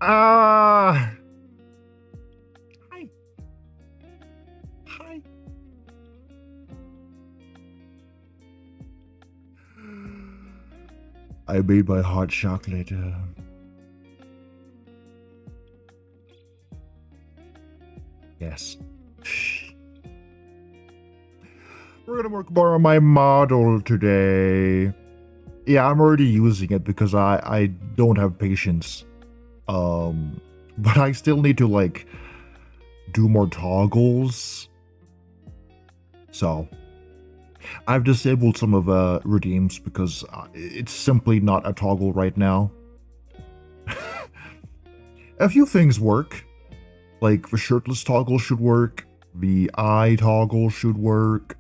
Ah! Hi. Hi. I made my hot chocolate. Yes. We're gonna work more on my model today. Yeah, I'm already using it because I don't have patience. But I still need to like do more toggles. So I've disabled some of redeems because it's simply not a toggle right now. A few things work. Like the shirtless toggle should work. The eye toggle should work.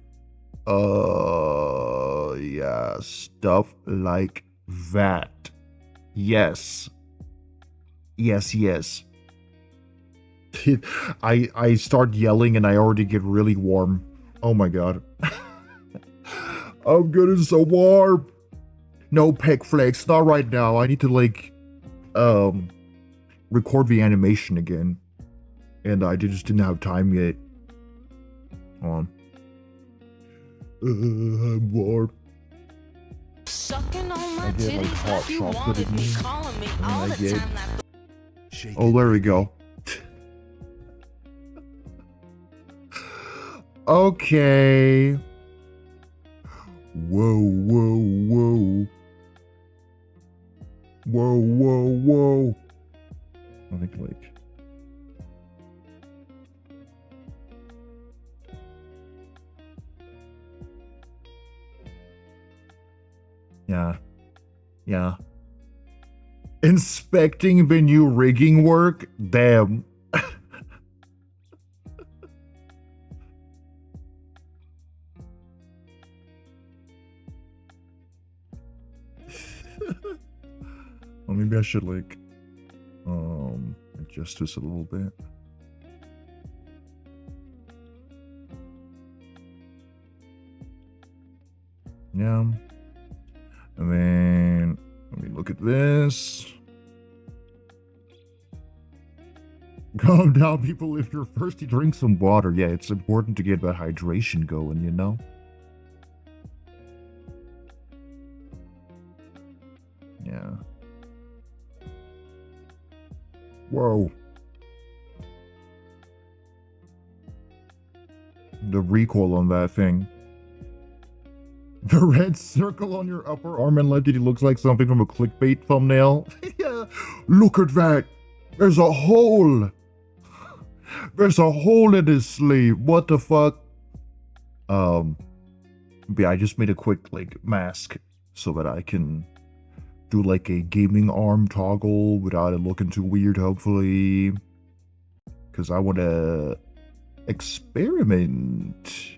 Yeah, stuff like that. Yes. Yes. I start yelling and I already get really warm. Oh my god. I'm getting so warm. No peg flex, not right now. I need to like record the animation again. And I just didn't have time yet. Hold on. I'm warm. Sucking on my I get like hot titties like you chocolate wanted in me, me. calling me And all I the get... time. Oh, there we go. Okay. Whoa. I think like... Yeah. Inspecting the new rigging work? Damn. Well, maybe I should like adjust this a little bit. Yeah. And then let me look at this. Calm down, people. If you're thirsty, drink some water. Yeah, it's important to get that hydration going, you know? Yeah. Whoa. The recoil on that thing. The red circle on your upper arm and leg looks like something from a clickbait thumbnail. Yeah. Look at that. There's a hole. There's a hole in his sleeve. What the fuck? Yeah, I just made a quick like mask so that I can do like a gaming arm toggle without it looking too weird, hopefully. Because I want to experiment.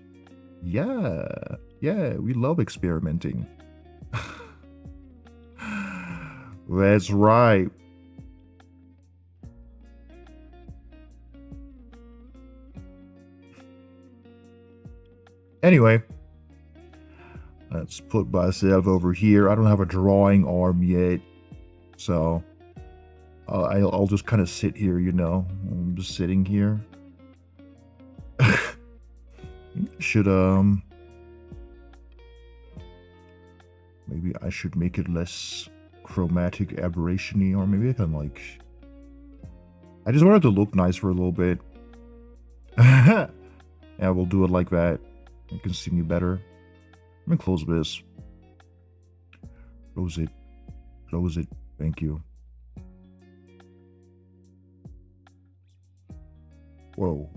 Yeah, we love experimenting. That's right. Anyway, let's put myself over here. I don't have a drawing arm yet, so I'll just kind of sit here, you know. I'm just sitting here. Should maybe I should make it less chromatic aberration-y, or maybe I can like... I just wanted to look nice for a little bit. Yeah, we'll do it like that. You can see me better. Let me close this. Close it. Thank you. Whoa.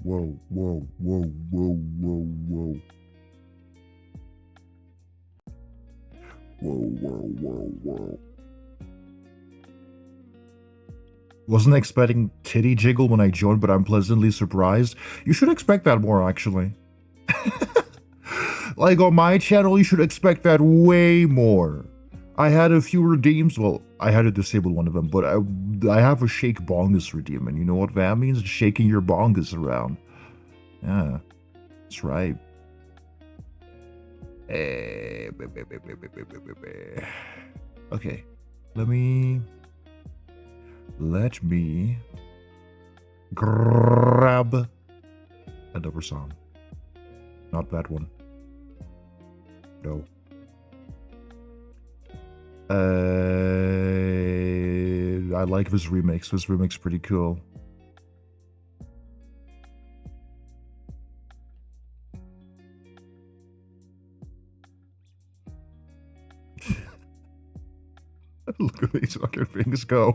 Wasn't expecting titty jiggle when I joined, but I'm pleasantly surprised. You should expect that more, actually. Like on my channel, you should expect that way more. I had a few redeems. Well, I had to disable one of them, but I have a shake bongus redeem, and you know what that means? Shaking your bongus around. Yeah, that's right. Okay, let me Let me grab another song. Not that one. No. I like this remix. This remix is pretty cool. Look at these fucking things go.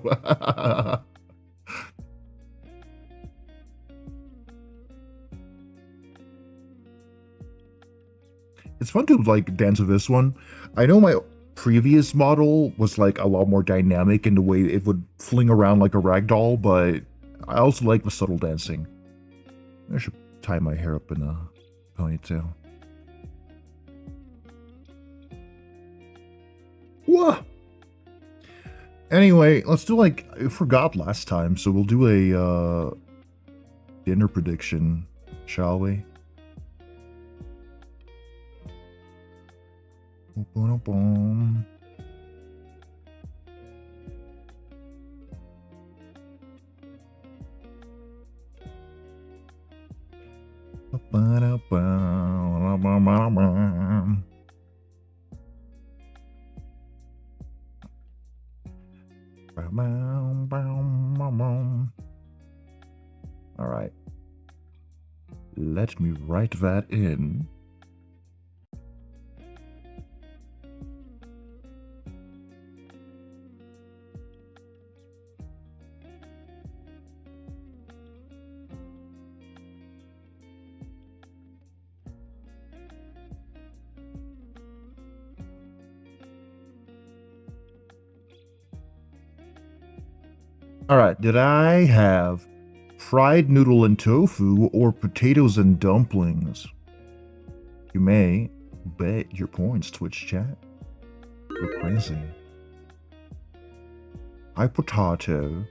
It's fun to like dance with this one. I know my previous model was like a lot more dynamic in the way it would fling around like a rag doll, but I also like the subtle dancing. I should tie my hair up in a ponytail. Whoa! Anyway, let's do like, I forgot last time, so we'll do a dinner prediction, shall we? Boom. All right. Let me write that in. All right, did I have fried noodle and tofu or potatoes and dumplings? You may bet your points, Twitch chat. We're crazy. Hi, potato.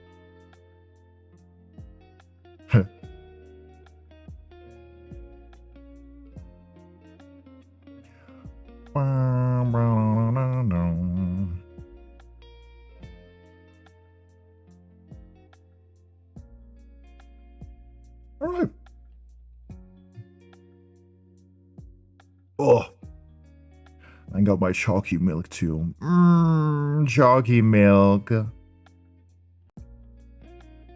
All right. Oh, I got my chalky milk too. Chalky milk.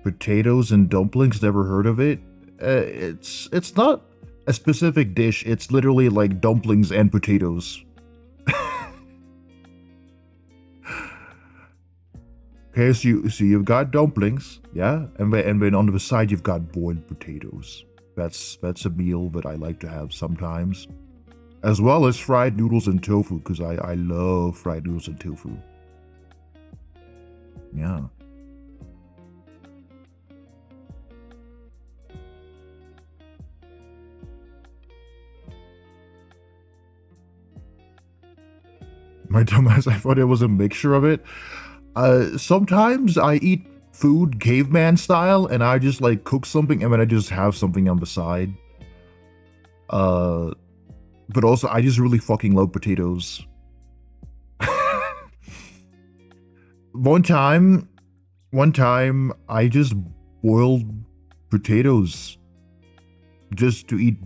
Potatoes and dumplings, never heard of it? It's not a specific dish. It's literally like dumplings and potatoes. Okay, so you've got dumplings, yeah, and then on the side you've got boiled potatoes. That's a meal that I like to have sometimes, as well as fried noodles and tofu, because I love fried noodles and tofu. Yeah. My dumbass, I thought it was a mixture of it. Sometimes I eat food caveman style, and I just like cook something, and then I just have something on the side. But also, I just really fucking love potatoes. One time, I just boiled potatoes just to eat,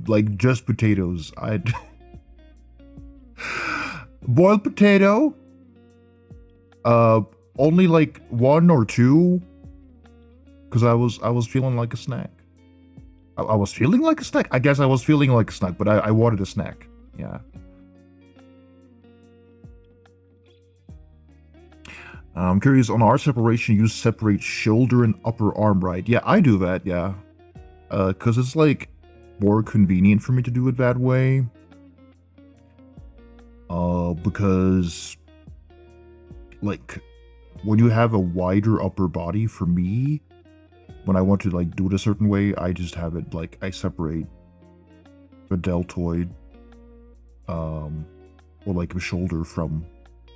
like just potatoes. I'd boiled potato. Only like 1 or 2, because I was feeling like a snack. I was feeling like a snack. I guess I was feeling like a snack, but I wanted a snack. Yeah. I'm curious, on art separation, you separate shoulder and upper arm, right? Yeah, I do that, yeah. Because it's like more convenient for me to do it that way. Because like when you have a wider upper body, for me, when I want to like do it a certain way, I just have it like I separate the deltoid or like the shoulder from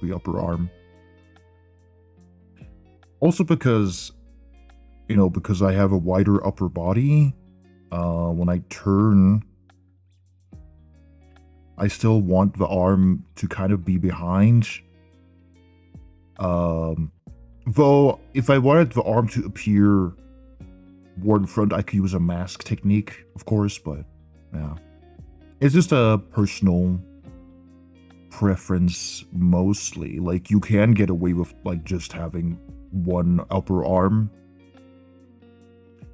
the upper arm. Also because, you know, because I have a wider upper body, when I turn, I still want the arm to kind of be behind. Though, if I wanted the arm to appear more in front, I could use a mask technique, of course, but yeah. It's just a personal preference mostly. Like, you can get away with, like, just having one upper arm.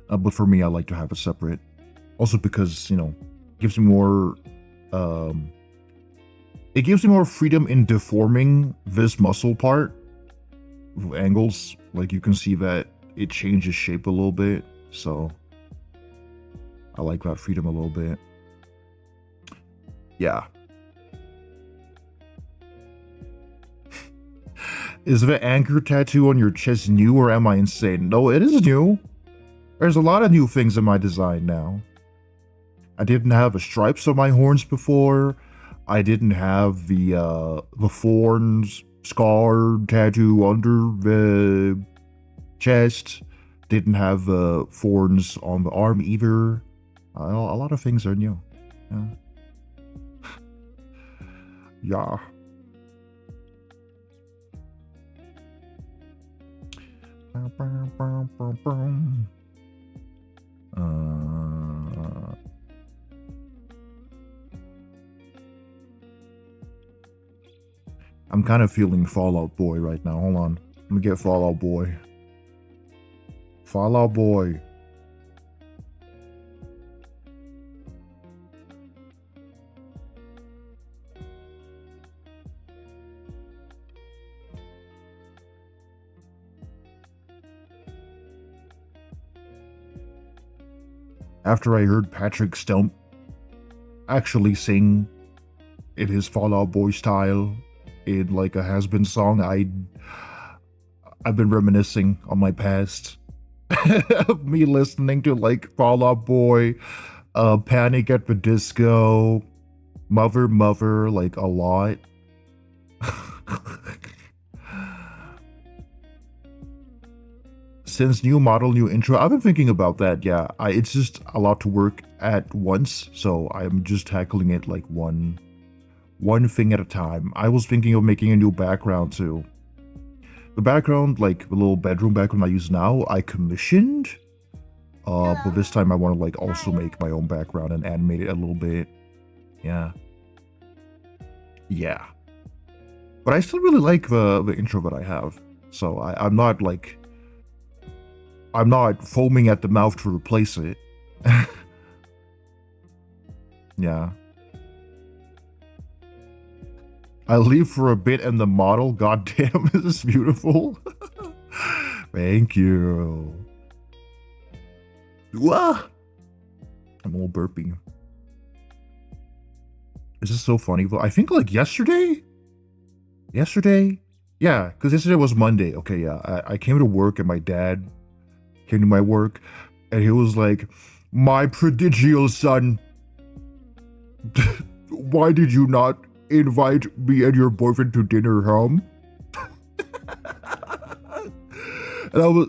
But for me, I like to have it separate. Also because, you know, it gives me more, it gives me more freedom in deforming this muscle part with angles. Like, you can see that it changes shape a little bit, so I like that freedom a little bit. Yeah. Is the anchor tattoo on your chest new, or am I insane? No, it is new. There's a lot of new things in my design now. I didn't have the stripes on my horns before. I didn't have the thorns scar tattoo under the chest. Didn't have the thorns on the arm either. A lot of things are new. Yeah. Yeah. I'm kind of feeling Fallout Boy right now. Hold on. Let me get Fallout Boy. Fallout Boy. After I heard Patrick Stump actually sing in his Fallout Boy style in like a has-been song, I've been reminiscing on my past of me listening to like Fallout Boy, Panic at the Disco, Mother, like a lot. Since new model, new intro, I've been thinking about that. Yeah, it's just a lot to work at once, so I'm just tackling it like one thing at a time. I was thinking of making a new background too. The background, like the little bedroom background I use now, I commissioned. But this time I want to like also make my own background and animate it a little bit. Yeah. Yeah. But I still really like the intro that I have. So I'm not like... I'm not foaming at the mouth to replace it. Yeah. I leave for a bit and the model, goddamn, this is beautiful. Thank you. Wah! I'm all burping. This is so funny. I think like yesterday? Yesterday? Yeah, because yesterday was Monday. Okay, yeah. I came to work and my dad came to my work and he was like, "My prodigal son, why did you not invite me and your boyfriend to dinner, home?" And I was,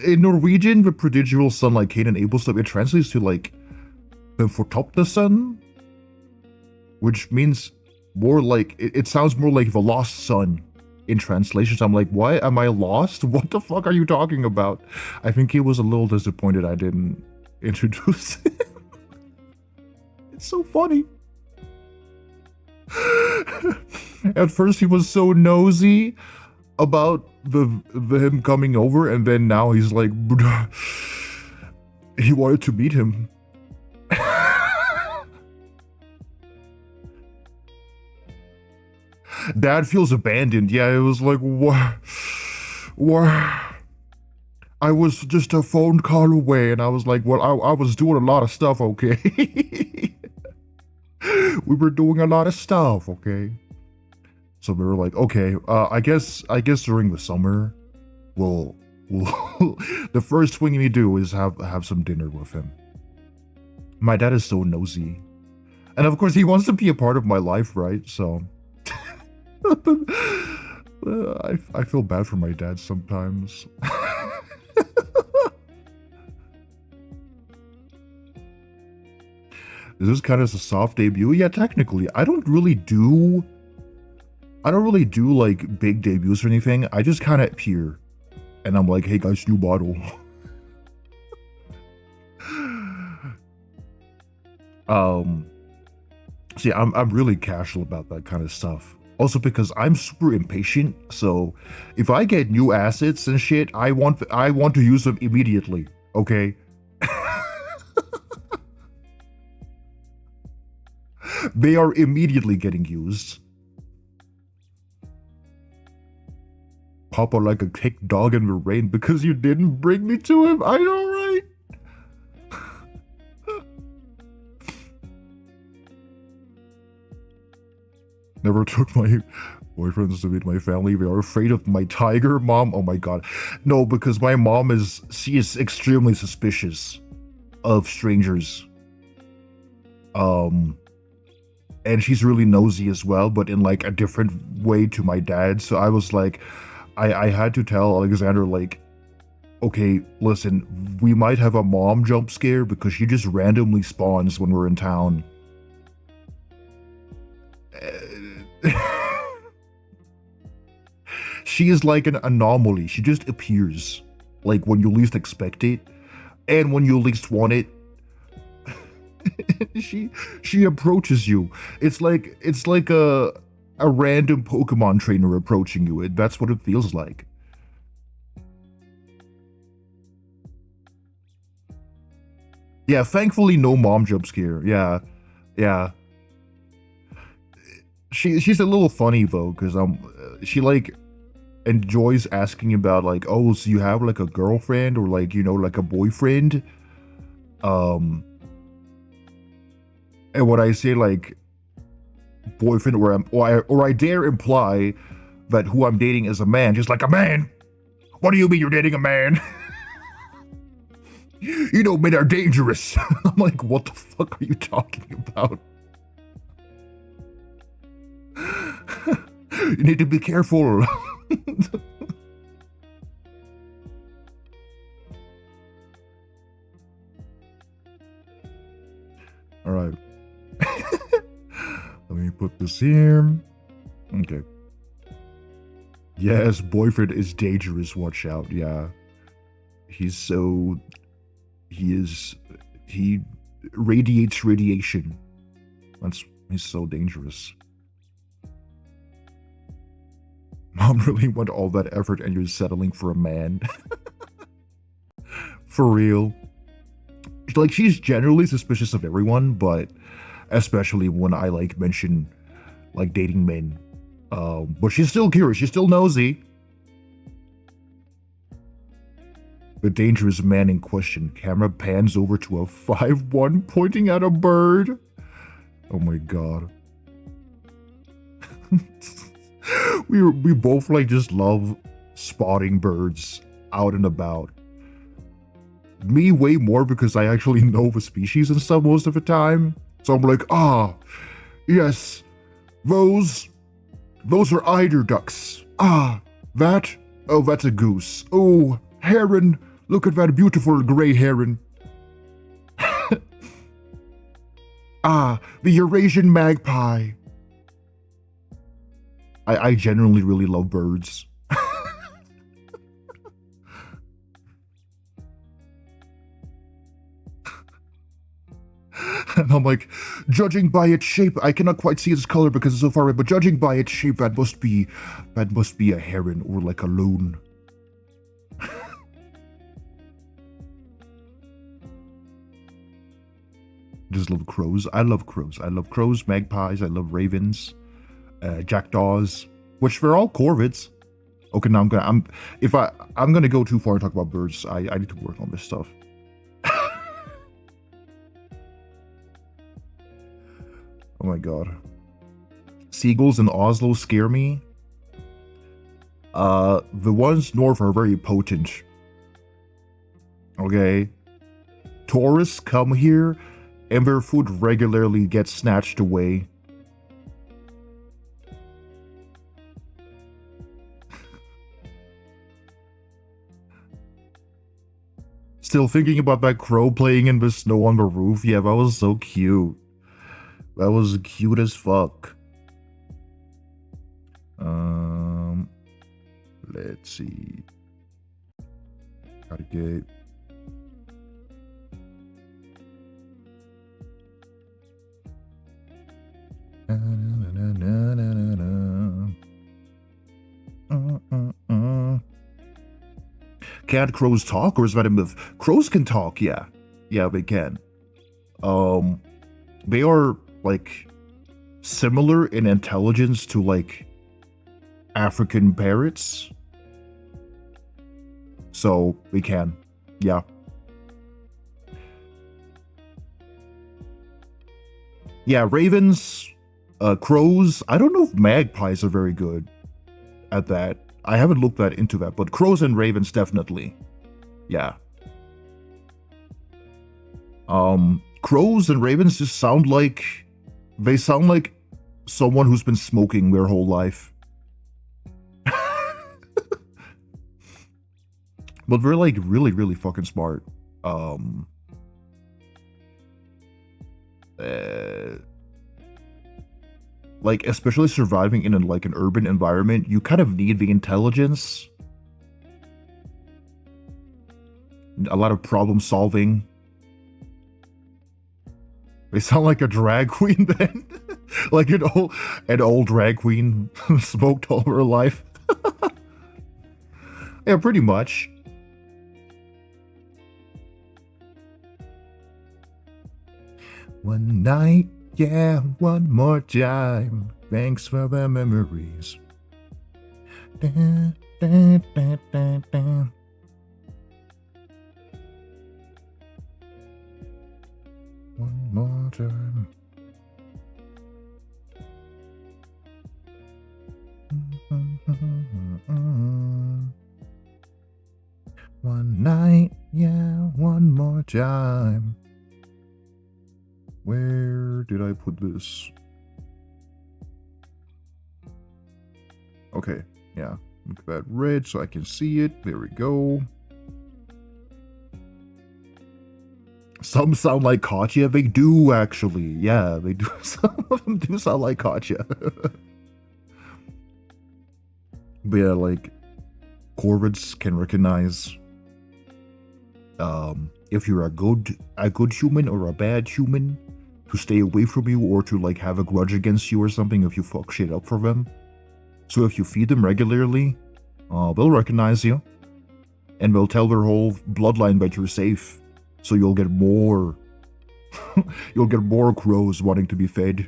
in Norwegian, the prodigal son, like Cain and Abel stuff, it translates to like the fortapte son, which means more like, it sounds more like the lost son in translations. I'm like, what? Am I lost? What the fuck are you talking about? I think he was a little disappointed I didn't introduce him. It's so funny. At first he was so nosy about the him coming over, and then now he's like, he wanted to meet him. Dad feels abandoned. Yeah, it was like, what? I was just a phone call away, and I was like, well, I was doing a lot of stuff, okay? We were doing a lot of stuff, okay? So we were like, okay, I guess during the summer, we'll the first thing we do is have some dinner with him. My dad is so nosy, and of course he wants to be a part of my life, right? So I feel bad for my dad sometimes. This is kind of a soft debut. Yeah, technically, I don't really do like big debuts or anything. I just kind of appear And I'm like, hey guys, new bottle. See, I'm really casual about that kind of stuff. Also because I'm super impatient, so if I get new assets and shit, I want to use them immediately, okay? They are immediately getting used. Papa like a kicked dog in the rain because you didn't bring me to him. I know, right? Never took my boyfriends to meet my family. They are afraid of my tiger mom. Oh my god. No, because my mom she is extremely suspicious of strangers. And she's really nosy as well, but in like a different way to my dad. So I was like, I had to tell Alexander, like, okay, listen, we might have a mom jump scare because she just randomly spawns when we're in town. She is like an anomaly. She just appears, like, when you least expect it, and when you least want it. she approaches you. It's like a random Pokemon trainer approaching you. That's what it feels like. Yeah, thankfully no mom jump scare. Yeah. She's a little funny though, because she like enjoys asking about like, oh, so you have like a girlfriend or like, you know, like a boyfriend? And when I say like boyfriend or I dare imply that who I'm dating is a man, just like, a man? What do you mean you're dating a man? You know, men are dangerous. I'm like, what the fuck are you talking about? You need to be careful. All right. Let me put this here. Okay. Yes, boyfriend is dangerous. Watch out. Yeah. He radiates radiation. He's so dangerous. Mom really went all that effort and you're settling for a man. For real. Like, she's generally suspicious of everyone, but especially when I like mention like dating men. But she's still curious, she's still nosy. The dangerous man in question. Camera pans over to a 5'1" pointing at a bird. Oh my god. we both like just love spotting birds out and about. Me way more because I actually know the species and stuff most of the time. So I'm like, yes, those are eider ducks. That's a goose. Oh, heron, look at that beautiful gray heron. The Eurasian magpie. I genuinely really love birds. And I'm like, judging by its shape, I cannot quite see its color because it's so far away, but judging by its shape, that must be a heron or like a loon. Just love crows. I love crows. I love crows, magpies. I love ravens, jackdaws, which they're all corvids. Okay, now I'm gonna go too far and talk about birds. I need to work on this stuff. Oh my god. Seagulls in Oslo scare me. The ones north are very potent. Okay. Tourists come here and their food regularly gets snatched away. Still thinking about that crow playing in the snow on the roof. Yeah, that was so cute. That was cute as fuck. Let's see. Gotta get... Can't crows talk, or is that a myth? Crows can talk, yeah. Yeah, they can. They are, like, similar in intelligence to, like, African parrots. So, they can. Yeah. Yeah, ravens, crows. I don't know if magpies are very good at that. I haven't looked into that, but crows and ravens definitely. Yeah. Crows and ravens just sound like... They sound like someone who's been smoking their whole life. But they're like really, really fucking smart. Like, especially surviving in like an urban environment, you kind of need the intelligence. A lot of problem solving. They sound like a drag queen then. Like an old drag queen smoked all her life. Yeah, pretty much. One night, yeah, one more time. Thanks for the memories. Da, da, da, da, da. One more time. One night, yeah, one more time. Where did I put this? Okay, yeah. Make that red so I can see it. There we go. Some sound like Katya. They do, actually. Yeah, they do. Some of them do sound like Katya. But yeah, like, corvids can recognize if you're a good human or a bad human, to stay away from you or to like have a grudge against you or something if you fuck shit up for them. So if you feed them regularly, they'll recognize you, and they'll tell their whole bloodline that you're safe. So you'll get more, you'll get more crows wanting to be fed.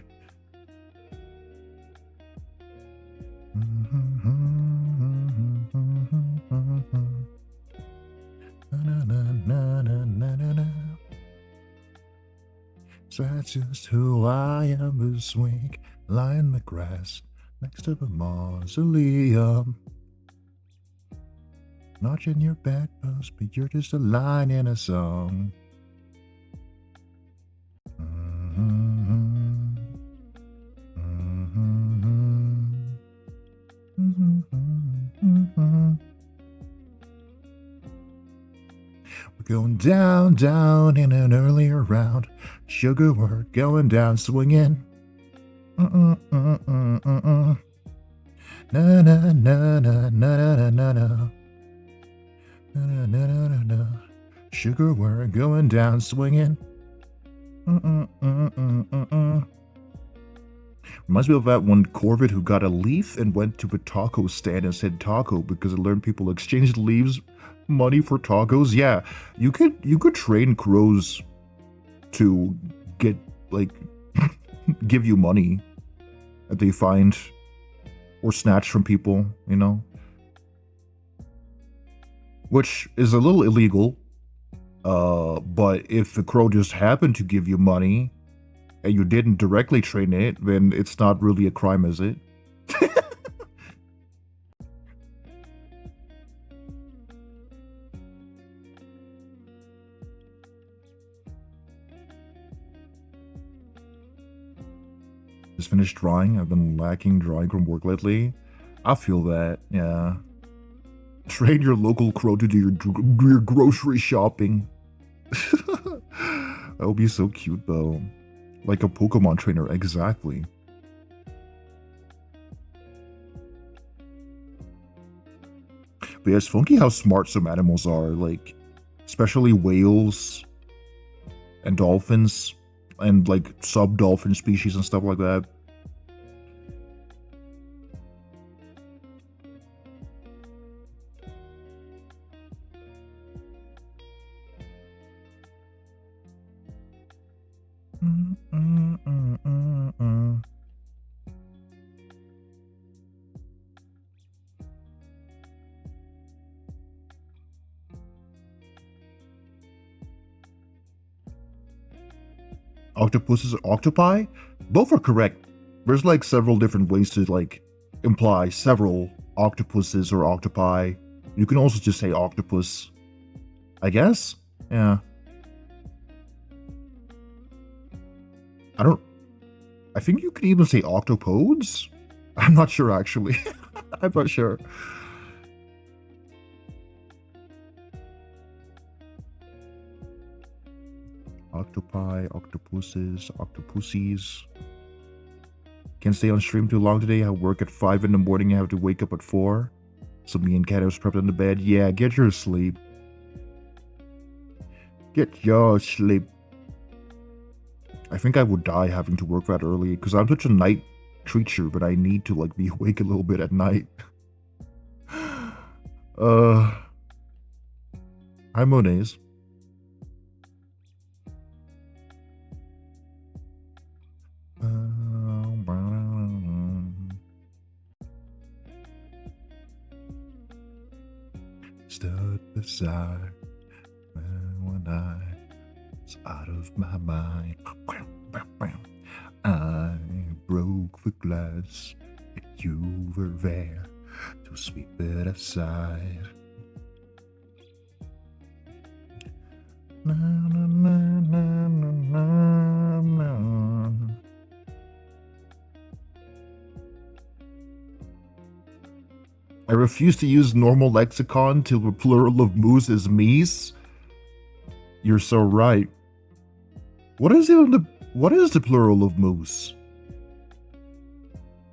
So that's just who I am this week, lying in the grass next to the mausoleum. Not in your bedpost, but you're just a line in a song. We're going down, down in an earlier round. Sugar, we're going down swinging. Na na na na na na na na. Na, na, na, na, na. Sugar, we're going down swinging. Reminds me of that one corvid who got a leaf and went to a taco stand and said taco because it learned people exchanged leaves money for tacos. Yeah, you could train crows to get like give you money that they find or snatch from people, you know. Which is a little illegal, but if the crow just happened to give you money and you didn't directly train it, then it's not really a crime, is it? Just finished drawing. I've been lacking drawing from work lately. I feel that, yeah. Train your local crow to do your grocery shopping. That would be so cute, though. Like a Pokemon trainer, exactly. But yeah, it's funky how smart some animals are, like, especially whales and dolphins and like sub-dolphin species and stuff like that. Octopuses or octopi? Both are correct. There's like several different ways to like imply several octopuses or octopi. You can also just say octopus, I guess? Yeah. I think you could even say octopodes? I'm not sure actually. I'm not sure. Octopi, octopuses, octopussies. Can't stay on stream too long today. I work at 5 in the morning. I have to wake up at 4. So me and Kat was prepped in the bed. Yeah, get your sleep. Get your sleep. I think I would die having to work that early because I'm such a night creature, but I need to like be awake a little bit at night. Hi Monets. Stood beside when I was out of my mind. I broke the glass, and you were there to sweep it aside. Na, na, na, na, na, na. I refuse to use normal lexicon till the plural of moose is meese. You're so right. What is the plural of moose?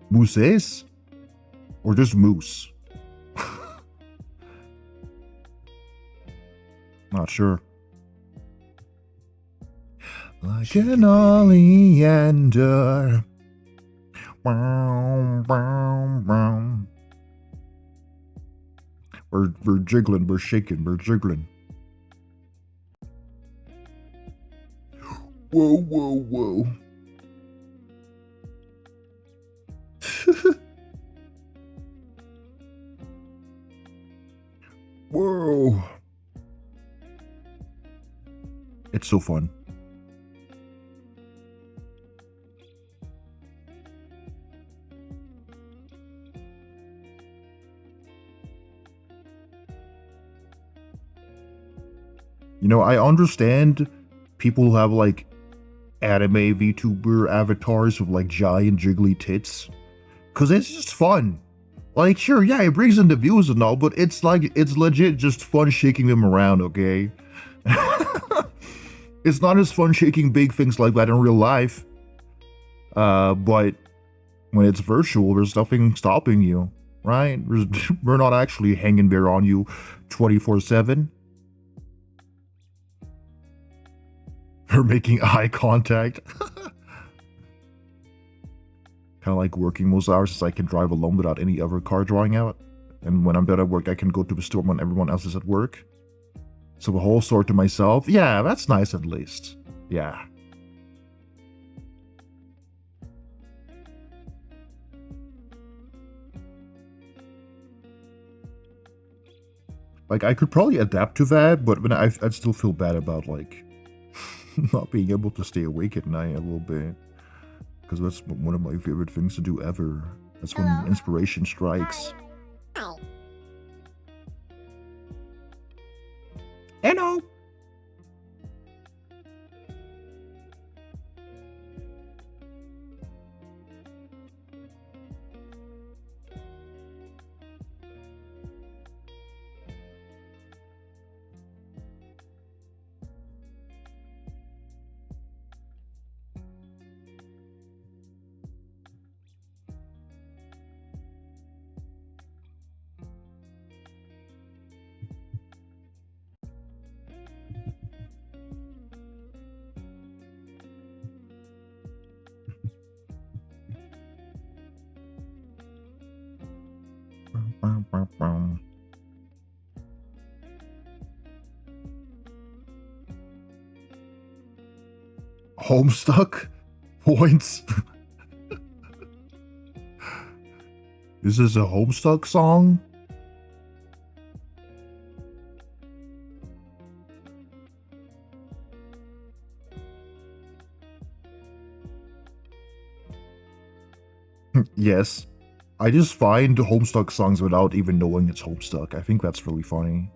Mooses? Or just moose? Not sure. Like an oleander. We're jiggling, we're shaking, we're jiggling. Whoa, whoa, whoa. Whoa. It's so fun. You know, I understand people who have like anime VTuber avatars with like giant jiggly tits, because it's just fun. Like, sure, yeah, it brings in the views and all, but it's like, it's legit just fun shaking them around, okay? It's not as fun shaking big things like that in real life. But when it's virtual, there's nothing stopping you, right? We're not actually hanging there on you 24/7. We're making eye contact. Kind of like working most hours since I can drive alone without any other car drawing out. And when I'm done at work, I can go to the store when everyone else is at work. So the whole store to myself. Yeah, that's nice at least. Yeah. Like, I could probably adapt to that, but when I'd still feel bad about, like, not being able to stay awake at night a little bit. Because that's one of my favorite things to do ever. That's when inspiration strikes. Hello! Homestuck? Points? Is this a Homestuck song? Yes. I just find Homestuck songs without even knowing it's Homestuck. I think that's really funny.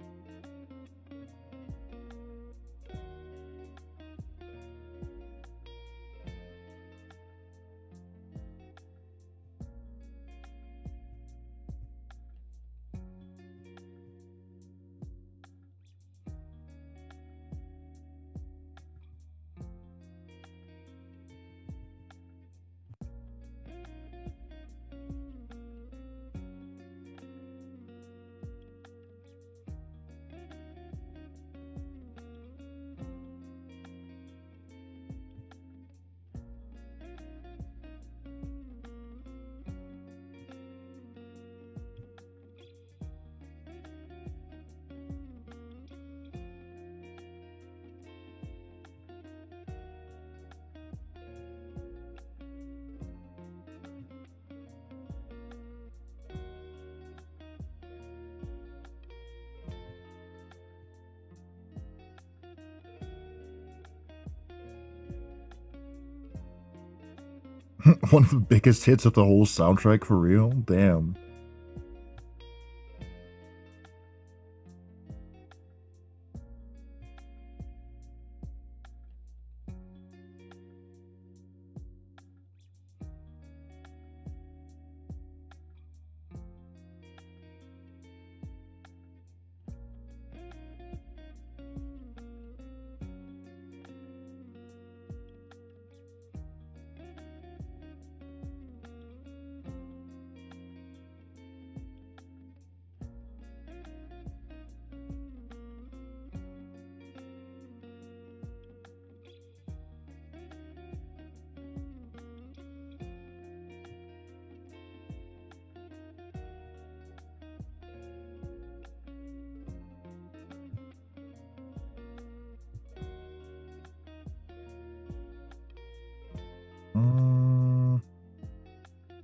One of the biggest hits of the whole soundtrack, for real? Damn.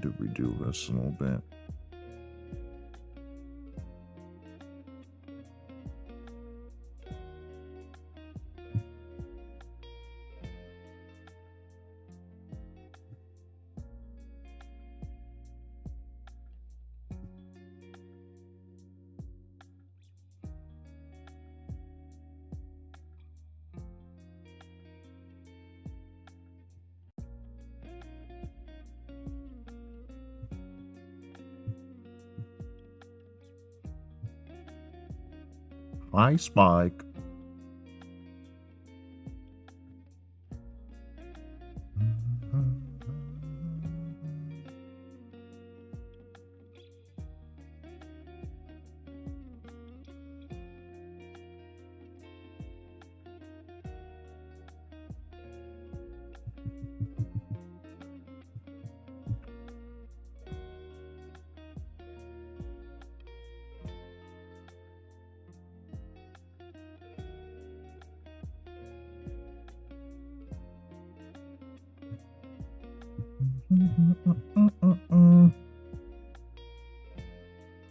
Did we do this a little bit? Hi, Spike.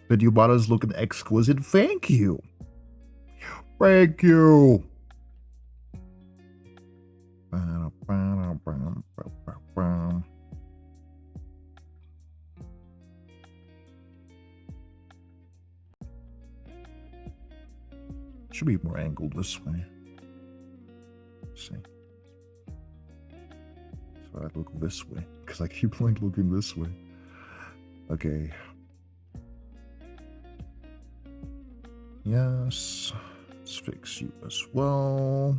The Yubata is looking exquisite. Thank you. Thank you. Should be more angled this way. Let's see. So I look this way because I keep like looking this way. Okay. Yes. Let's fix you as well.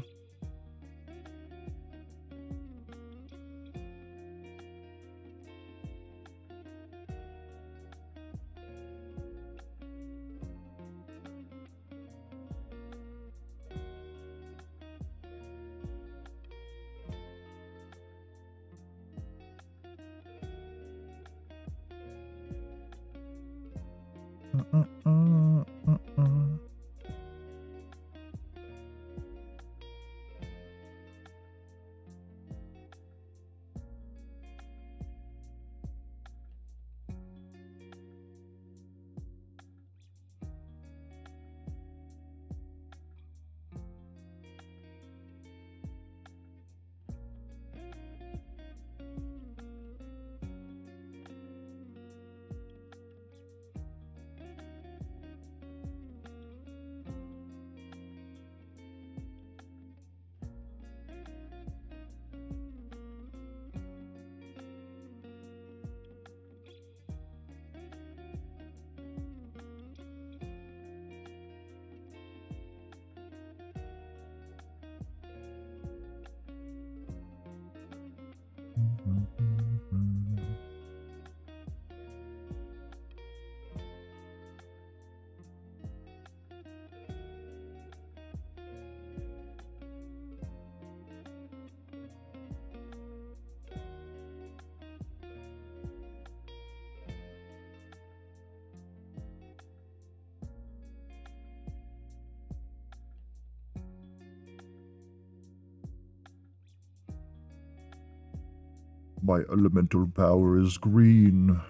My elemental power is green.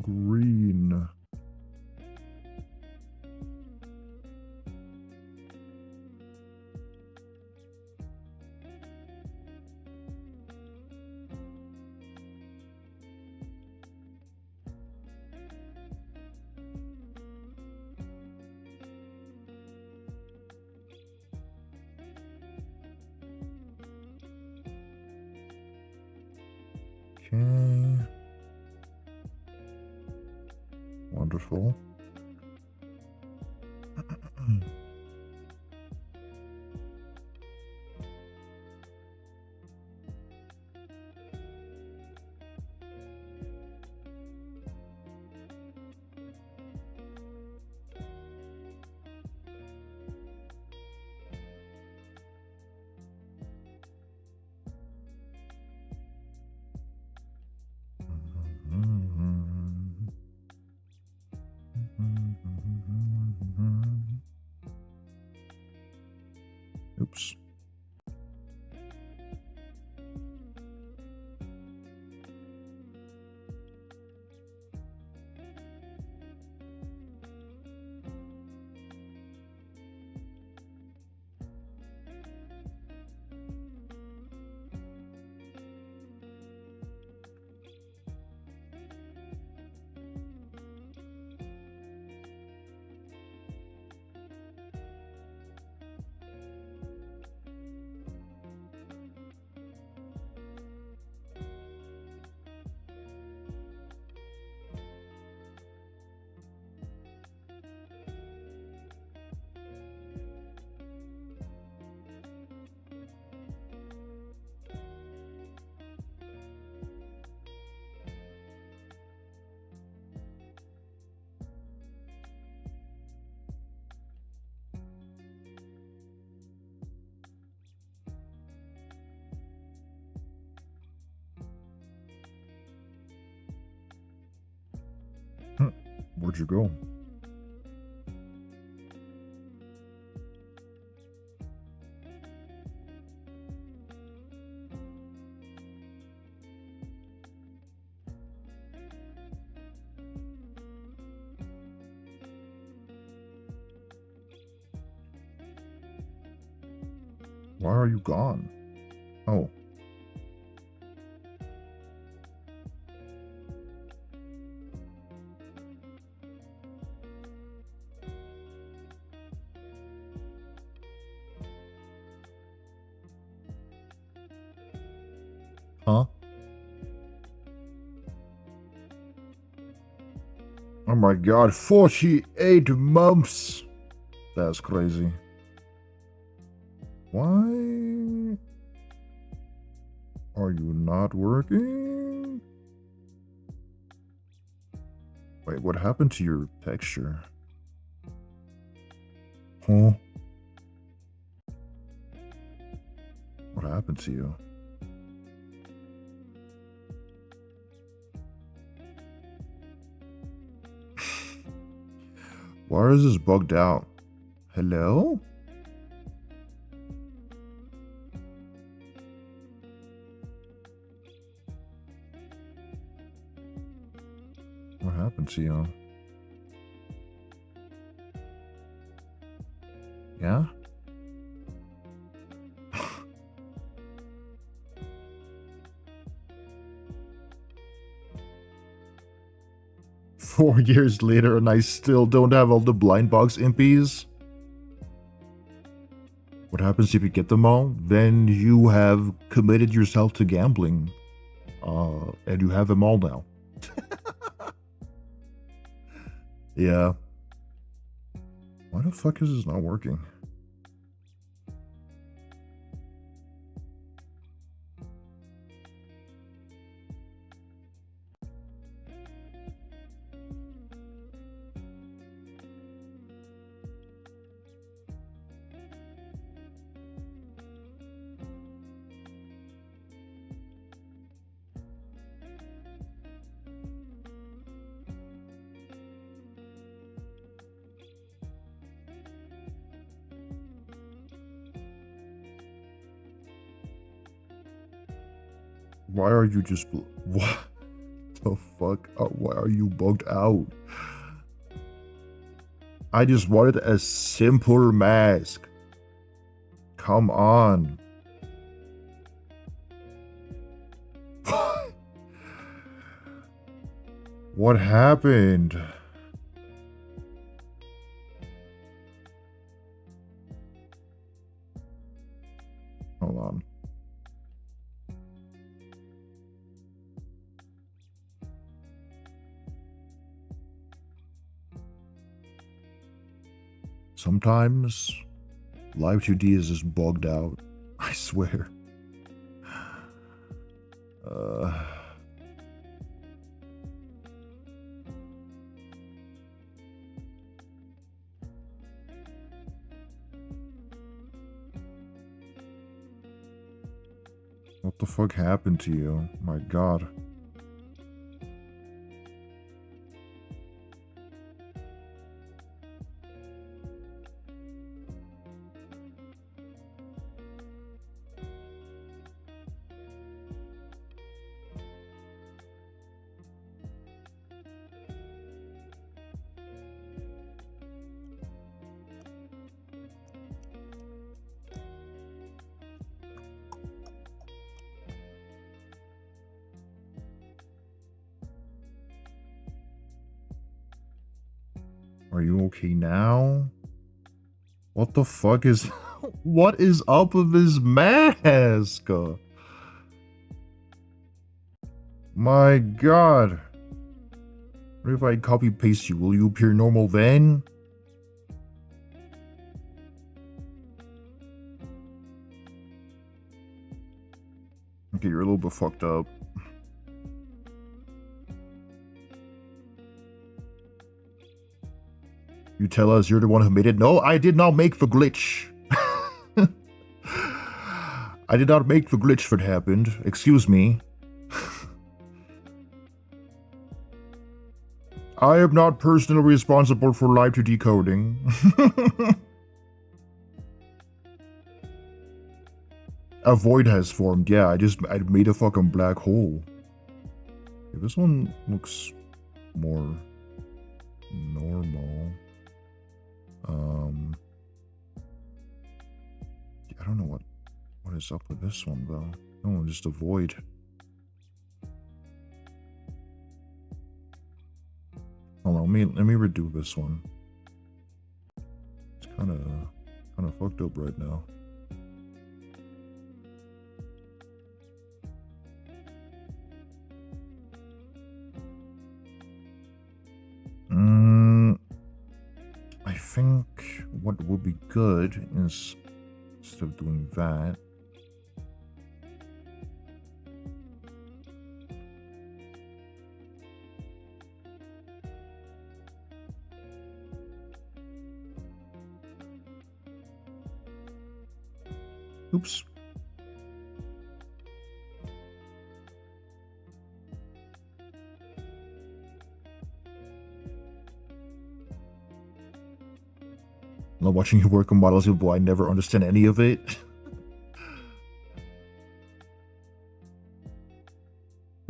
Green. Okay. Wonderful. Oops. Where'd you go? Why are you gone? Oh. Huh? Oh my god, 48 months! That's crazy. Why are you not working? Wait, what happened to your texture? Huh? What happened to you? Why is this bugged out? Hello? What happened to you? Yeah? Four years later and I still don't have all the blind box impies? What happens if you get them all? Then you have committed yourself to gambling. And you have them all now. Yeah. Why the fuck is this not working? Why are you just... What the fuck? Why are you bugged out? I just wanted a simpler mask. Come on. What happened? Hold on. Sometimes Live2D is just bugged out. I swear. What the fuck happened to you? My god. Are you okay now? What the fuck is... What is up with this mask? My god. What if I copy paste you? Will you appear normal then? Okay, you're a little bit fucked up. You tell us you're the one who made it. No, I did not make the glitch. I did not make the glitch that happened. Excuse me. I am not personally responsible for Live2D coding. A void has formed. Yeah, I made a fucking black hole. Yeah, this one looks more normal. I don't know what is up with this one though. Oh, just a void. Hold on, let me redo this one. It's kind of fucked up right now. I think what would be good is, instead of doing that, oops. Not watching you work on models, boy, I never understand any of it.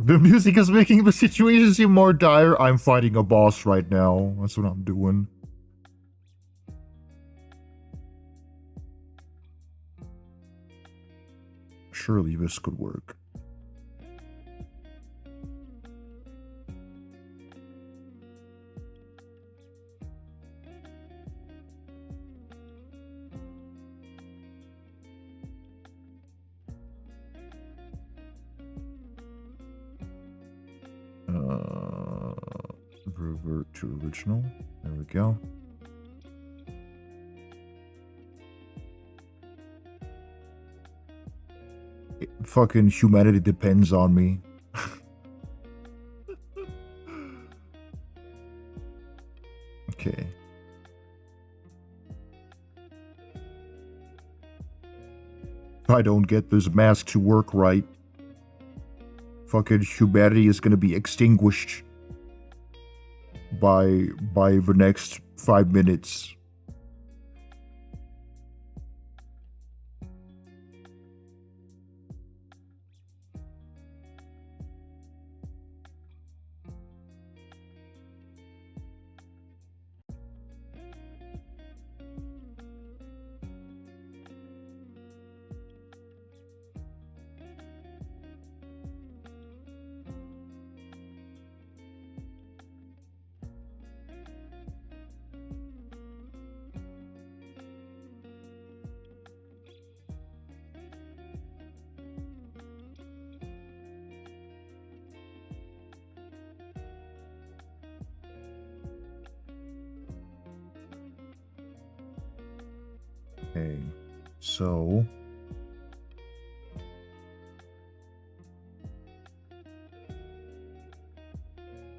The music is making the situation seem more dire. I'm fighting a boss right now. That's what I'm doing. Surely this could work. Revert to original. There we go. Fucking humanity depends on me. Okay. If I don't get this mask to work right, fucking humanity is gonna be extinguished by the next 5 minutes. Okay, so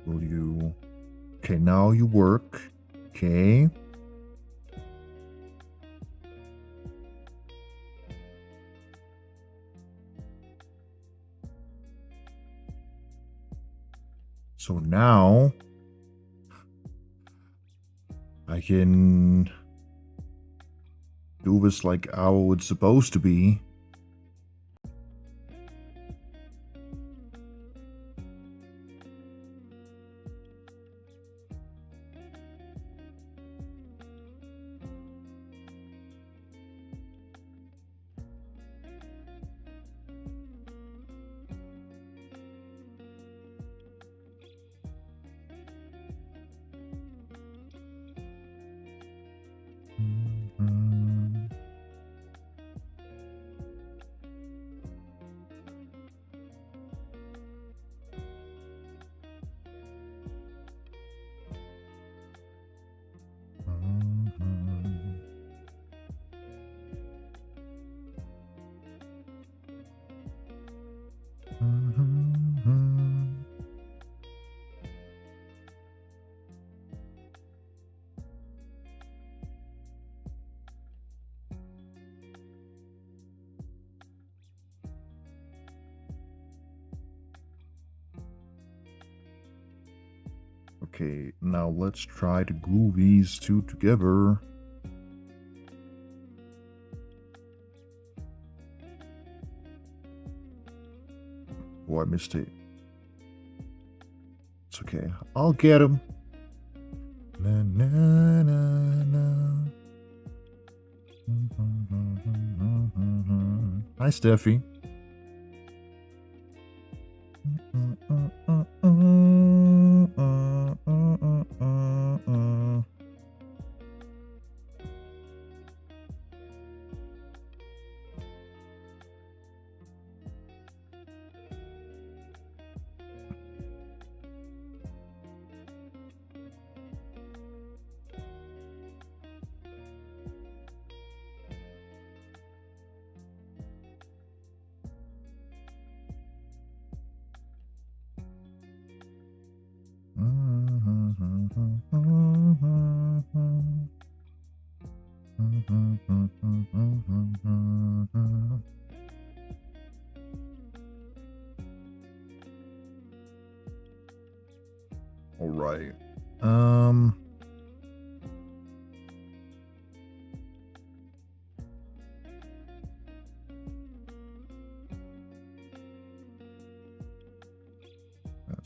will you? Okay, now you work. Okay. So now I can do this like how it's supposed to be. Okay, now let's try to glue these two together. Oh, I missed it. It's okay. I'll get him. Na, na, na, na. Hi, Steffi. All right.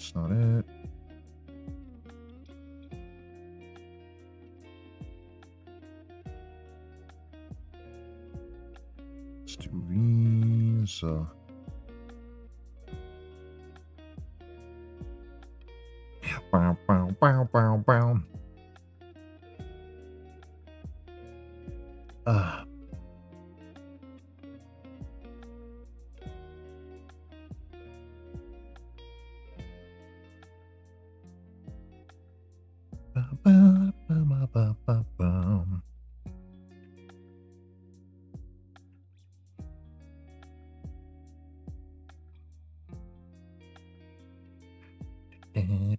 That's not it. Let's do these. Bow, bow, bow, bow, bow.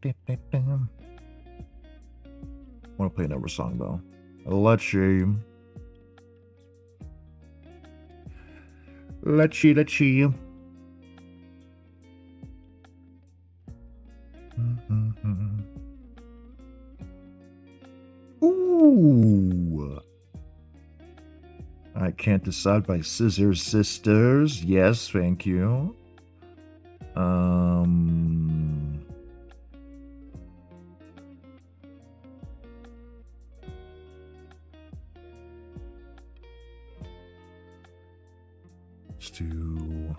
I want to play another song though. Let's see. Ooh. I Can't Decide by Scissor Sisters. Yes, thank you. Let's do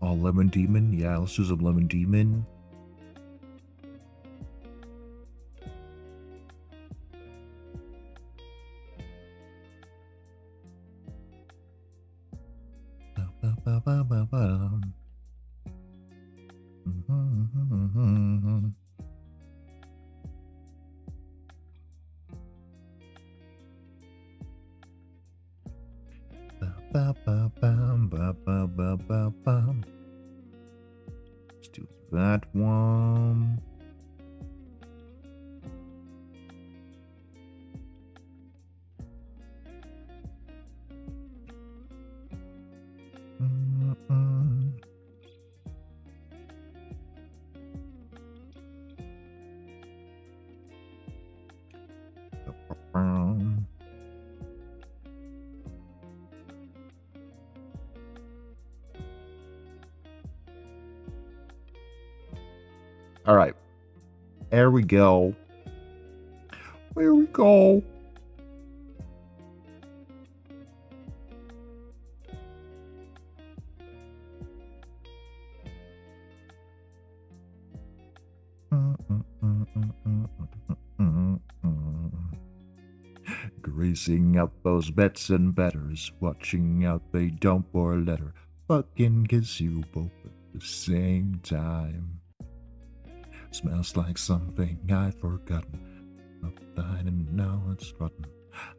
Lemon Demon. Yeah, let's do some Lemon Demon. Let's do that one. All right. There we go. There we go. Greasing up those bets and betters, watching out they don't pour a letter, fucking kiss you both at the same time. Smells like something I'd forgotten, not dying and now it's rotten.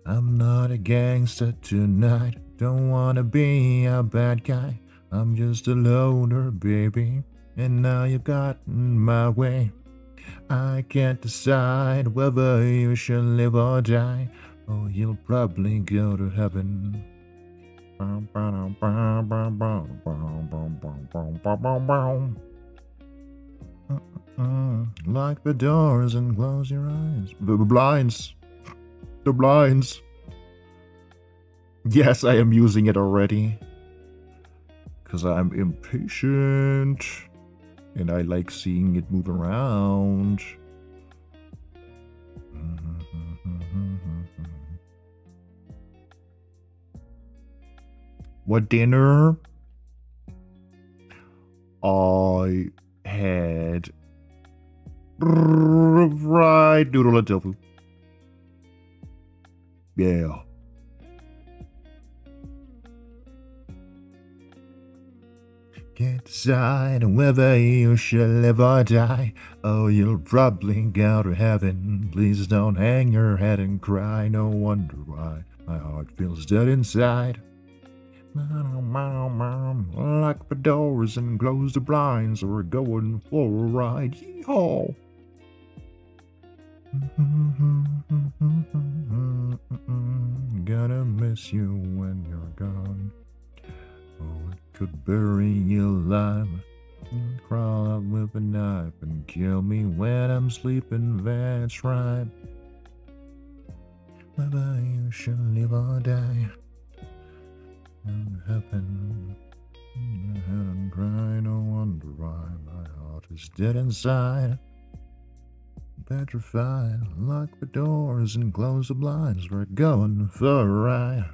I'm not a gangster tonight, don't wanna be a bad guy. I'm just a loner, baby, and now you've gotten my way. I can't decide whether you should live or die. Oh, you'll probably go to heaven. Lock the doors and close your eyes. The blinds. The blinds. Yes, I am using it already. Because I'm impatient. And I like seeing it move around. What dinner? I had fried noodle and tofu. Yeah. Can't decide whether you should live or die. Oh, you'll probably go to heaven. Please don't hang your head and cry. No wonder why my heart feels dead inside. Lock the doors and close the blinds. We're going for a ride. Yeehaw! Gonna miss you when you're gone. Oh, it could bury you alive. Crawl up with a knife and kill me when I'm sleeping. That's right. Whether you should live or die. Heaven. I hadn't cried, no wonder why my heart is dead inside. Petrified, lock the doors and close the blinds. We're going for a ride.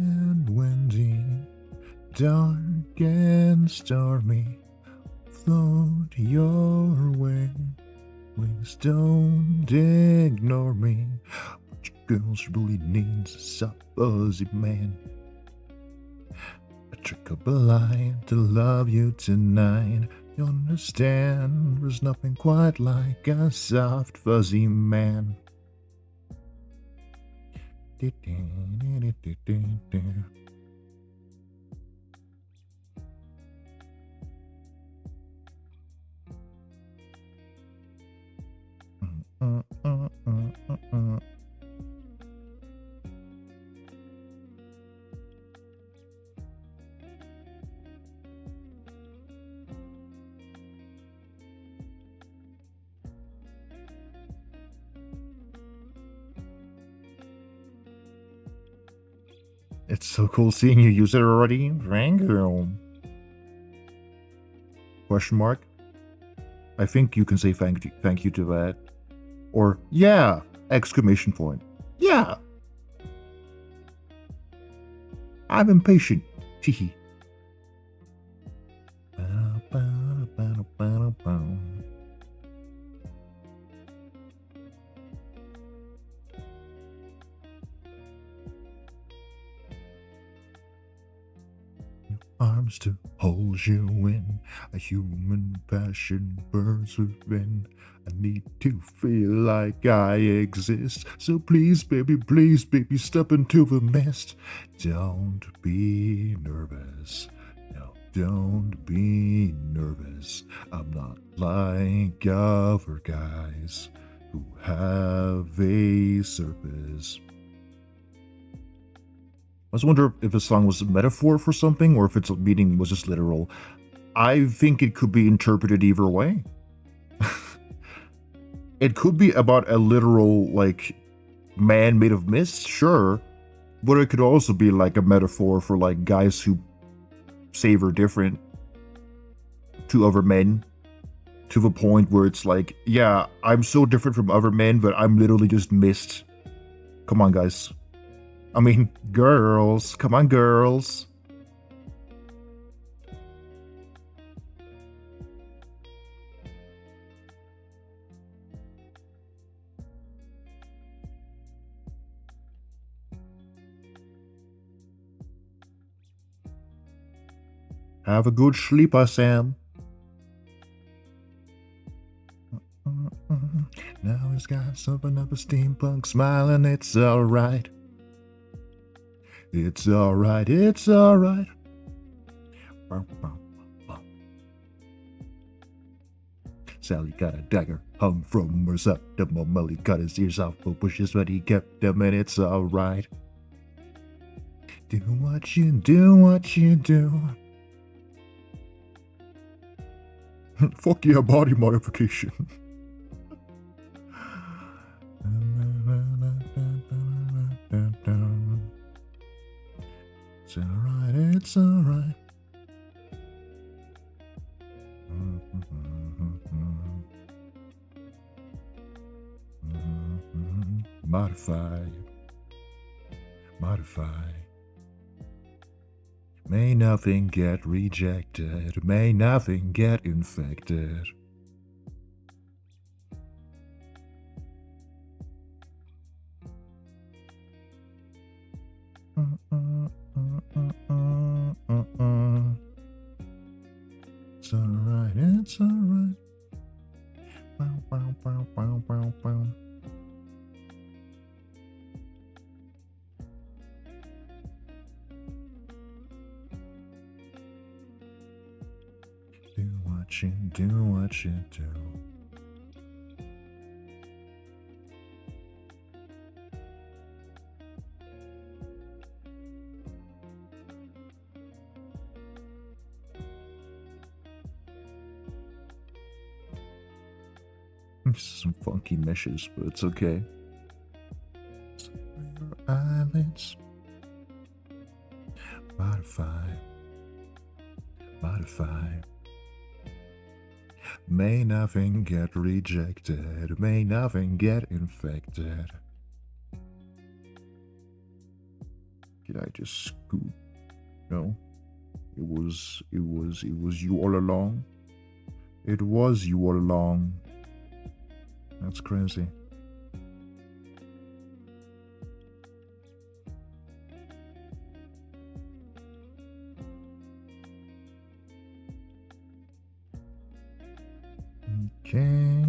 And windy, dark and stormy, float your way. Please don't ignore me. What your girls really needs is a fuzzy man. A trick of a lie to love you tonight. You understand, there's nothing quite like a soft fuzzy man. It's so cool seeing you use it already, Frank. Question mark? I think you can say thank you to that. Or, yeah! Exclamation point. Yeah! I'm impatient. Teehee. Arms to hold you in, a human passion burns within. I need to feel like I exist, so please baby, step into the mist. Don't be nervous, no, don't be nervous. I'm not like other guys who have a surface. I was wondering if the song was a metaphor for something or if its meaning was just literal. I think it could be interpreted either way. It could be about a literal, like, man made of mist, sure. But it could also be like a metaphor for, like, guys who savor different to other men. To the point where it's like, yeah, I'm so different from other men, but I'm literally just mist. Come on, guys. I mean, girls. Come on, girls. Have a good sleeper, Sam. Now he's got something of a steampunk smile and it's alright. It's alright, it's alright. Sally got a dagger hung from her septum. Molly cut his ears off for bushes, but he kept them, and it's alright. Do what you do, what you do. Fuck yeah, body modification. It's alright, it's alright. Modify. Modify. May nothing get rejected. May nothing get infected. It's alright, it's alright. Bow, bow, bow, bow, bow, bow. what you do, what you do. Some funky meshes, but it's okay. Your eyelids. Modify. May nothing get rejected. May nothing get infected. Did I just scoop? No. It was you all along. It was you all along. That's crazy. Okay.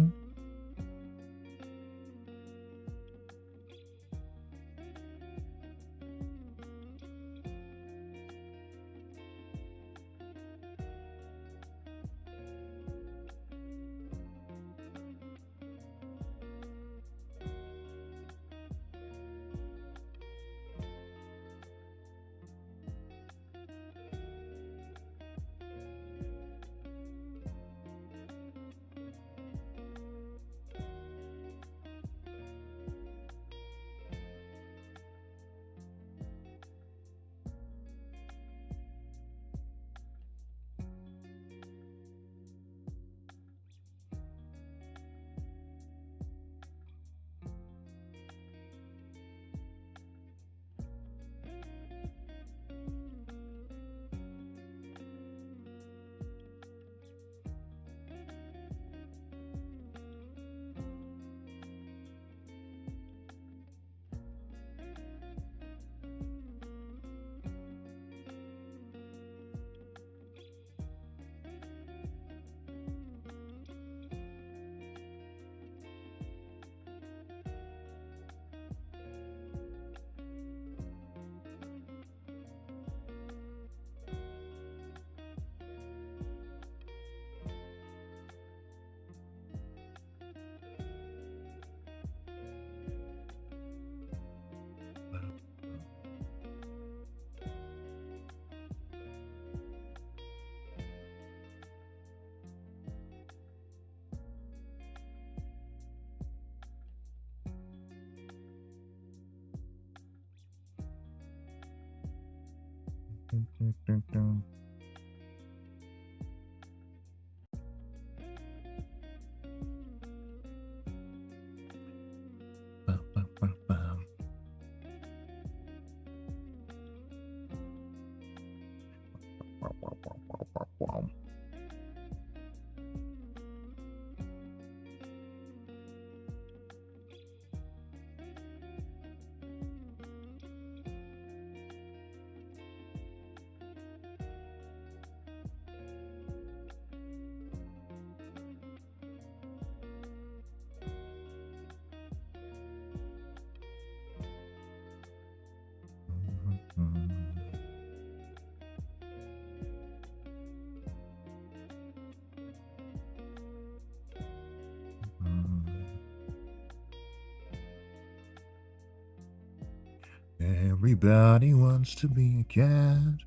Everybody wants to be a cat,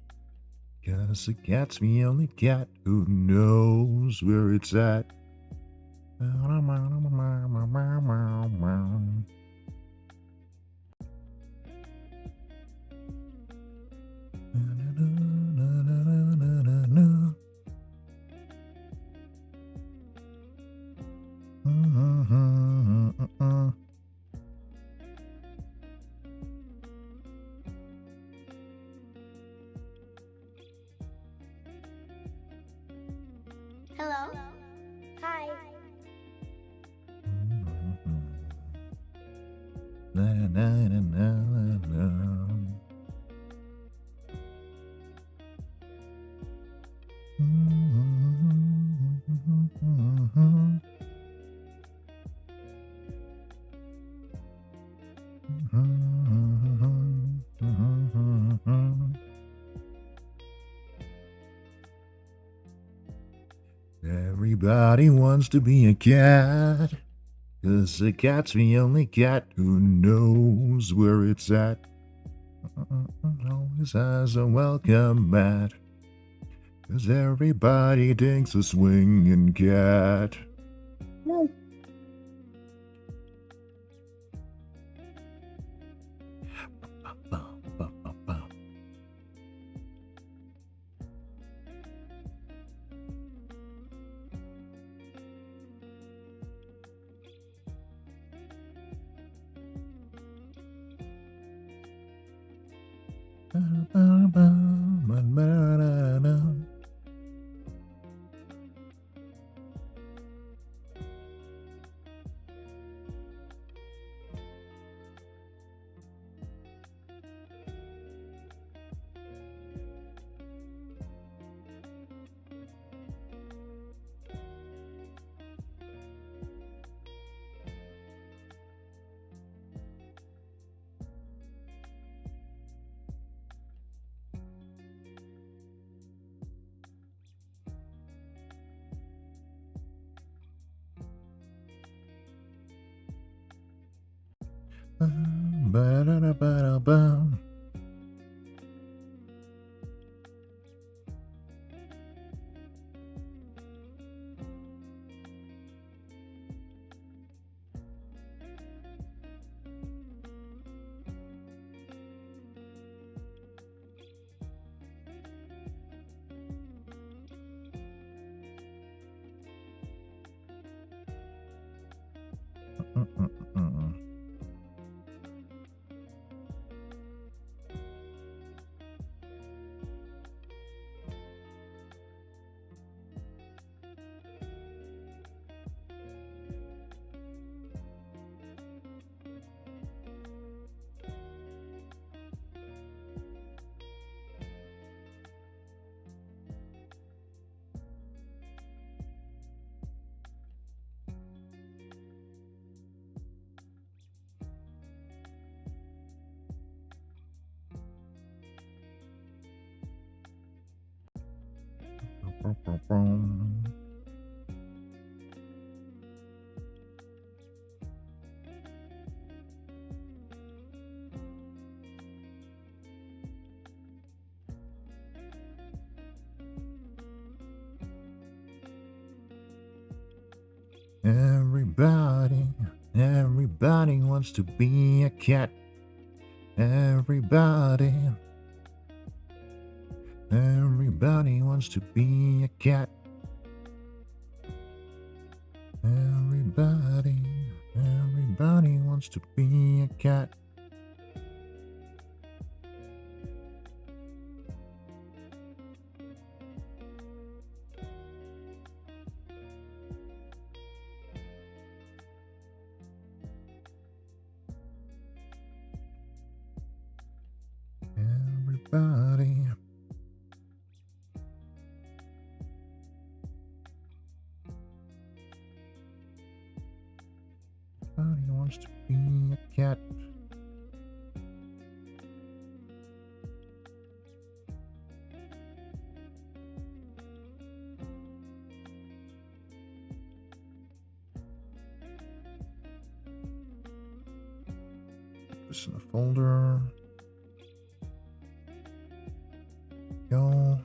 'cause a cat's the only cat who knows where it's at. Hello. Hi. Everybody wants to be a cat, 'cause a cat's the only cat who knows where it's at. Always has a welcome mat, 'cause everybody thinks a swinging cat. Ba-da-da-ba-da-bum. Everybody wants to be a cat. Everybody wants to be a cat. Everybody wants to be a cat. Everybody. Everybody wants to be a cat. Put this in a folder. Go.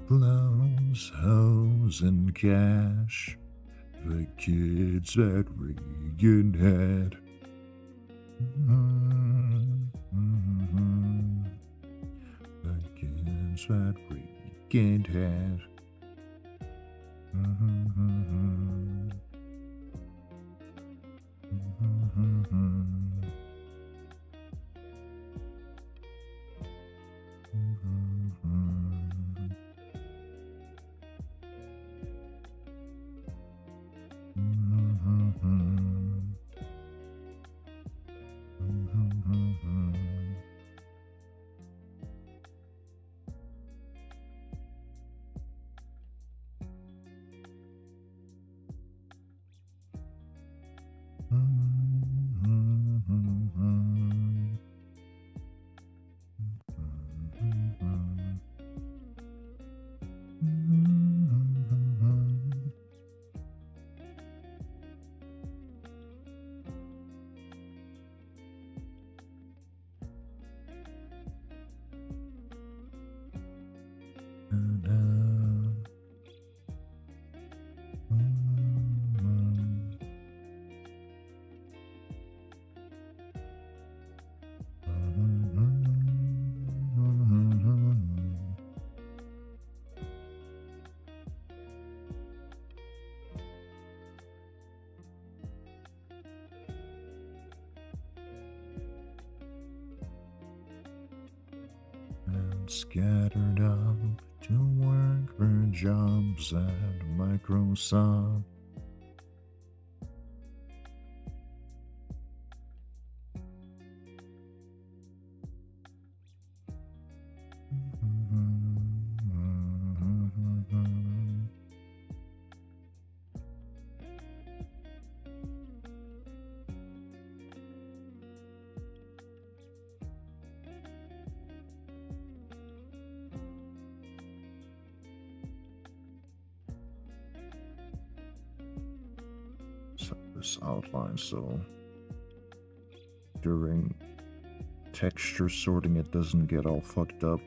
Clothes, hoes, and cash. The kids that Reagan had. times that we can't have. And scattered up to work for jobs at Microsoft. Set this outline so during texture sorting it doesn't get all fucked up,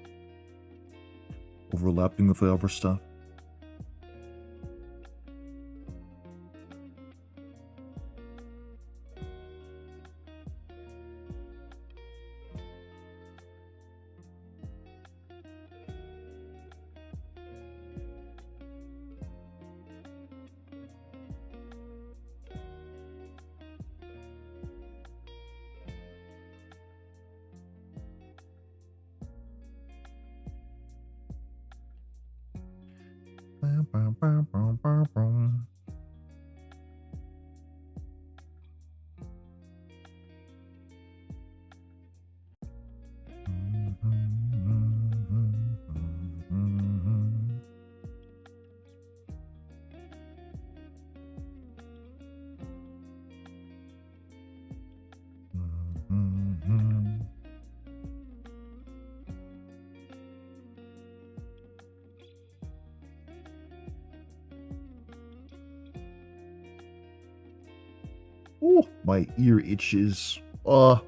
overlapping with the other stuff. Ooh, my ear itches. Ah.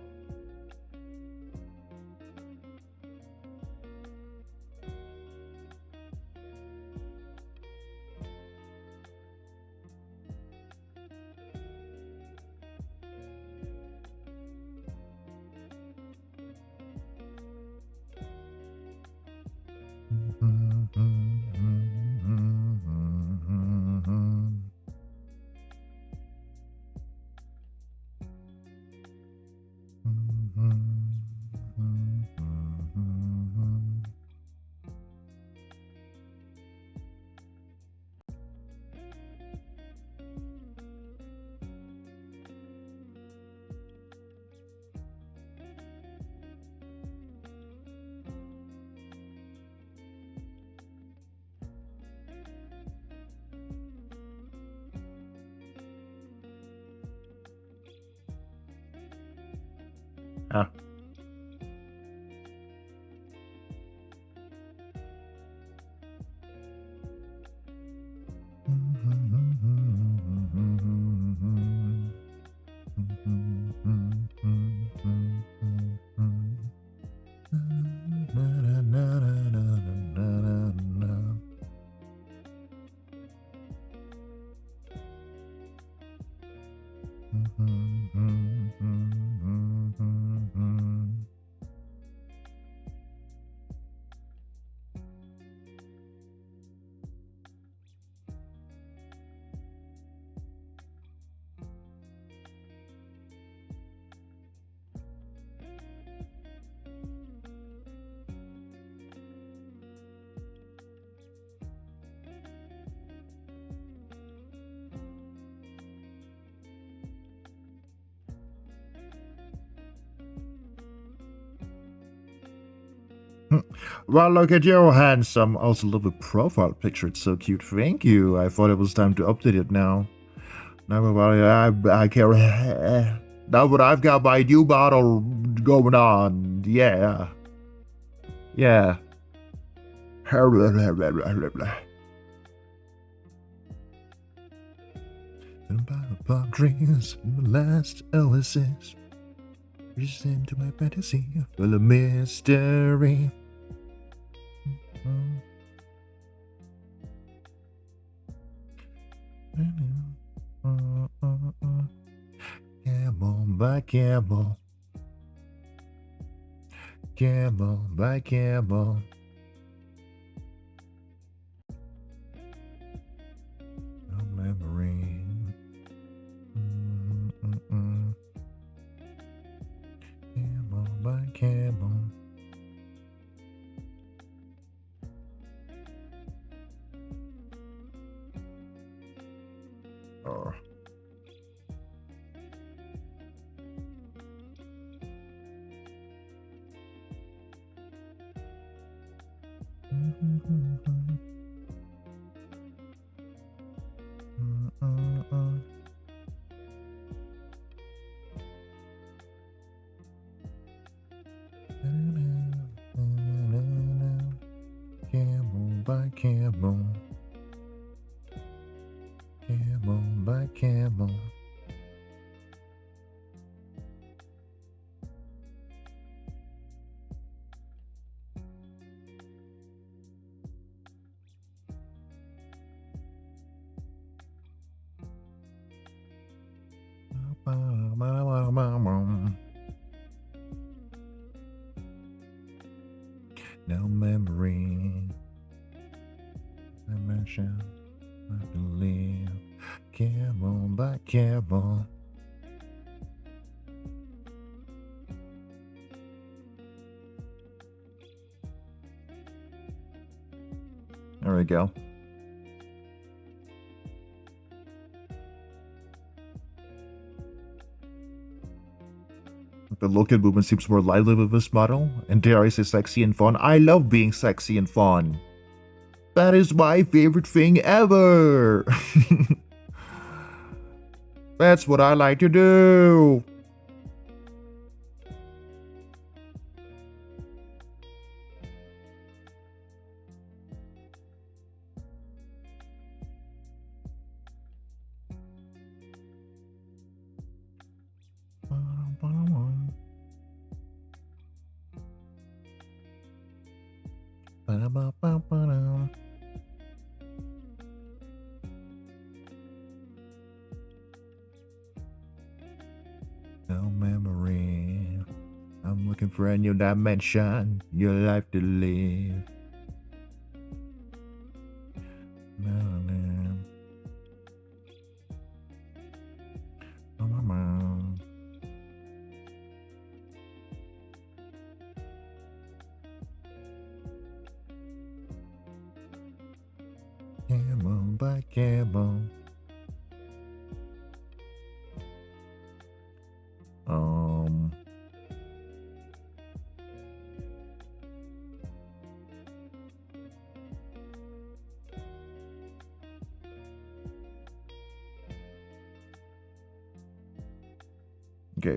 Well, look at you, handsome. I also love the profile picture. It's so cute. Thank you. I thought it was time to update it now. Now, I care. Now, but I've got my new model going on. Yeah. Yeah. Palm trees in the last oasis. Reaches into my fantasy full of mystery. Camel by camel. Camel by camel. No memory. Camel by camel. Oh. Camel by camel. Camel by camel. No memory. Dimension. I believe. Camel by camel. There we go. The look and movement seems more lively with this model, and dare I say sexy and fun. I love being sexy and fun. That is my favorite thing ever. That's what I like to do. No memory. I'm looking for a new dimension, your life to live. Camel by camel. Okay.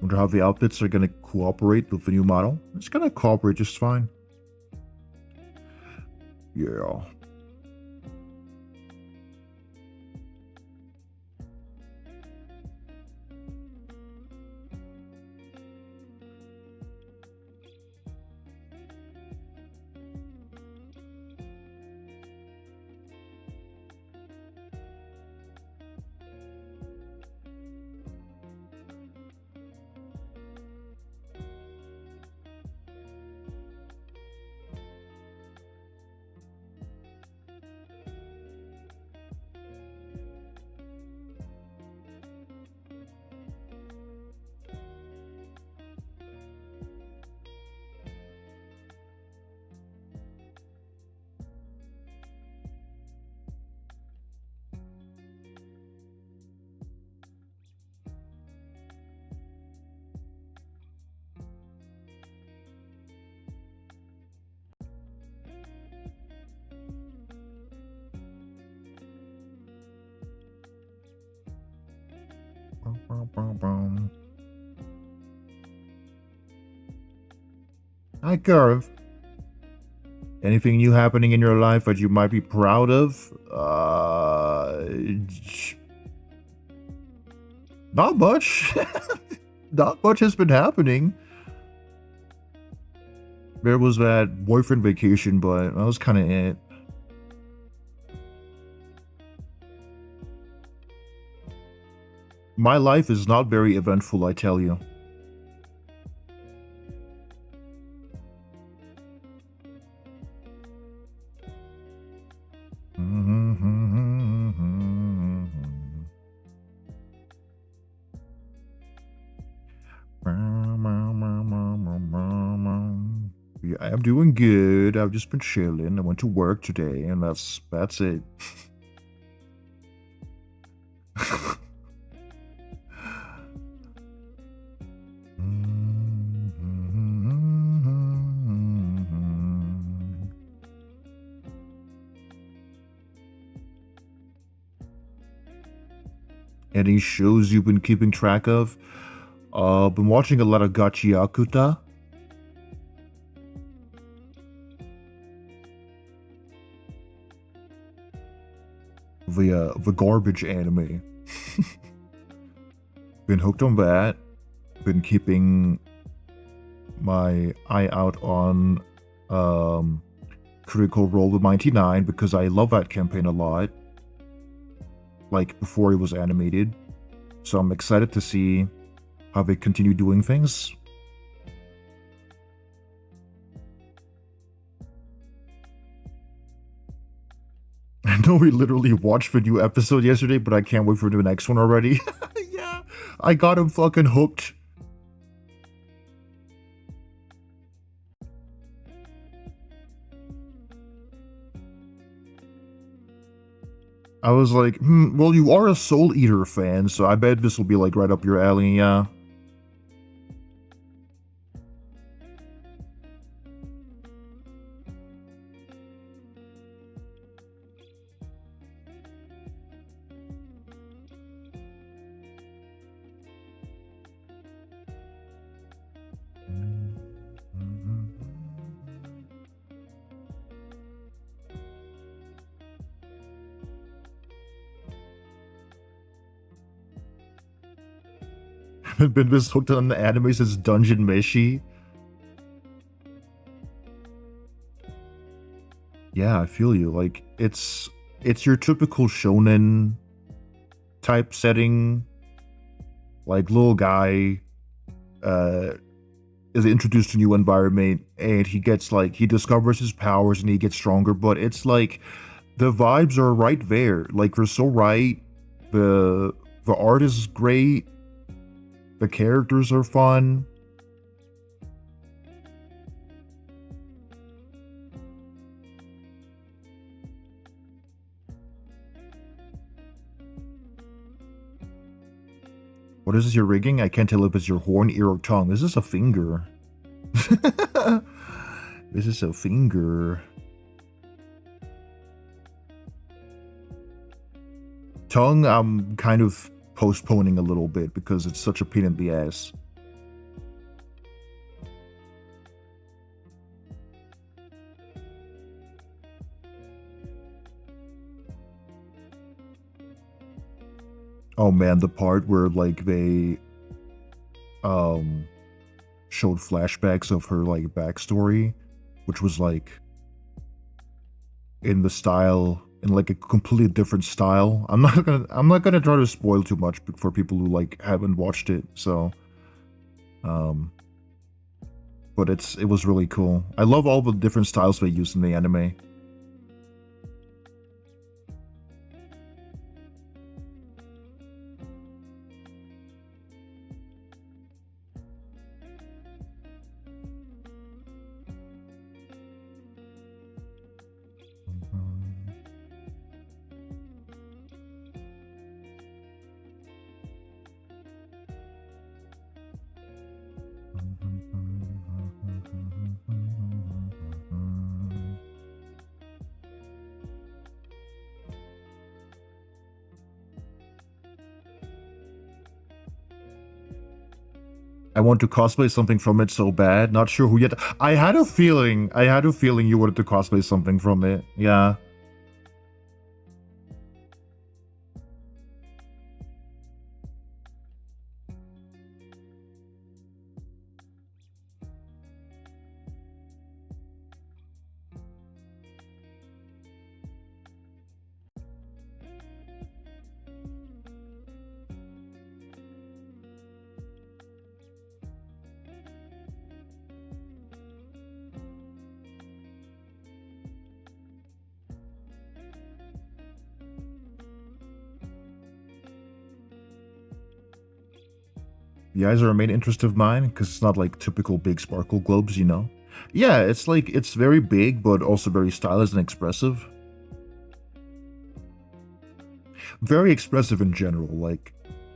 Wonder how the outfits are going to cooperate with the new model. It's going to cooperate just fine. Yeah. Hi, Curve. Anything new happening in your life that you might be proud of? Not much. Not much has been happening. There was that boyfriend vacation, but that was kind of it. My life is not very eventful, I tell you. Yeah, I'm doing good. I've just been chilling. I went to work today, and that's it. Any shows you've been keeping track of? Been watching a lot of Gachiakuta. The garbage anime. Been hooked on that. Been keeping my eye out on Critical Role with 99 because I love that campaign a lot. Like before it was animated. So I'm excited to see how they continue doing things. I know we literally watched the new episode yesterday, but I can't wait for the next one already. Yeah, I got him fucking hooked. I was like, well, you are a Soul Eater fan, so I bet this will be like right up your alley, yeah. I've been this hooked on the anime since Dungeon Meshi. Yeah, I feel you. Like it's your typical shonen type setting. Like little guy is introduced to a new environment and he discovers his powers and he gets stronger, but it's like the vibes are right there. Like they're so right. The art is great. The characters are fun. What is this you're rigging? I can't tell if it's your horn, ear, or tongue. This is a finger. This is a finger. Tongue, I'm kind of postponing a little bit because it's such a pain in the ass. Oh man, the part where like they showed flashbacks of her like backstory, which was like in like a completely different style. I'm not gonna try to spoil too much for people who like haven't watched it. So, but it was really cool. I love all the different styles they use in the anime. I want to cosplay something from it so bad. Not sure who yet. I had a feeling you wanted to cosplay something from it. Yeah. The eyes are a main interest of mine, because it's not like typical big sparkle globes, you know? Yeah, it's like, it's very big, but also very stylized and expressive. Very expressive in general, like,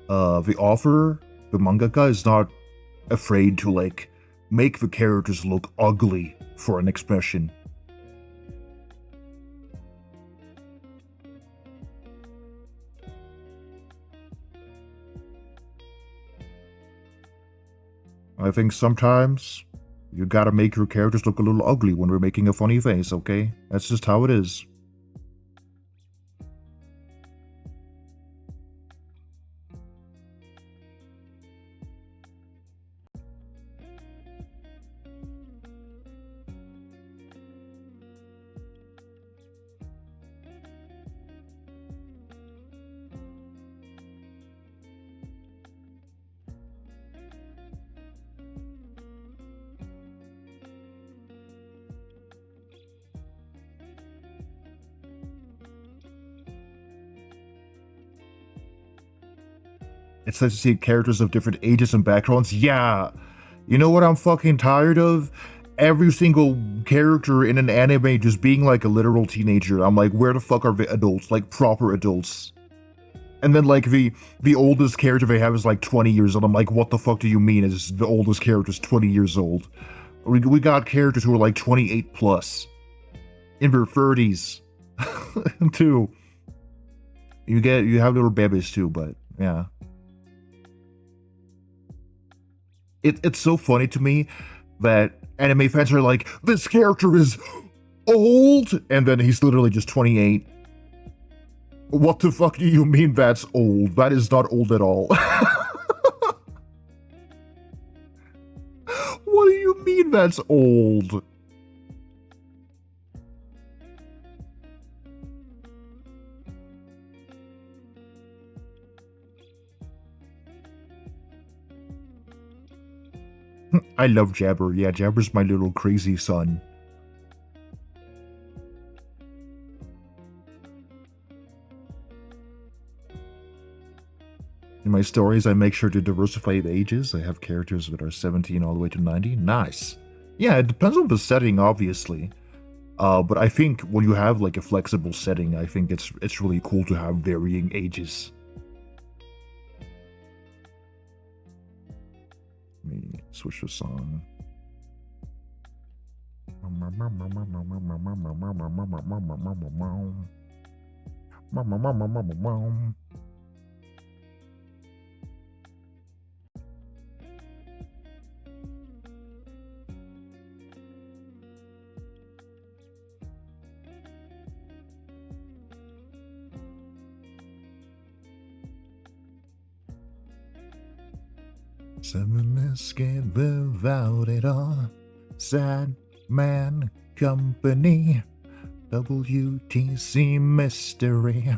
the author, the mangaka, is not afraid to, like, make the characters look ugly for an expression. I think sometimes you gotta make your characters look a little ugly when we're making a funny face, okay? That's just how it is. It's nice to see characters of different ages and backgrounds. Yeah. You know what I'm fucking tired of? Every single character in an anime just being like a literal teenager. I'm like, where the fuck are the adults? Like, proper adults. And then, like, the oldest character they have is like 20 years old. I'm like, what the fuck do you mean is the oldest character is 20 years old? We got characters who are like 28 plus. In their 30s. too. You have little babies too, but yeah. It's so funny to me that anime fans are like, this character is old, and then he's literally just 28. What the fuck do you mean that's old? That is not old at all. What do you mean that's old? I love Jabber. Yeah, Jabber's my little crazy son. In my stories, I make sure to diversify the ages. I have characters that are 17 all the way to 90. Nice. Yeah, it depends on the setting, obviously. But I think when you have like a flexible setting, I think it's really cool to have varying ages. Let me switch the song. Seven escape without it all. Sad man company. WTC mystery.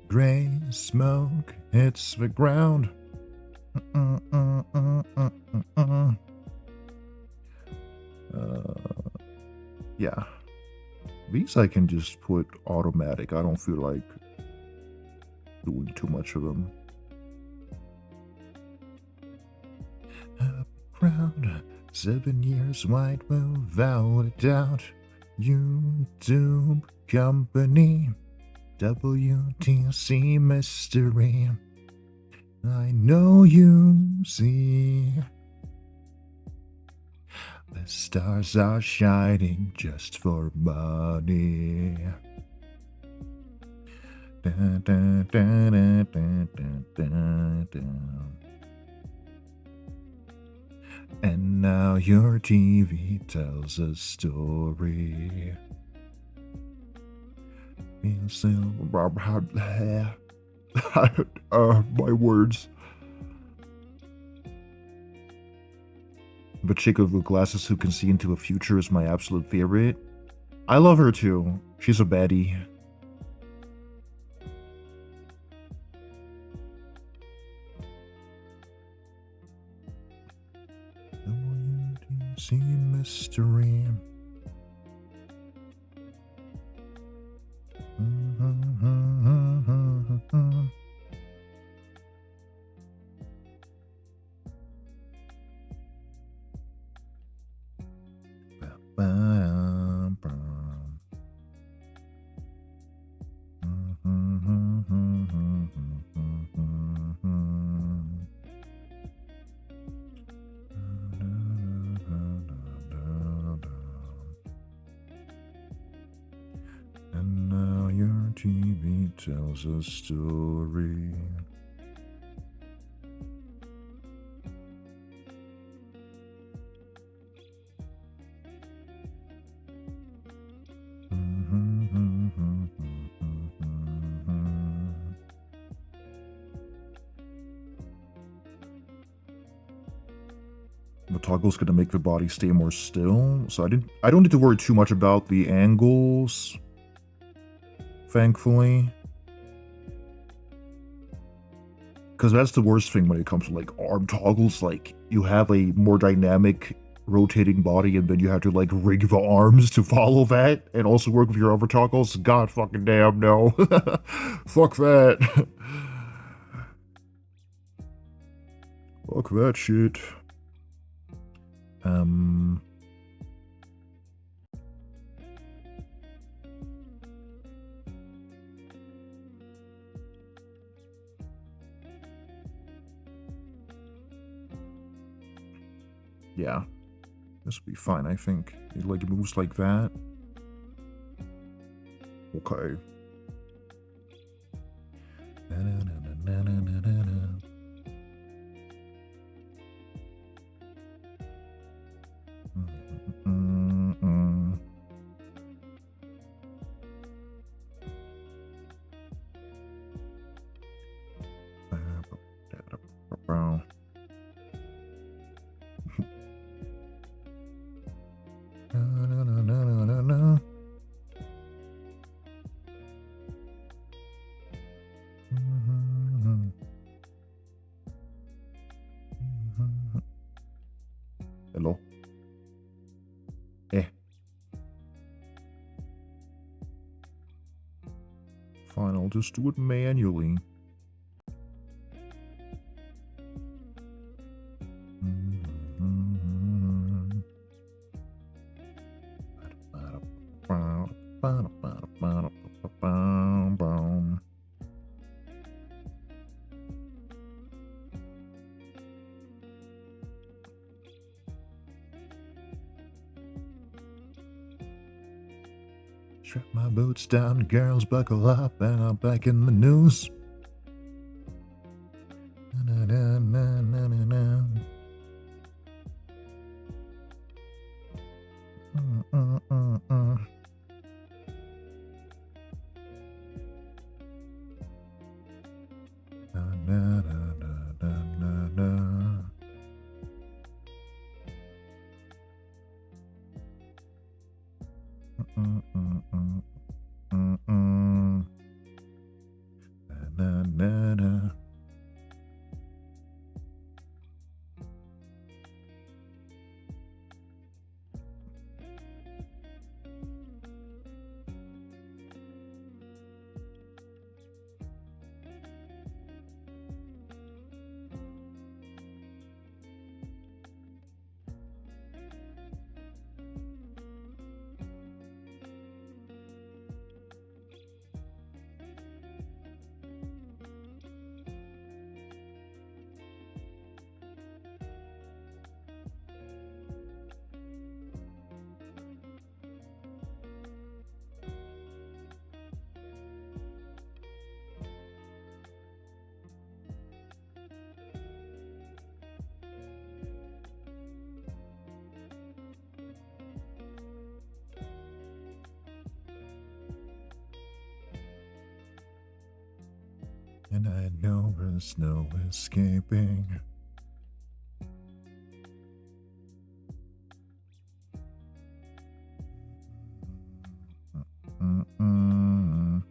Gray smoke hits the ground. Yeah. These I can just put automatic. I don't feel like doing too much of them. Around 7 years wide without a doubt. YouTube company. WTC mystery. I know you see. The stars are shining just for money. Dun, dun, dun, dun, dun, dun, dun. And now your TV tells a story. My words. The chick with glasses who can see into a future is my absolute favorite. I love her too. She's a baddie. WTC mystery. And now your TV tells a story. The toggle's gonna make the body stay more still, so I don't need to worry too much about the angles, thankfully. Because that's the worst thing when it comes to like arm toggles. Like, you have a more dynamic rotating body and then you have to like rig the arms to follow that and also work with your other toggles. God fucking damn, no. Fuck that. Fuck that shit. Yeah, this will be fine, I think. It like moves like that. Okay. Hello? Fine, I'll just do it manually. Strap my boots down, girls buckle up, and I'm back in the news. And I know there's no escaping. Mm-mm.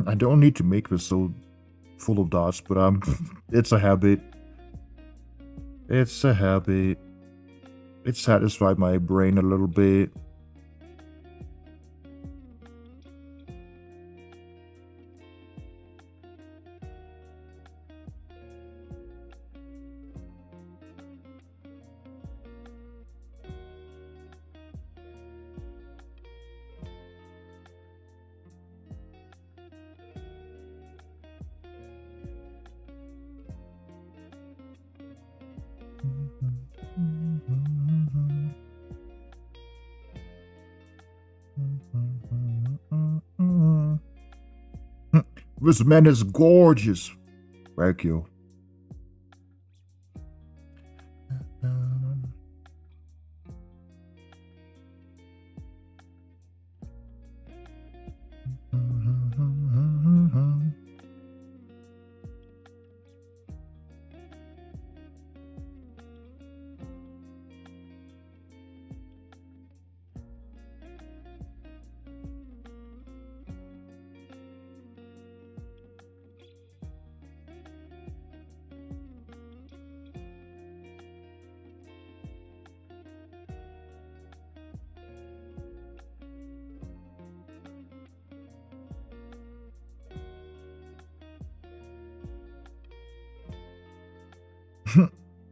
I don't need to make this so full of dots, but it's a habit. It's a habit. It satisfied my brain a little bit. This man is gorgeous. Thank you.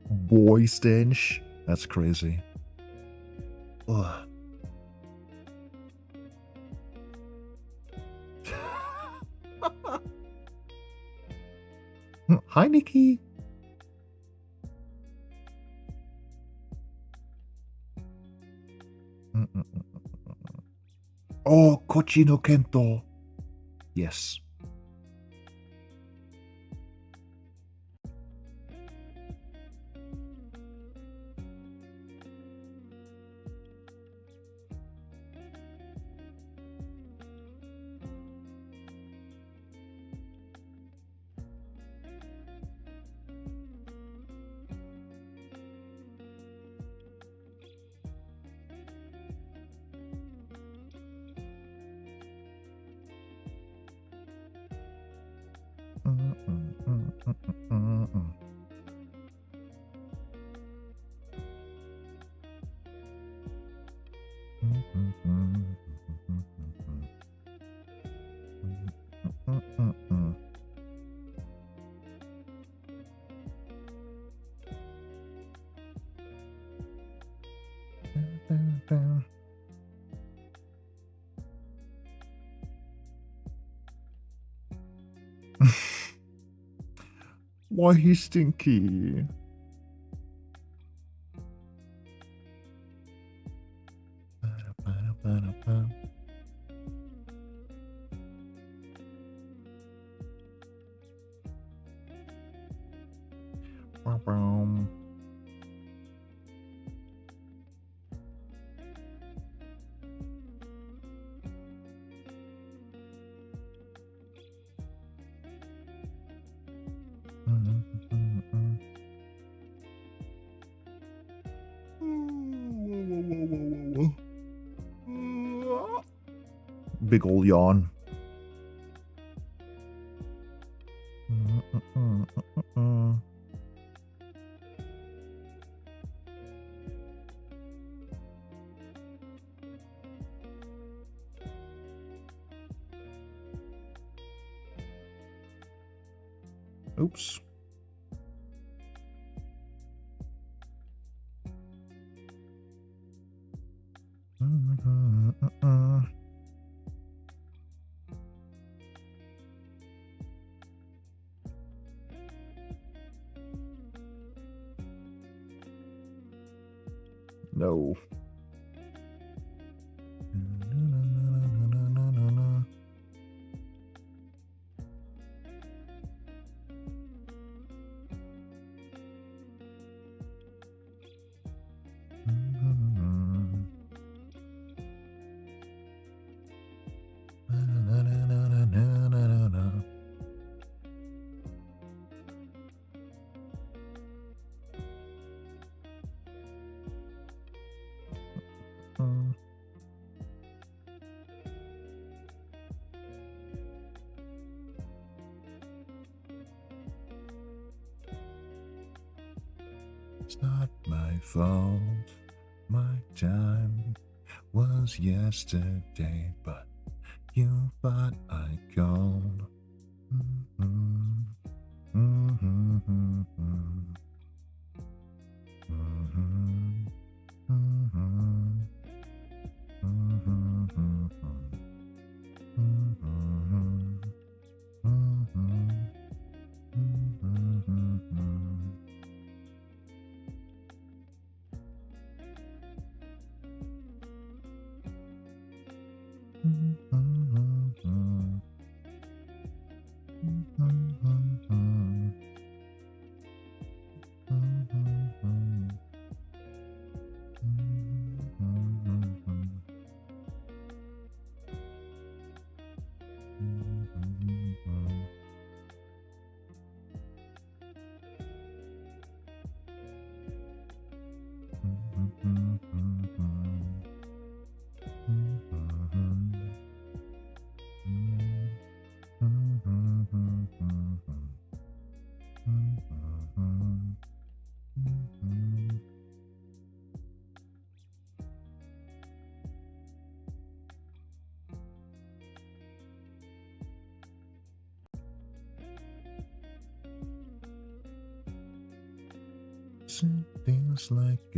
Boy stench. That's crazy. Ugh. Hi, Nikki. Oh, Kochi no Kento. Yes. Why he's stinky? Big ol' yawn. Oops. No. It's not my fault. My time was yesterday, but you thought I called. Feels like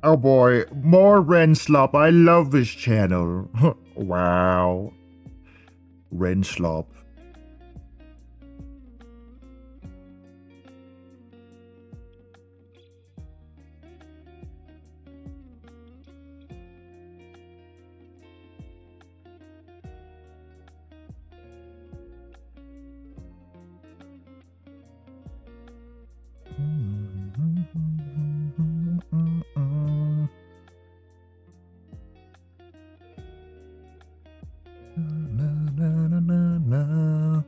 Oh boy, more Renslop. I love this channel. Wow. Renslop. Na, na, na, na, na.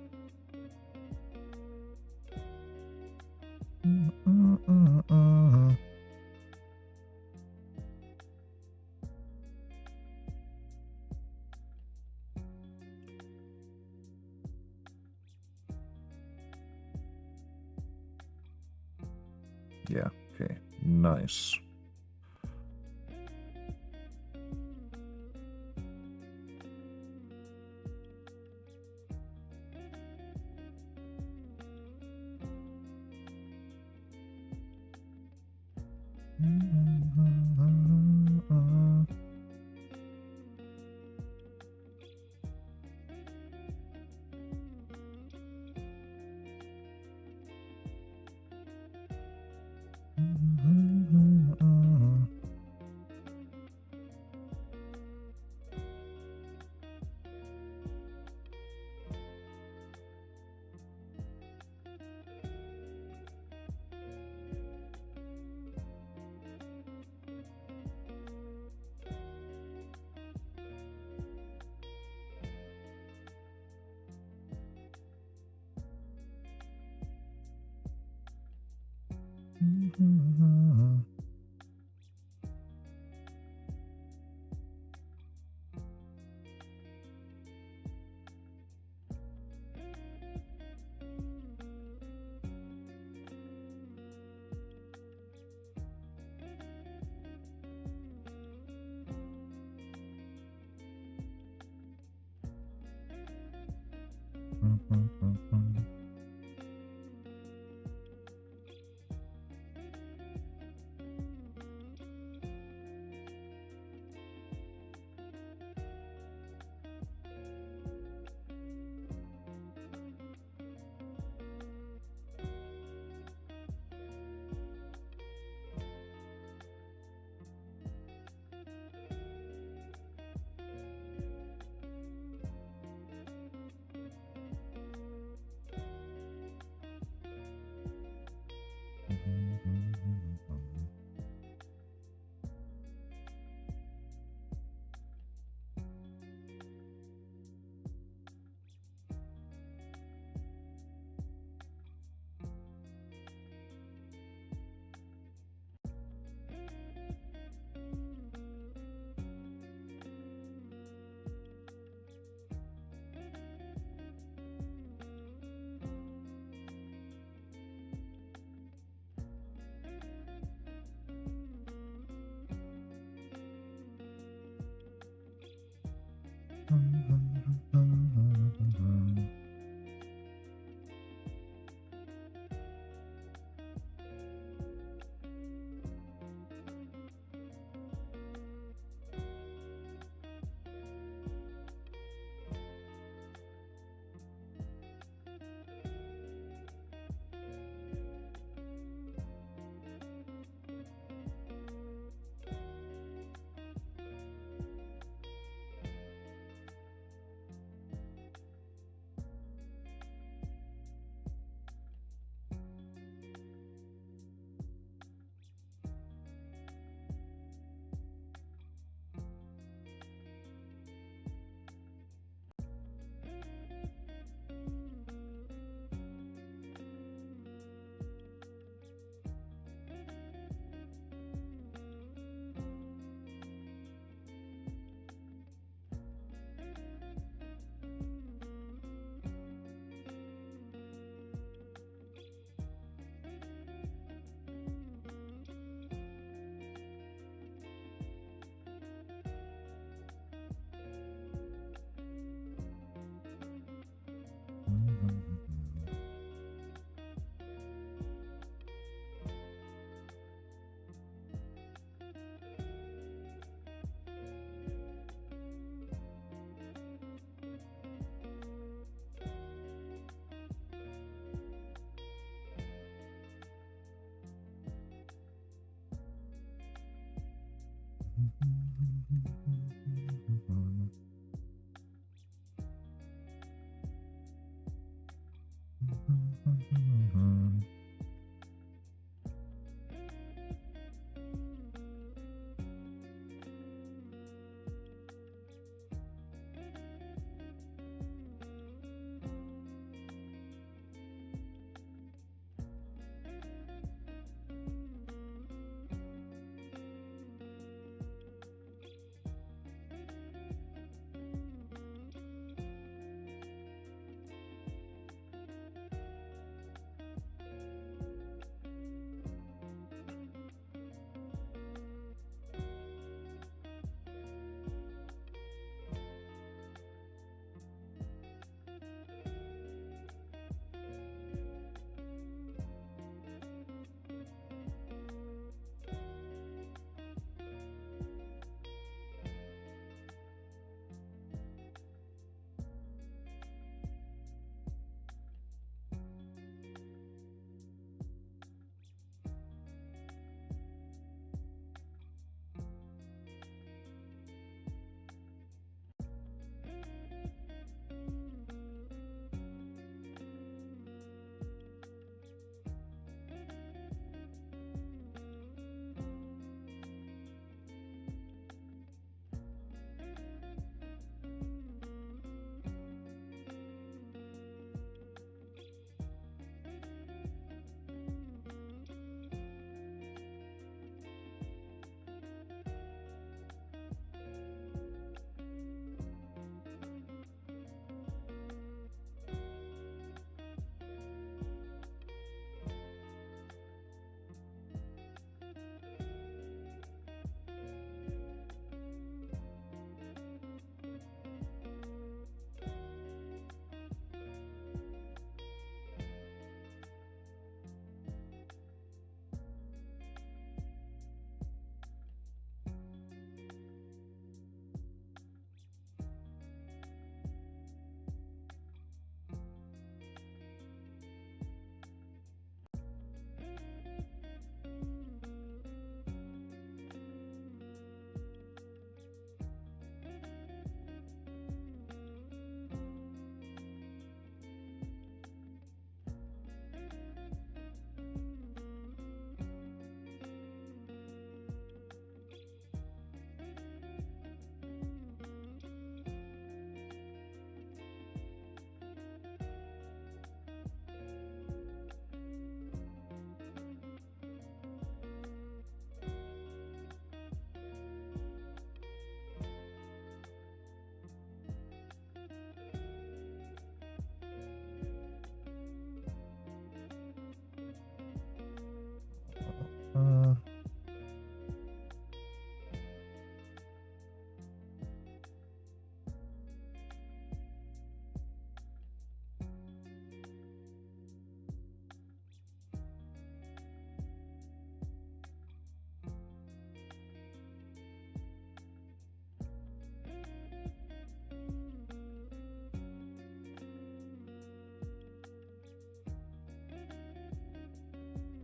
Yeah, okay, nice.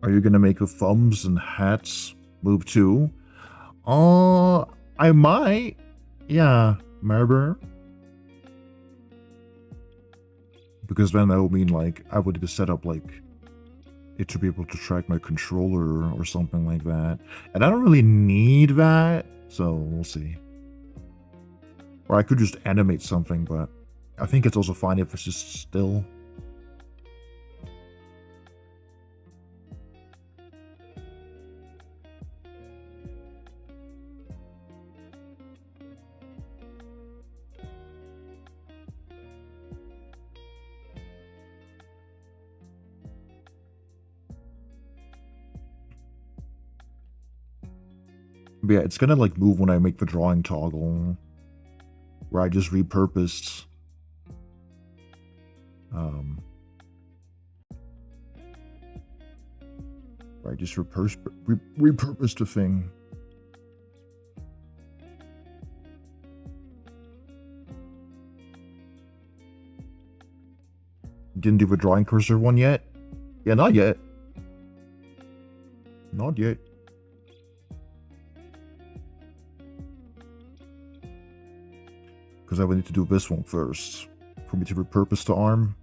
Are you gonna make a thumbs and hats move too? I might. Yeah, maybe. Because then that would mean, like, I would just set up, like, it to be able to track my controller or something like that. And I don't really need that, so we'll see. Or I could just animate something, but I think it's also fine if it's just still. But yeah, it's gonna like move when I make the drawing toggle, where I just repurposed where I just repurposed a thing. Didn't do the drawing cursor one yet? Yeah, not yet. Not yet. because I would need to do this one first for me to repurpose the arm.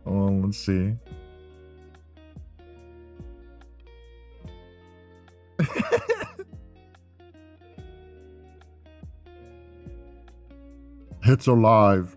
Oh, let's see. It's alive.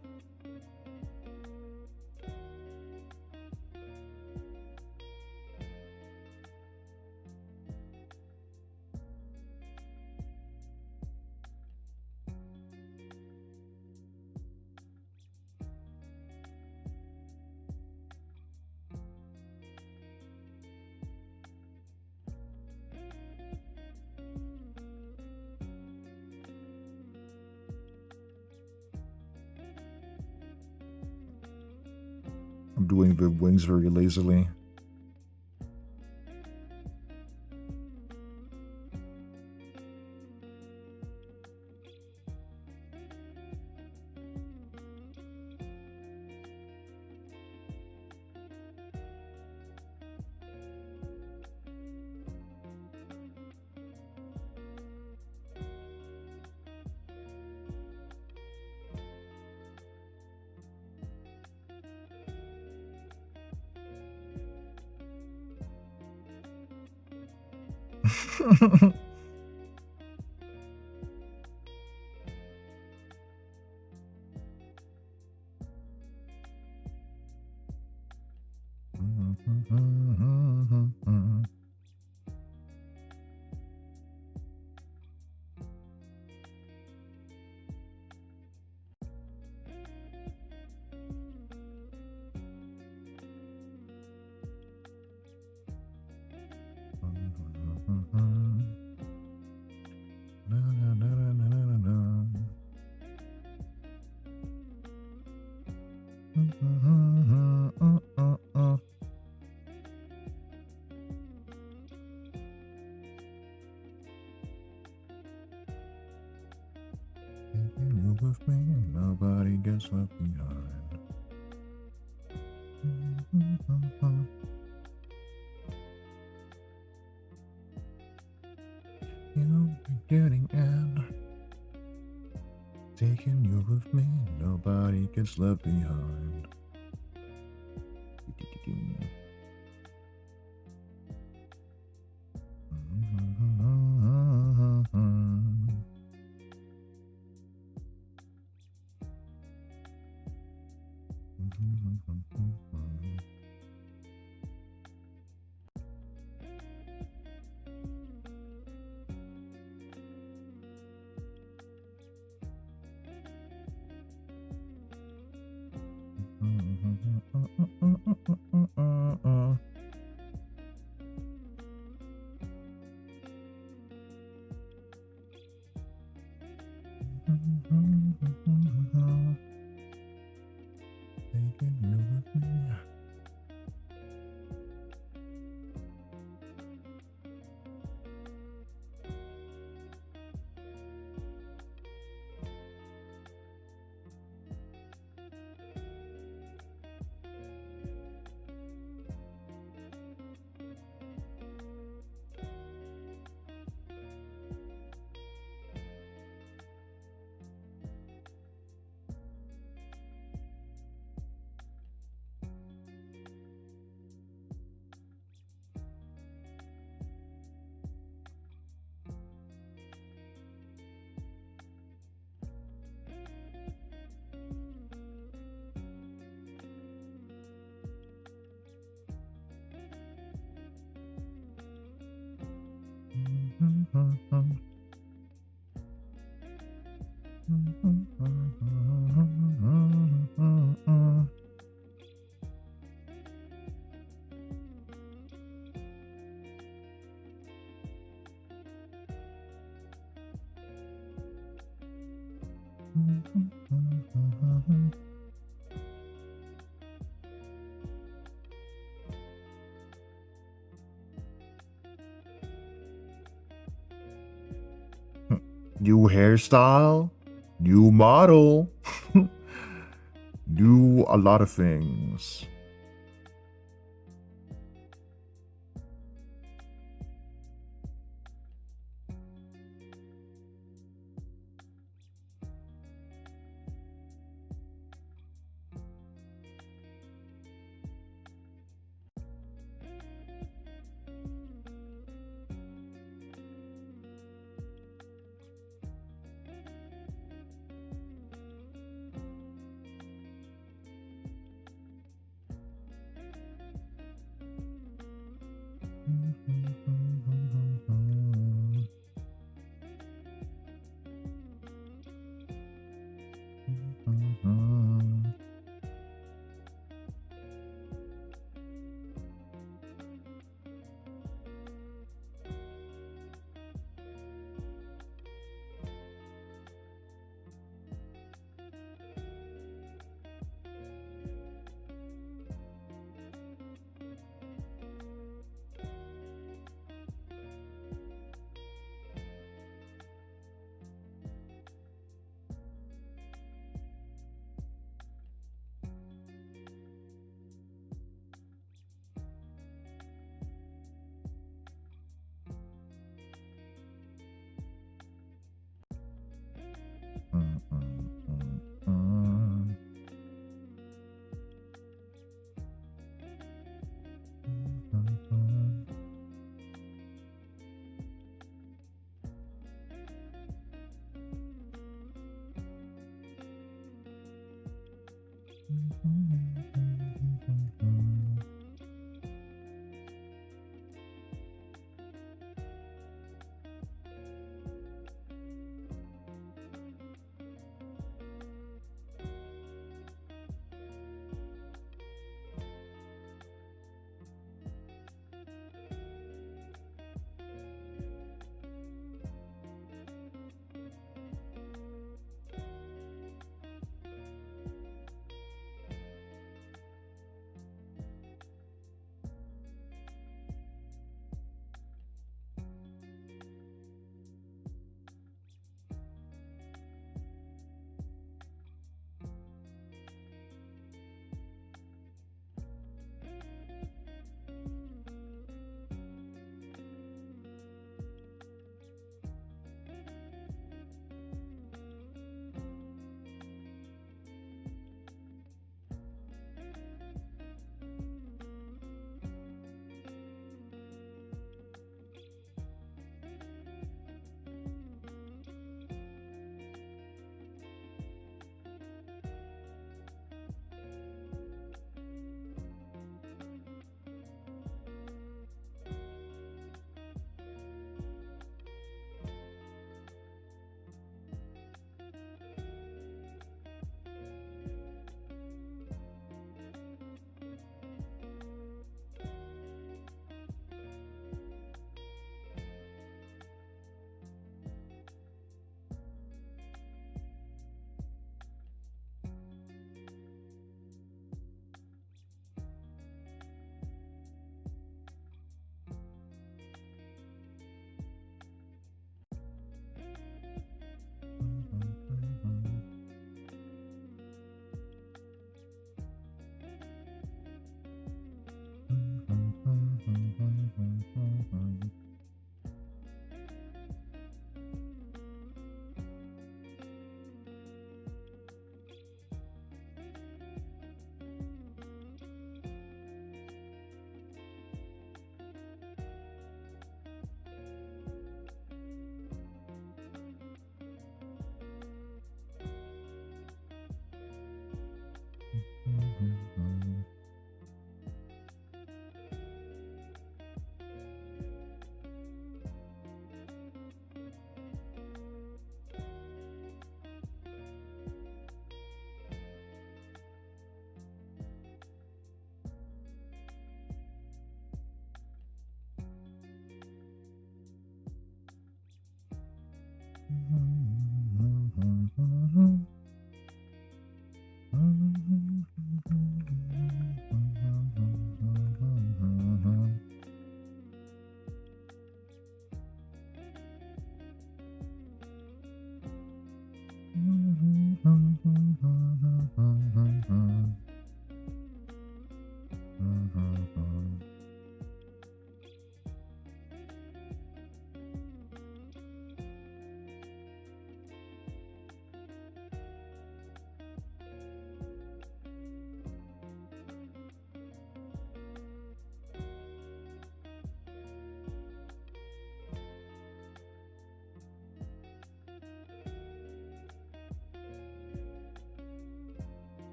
I'm doing the wings very lazily. You with me, nobody gets left behind. You beginning and taking you with me, nobody gets left behind. Taking you with me. New hairstyle, new model, new a lot of things.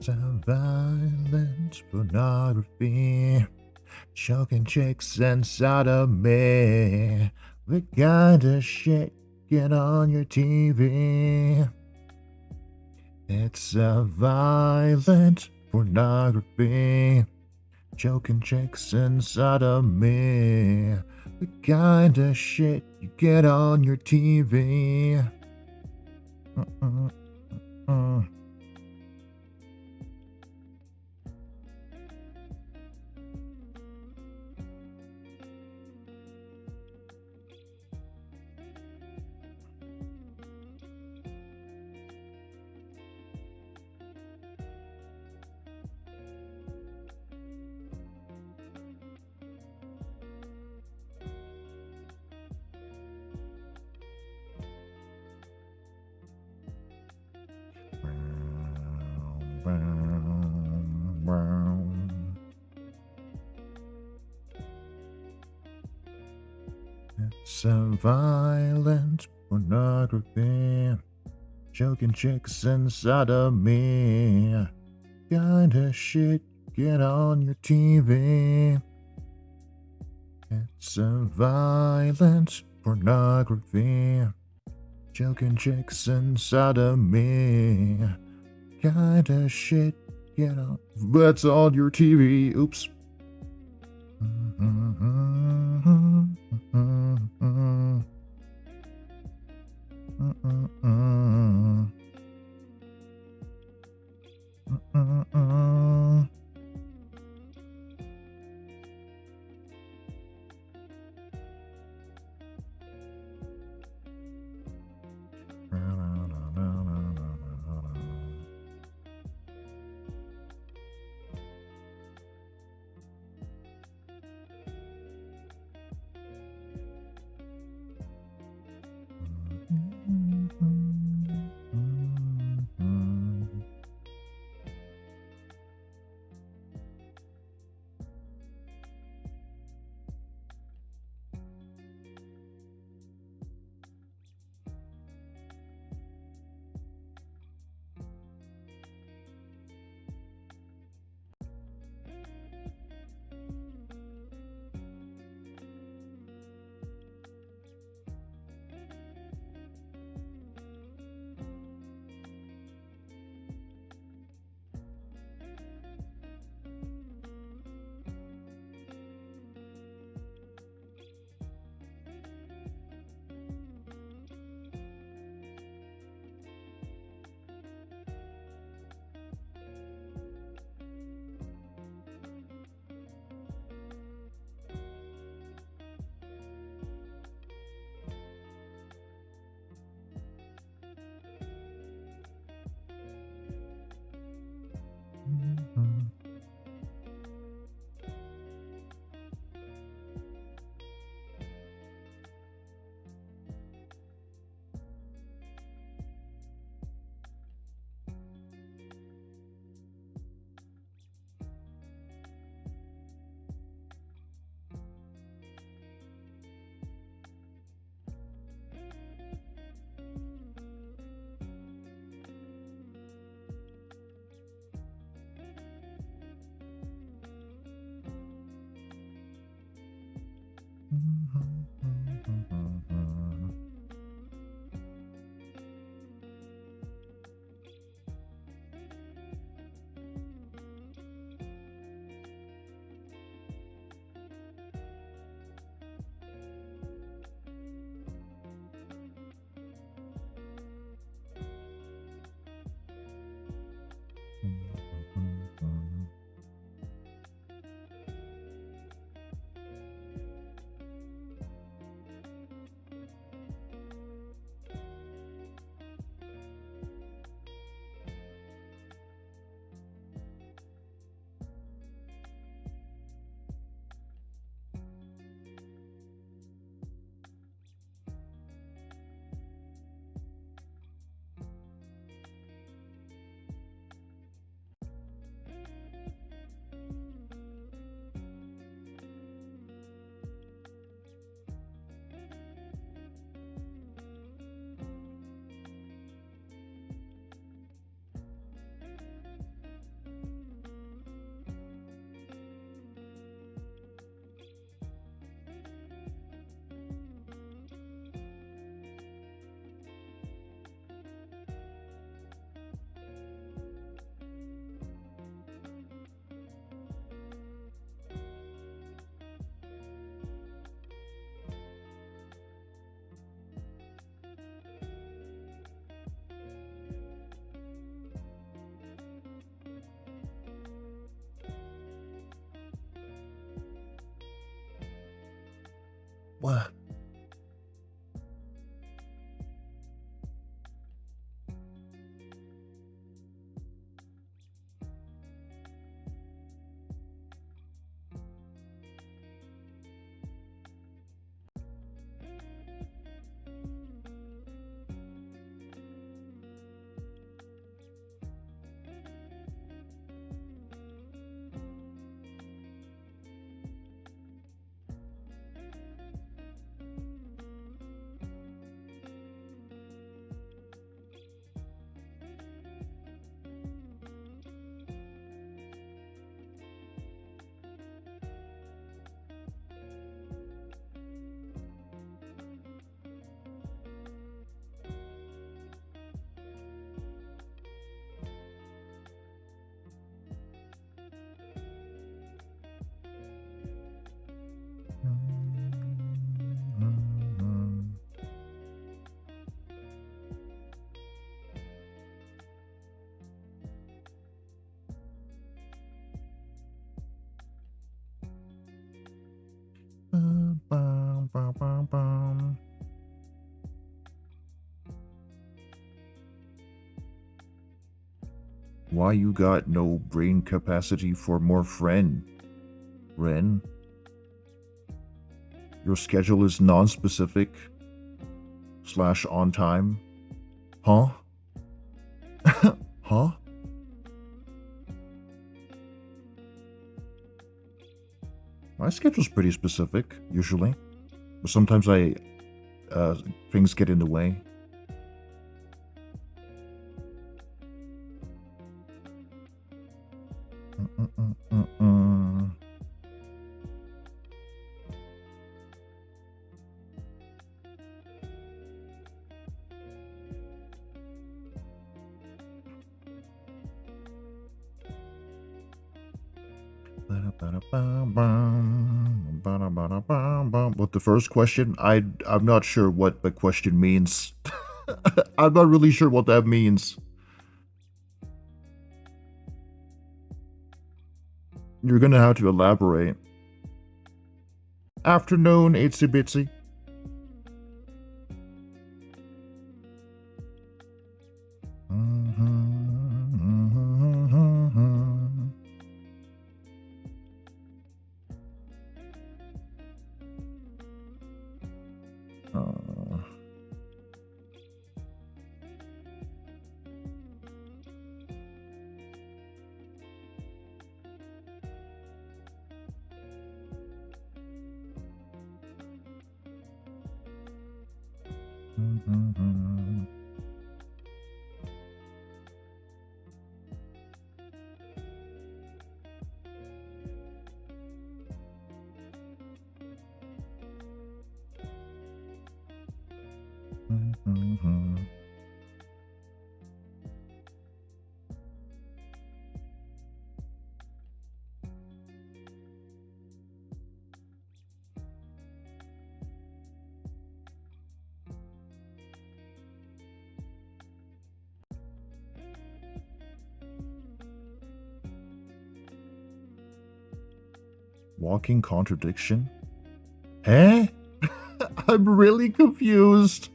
Some violent pornography, choking chicks and sodomy, the kind of shit get on your TV. It's a violent pornography, choking chicks and sodomy, the kind of shit you get on your TV. It's a violent pornography, choking chicks and sodomy, kinda shit get on your TV. It's a violent pornography, choking chicks and sodomy, kinda shit get on. That's on your TV. Oops. What? Why you got no brain capacity for more friend, Ren? Your schedule is non-specific / on time? Huh? Huh? My schedule's pretty specific, usually. But sometimes things get in the way. What the first question? I'm not sure what the question means. I'm not really sure what that means. You're gonna have to elaborate. Afternoon, itsy bitsy. Walking contradiction? Eh? I'm really confused.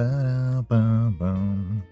Ba-da-ba-bum.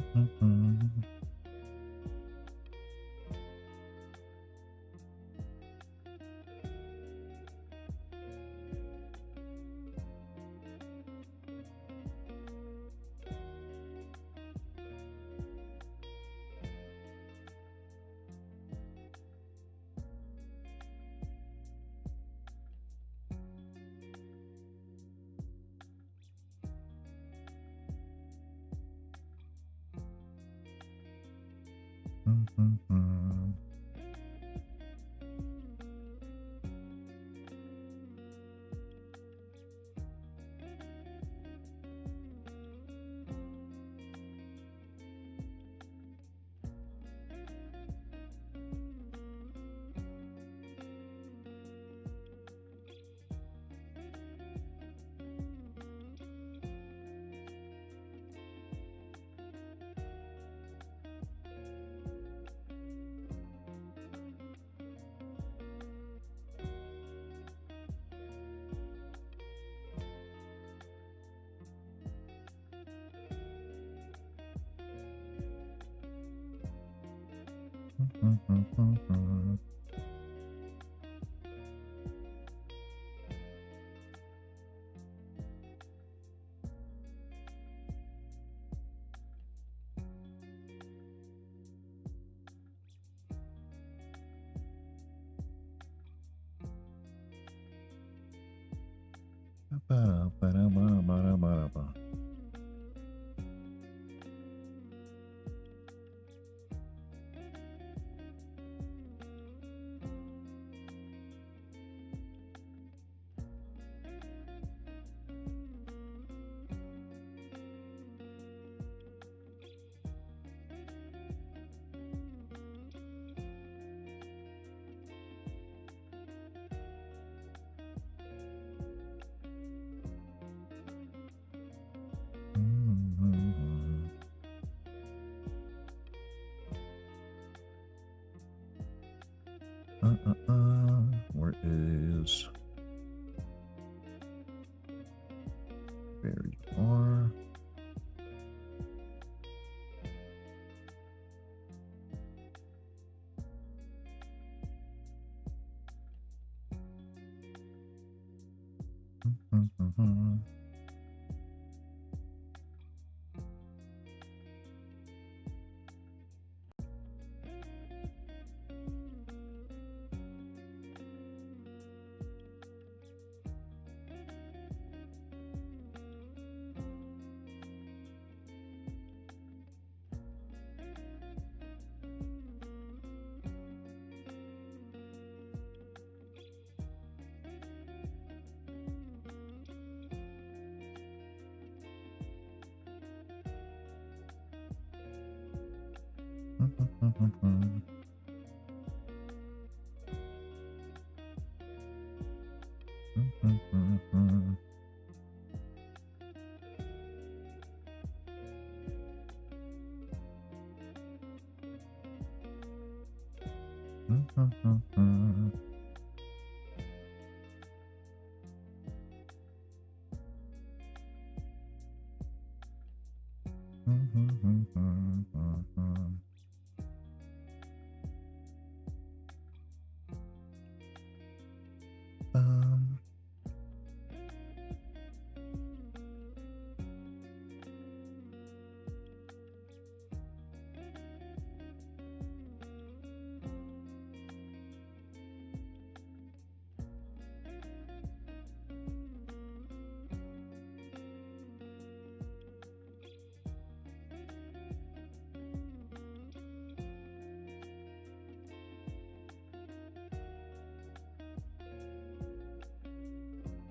Mm-hmm. But where is there you are.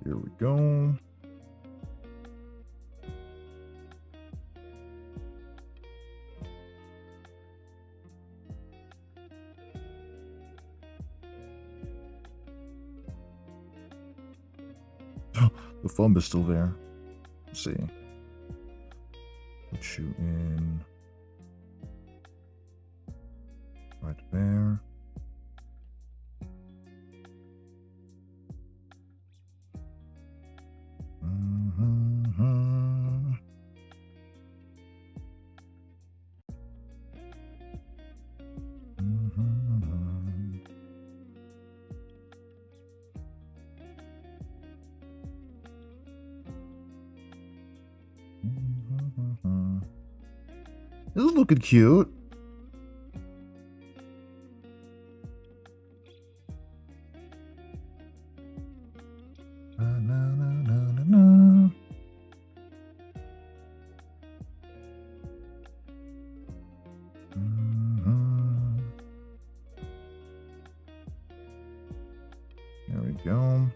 Here we go. The foam is still there. Let's see. Put you in right there. This is looking cute. There we go.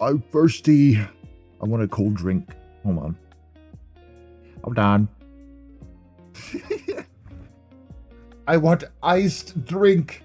I'm thirsty. I want a cold drink. Hold on. Hold on. I want iced drink.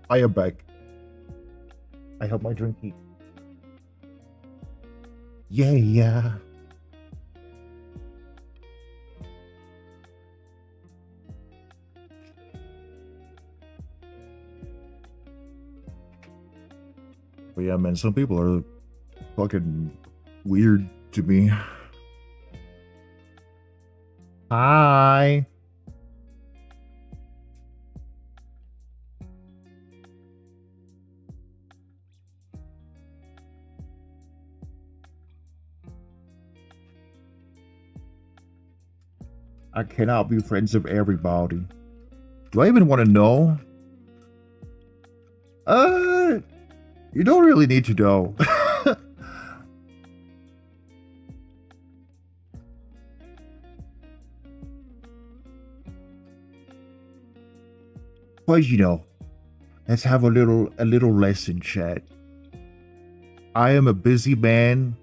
I am back. I have my drink heat. Yeah. But yeah, man, some people are fucking weird to me. Hi. I cannot be friends with everybody. Do I even want to know? You don't really need to know. But you know, let's have a little lesson, chat. I am a busy man.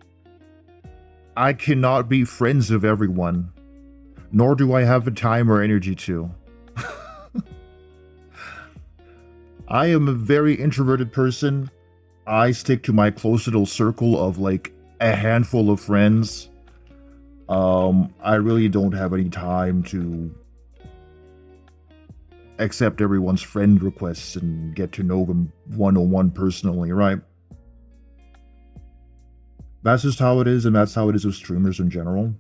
I cannot be friends with everyone, nor do I have the time or energy to. I am a very introverted person. I stick to my close little circle of like a handful of friends. I really don't have any time to accept everyone's friend requests and get to know them one-on-one personally, right? That's just how it is, and that's how it is with streamers in general.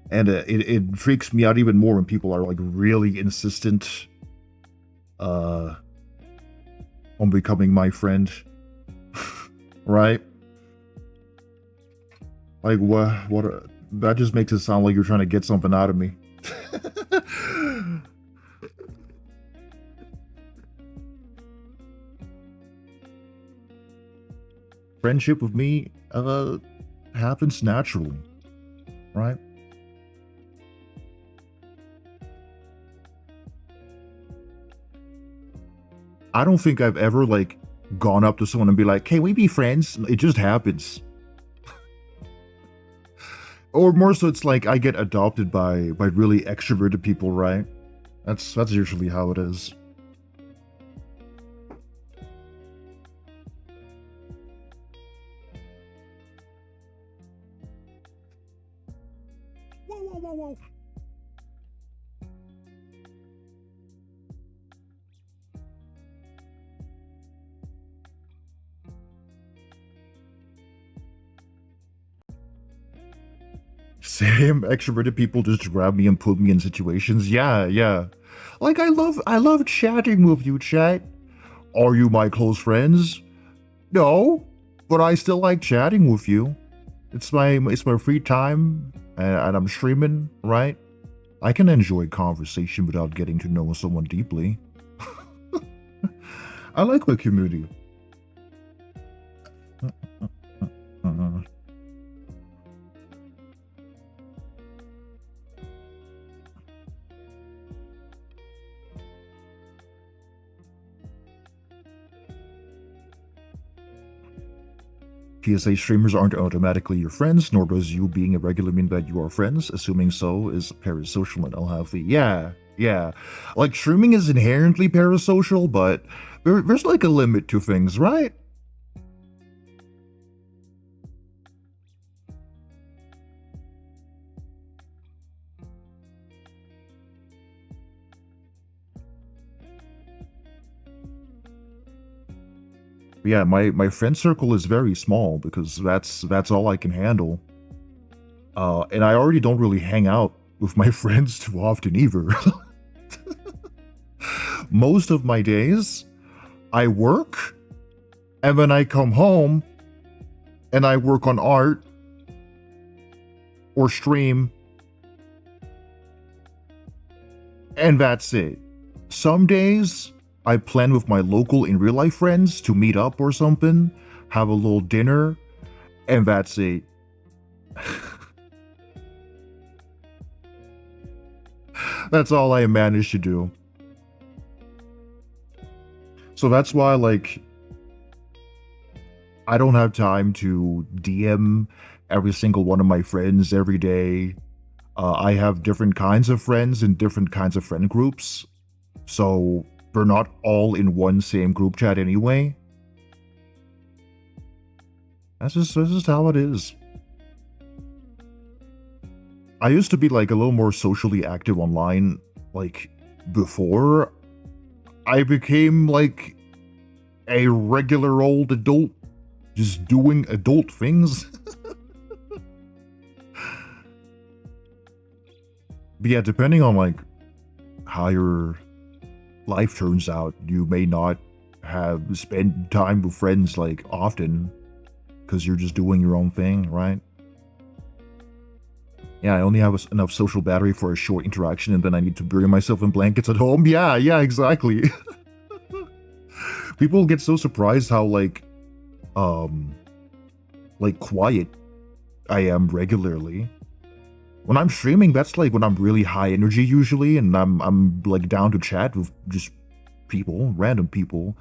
And it freaks me out even more when people are like really insistent on becoming my friend. Right? Like that just makes it sound like you're trying to get something out of me. Friendship with me happens naturally, right? I don't think I've ever like gone up to someone and be like, "Can we be friends?" It just happens. Or more so, it's like I get adopted by really extroverted people, right? That's usually how it is. Whoa. Same, extroverted people just grab me and put me in situations. Yeah. Like I love chatting with you, chat. Are you my close friends? No, but I still like chatting with you. It's my free time, and I'm streaming, right? I can enjoy conversation without getting to know someone deeply. I like my community. PSA streamers aren't automatically your friends, nor does you being a regular mean that you are friends. Assuming so is parasocial and unhealthy. Yeah. Like, streaming is inherently parasocial, but there's like a limit to things, right? Yeah, my friend circle is very small because that's all I can handle. And I already don't really hang out with my friends too often either. Most of my days, I work, and then I come home, and I work on art, or stream, and that's it. Some days, I plan with my local in real life friends to meet up or something, have a little dinner, and that's it. That's all I managed to do. So that's why, like, I don't have time to DM every single one of my friends every day. I have different kinds of friends in different kinds of friend groups. So we're not all in one same group chat anyway. That's just how it is. I used to be like a little more socially active online, like before I became like a regular old adult, just doing adult things. But yeah, depending on like how your life turns out, you may not have spent time with friends like often because you're just doing your own thing, right? Yeah, I only have enough social battery for a short interaction and then I need to bury myself in blankets at home. Yeah, exactly. People get so surprised how like quiet I am regularly. When I'm streaming, that's like when I'm really high energy usually, and I'm like down to chat with just people, random people.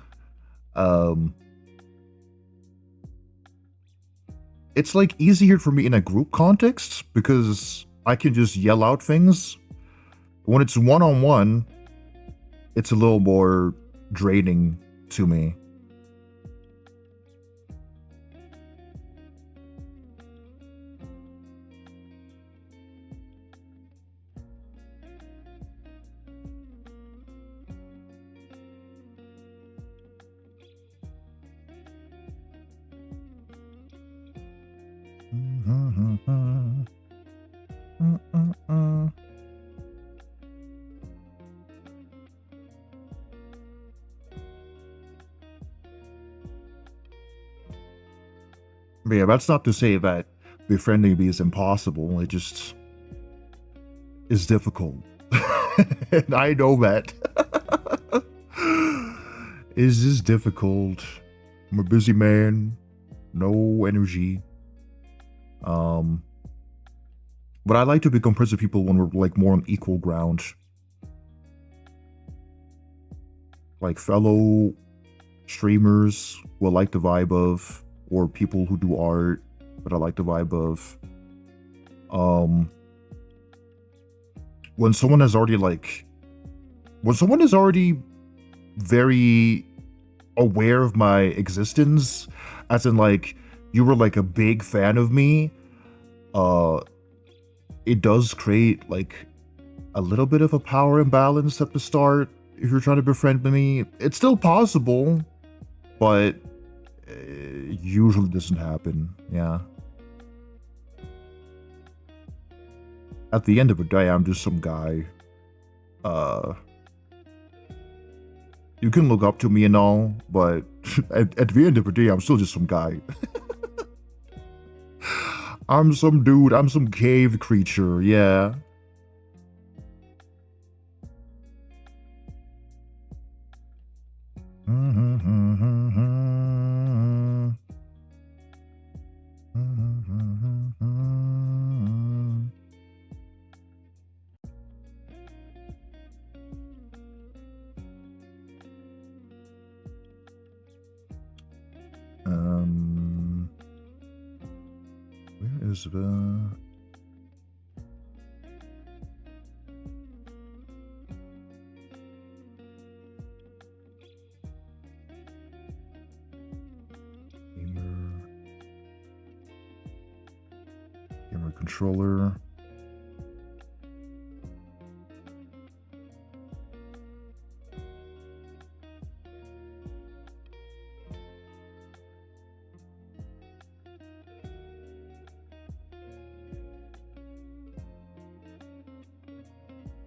It's like easier for me in a group context because I can just yell out things. When it's one-on-one, it's a little more draining to me. But yeah, that's not to say that befriending me is impossible. It just is difficult. And I know that. It's just difficult. I'm a busy man. No energy. But I like to become friends with people when we're like more on equal ground. Like fellow streamers who I like the vibe of, or people who do art that I like the vibe of. When someone is already very aware of my existence, as in like you were like a big fan of me, it does create like a little bit of a power imbalance at the start if you're trying to befriend me. It's still possible, but it usually doesn't happen. Yeah. At the end of the day, I'm just some guy. You can look up to me and all, but at the end of the day, I'm still just some guy. I'm some dude, I'm some cave creature, yeah. Where is the... Gamer controller.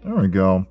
There we go.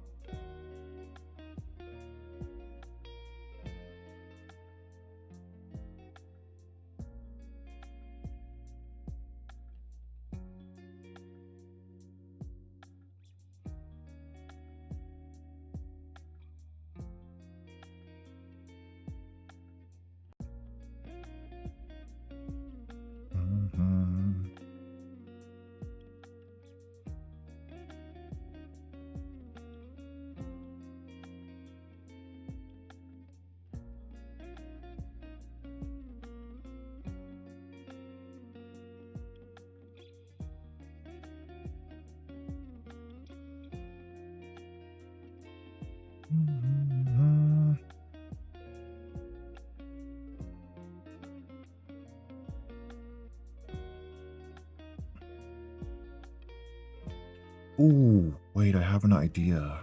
Ooh, wait, I have an idea.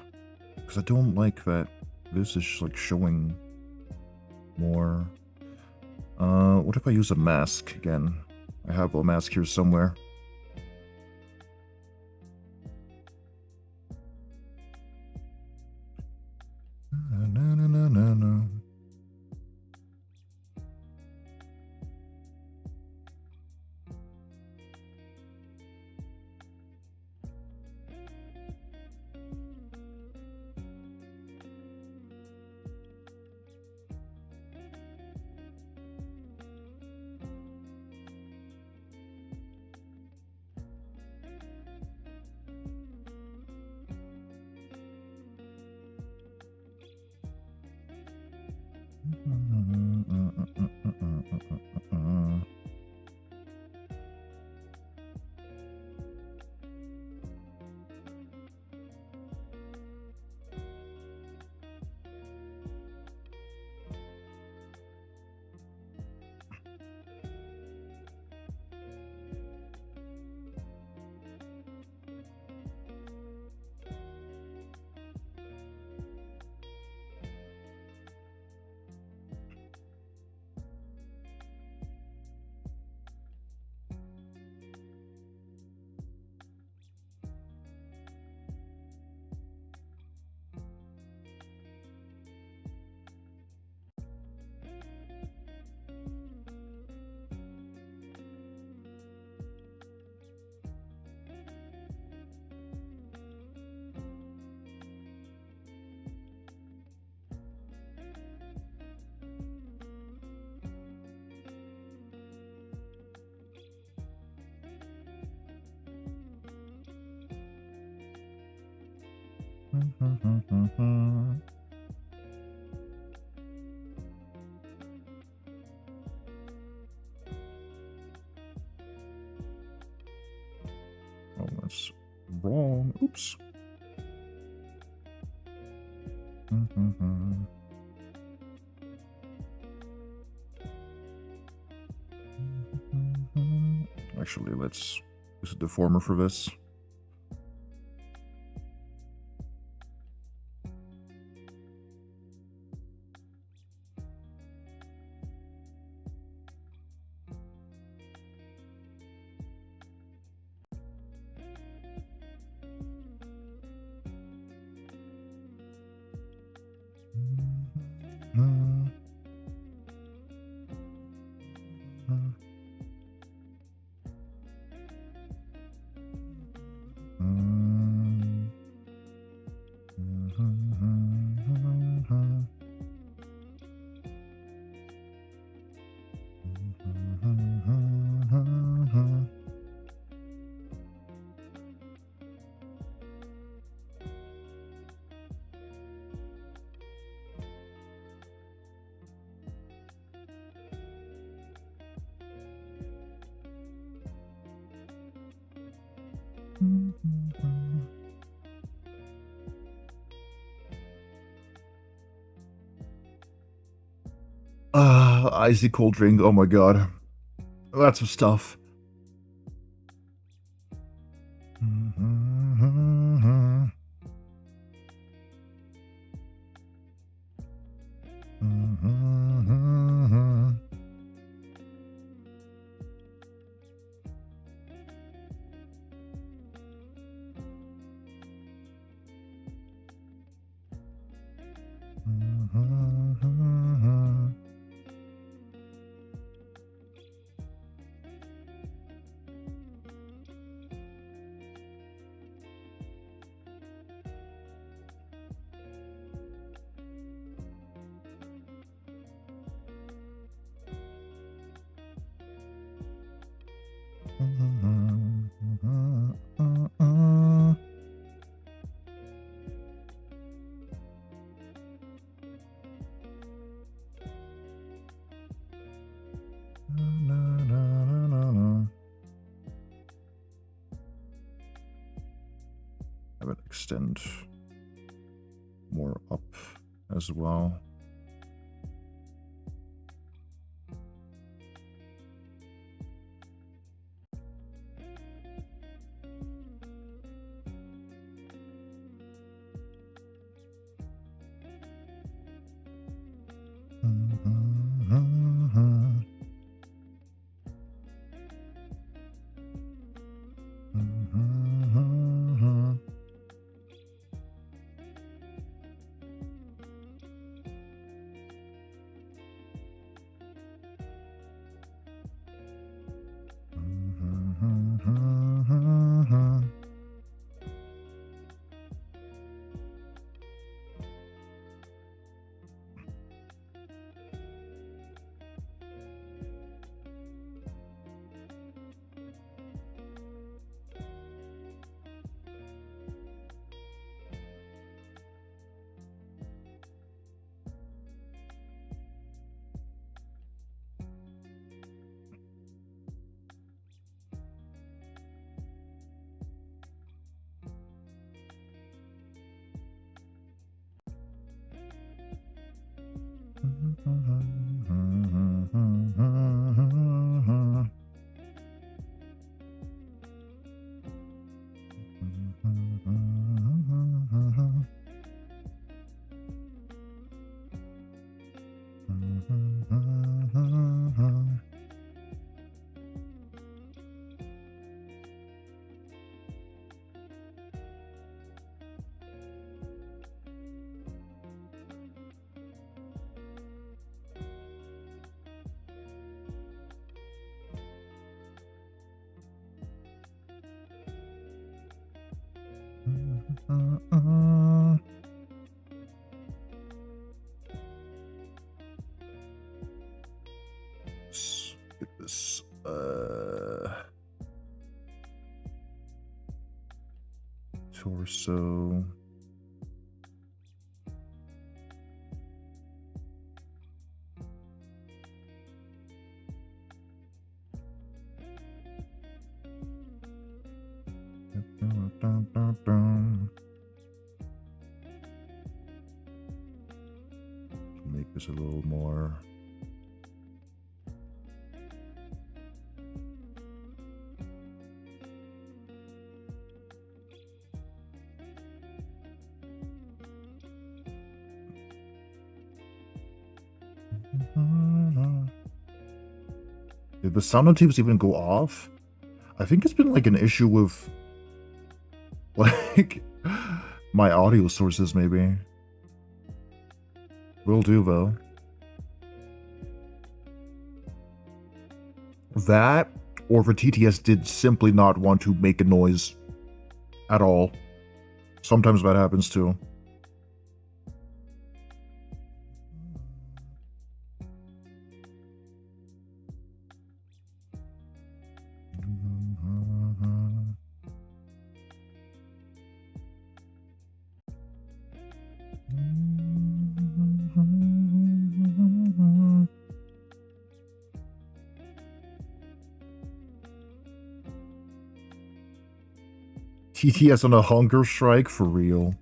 Because I don't like that this is like showing more. What if I use a mask again? I have a mask here somewhere. Na, na, na, na, na. Oh, that's wrong. Oops. Actually, let's use a deformer for this. Icy cold drink. Oh my god. That's some stuff. Have it extend more up as well. Let's get this. Torso. Make this a little more. Did the sound motifs even go off? I think it's been like an issue with like my audio sources maybe. Will do though. That or the TTS did simply not want to make a noise at all. Sometimes that happens too. TTS on a hunger strike for real.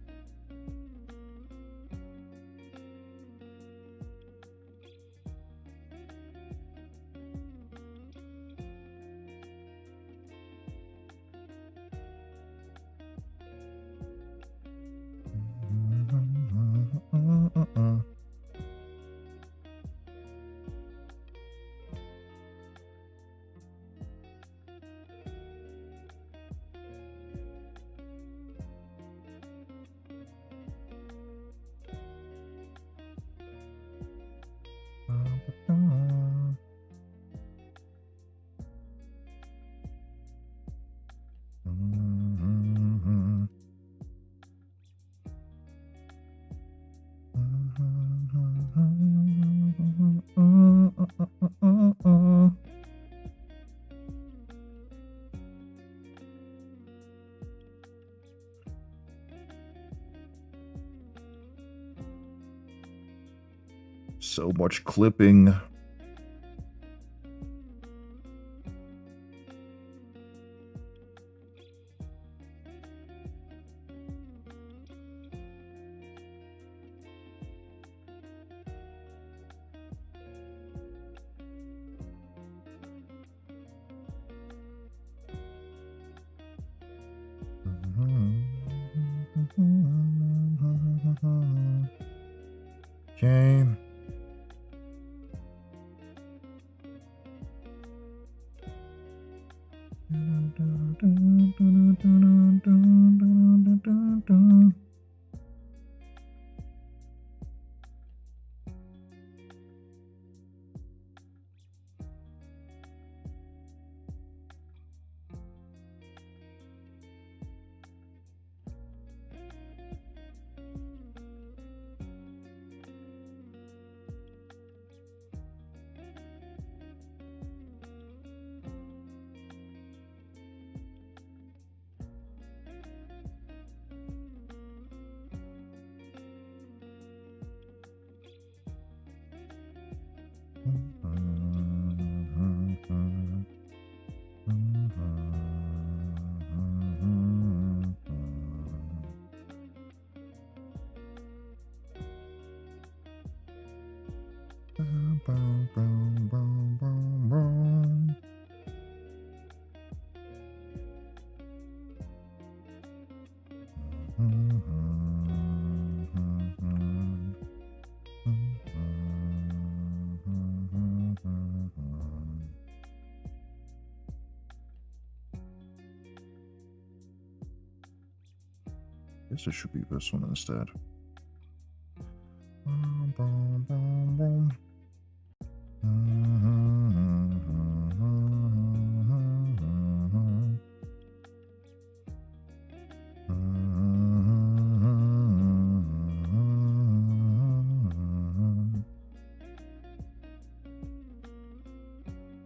So much clipping. Okay. guess it should be this one instead.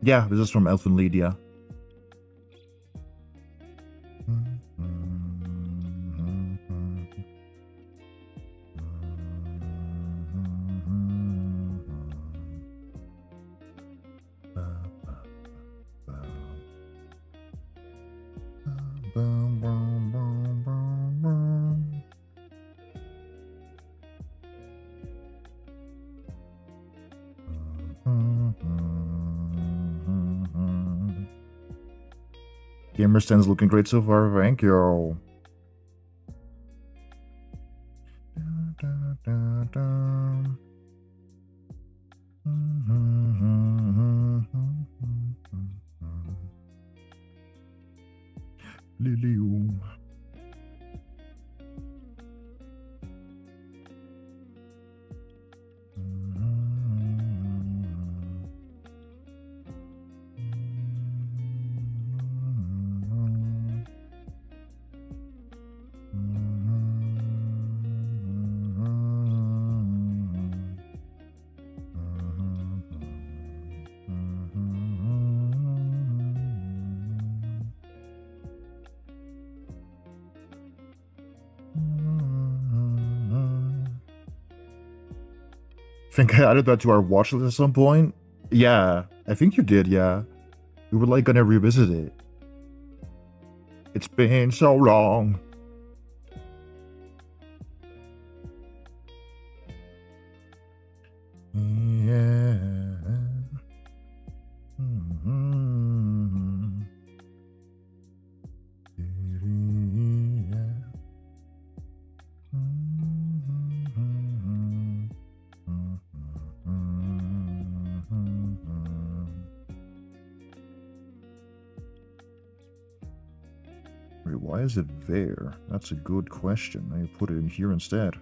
Yeah, this is from Elfin Lydia. Gamer stands looking great so far, thank you. Lilium. Think I added that to our watch list at some point? Yeah, I think you did, yeah. We were like gonna revisit it. It's been so long. Yeah. Wait, why is it there? That's a good question. I put it in here instead.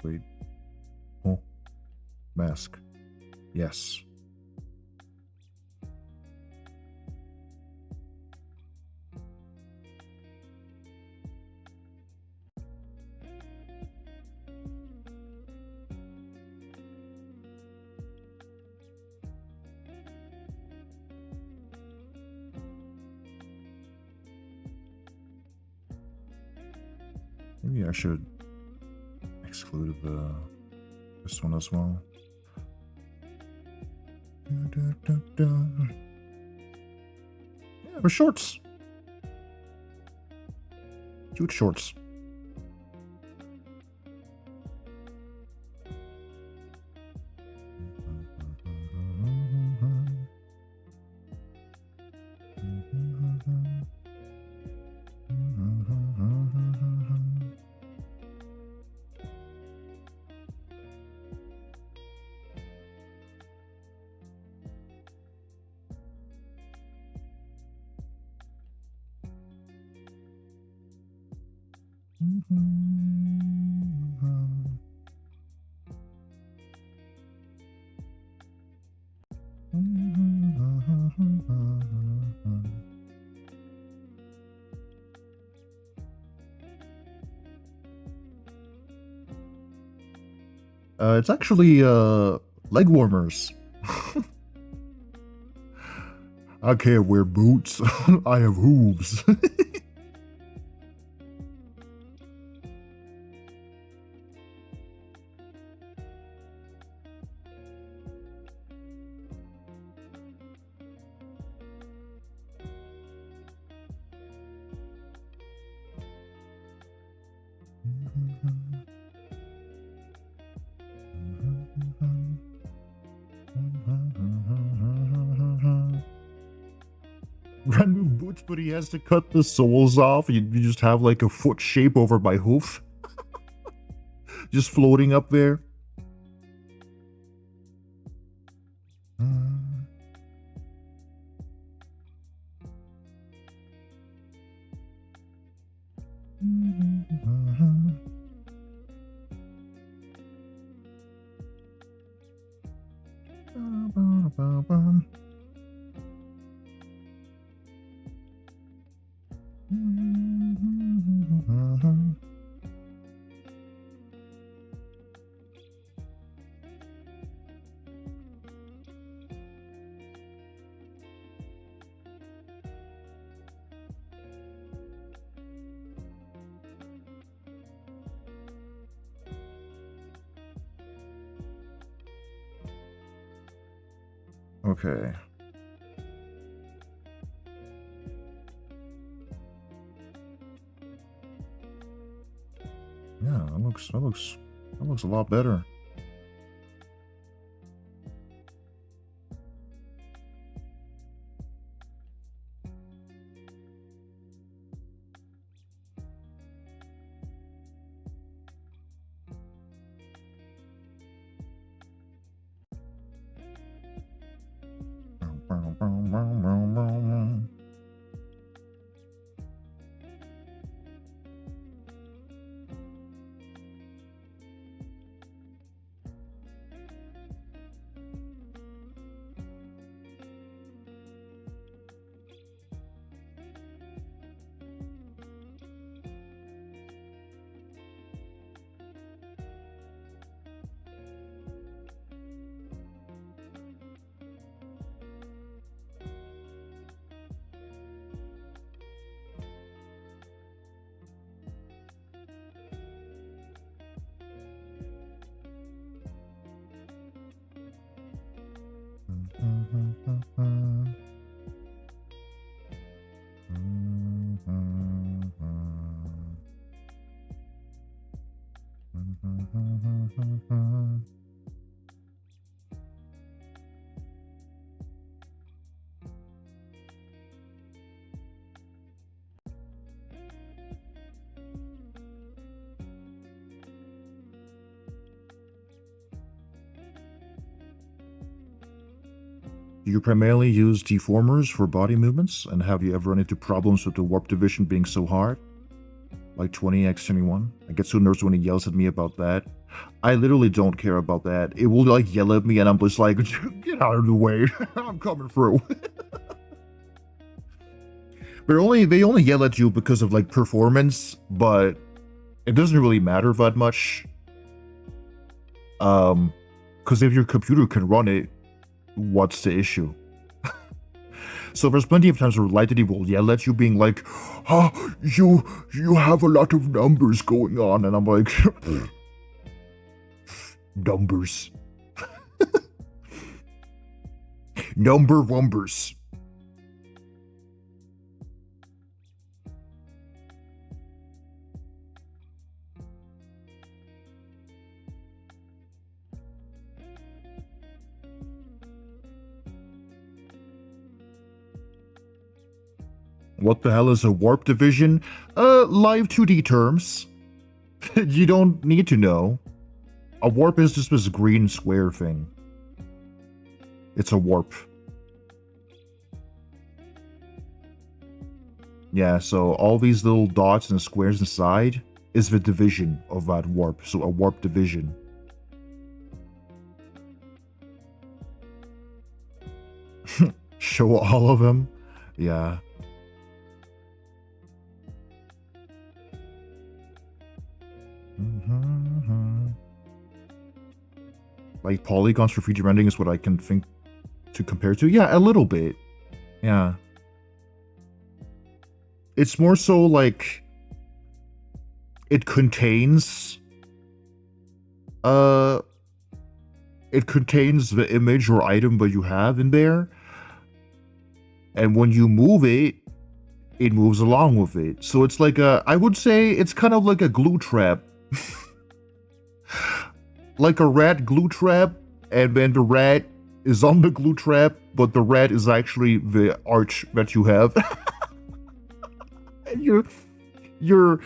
Wait. Oh. Mask. Yes. Maybe I should exclude this one as well. Yeah, but shorts. Cute shorts. It's actually leg warmers. I can't wear boots. I have hooves. but he has to cut the soles off. You just have like a foot shape over my hoof. Just floating up there. Okay. Yeah, that looks a lot better. Do you primarily use deformers for body movements? And have you ever run into problems with the warp division being so hard? Like 20x21? I get so nervous when he yells at me about that. I literally don't care about that. It will like yell at me and I'm just like, get out of the way. I'm coming through. They only yell at you because of like performance, but it doesn't really matter that much. Because if your computer can run it, what's the issue? So there's plenty of times where Live2D will yell at you being like, oh, you have a lot of numbers going on, and I'm like, numbers. Numbers. What the hell is a warp division? Live2D terms. You don't need to know. A warp is just this green square thing. It's a warp. Yeah, so all these little dots and squares inside is the division of that warp. So a warp division. Show all of them? Yeah. Like polygons for 3D rendering is what I can think to compare to. Yeah, a little bit. Yeah. It's more so like it contains the image or item that you have in there. And when you move it, it moves along with it. So it's like I would say it's kind of like a glue trap. Like a rat glue trap, and then the rat is on the glue trap, but the rat is actually the arch that you have. And you're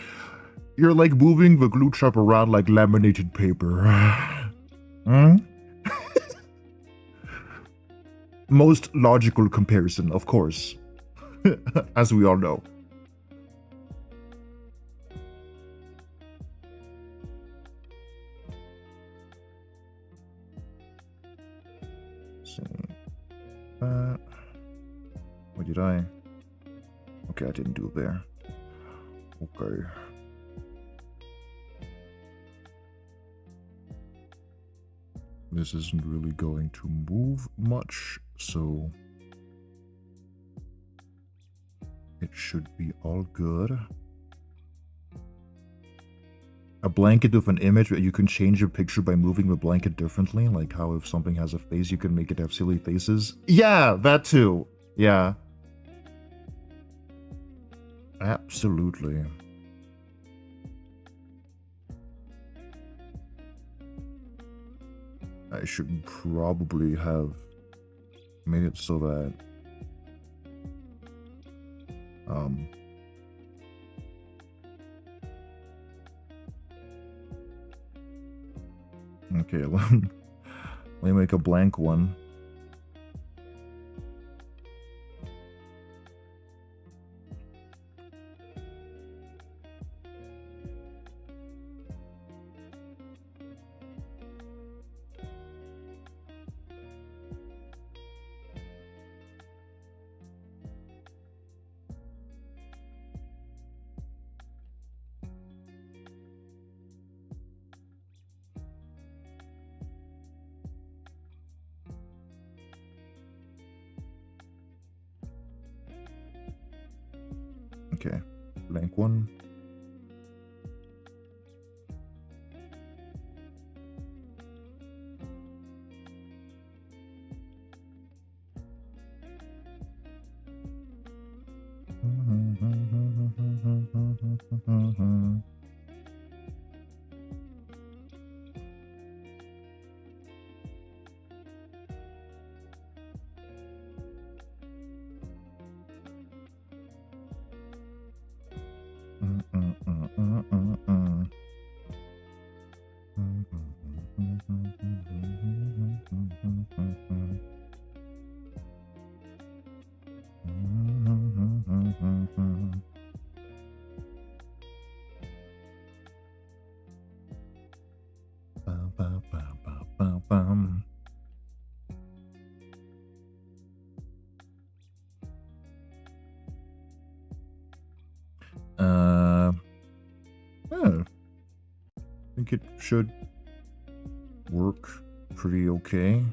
like moving the glue trap around like laminated paper. Hmm? Most logical comparison, of course. As we all know. Let's see. What did I? Okay, I didn't do it there. Okay. This isn't really going to move much, so it should be all good. A blanket with an image where you can change your picture by moving the blanket differently, like how if something has a face, you can make it have silly faces. Yeah, that too. Yeah. Absolutely. I should probably have made it so that okay, let me make a blank one. Okay, blank one. Yeah, I think it should work pretty okay.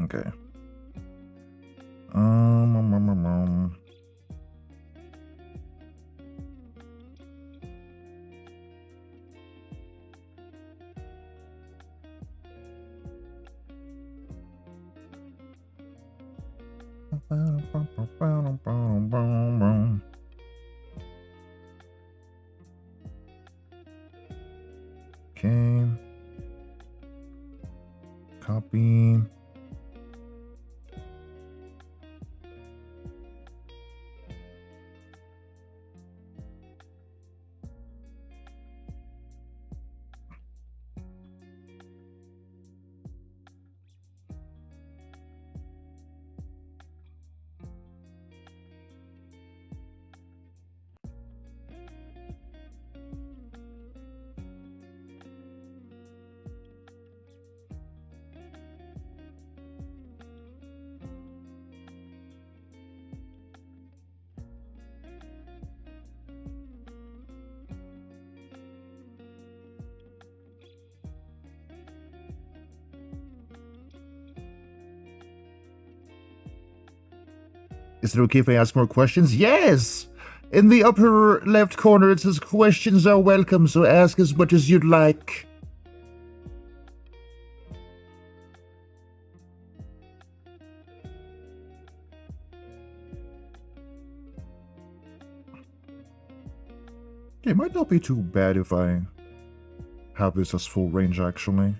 Okay. Okay. Copy. Is it okay if I ask more questions? Yes! In the upper left corner it says questions are welcome, so ask as much as you'd like. Okay, it might not be too bad if I have this as full range actually.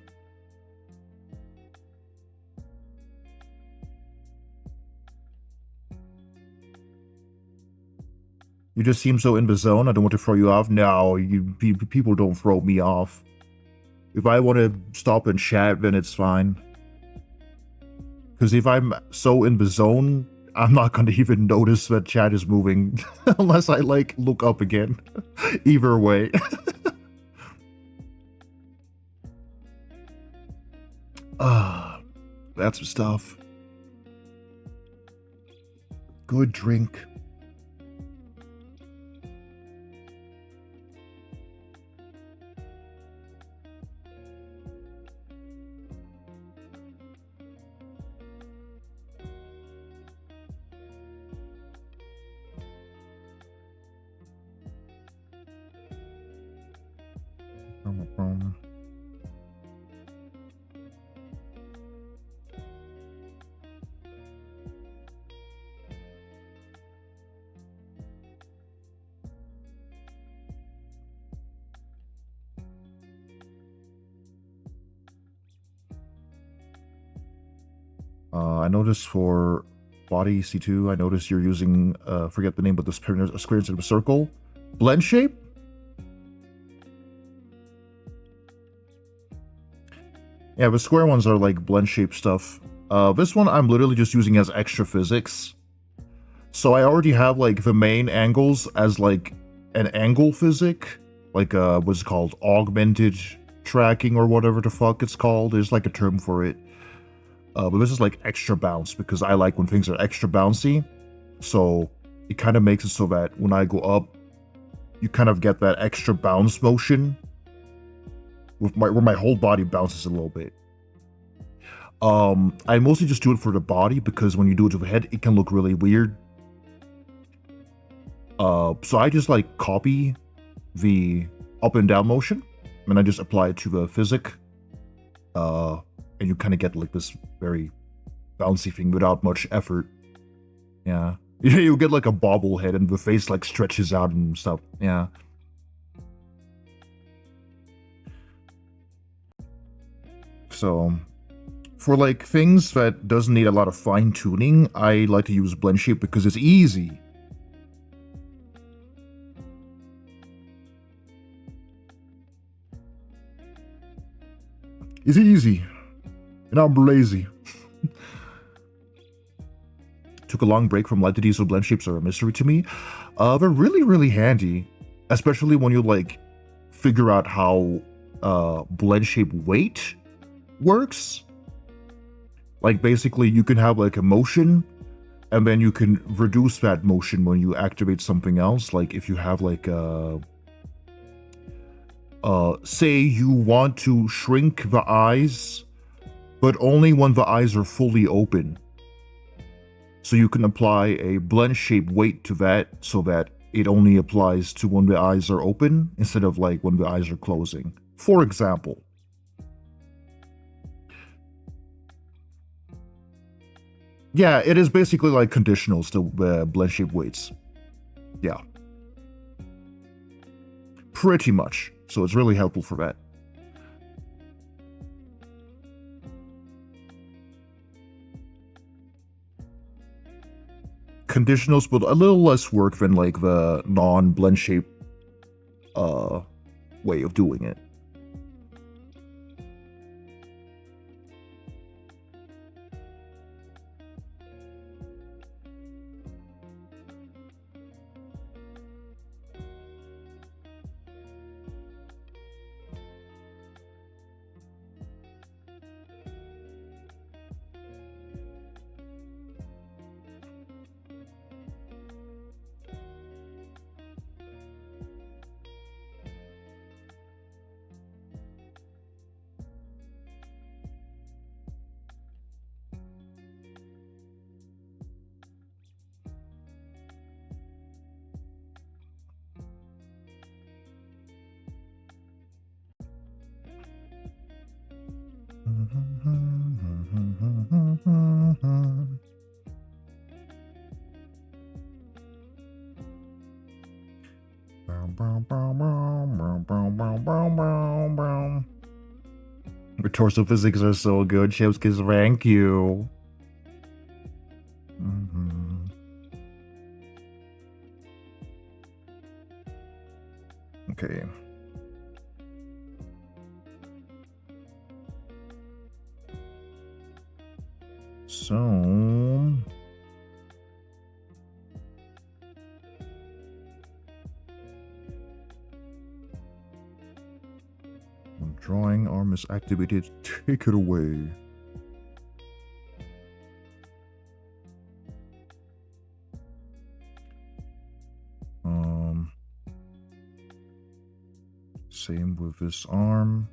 You just seem so in the zone. I don't want to throw you off. No, people don't throw me off. If I want to stop and chat, then it's fine. Because if I'm so in the zone, I'm not going to even notice that chat is moving unless I like look up again. Either way. That's some stuff. Good drink. I noticed for body C2, I noticed you're using, forget the name, but the square instead of a circle. Blend shape? Yeah, the square ones are like blend shape stuff. This one I'm literally just using as extra physics. So I already have like the main angles as like an angle physic. Like what's it called? Augmented tracking or whatever the fuck it's called. There's like a term for it. But this is like extra bounce because I like when things are extra bouncy. So it kind of makes it so that when I go up, you kind of get that extra bounce motion with where my whole body bounces a little bit. I mostly just do it for the body because when you do it to the head, it can look really weird. So I just like copy the up and down motion and I just apply it to the physic. And you kind of get like this very bouncy thing without much effort. Yeah. You get like a bobblehead and the face like stretches out and stuff. Yeah. So for like things that doesn't need a lot of fine tuning, I like to use blend shape because it's easy. It's easy. And I'm lazy. Took a long break from Live2D, so blend shapes are a mystery to me. They're really, really handy. Especially when you like figure out how blend shape weight works. Like basically you can have like a motion and then you can reduce that motion when you activate something else. Like if you have like say you want to shrink the eyes, but only when the eyes are fully open. So you can apply a blend shape weight to that so that it only applies to when the eyes are open instead of like when the eyes are closing. For example. Yeah, it is basically like conditionals to blend shape weights. Yeah. Pretty much. So it's really helpful for that. Conditionals, but a little less work than like the non-blend shape way of doing it. Your torso physics are so good, Chevskis, thank you. Okay. So... when drawing arm is activated, take it away. Same with this arm.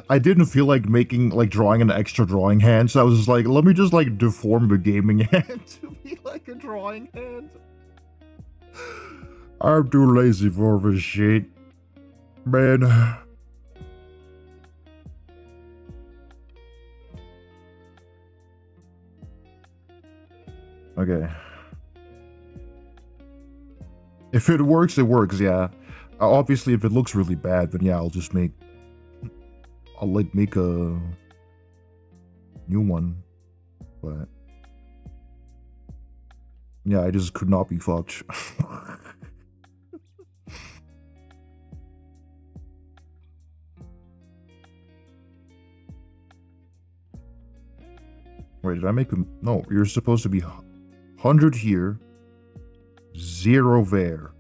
I didn't feel like drawing an extra drawing hand, so I was just like, let me just like deform the gaming hand to be like a drawing hand. I'm too lazy for this shit, man. Okay. If it works, yeah. Obviously, if it looks really bad, then yeah, I'll like make a new one, but yeah, I just could not be fucked. Wait, did I make him? No, you're supposed to be 100 here, 0 there.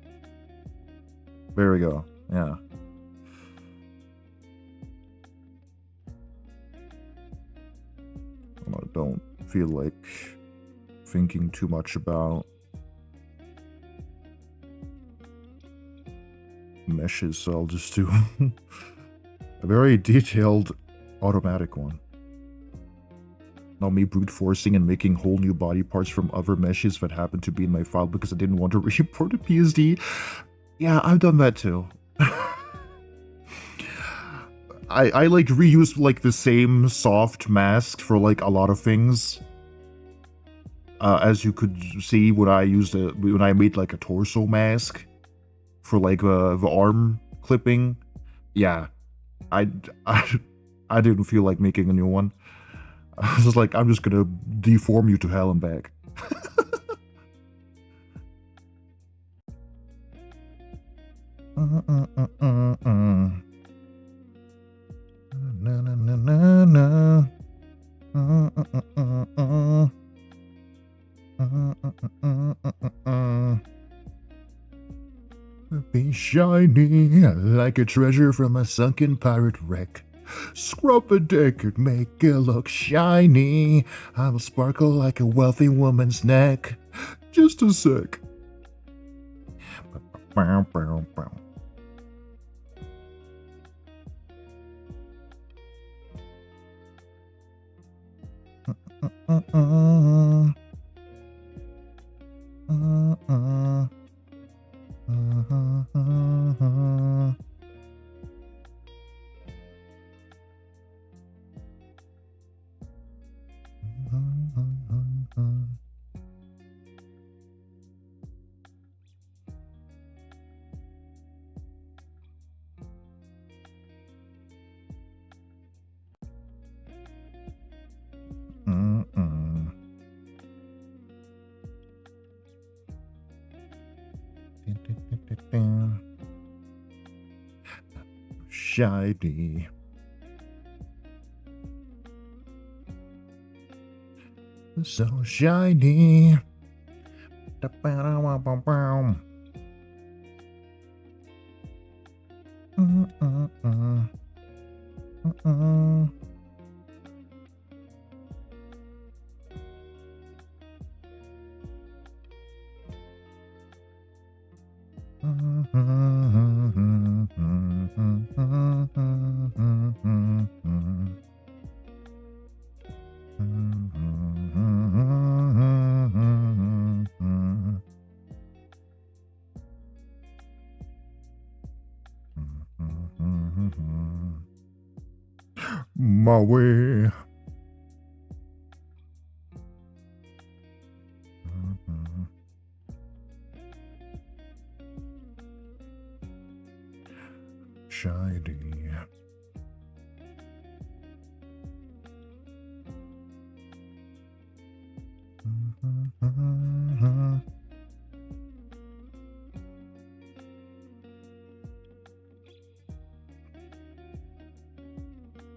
There we go. Yeah. I don't feel like thinking too much about meshes, so I'll just do a very detailed automatic one. Not me brute forcing and making whole new body parts from other meshes that happened to be in my file because I didn't want to re-import a PSD. Yeah, I've done that too. I like reused like the same soft mask for like a lot of things. As you could see when I made like a torso mask for like the arm clipping. Yeah, I didn't feel like making a new one. I was like, I'm just gonna deform you to hell and back. Na na na na na. Be shiny like a treasure from a sunken pirate wreck. Scrub the deck and make it look shiny. I will sparkle like a wealthy woman's neck. Just a sec. Shiny. So shiny. my way. Shiny.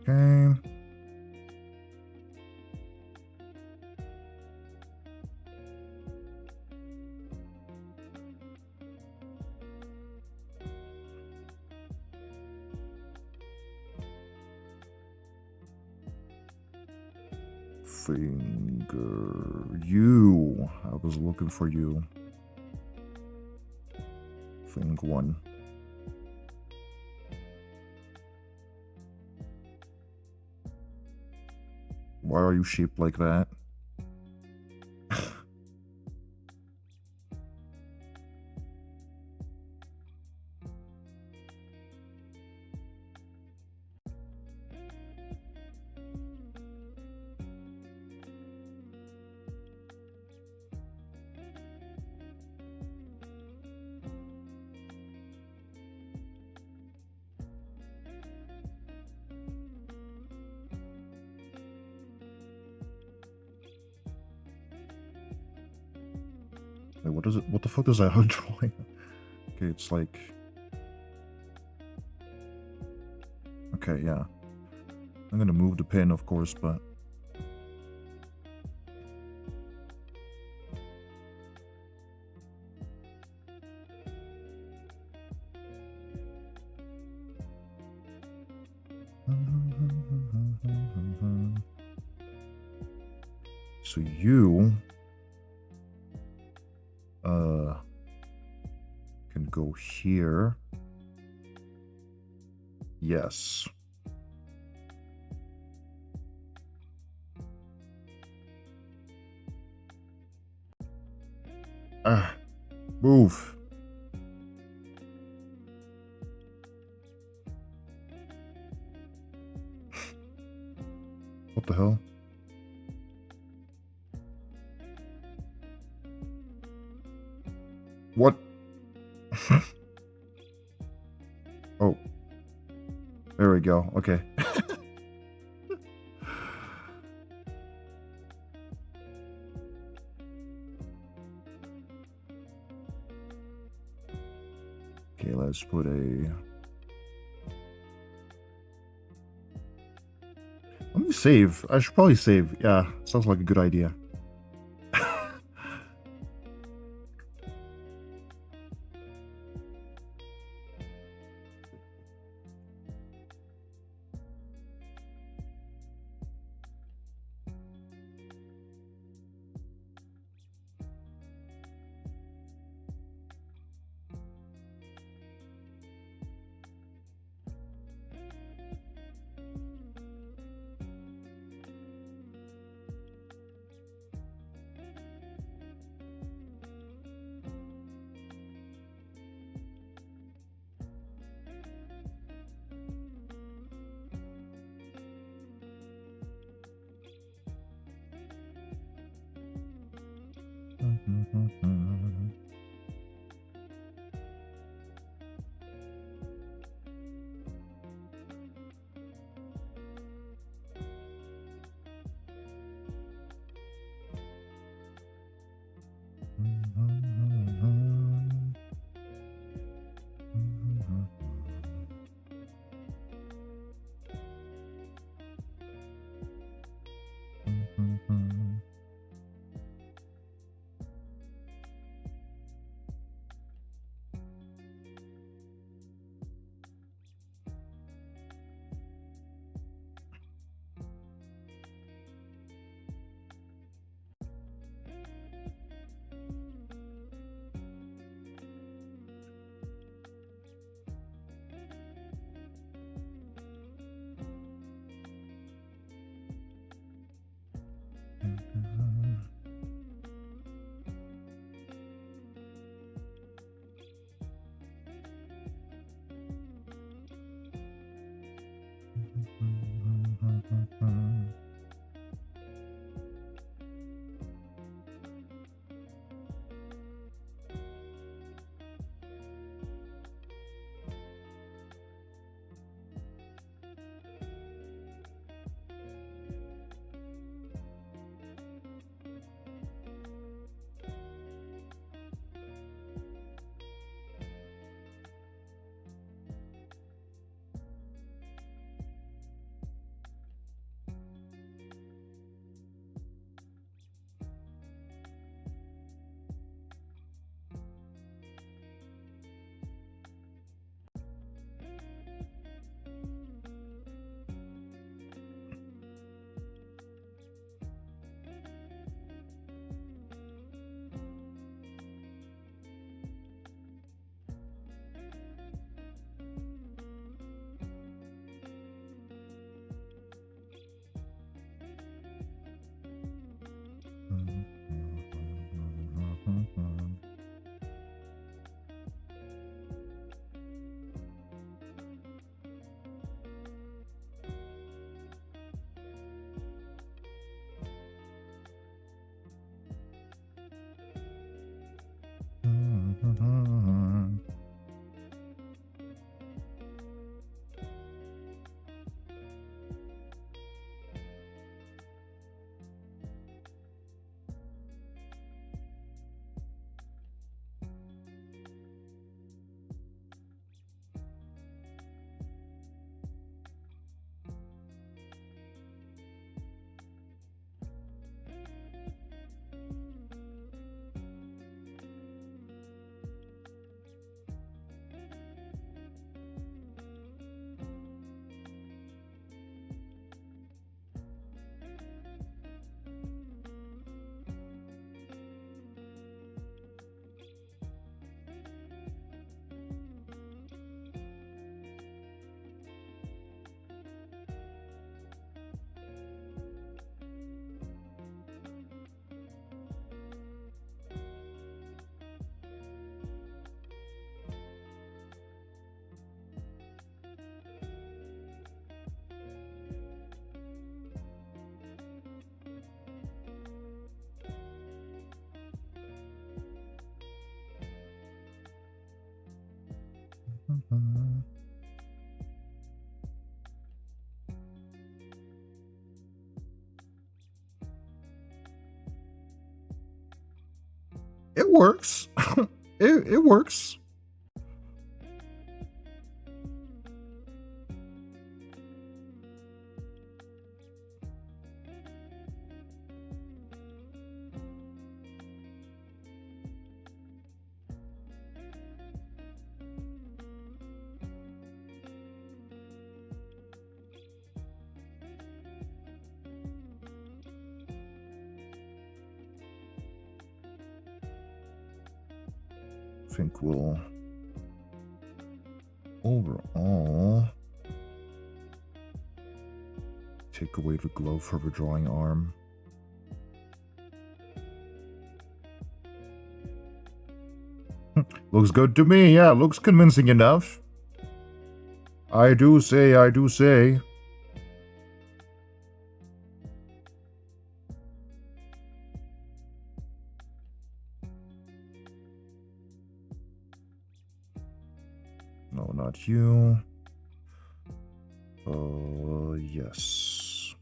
Okay. Finger. You. I was looking for you. Finger one. Why are you shaped like that? Wait, what is it? What the fuck is that drawing? Okay, it's like... Okay, yeah. I'm gonna move the pin, of course, but... So you... can go here. Yes. Move. What the hell? What? Oh. There we go. Okay. Okay, let's put a... Let me save. I should probably save. Yeah, sounds like a good idea. It works. it works. I think we'll overall take away the glove for the drawing arm. Looks good to me, yeah, looks convincing enough. I do say. No, not you. Yes.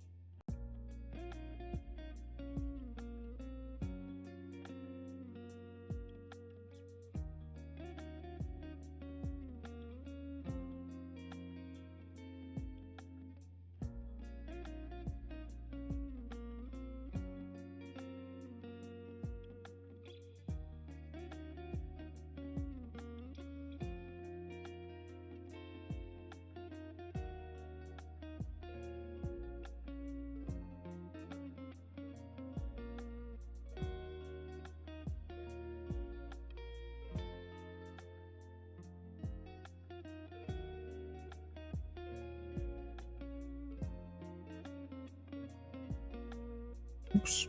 Oops.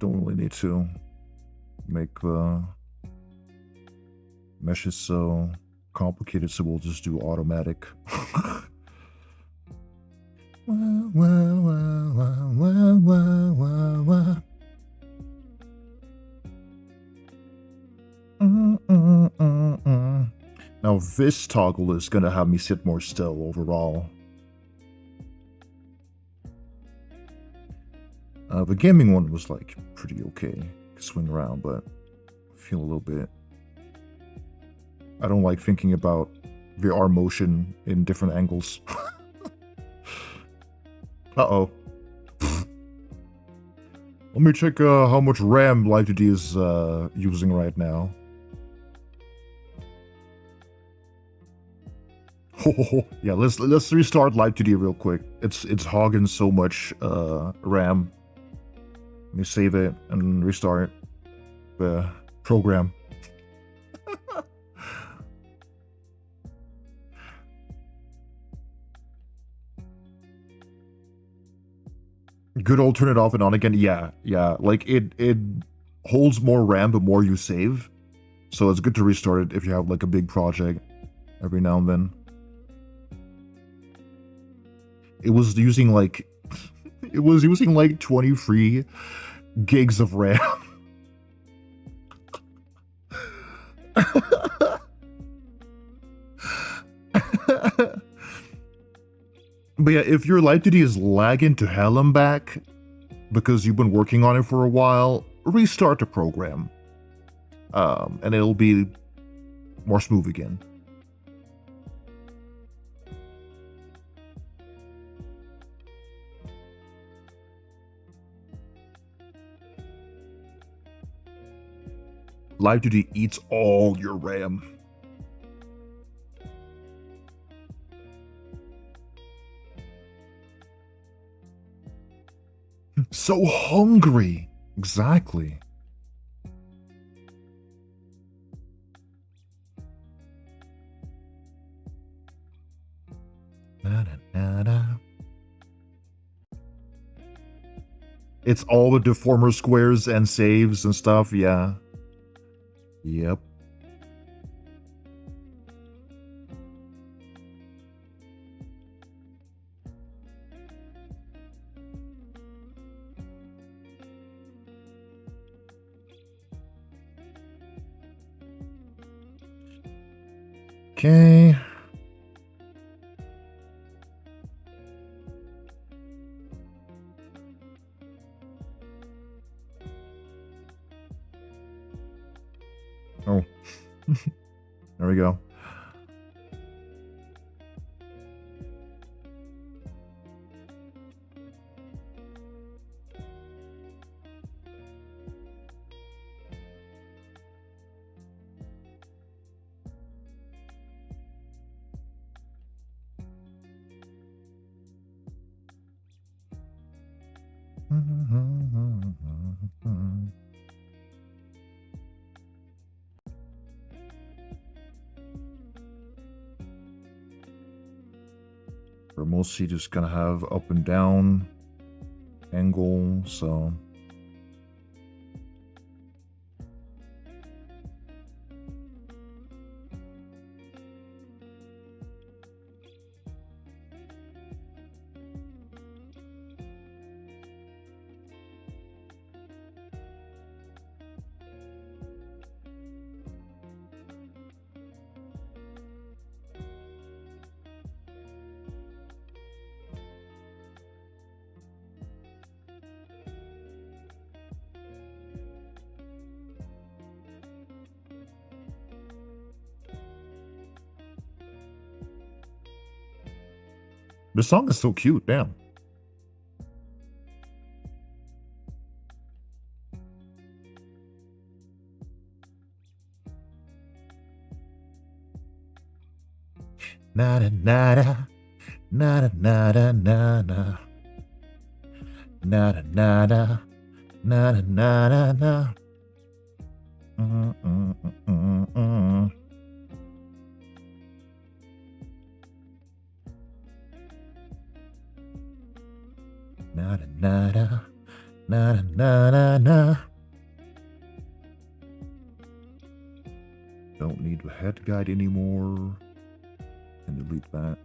Don't really need to make the meshes so complicated, so we'll just do automatic. Now this toggle is gonna have me sit more still overall. The gaming one was like pretty okay, swing around, but feel a little bit. I don't like thinking about VR motion in different angles. Uh-oh. Let me check how much RAM Live2D is using right now. Yeah, let's restart Live2D real quick. It's hogging so much RAM. Let me save it and restart the program. Good old turn it off and on again. Yeah. Like it holds more RAM the more you save. So it's good to restart it if you have like a big project every now and then. It was using like 23 gigs of RAM. But yeah, if your Live2D is lagging to hell and back because you've been working on it for a while, restart the program. And it'll be more smooth again. Live2D eats all your RAM. So hungry. Exactly. It's all the deformer squares and saves and stuff, yeah. Yep. Okay. Oh. There we go. We're mostly just gonna have up and down angle, so this song is so cute, damn. Na na na na na na na na na na na na na na na na. Na na na na na na na. Don't need the head guide anymore. And delete that.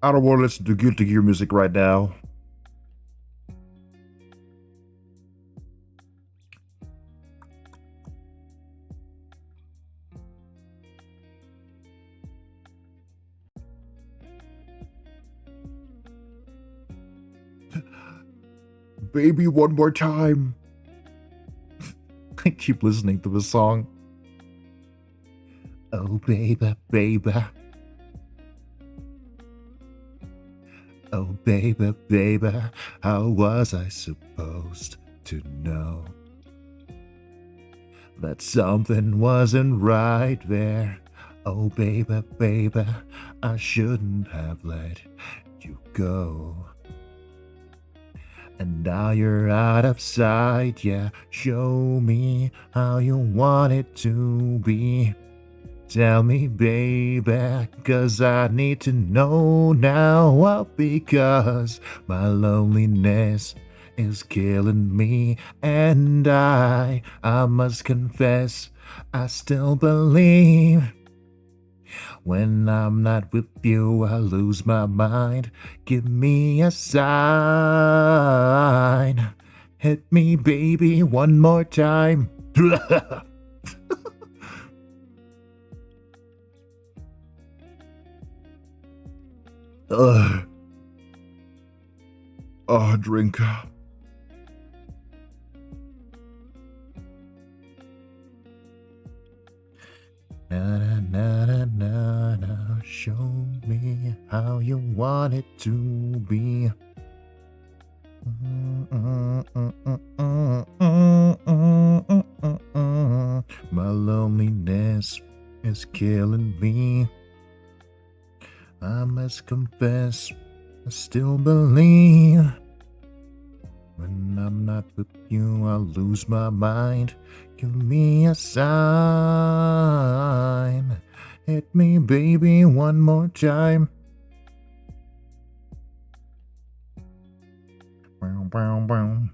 I don't want to listen to Guilty Gear music right now. Baby, one more time. I keep listening to this song. Oh, baby, baby. Oh, baby, baby. How was I supposed to know that something wasn't right there? Oh, baby, baby. I shouldn't have let you go. And now you're out of sight, yeah. Show me how you want it to be. Tell me, baby, 'cause I need to know now. Because my loneliness is killing me. And I must confess, I still believe. When I'm not with you, I lose my mind. Give me a sign. Hit me, baby, one more time. Drink. Na na na na na na. Show me how you want it to be. My loneliness is killing me. I must confess, I still believe. When I'm not with you, I lose my mind. Give me a sign. Hit me, baby, one more time. Bow, bow, bow.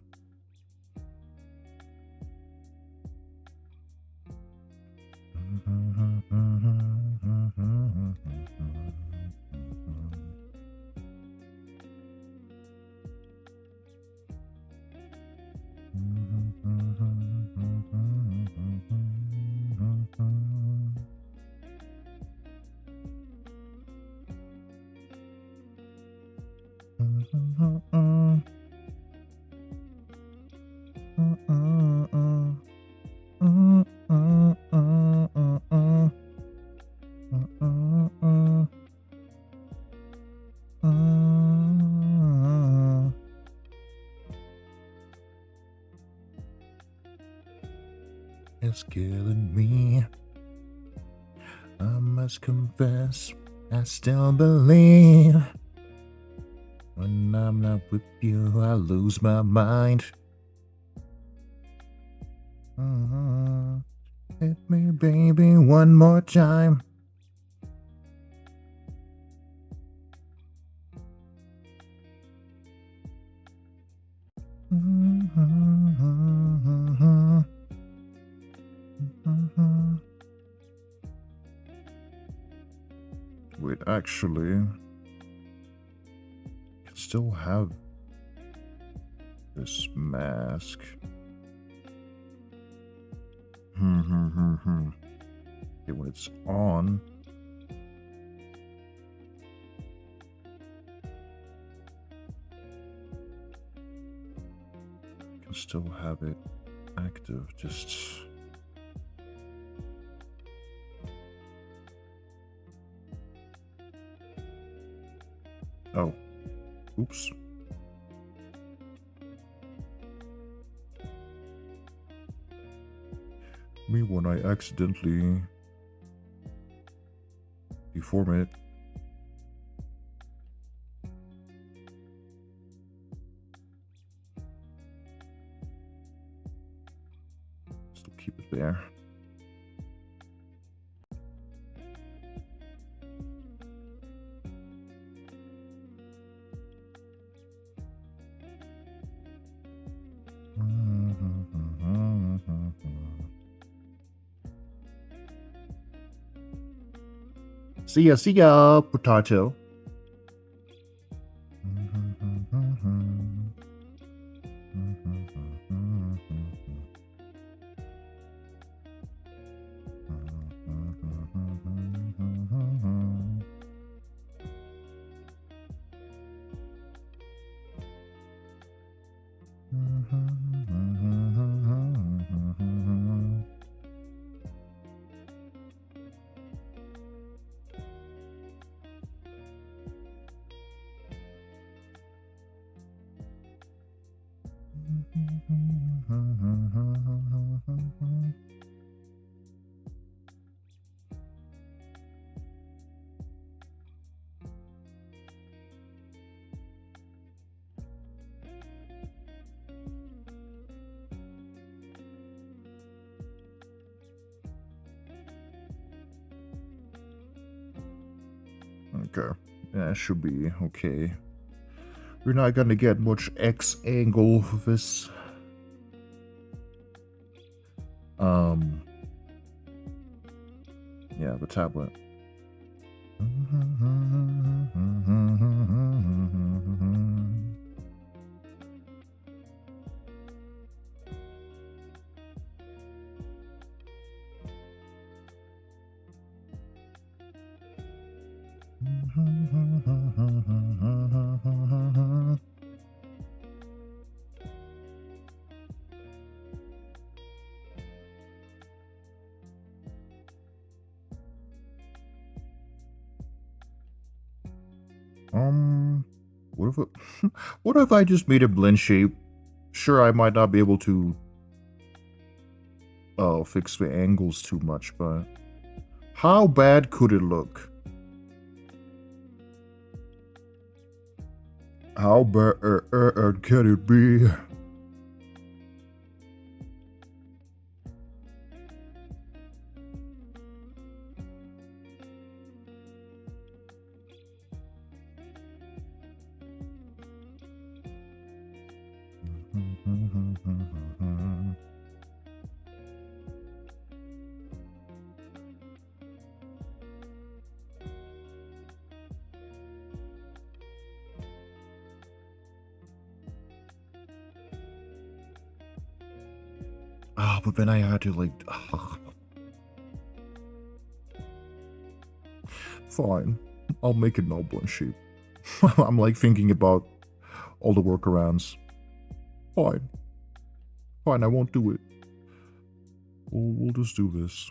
It's killing me. I must confess, I still believe. When I'm not with you, I lose my mind. Hit me, baby, one more time. Wait, actually, I can still have this mask. Okay, when it's on, I can still have it active, just... Oh, oops. Me when I accidentally deform it. Still keep it there. See ya, potato. Okay. That should be okay. We're not gonna get much X angle with this. Yeah, the tablet. What if what if I just made a blend shape? Sure, I might not be able to fix the angles too much, but how bad could it look? How bad can it be? Ah, but then I had to like... Fine. I'll make it no blend shape. I'm like thinking about all the workarounds. Fine. Fine, I won't do it. We'll just do this.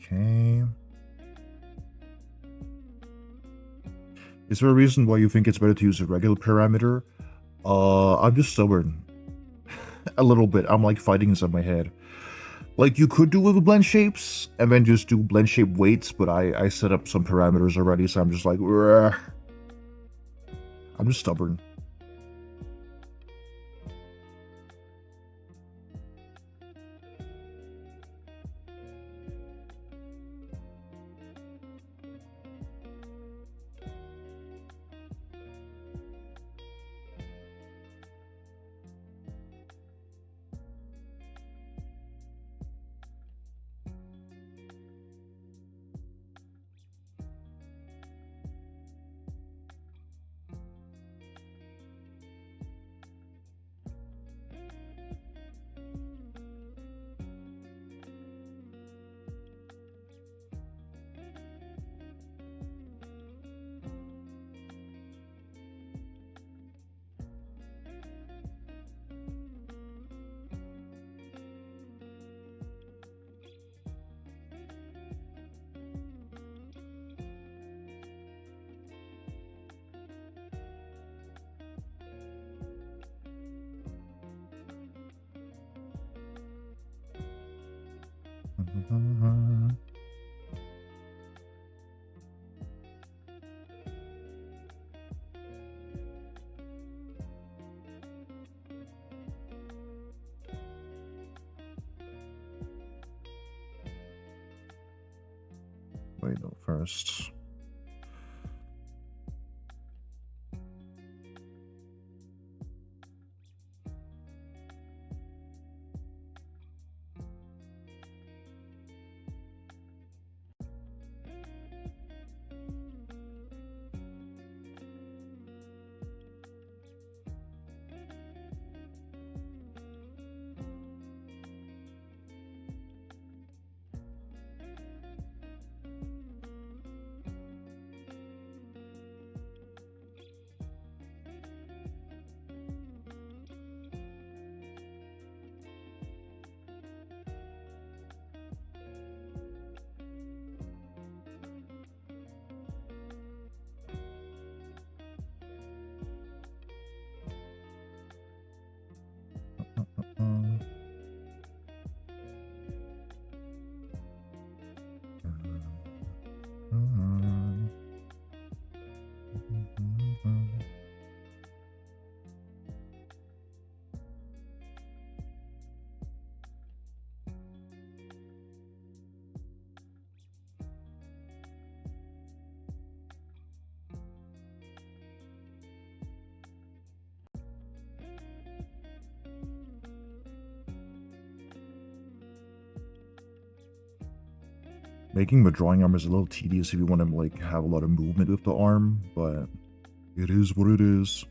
Okay. Is there a reason why you think it's better to use a regular parameter? I'm just stubborn. A little bit. I'm like fighting inside my head. Like you could do it with blend shapes and then just do blend shape weights, but I set up some parameters already, so I'm just like, "Rah." I'm just stubborn. Wait, no, first. Making the drawing arm is a little tedious if you want to like have a lot of movement with the arm, but it is what it is.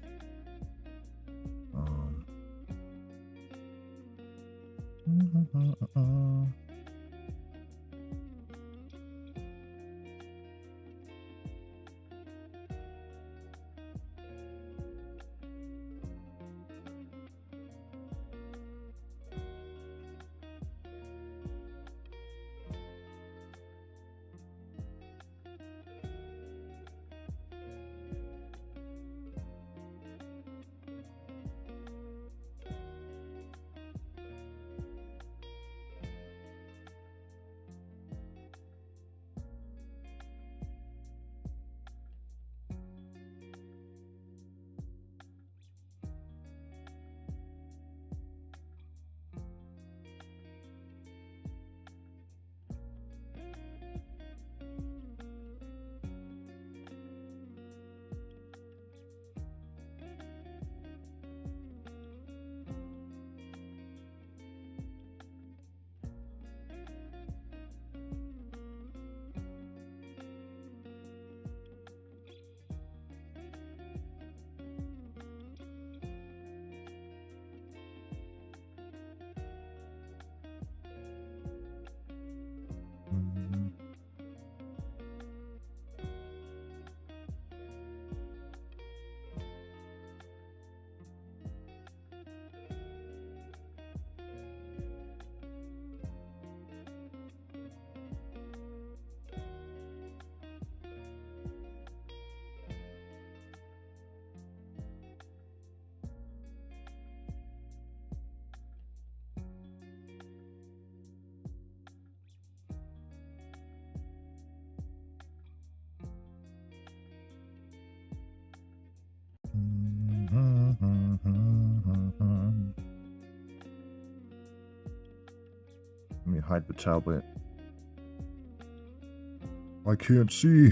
Let me hide the tablet. I can't see.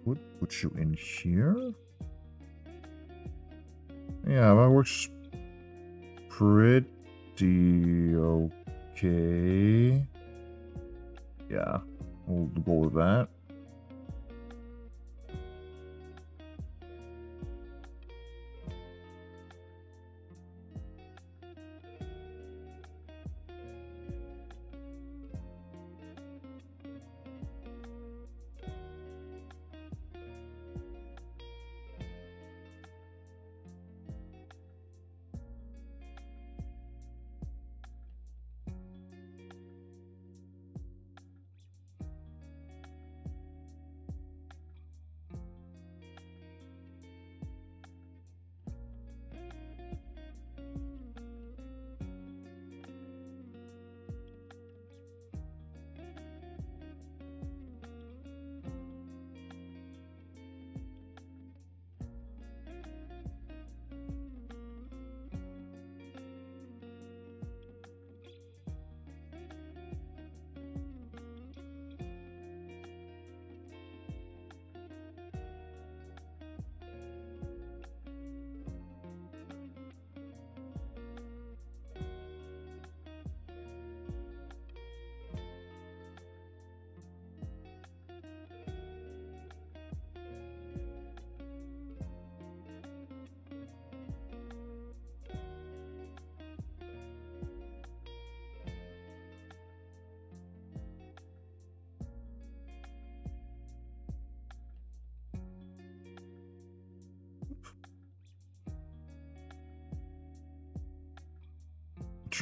Would put you in here? Yeah, that works pretty okay. Yeah, we'll go with that.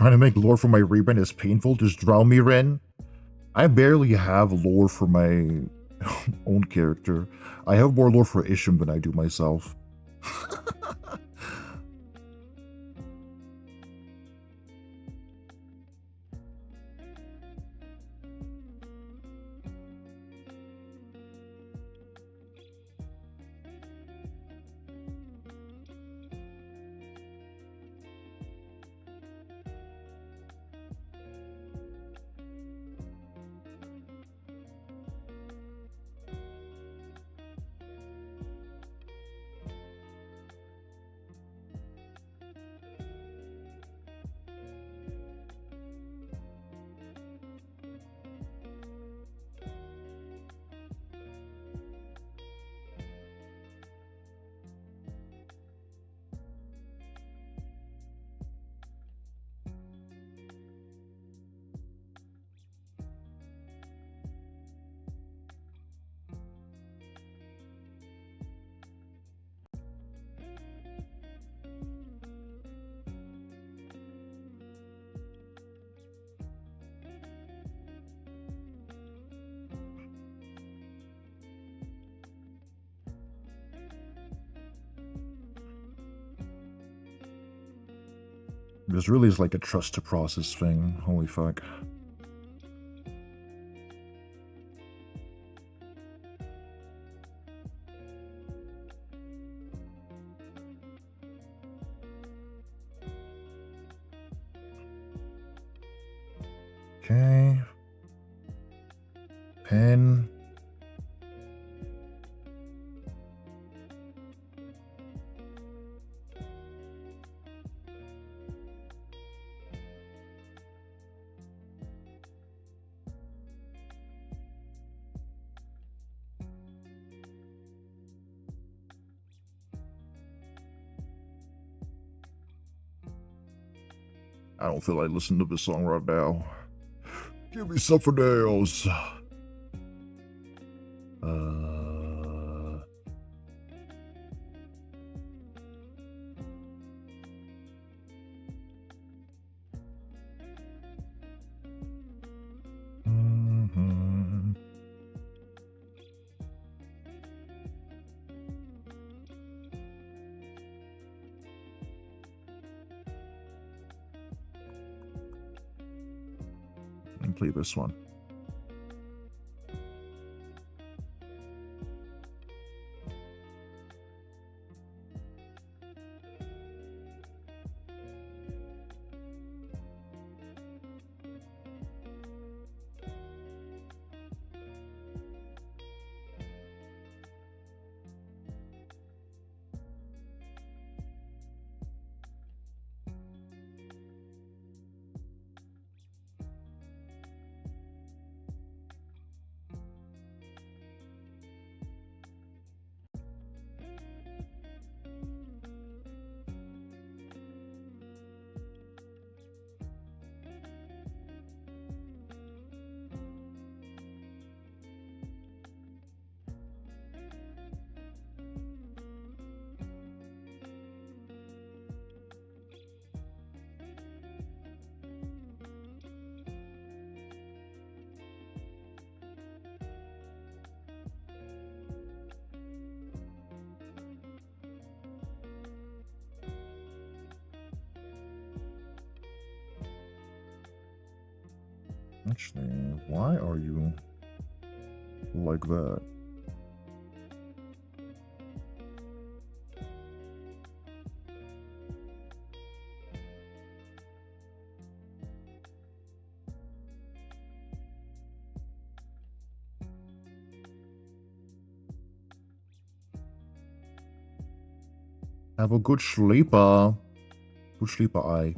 Trying to make lore for my rebrand is painful. Just drown me, Ren. I barely have lore for my own character. I have more lore for Isham than I do myself. This really is like a trust to process thing. Holy fuck. Okay. Pen. I don't feel like listening to this song right now. Give me something else. And play this one. Actually, why are you like that? Have a good sleeper. Good sleeper eye.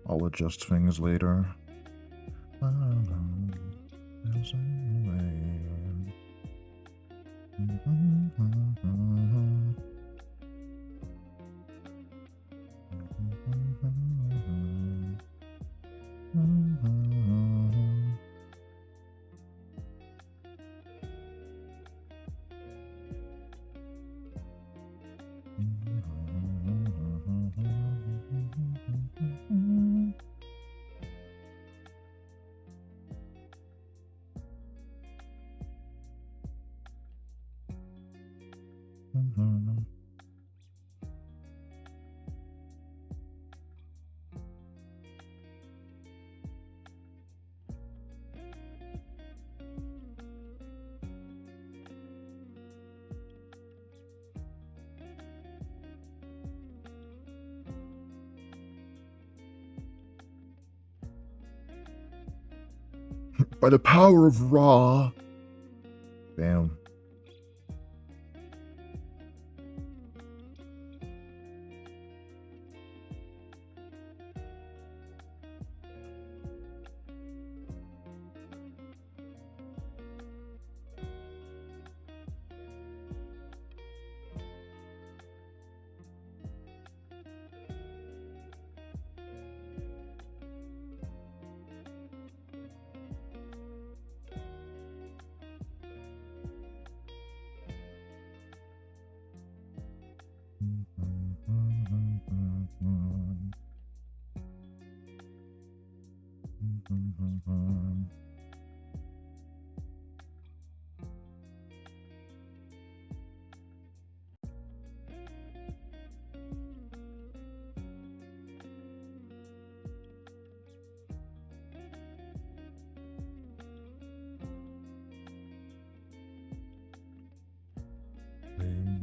I'll adjust things later. By the power of Ra. Damn.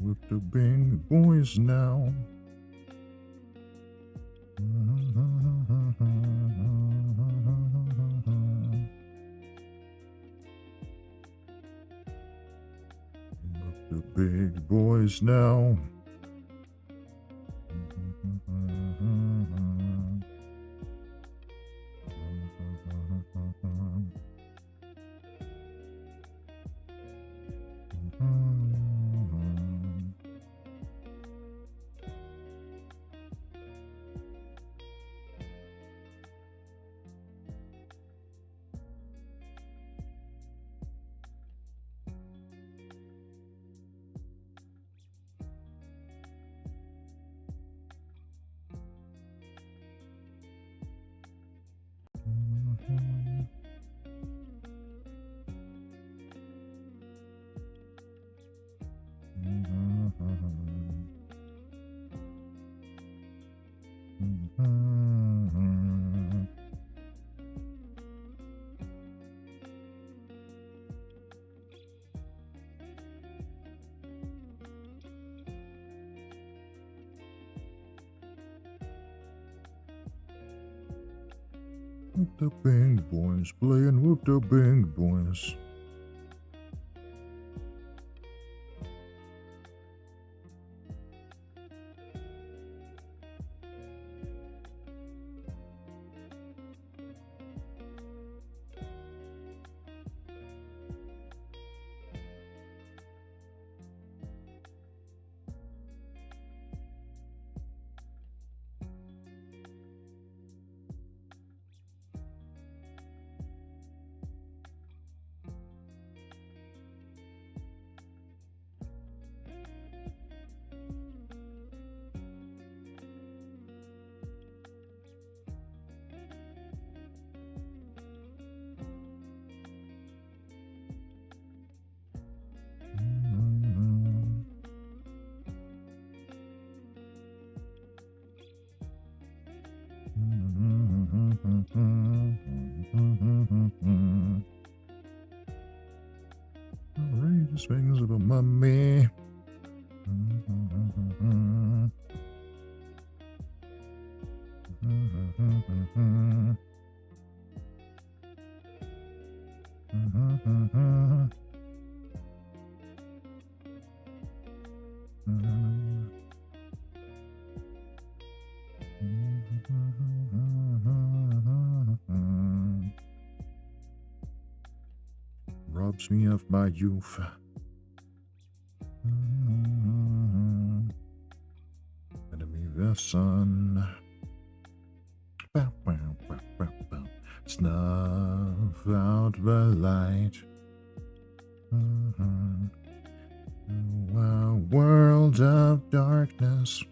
With the big boys now. With the big boys now. With the big boys, playing with the big boys. Outrageous things about mommy. robs me of my youth. Enemy the sun. Snuff out the light. A world of darkness.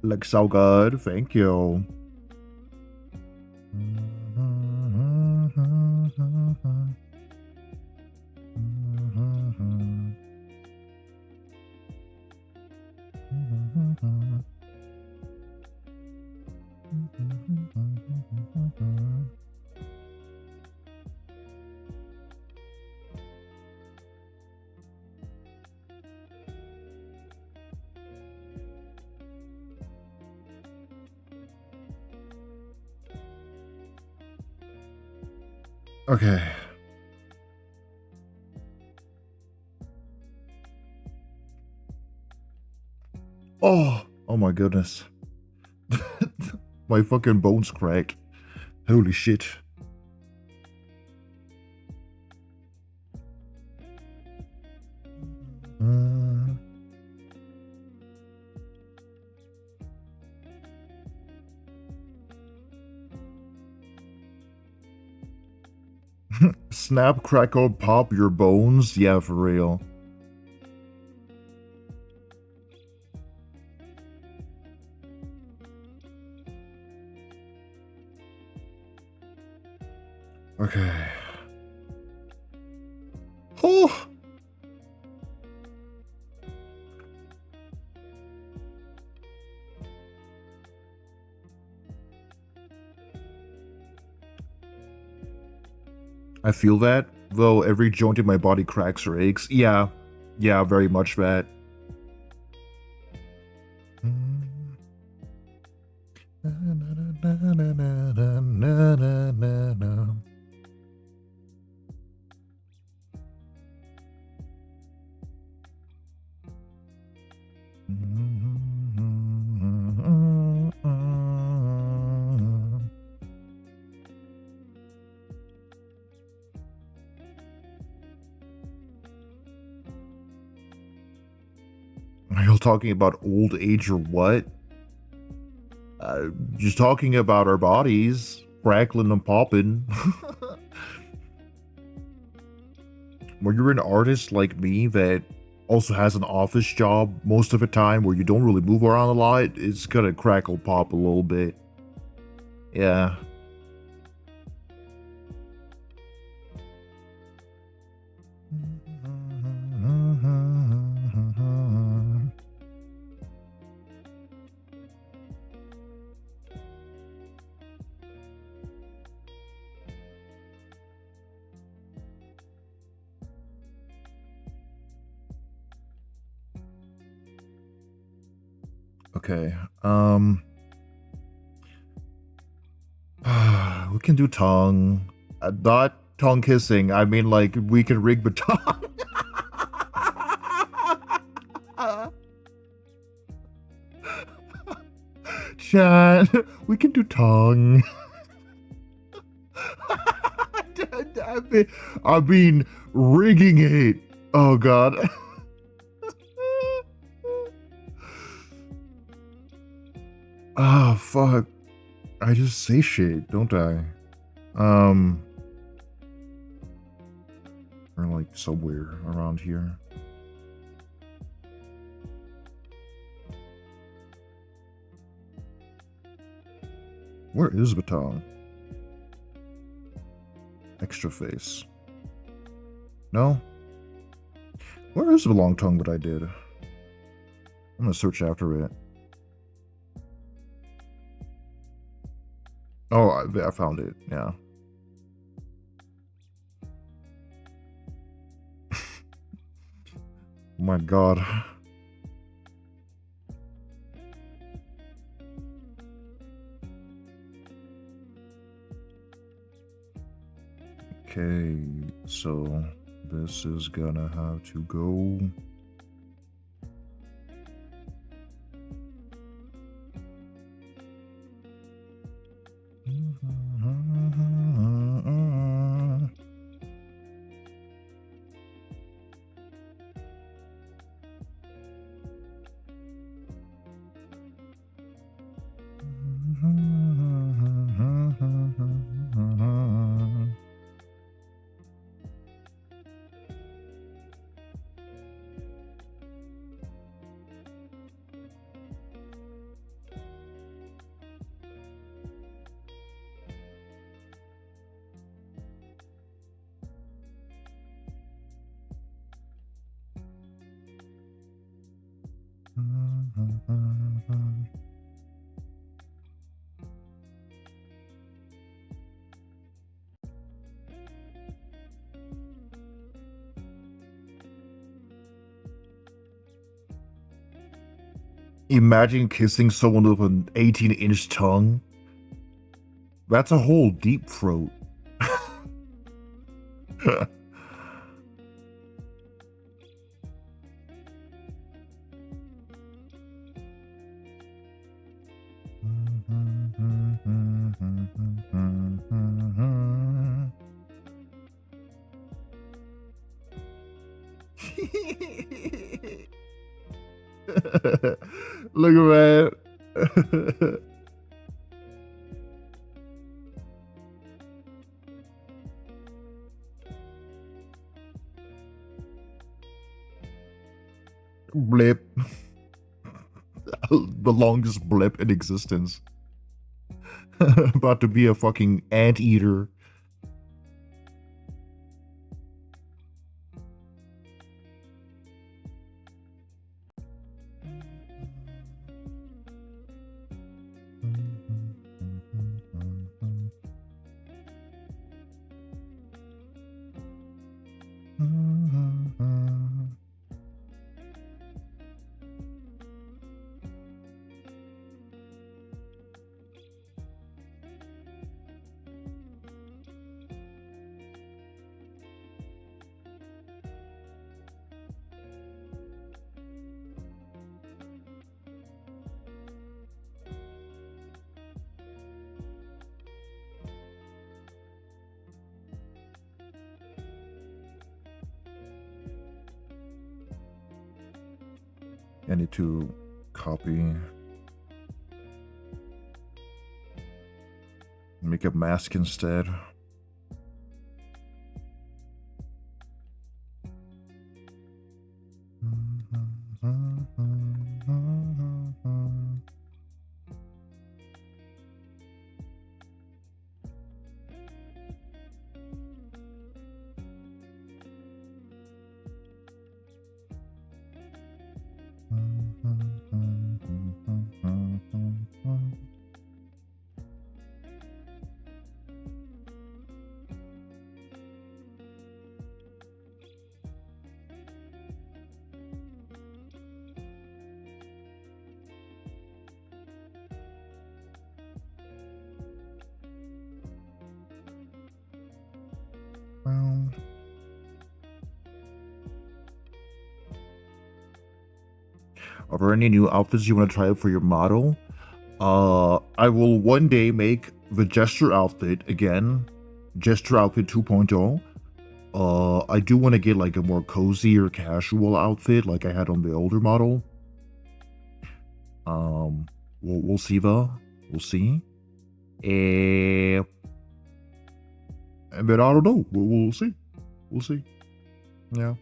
Looks so good, thank you. Okay. Oh my goodness. My fucking bones cracked. Holy shit. Snap, crackle, pop your bones? Yeah, for real. Okay. Oh! I feel that, though every joint in my body cracks or aches. Yeah, very much that. Are you talking about old age or what? Just talking about our bodies, crackling and popping. When you're an artist like me that also has an office job most of the time where you don't really move around a lot, it's gonna crackle pop a little bit. Yeah. Okay, we can do tongue. Not tongue kissing, I mean like we can rig the tongue. Chat, we can do tongue. I mean, rigging it. Oh god. Ah, fuck. I just say shit, don't I? Or like somewhere around here. Where is Baton? Extra face. No? Where is the long tongue that I did? I'm gonna search after it. Oh, I found it, yeah. Oh my god. Okay, so this is gonna have to go. Imagine kissing someone with an 18-inch tongue. That's a whole deep throat. Look at that. Blip. The longest blip in existence. About to be a fucking anteater. I need to copy. Make a mask instead. Are there any new outfits you want to try out for your model? I will one day make the gesture outfit again. Gesture outfit 2.0. I do want to get like a more cozy or casual outfit like I had on the older model. We'll see though. We'll see. But I don't know. We'll see. We'll see. Yeah.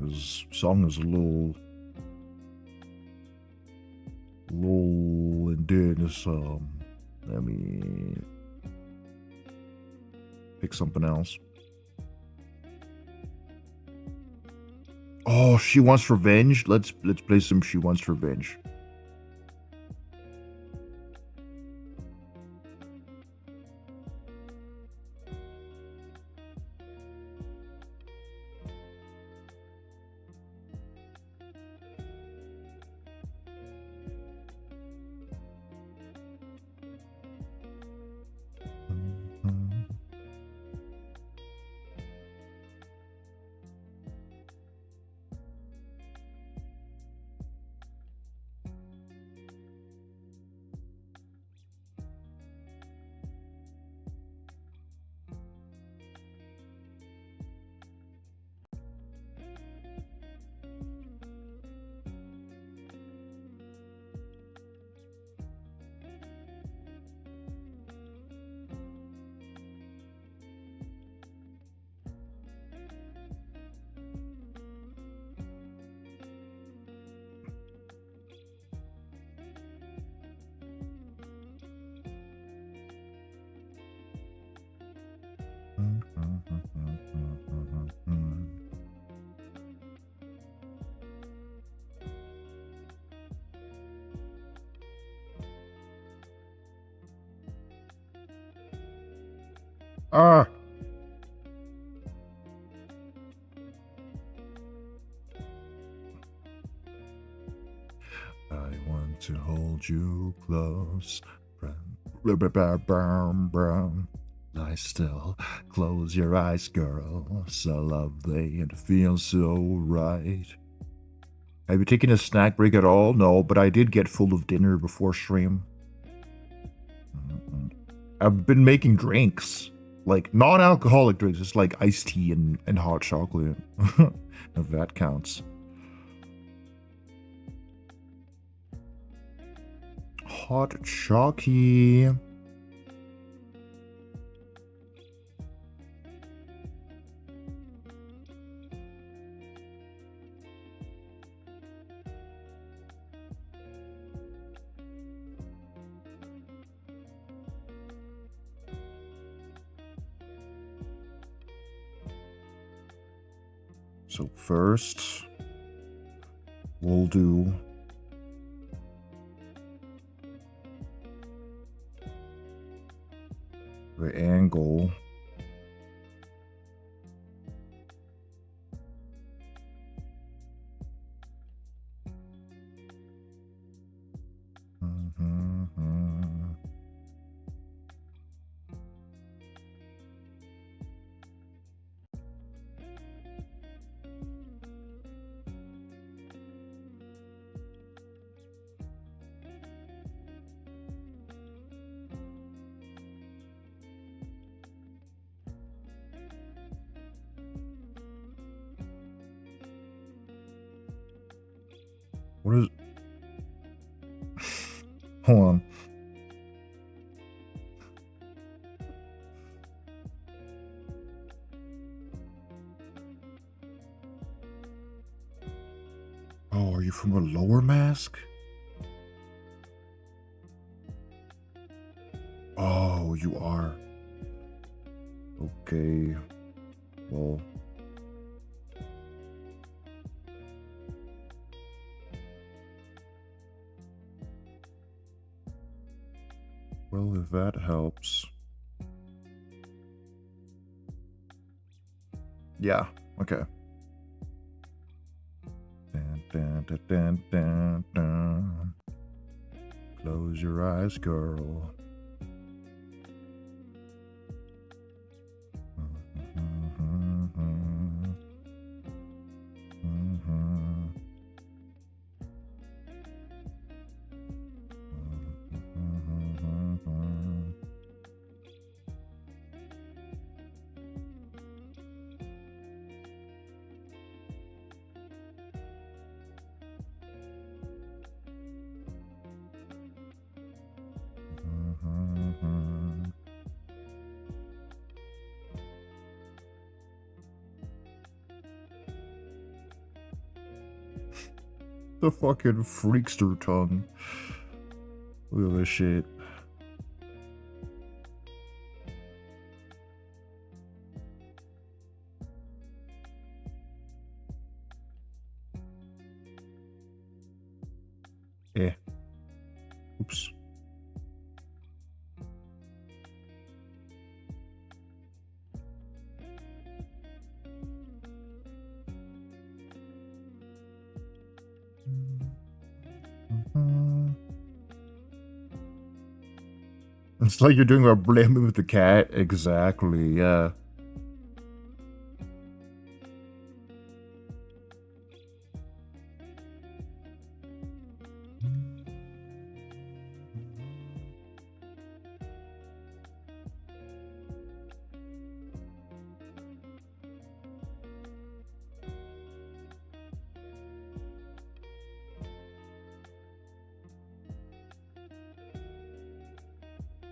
This song is a little intense. Let me pick something else. Oh, She Wants Revenge. Let's play some She Wants Revenge. Ah. I want to hold you close. Lie still, close your eyes, girl. So lovely and feels so right. Have you taken a snack break at all? No, but I did get full of dinner before stream. I've been making drinks. Like, non-alcoholic drinks. It's like iced tea and hot chocolate. If that counts. Hot chalky. So first, we'll do the angle. What is... Hold on. Oh, are you from a lower mask? Oh, you are. Okay. Well... Well, if that helps. Yeah, okay. Dun, dun, dun, dun, dun, dun. Close your eyes, girl. The fucking freakster tongue. Look at this shit. Oops. It's like you're doing a blame with the cat. Exactly, yeah.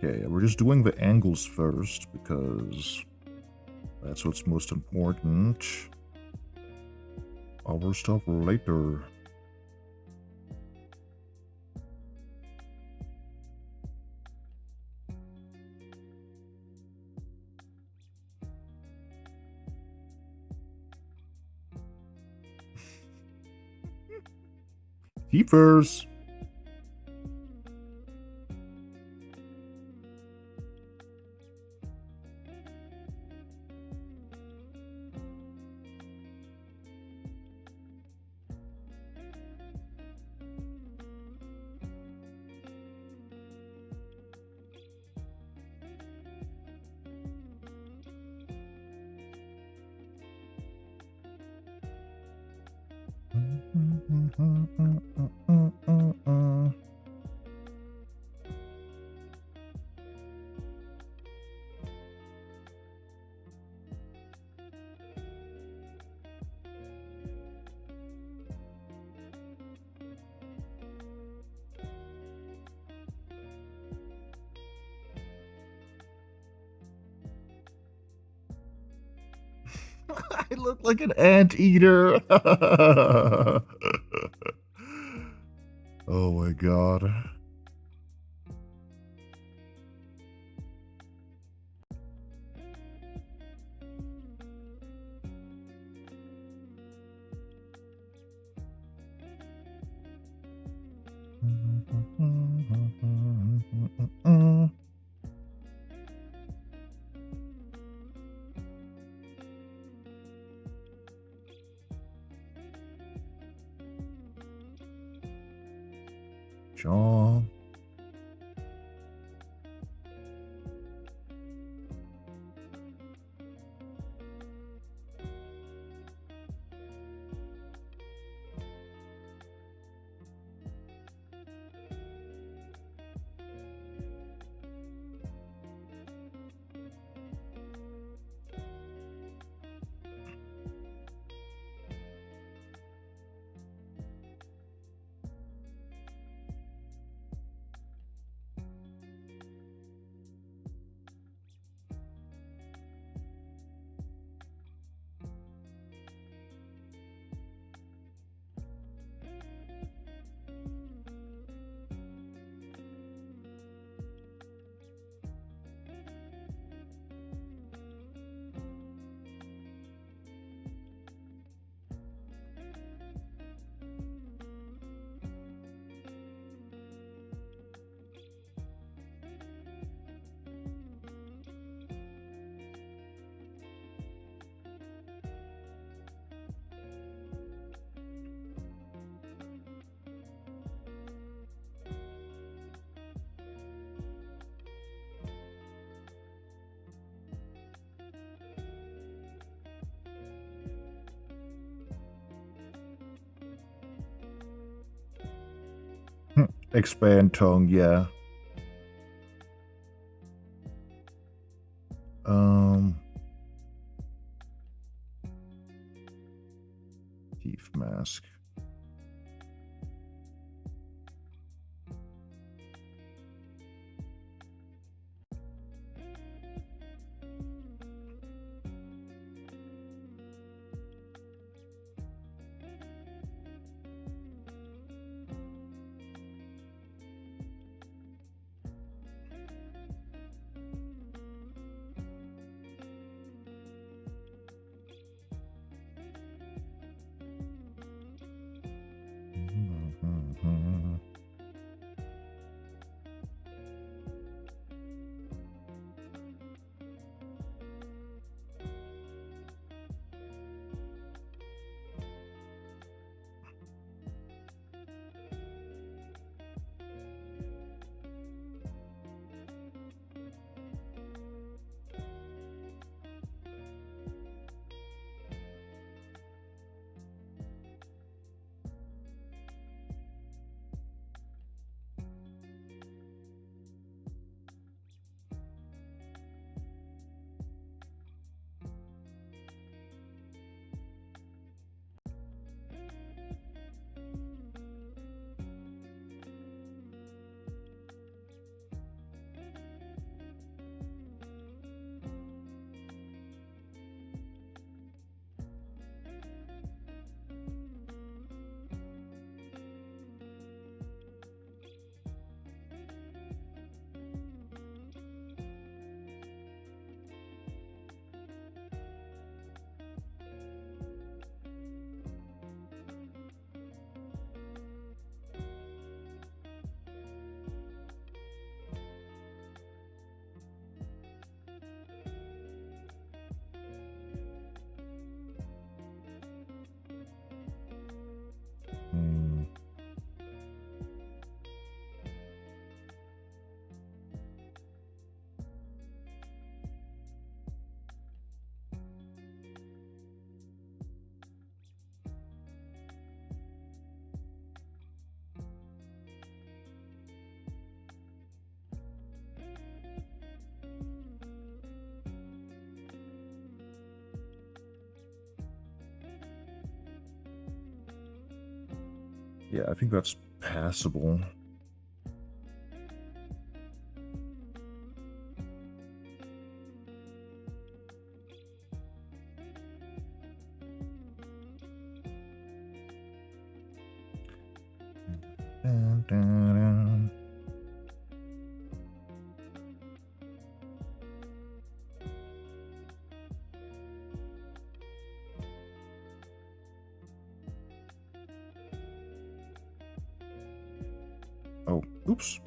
Okay, we're just doing the angles first because that's what's most important. Other stuff later. Keepers. I look like an anteater. Oh my god. John. Expand tongue, yeah. Teeth mask. Yeah, I think that's passable. Dun, dun, dun. Oh, oops.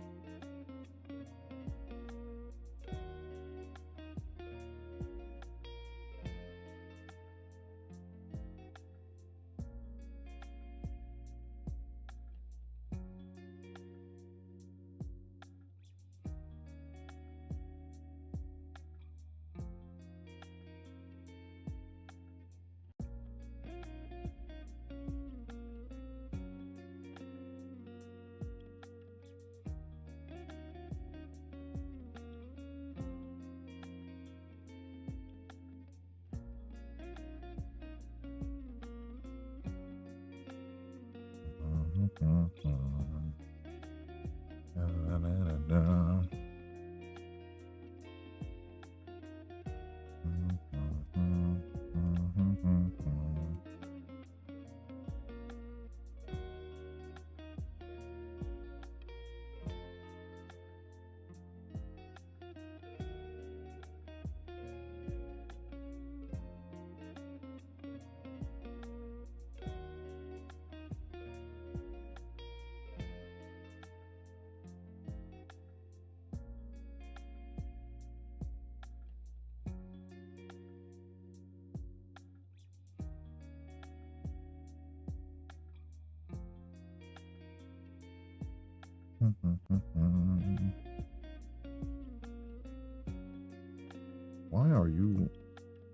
Why are you...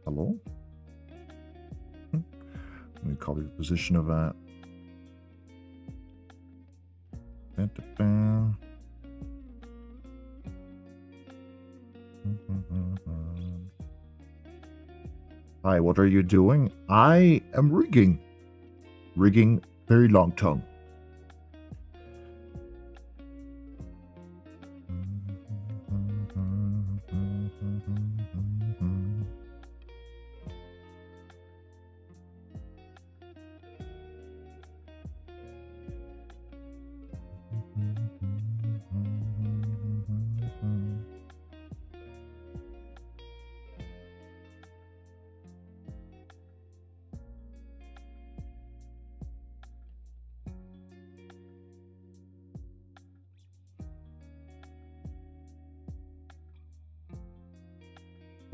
Hello? Let me copy the position of that. Hi, what are you doing? I am rigging. Rigging, very long tongue.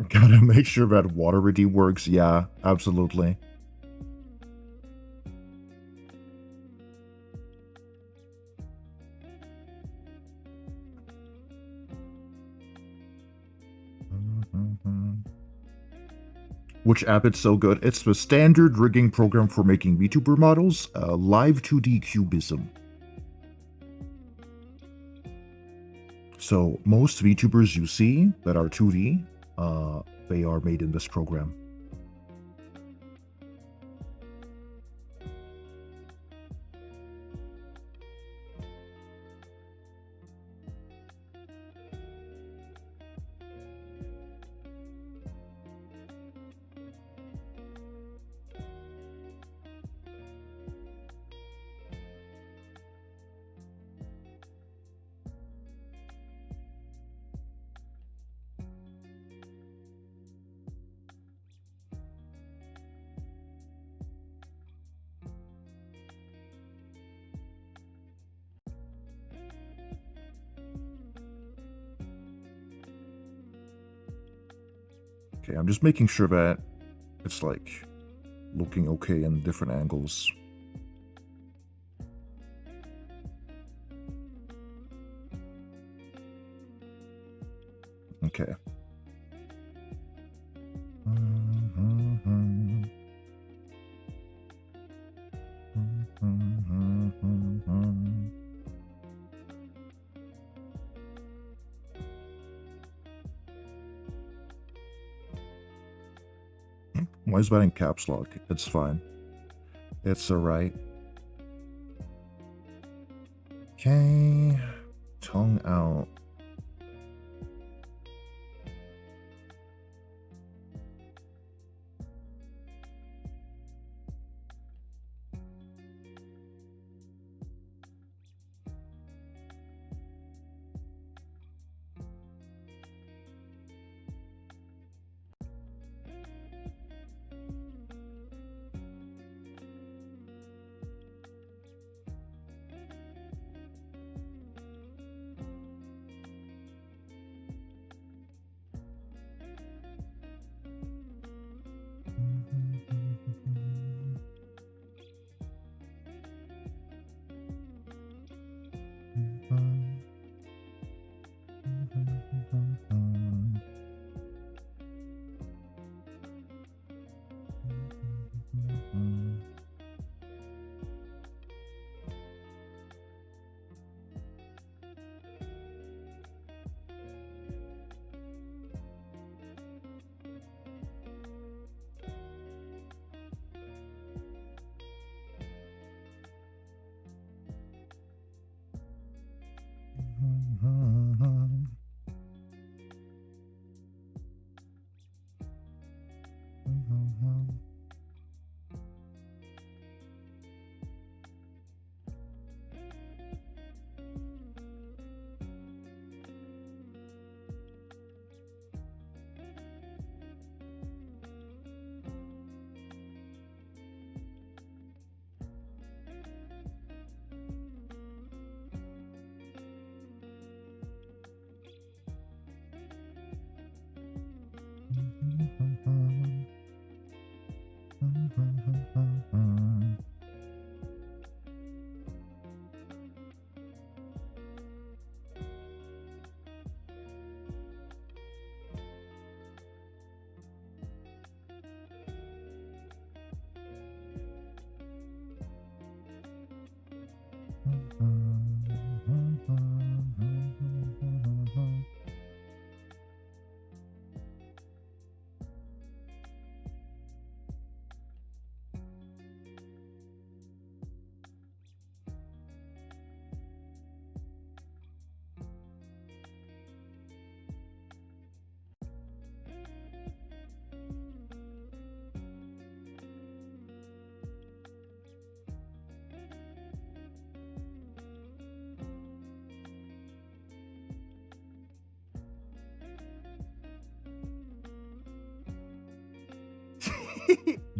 Gotta make sure that water redeem works. Yeah, absolutely. Which app is so good? It's the standard rigging program for making VTuber models, Live2D Cubism. So most VTubers you see that are 2D, they are made in this program. Okay, I'm just making sure that it's like looking okay in different angles. Okay. Why is that in caps lock? It's fine. It's alright. Okay, tongue out.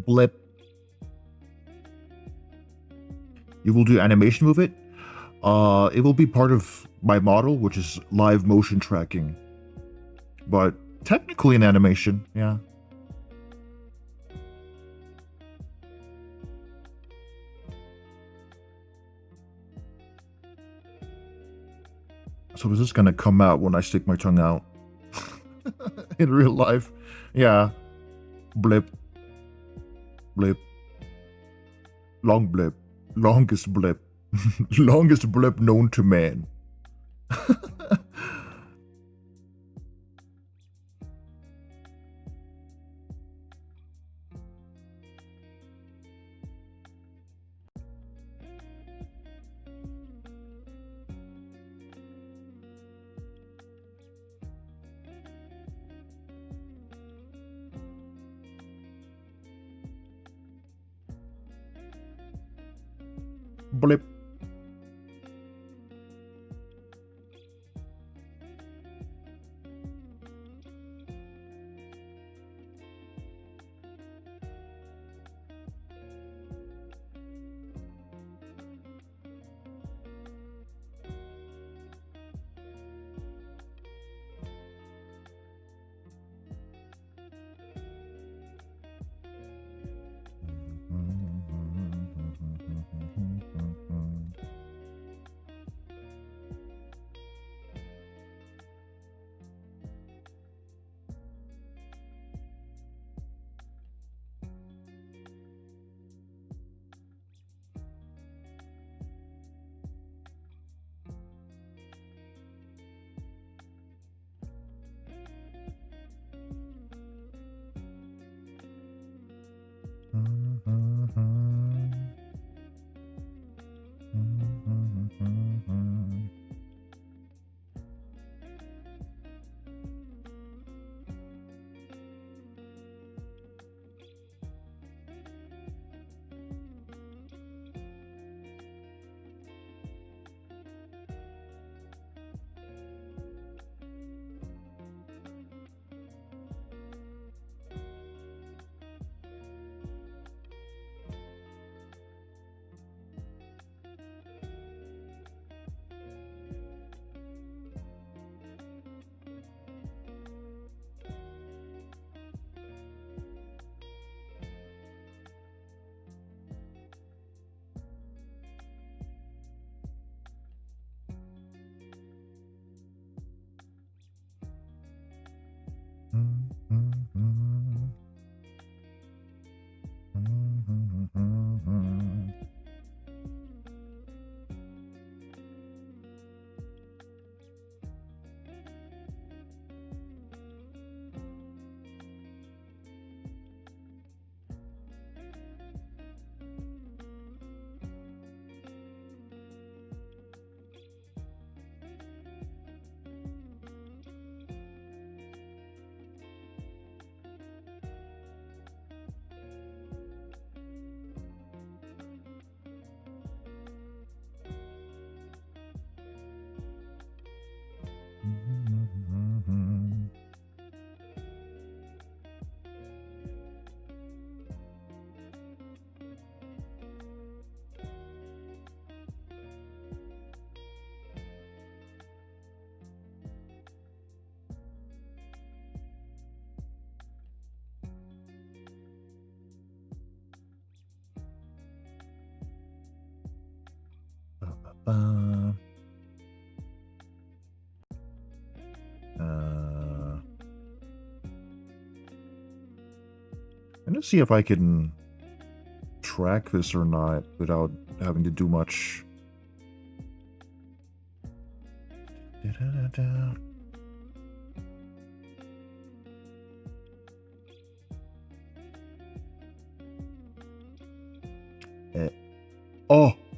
Blip. You will do animation with it. It will be part of my model, which is live motion tracking. But technically an animation, yeah. So is this gonna come out when I stick my tongue out? In real life? Yeah. Blip. Blip. Long blip. Longest blip. Longest blip known to man. Blip. I'm gonna see if I can track this or not without having to do much.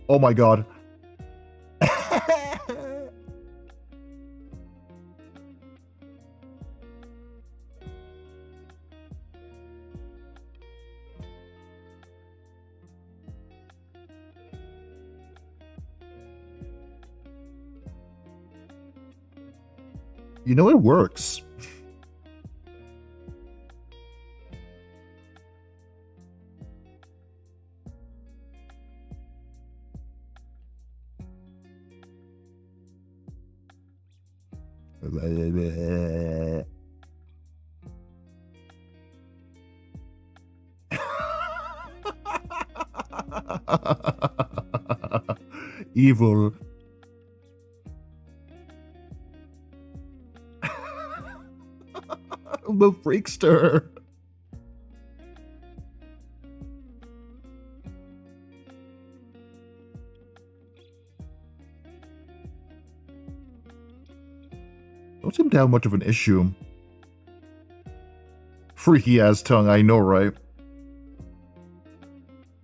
Oh my god. You know, it works. Evil. The freakster. Don't seem to have much of an issue. Freaky ass tongue, I know, right?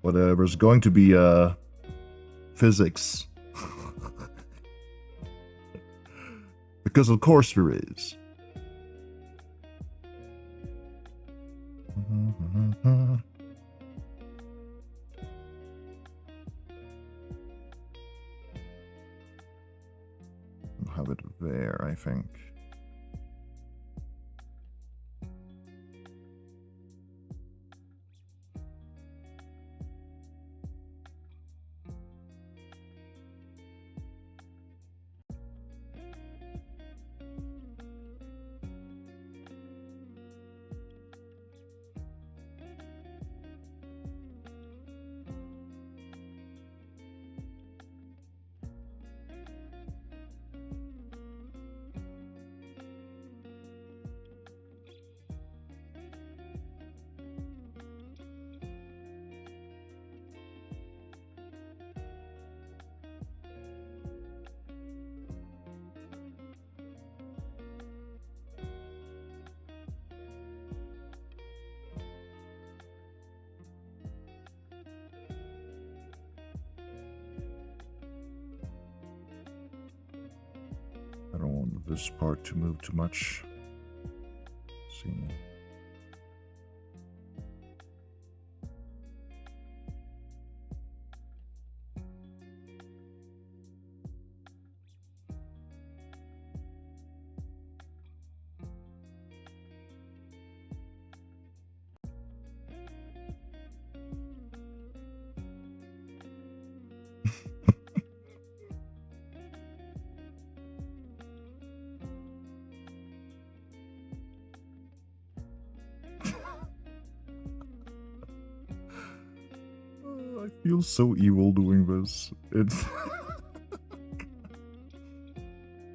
Whatever's going to be physics. Because of course there is. I'll have it there, I think. I don't want this part to move too much. Let's see. I feel so evil doing this. It's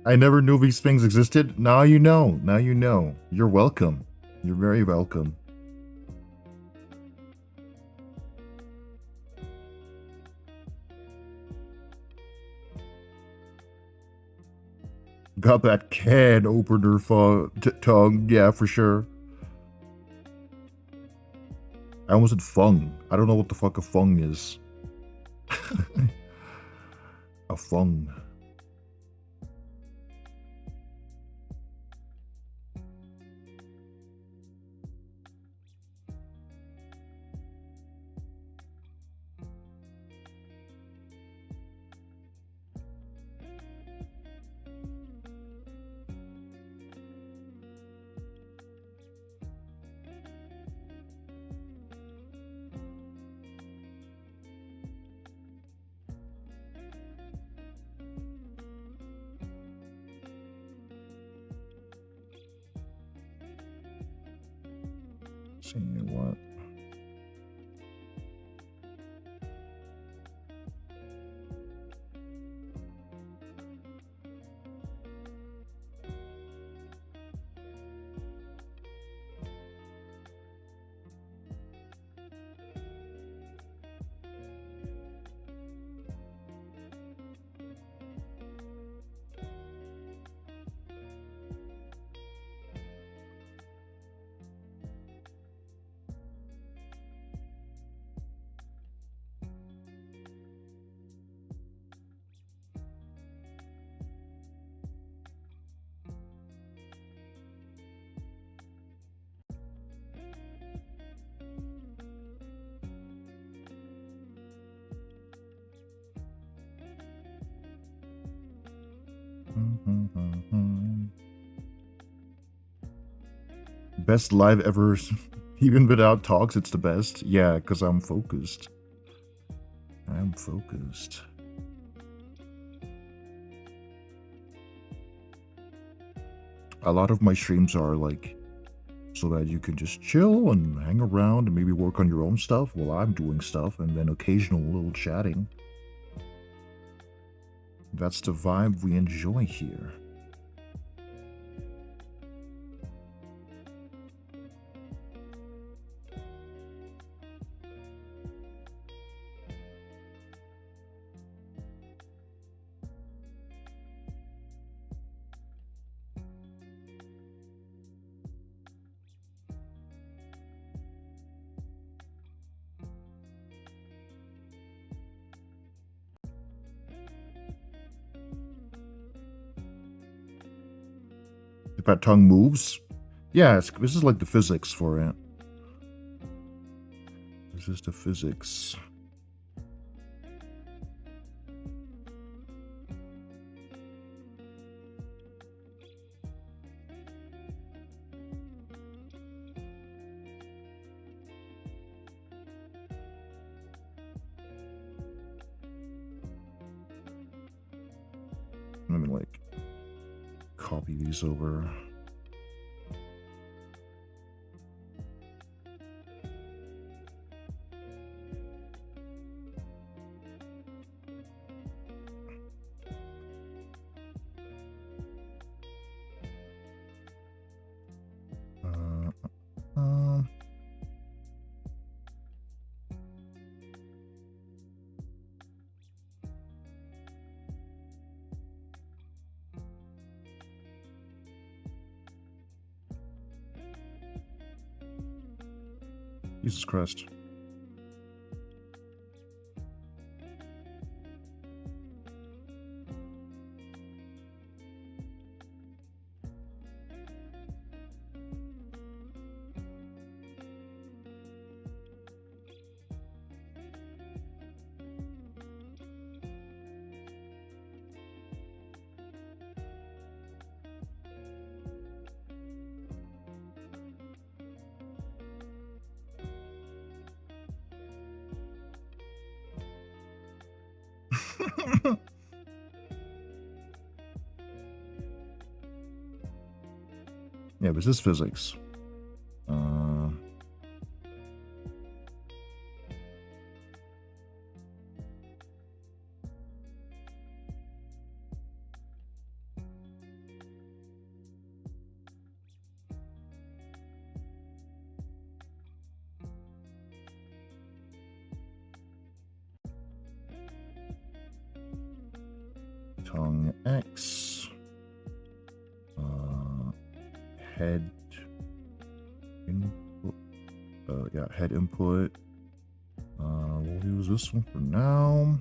I never knew these things existed. Now you know. Now you know. You're welcome. You're very welcome. Got that can opener tongue. Yeah, for sure. I almost said fung. I don't know what the fuck a fung is. A fung. See what? Best live ever. Even without talks, it's the best. Yeah, because I'm focused. I'm focused. A lot of my streams are like so that you can just chill and hang around and maybe work on your own stuff while I'm doing stuff, and then occasional little chatting. That's the vibe we enjoy here. If that tongue moves, yeah, this is like the physics for it. This is the physics. Let me like copy these over. Jesus Christ. Yeah, this is physics. Tongue X. Head input. Yeah, head input. We'll use this one for now.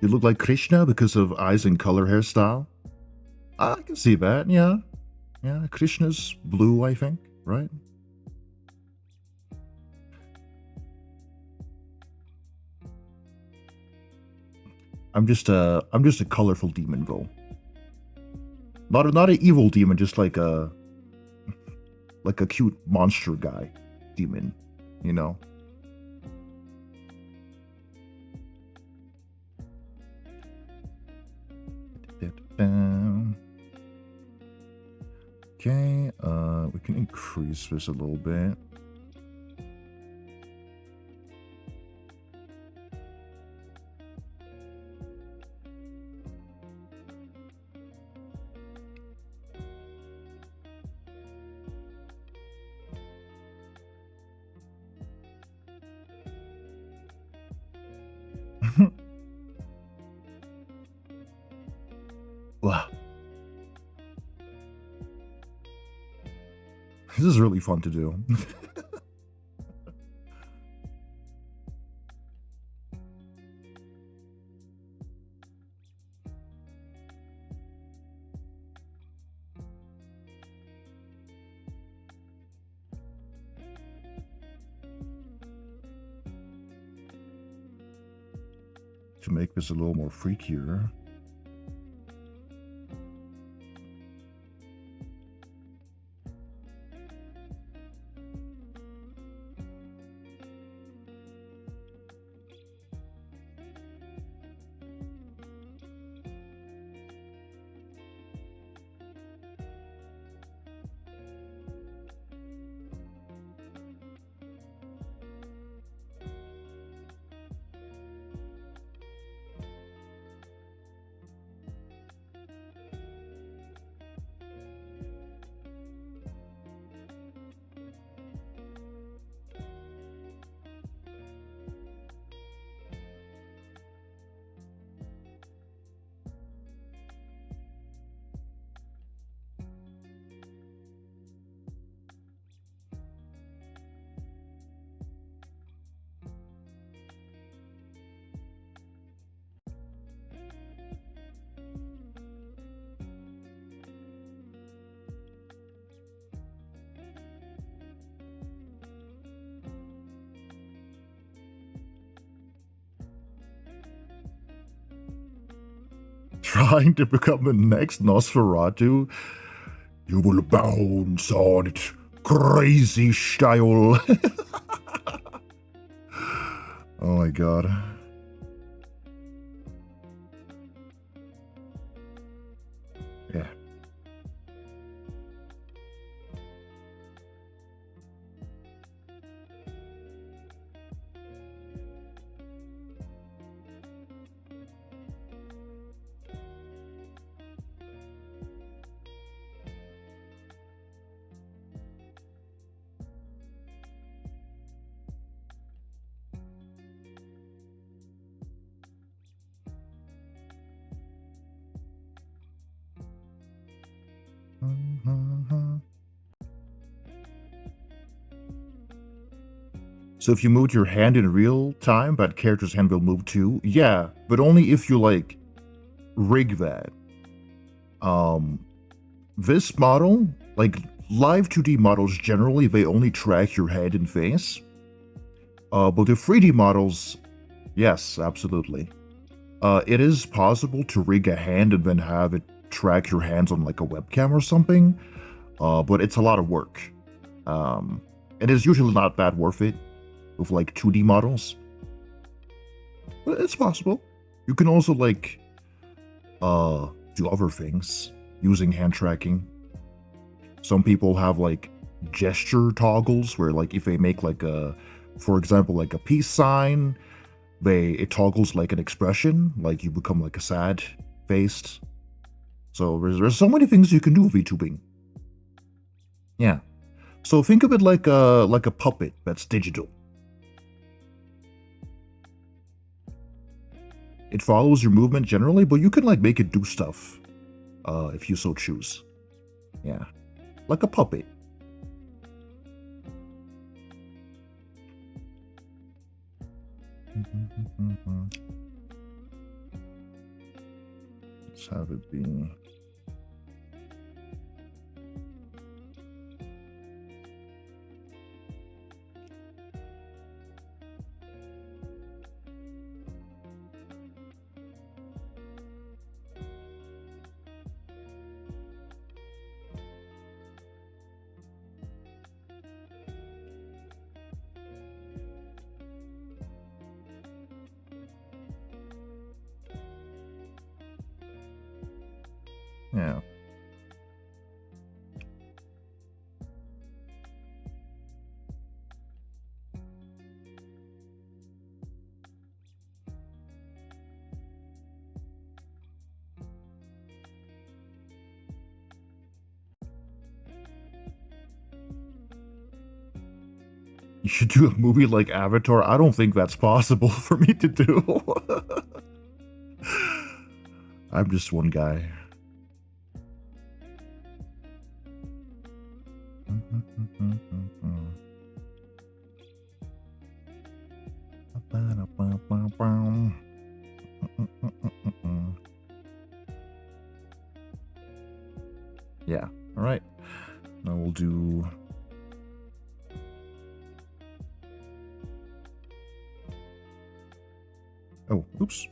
You look like Krishna because of eyes and color hairstyle. I can see that, yeah. Yeah, Krishna's blue, I think, right? I'm just a colorful demon, though. Not an evil demon, just like a cute monster guy demon, you know. Okay, we can increase this a little bit. This is really fun to do. To make this a little more freakier. Trying to become the next Nosferatu, you will bounce on it, crazy style. Oh my god. Yeah. So if you move your hand in real time, that character's hand will move too. Yeah, but only if you like rig that. This model, like Live2D models generally, they only track your head and face. But the 3D models, yes, absolutely. It is possible to rig a hand and then have it track your hands on like a webcam or something. But it's a lot of work. It is usually not that worth it with like 2D models. But it's possible. You can also like do other things using hand tracking. Some people have like gesture toggles where like if they make like a, for example, like a peace sign, it toggles like an expression, like you become like a sad faced. So there's so many things you can do with VTubing. Yeah. So think of it like a puppet that's digital. It follows your movement generally, but you can like make it do stuff if you so choose. Yeah. Like a puppet. Let's have it be. Yeah. You should do a movie like Avatar. I don't think that's possible for me to do. I'm just one guy. Yeah, all right. Now we'll do... Oh, oops.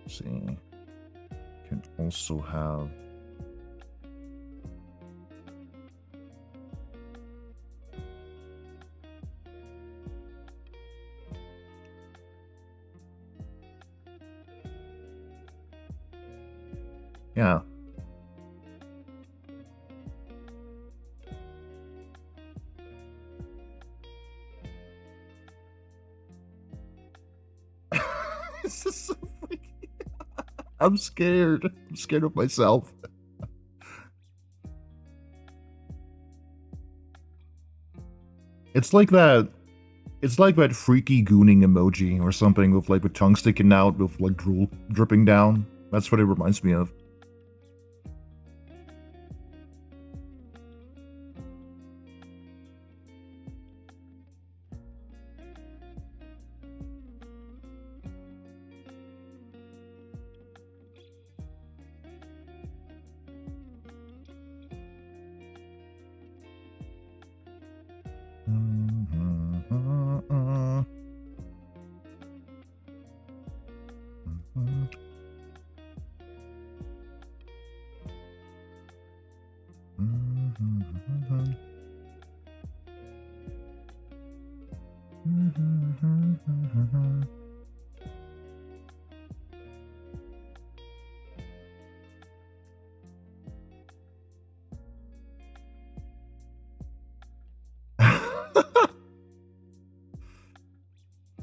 See, can also have yeah. This is so freaky. I'm scared. I'm scared of myself. It's like that. It's like that freaky gooning emoji or something with like the tongue sticking out with like drool dripping down. That's what it reminds me of.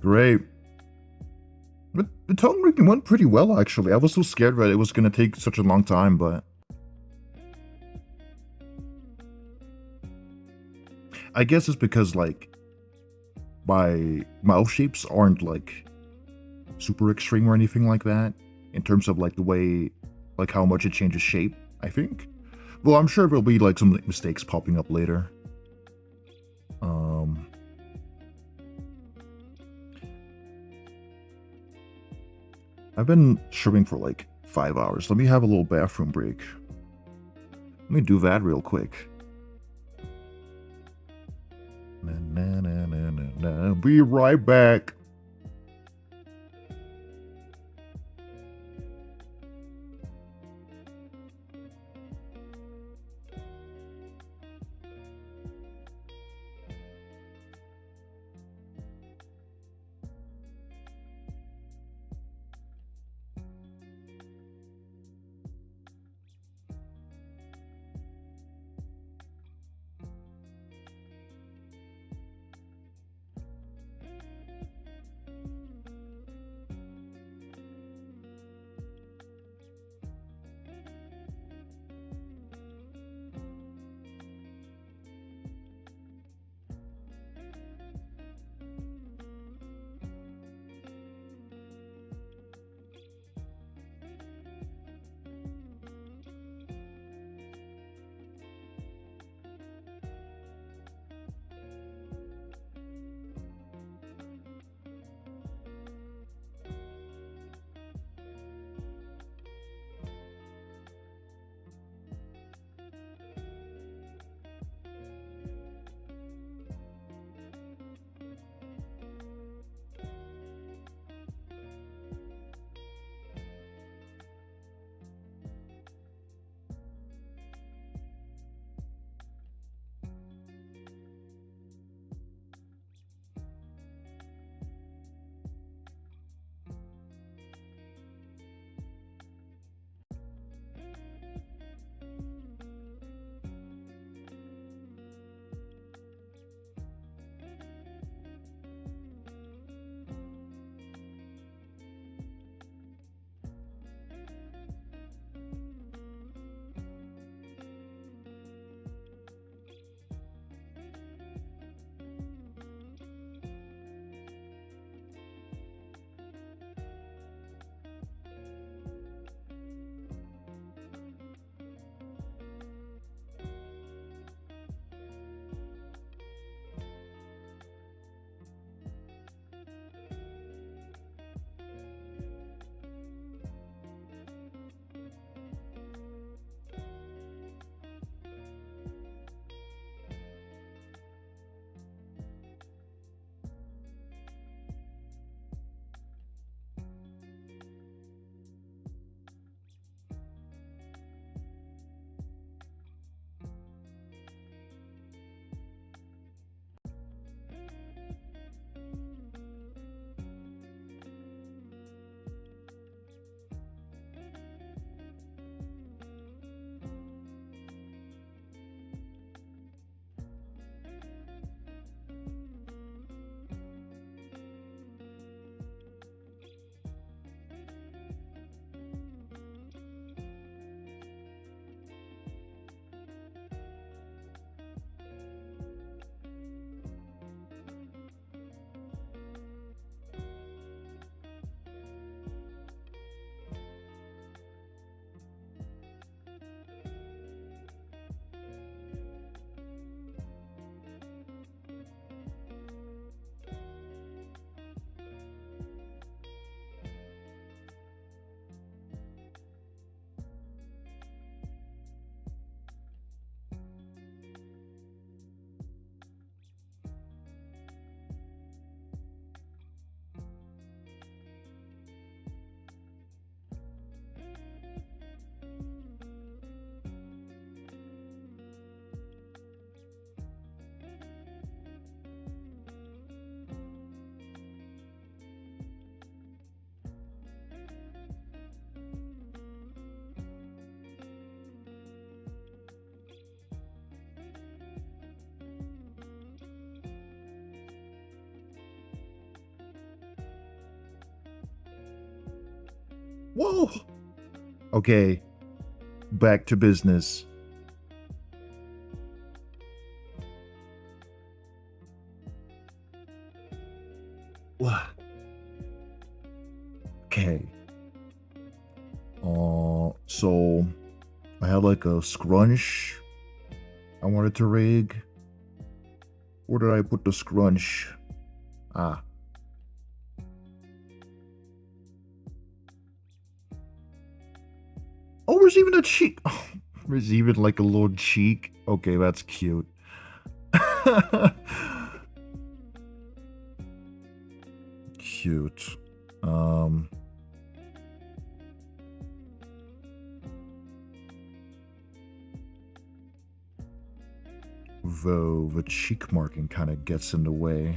Great. But the tongue rigging went pretty well, actually. I was so scared that it was going to take such a long time, but... I guess it's because, like, my mouth shapes aren't, like, super extreme or anything like that. In terms of, like, the way, like, how much it changes shape, I think. Well, I'm sure there'll be, like, some mistakes popping up later. I've been streaming for like 5 hours. Let me have a little bathroom break. Let me do that real quick. Be right back. Whoa! Okay, back to business. What? Okay. So I had like a scrunch I wanted to rig. Where did I put the scrunch? Ah. Oh, there's even a cheek. Oh, there's even like a little cheek. Okay, that's cute. Cute. Though the cheek marking kind of gets in the way.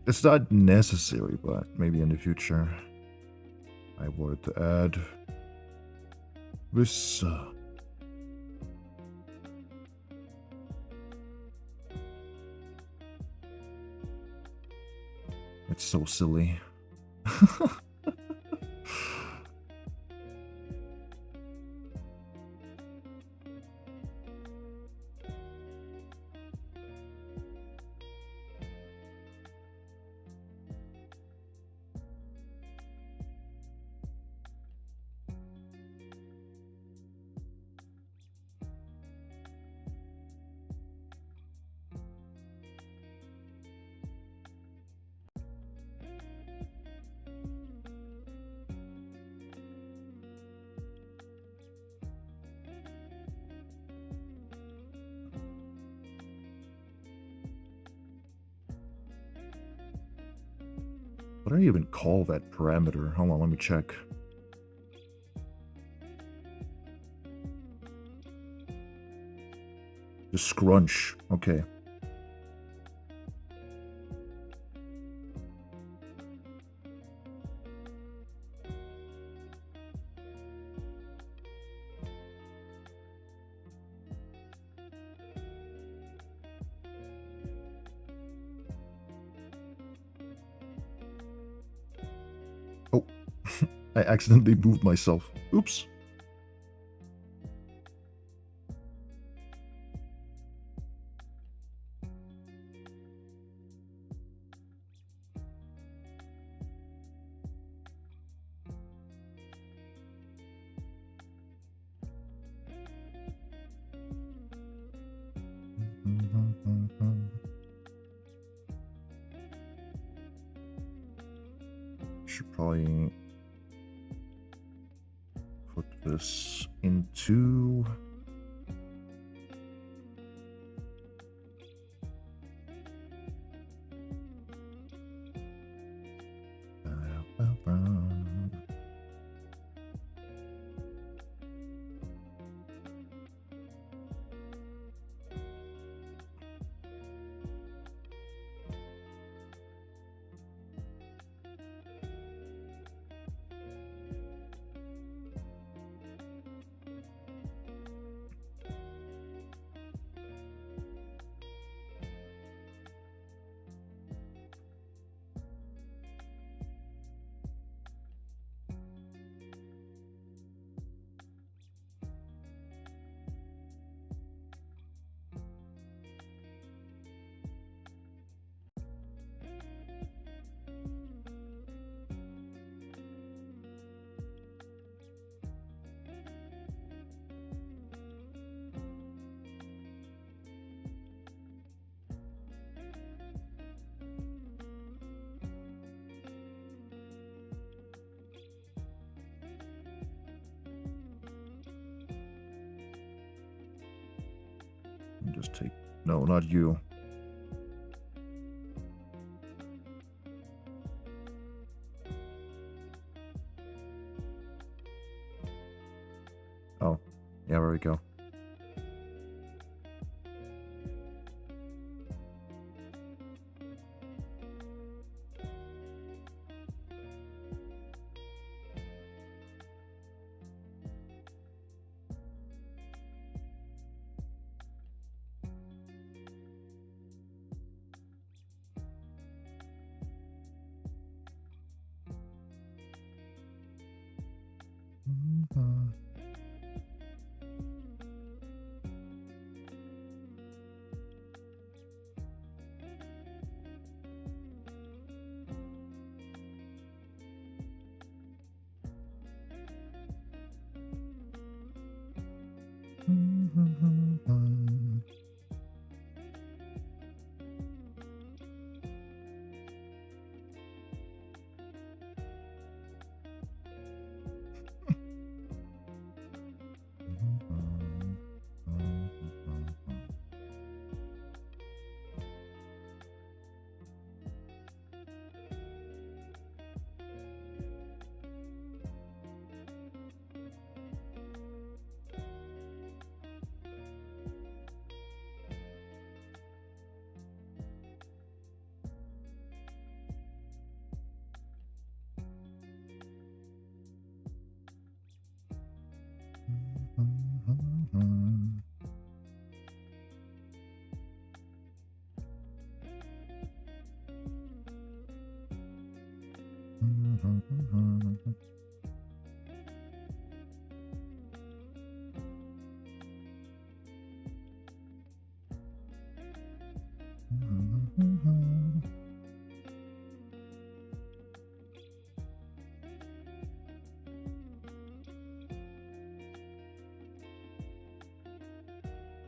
It's not necessary, but maybe in the future. I wanted to add this. It's so silly. What do I even call that parameter? Hold on, let me check. The scrunch. Okay. Oh, I accidentally moved myself. Oops. Should probably put this into just take, no, not you. Oh, yeah, there we go.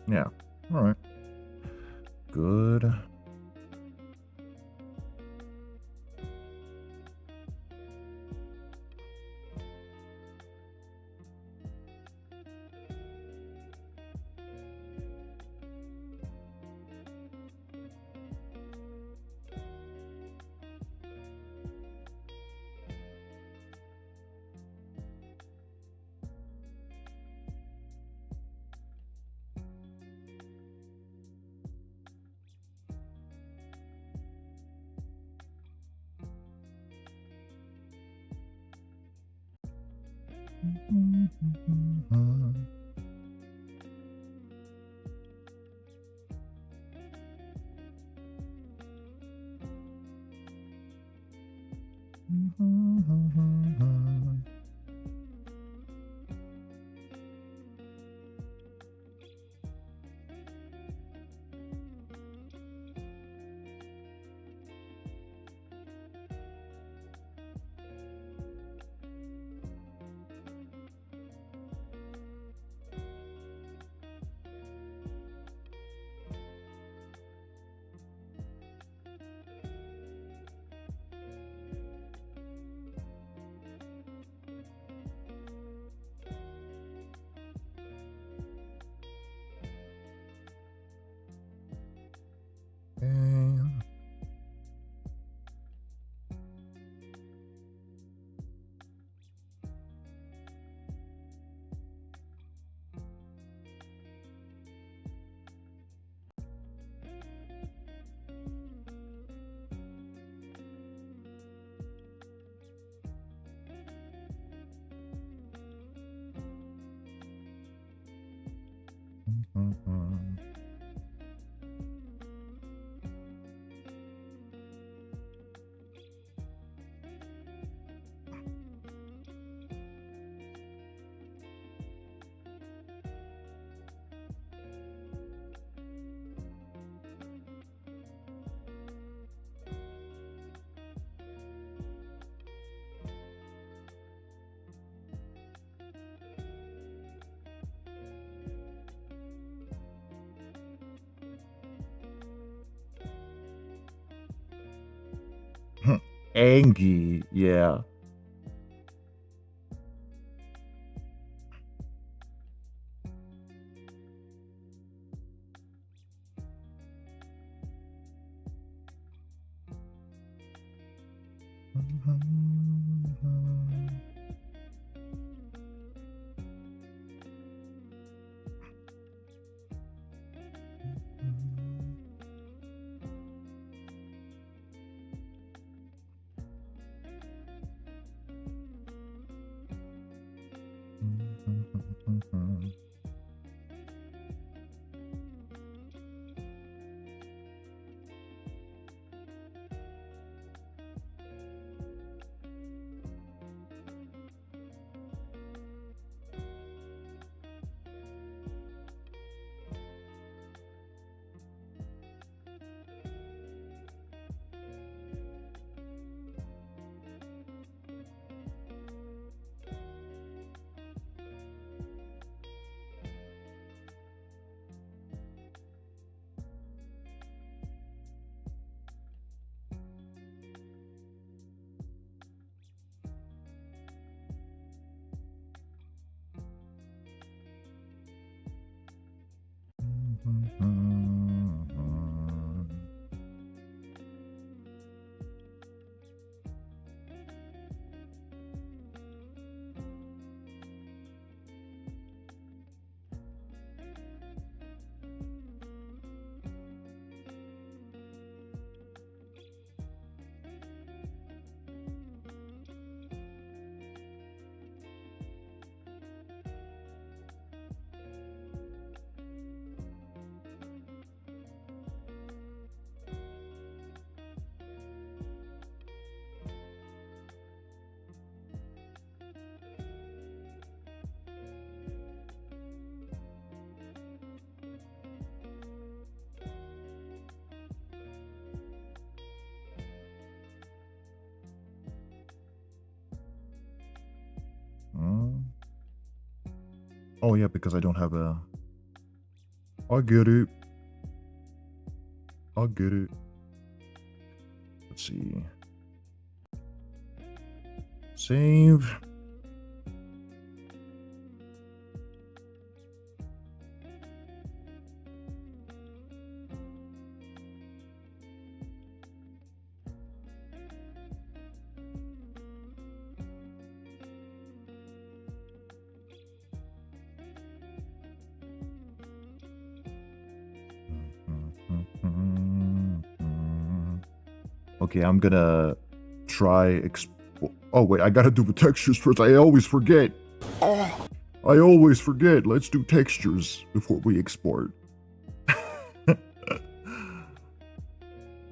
Yeah. All right. Good. Okay. Angie, yeah. Oh yeah, because I don't have a... I get it. I get it. Let's see. Save. Okay, I'm gonna try oh wait, I gotta do the textures first. I always forget. I always forget. Let's do textures before we export.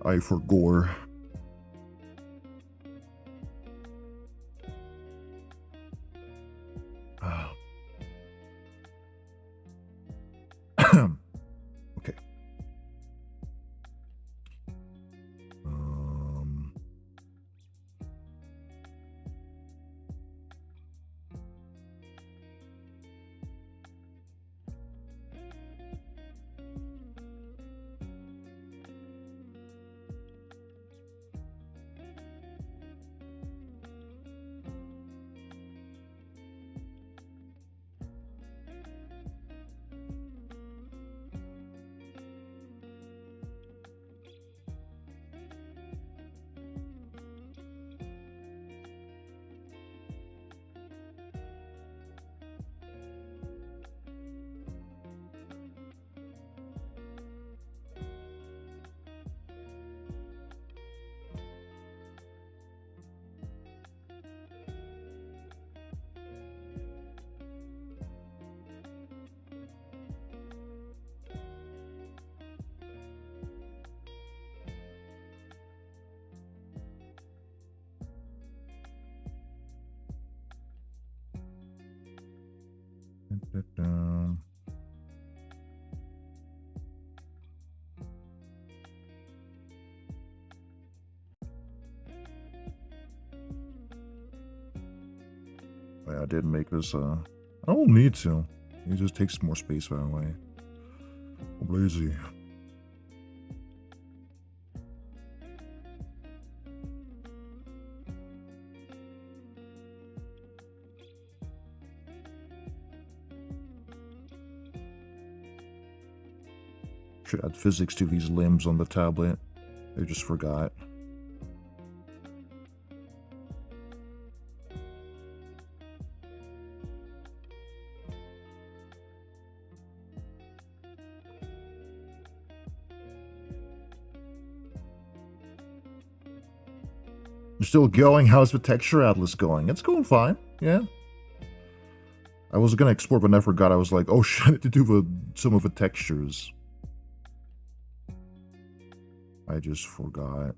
I forgore. Okay. I didn't make this, I don't need to. It just takes more space that way. I'm lazy. Should add physics to these limbs on the tablet. I just forgot. You're still going? How's the texture atlas going? It's going fine, yeah. I was gonna export, but I forgot. I was like, oh shit, I need to do some of the textures. I just forgot.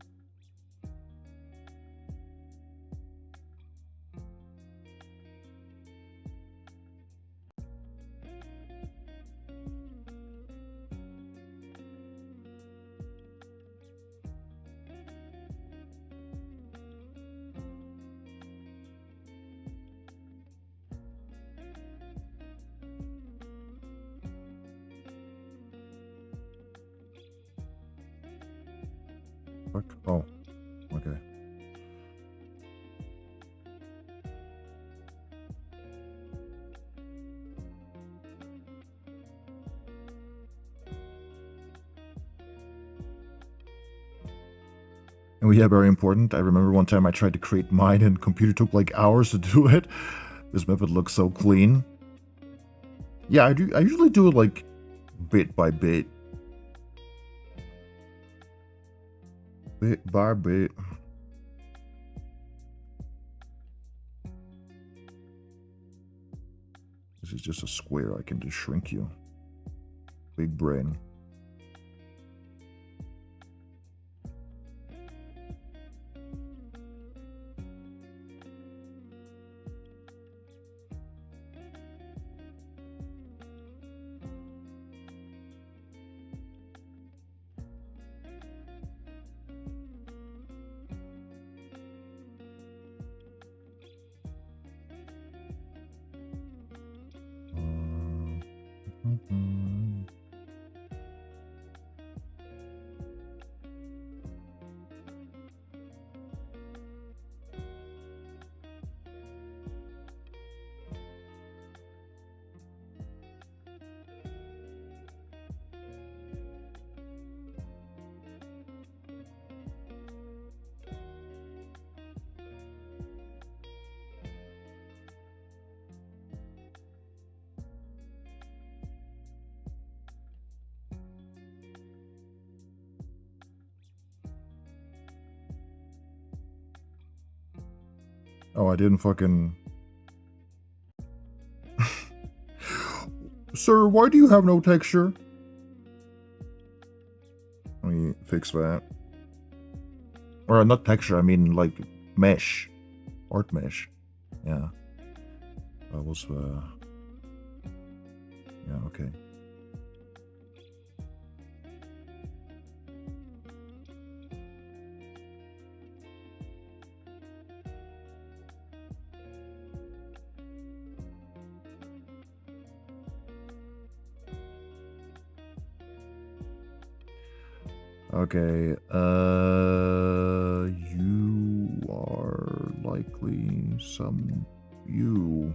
Fuck. Oh, okay. And yeah, very important. I remember one time I tried to create mine and computer took like hours to do it. This method looks so clean. Yeah, I usually do it like bit by bit. Bit by bit. This is just a square. I can just shrink you. Big brain. Oh, I didn't fucking... Sir, why do you have no texture? Let me fix that. Or not texture, I mean like mesh. Art mesh. Yeah. That was yeah, okay. Okay, you are likely some you.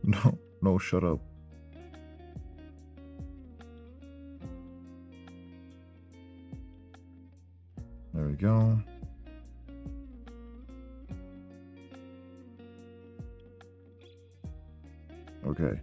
No, no, shut up. There we go. Okay.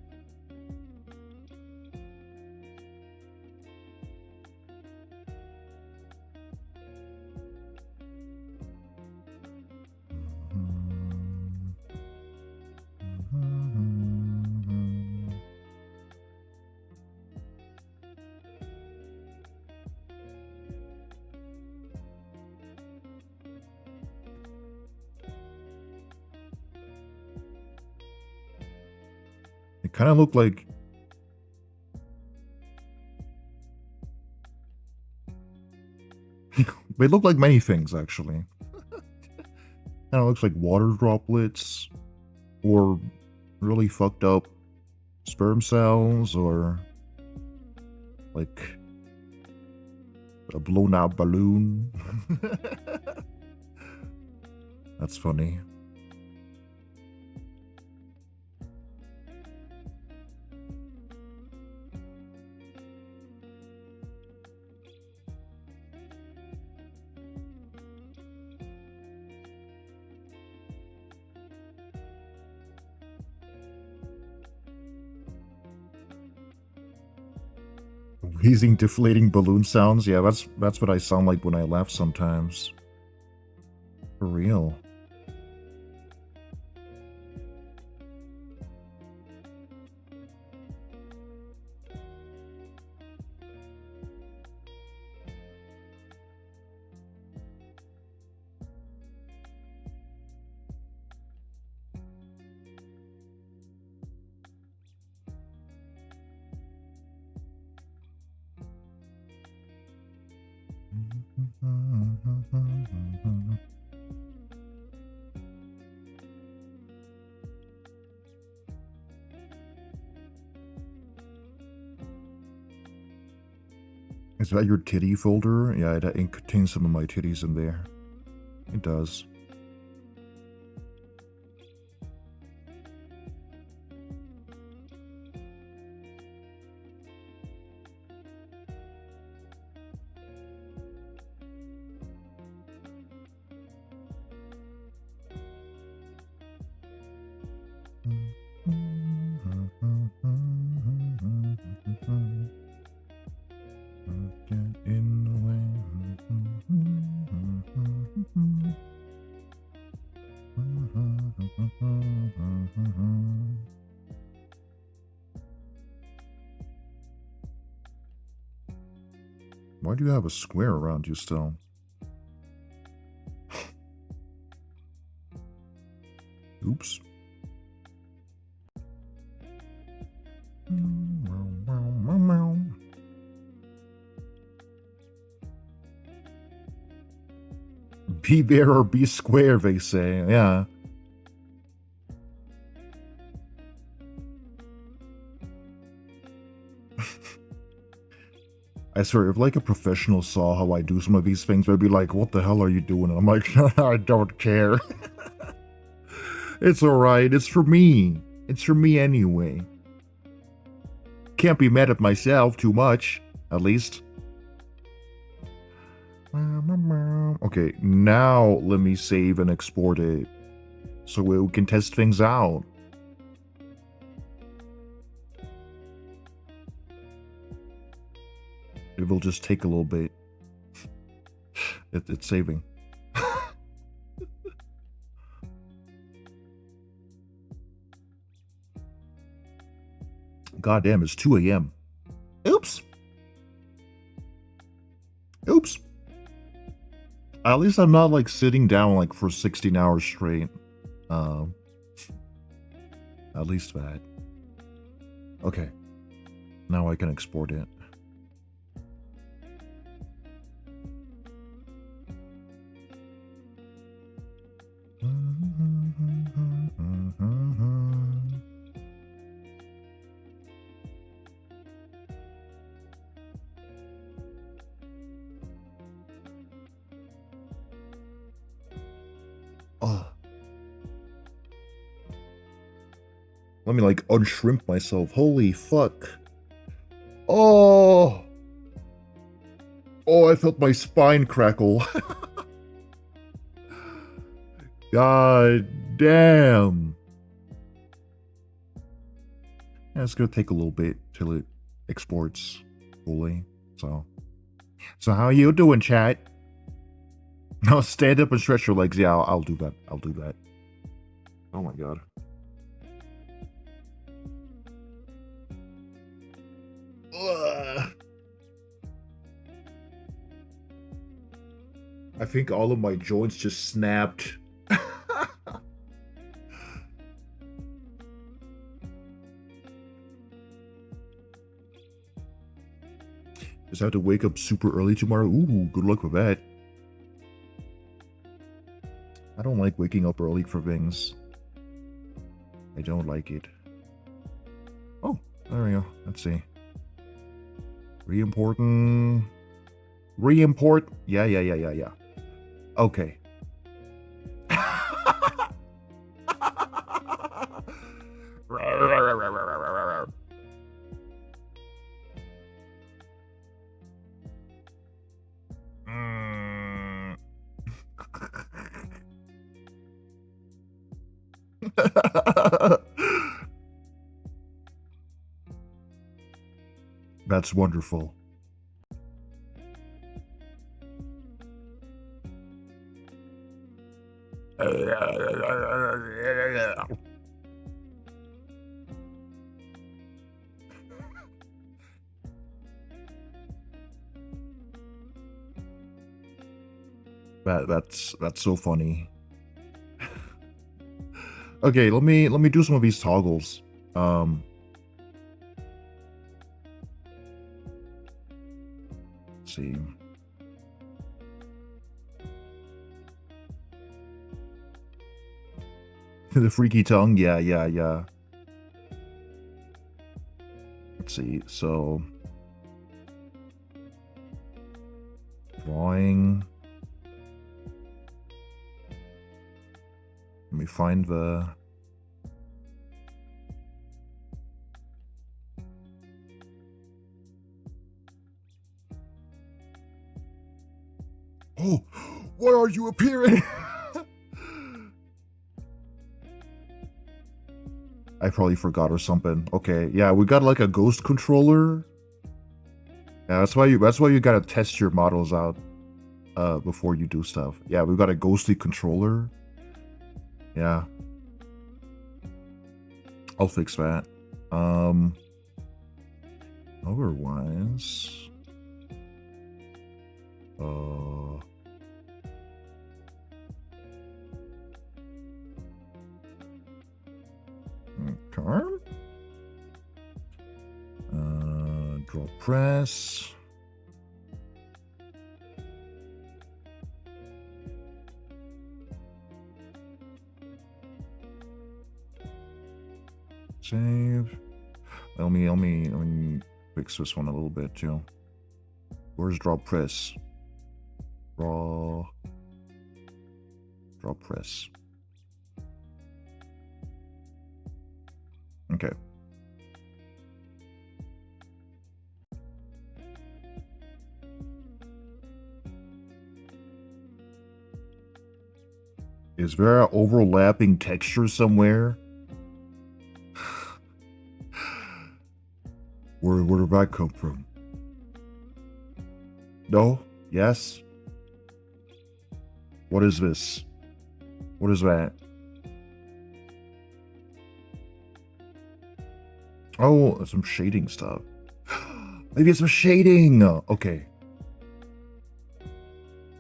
It kind of looked like... They look like many things, actually. Kind of looks like water droplets, or really fucked up sperm cells, or like a blown out balloon. That's funny. Wheezing, deflating balloon sounds. Yeah, that's what I sound like when I laugh sometimes. For real. Is that your titty folder? Yeah, it contains some of my titties in there. It does. Get in the way. Why do you have a square around you still? Oops. Be there or be square, they say. Yeah. I swear, if like a professional saw how I do some of these things, they'd be like, what the hell are you doing? And I'm like, I don't care. It's alright, it's for me. It's for me anyway. Can't be mad at myself too much, at least. Okay, now let me save and export it so we can test things out. It will just take a little bit. It's saving. God damn, it's 2 a.m. Oops. Oops. At least I'm not like sitting down like for 16 hours straight. At least that. Okay. Now I can export it. Let me like unshrimp myself. Holy fuck. Oh. Oh, I felt my spine crackle. God damn. Yeah, it's gonna take a little bit till it exports fully. So how you doing, chat? No, stand up and stretch your legs. Yeah, I'll do that. I'll do that. Oh my god. Ugh. I think all of my joints just snapped. Just have to wake up super early tomorrow. Ooh, good luck with that. I don't like waking up early for things. I don't like it. Oh, there we go. Let's see. Re-important. Re-import. Yeah. Okay. That's wonderful. That's so funny. Okay, let me do some of these toggles. Let's see. The freaky tongue, yeah. Let's see, so drawing. Let me find the Oh, why are you appearing? I probably forgot or something. Okay, yeah, we got like a ghost controller. Yeah, that's why you gotta test your models out before you do stuff. Yeah, we've got a ghostly controller. Yeah. I'll fix that. Otherwise, Okay. Draw press. Save. Let me fix this one a little bit too. Where's draw press? Draw press. Okay. Is there an overlapping texture somewhere? Where did that come from? No? Yes? What is this? What is that? Oh, some shading stuff. Maybe it's some shading. Okay.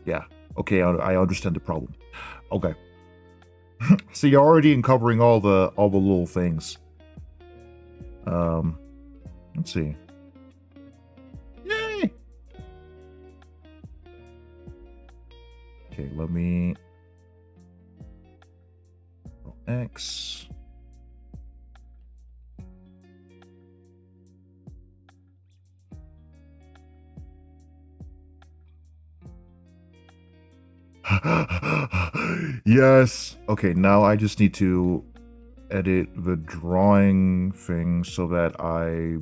Yeah. Okay, I understand the problem. Okay. So you're already uncovering all the little things. Let's see. Yay! Okay, let me X. Yes. Okay, now I just need to edit the drawing thing so that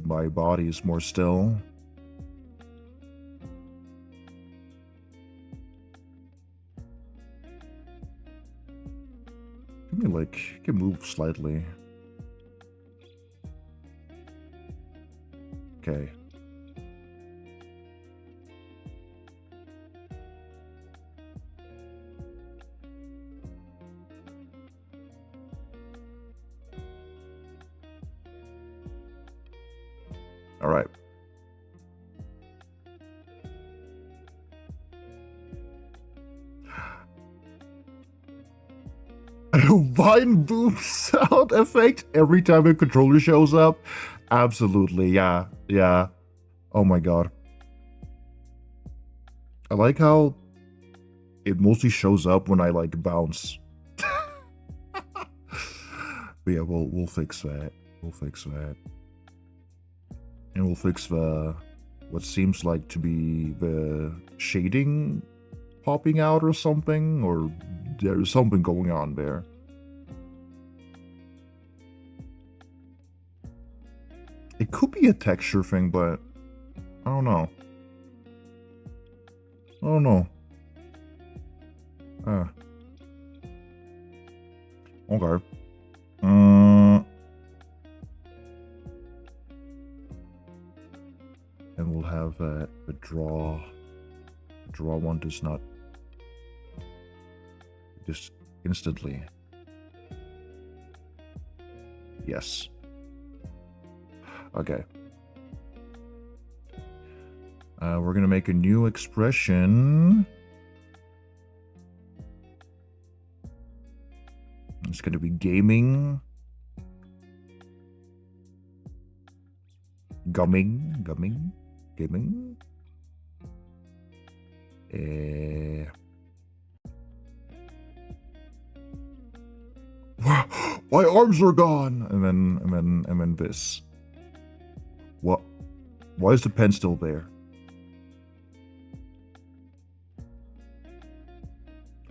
my body is more still. Give me like, you can move slightly. Okay. All right. Vine boom sound effect every time a controller shows up. Absolutely, yeah, yeah. Oh my god. I like how it mostly shows up when I like bounce. But yeah, we'll fix that. We'll fix that. And we'll fix the what seems like to be the shading popping out or something, or there's something going on there. It could be a texture thing, but I don't know. I don't know. Okay. And we'll have the draw. Draw one does not just instantly. Yes. Okay. We're gonna make a new expression. It's gonna be gaming. Gaming. My arms are gone, and then this. What? Why is the pen still there?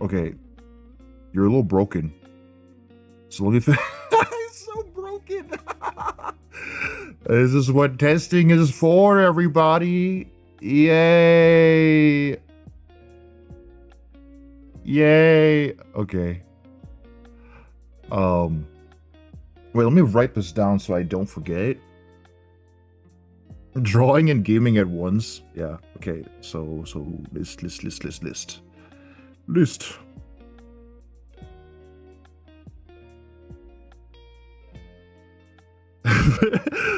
Okay, you're a little broken. So let me think. It's so broken. This is what testing is for, everybody. Yay. Yay. Okay. Wait, let me write this down so I don't forget. Drawing and gaming at once. Yeah. Okay. So list.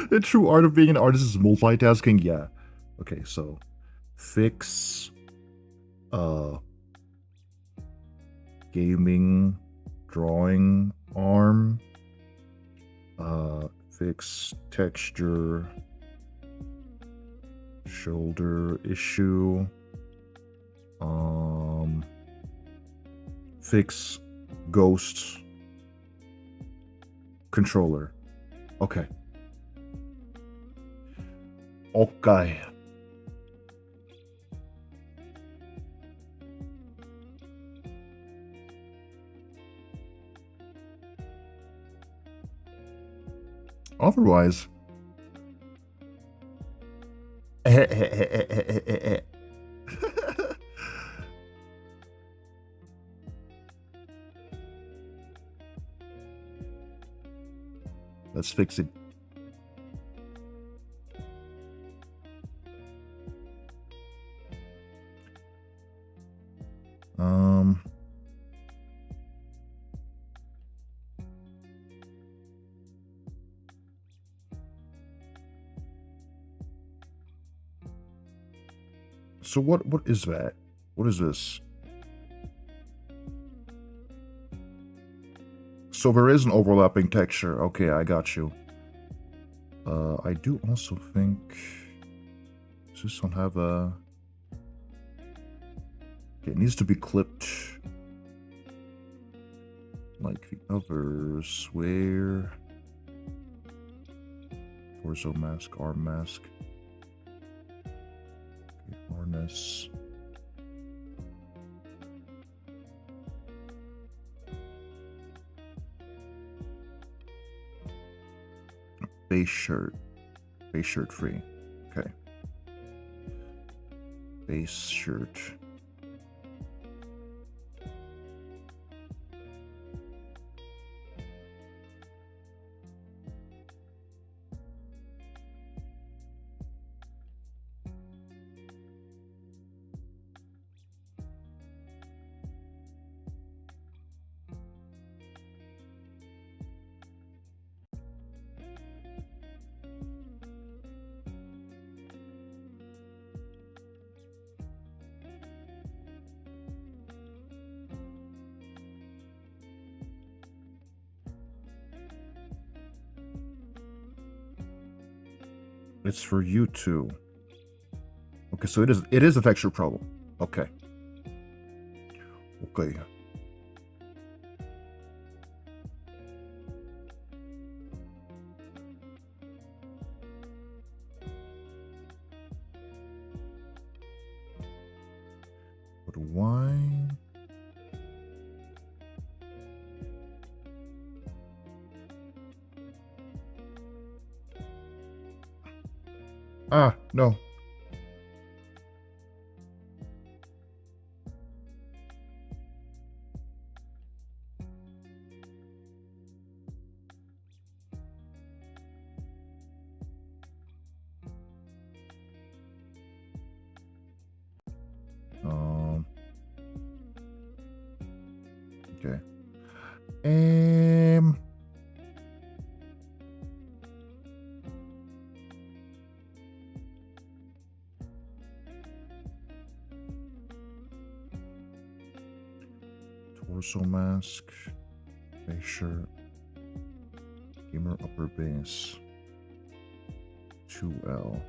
The true art of being an artist is multitasking. Yeah. Okay. So fix uh gaming drawing arm, fix texture shoulder issue, fix ghost controller. Okay. Okay. Otherwise, let's fix it. So what is that? What is this? So there is an overlapping texture. Okay, I got you. I do also think, does this one have a, okay, it needs to be clipped like the others. Where? Torso mask, arm mask. Okay, harness. Base shirt free. Okay. Base shirt. It's for you too. Okay, so it is a texture problem. Okay. Okay. But why? Ah, no. Okay. Torso mask, face shirt, gamer upper base, 2L.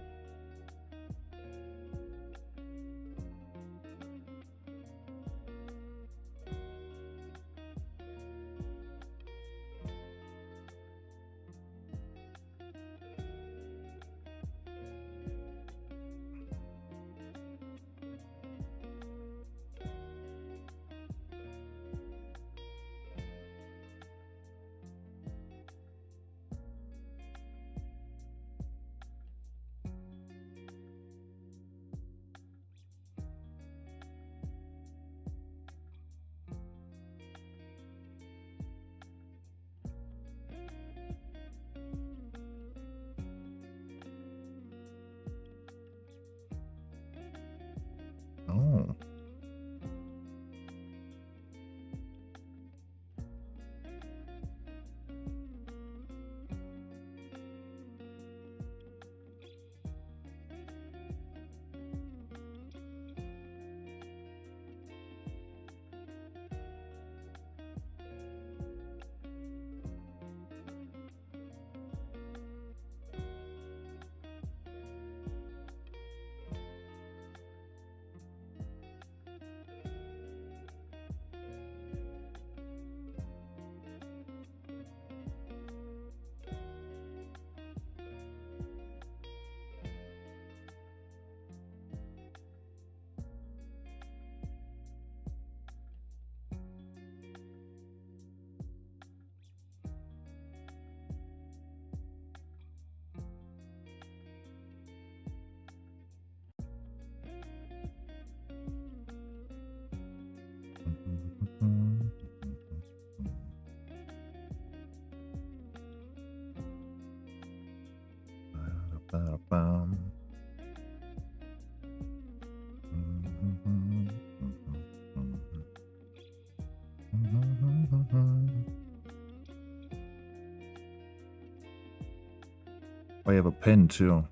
I have a pen too.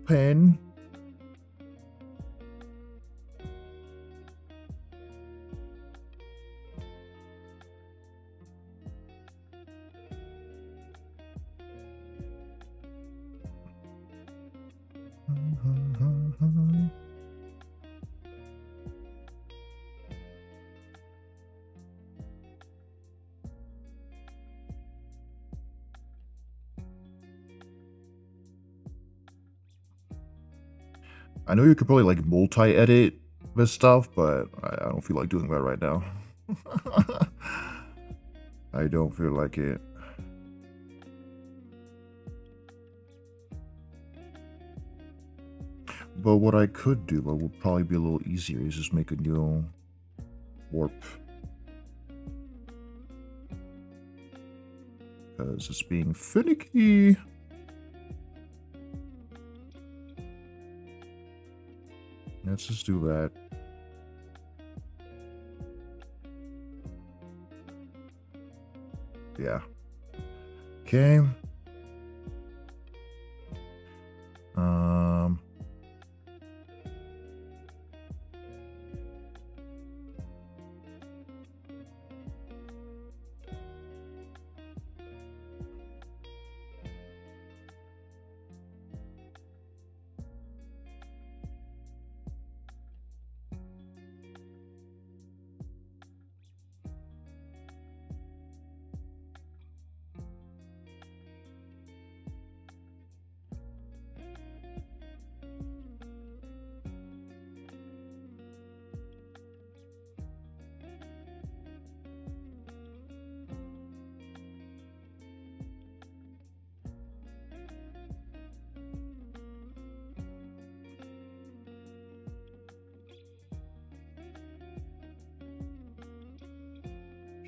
Pen. I know you could probably like multi-edit this stuff, but I don't feel like doing that right now. I don't feel like it. But what I could do, but would probably be a little easier, is just make a new warp. Because it's being finicky. Let's just do that. Yeah. Okay.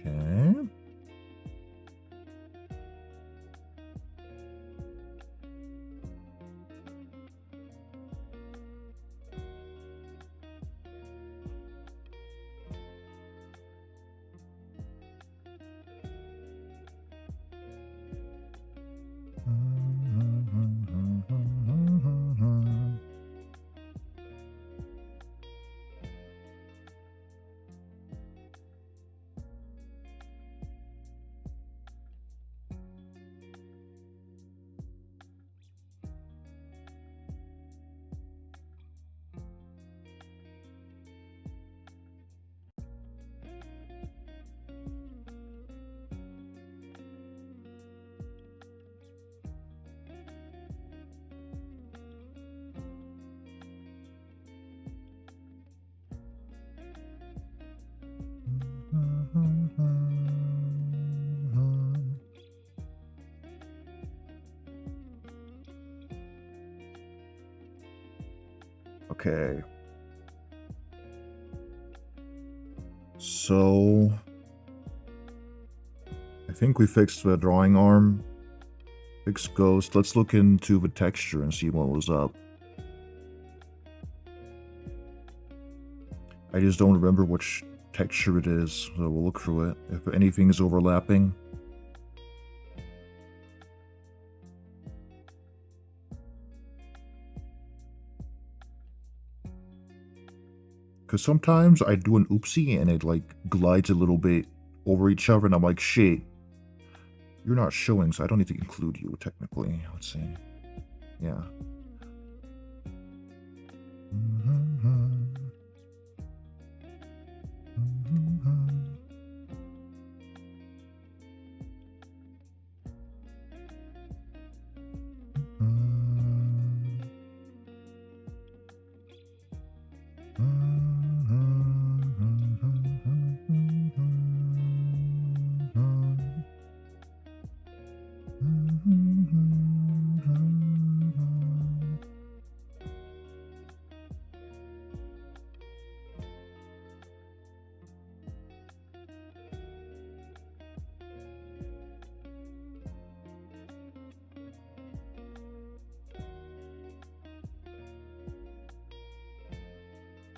Okay. Okay. So I think we fixed the drawing arm. Fixed ghost. Let's look into the texture and see what was up. I just don't remember which texture it is, so we'll look through it. If anything is overlapping. Because sometimes I do an oopsie and it like glides a little bit over each other and I'm like, shit, you're not showing, so I don't need to include you technically. Let's see. Yeah.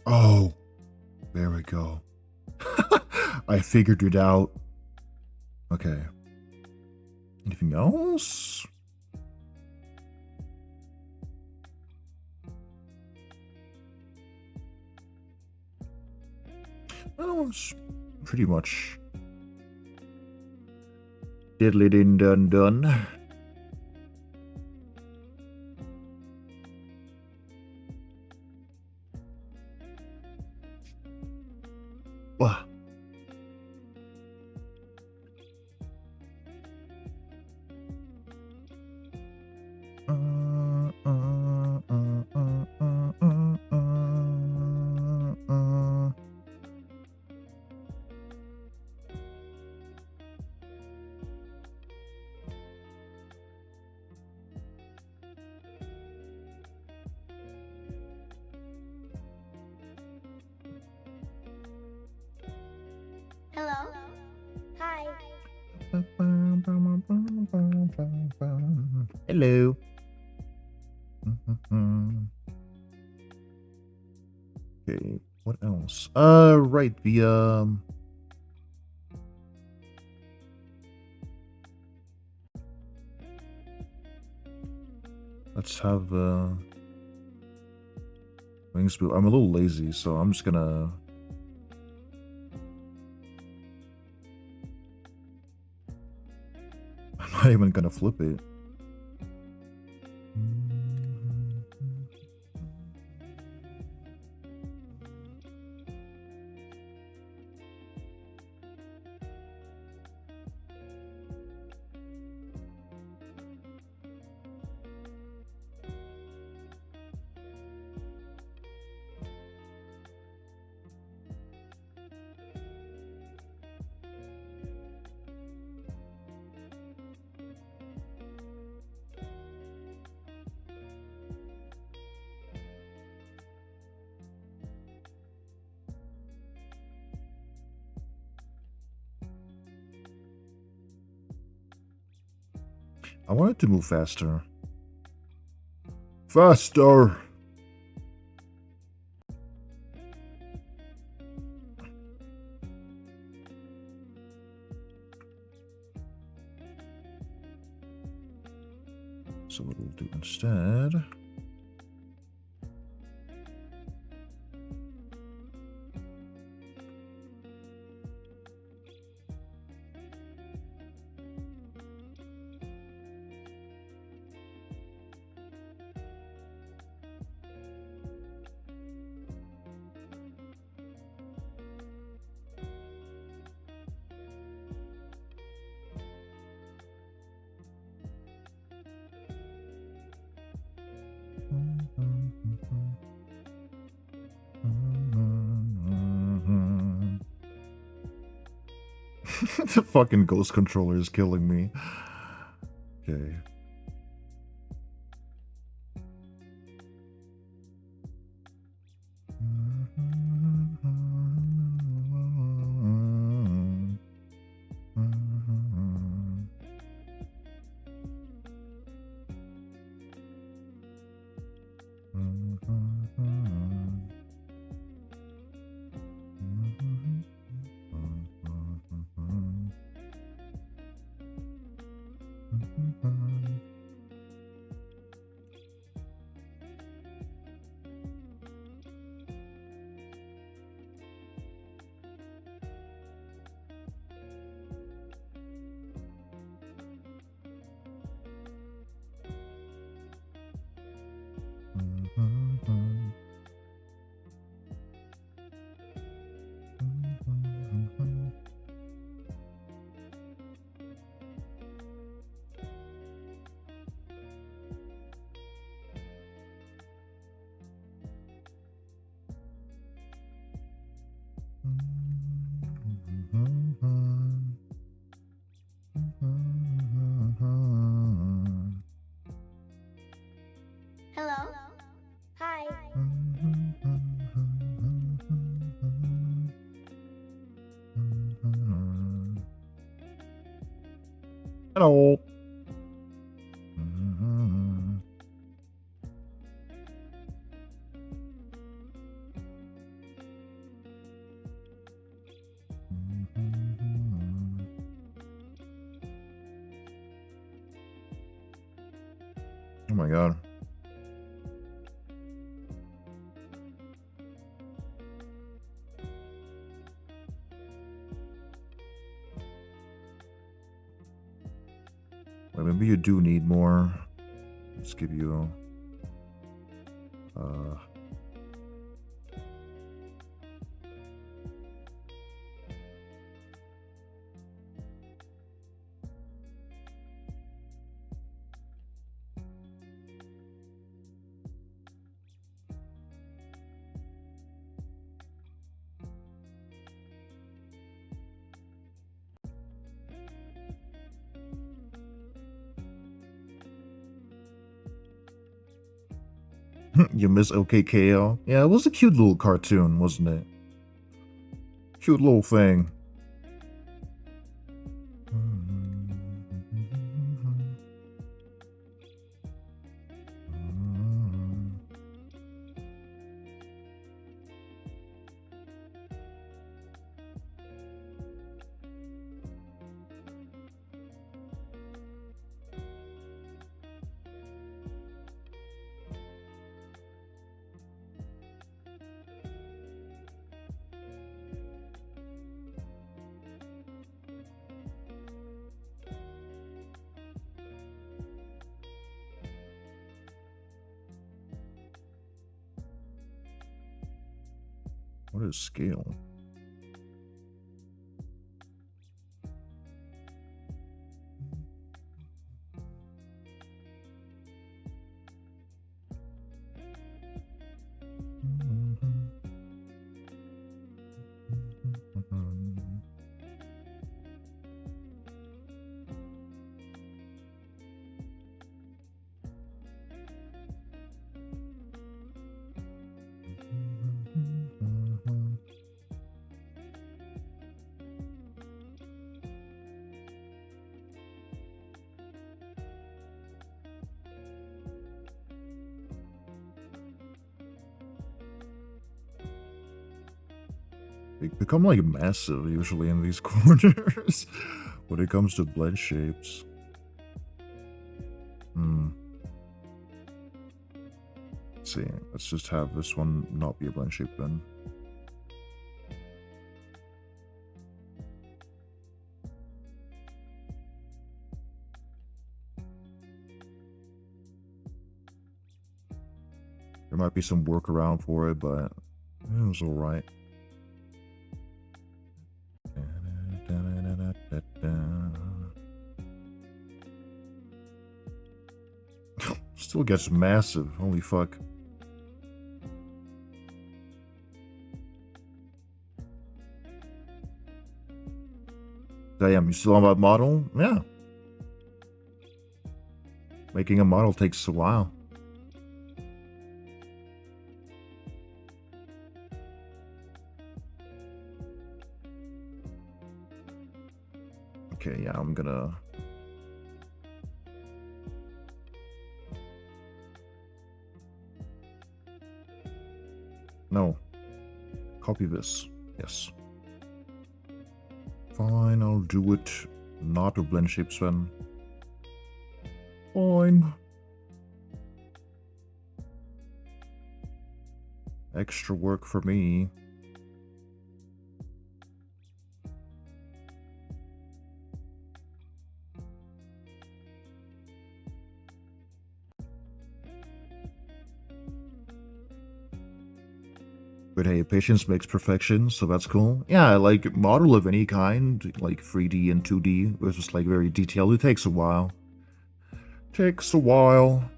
Oh, there we go. I figured it out. Okay. Anything else? That was pretty much diddly din done done. Wah. Hello. Hi. Hello. Okay, what else? Right, let's have wings. I'm a little lazy, so I'm just gonna. I'm not even gonna flip it. I wanted to move faster. Faster! So what we'll do instead... The fucking ghost controller is killing me. Okay. Hello. Hi. Hello. Oh my god. Well, maybe you do need more. Let's give you you miss OKKO? Yeah, it was a cute little cartoon, wasn't it? Cute little thing. What is scale? They become like massive usually in these corners when it comes to blend shapes. Let's see. Let's just have this one not be a blend shape then. There might be some workaround for it, but it was alright. Still gets massive. Holy fuck. Damn, you still on that model? Yeah. Making a model takes a while. Okay, yeah, I'm gonna... No. Copy this. Yes. Fine, I'll do it. Not with blend shapes then. Fine. Extra work for me. But hey, patience makes perfection, so that's cool. Yeah, like, model of any kind, like 3D and 2D, which is like very detailed, it takes a while. Takes a while.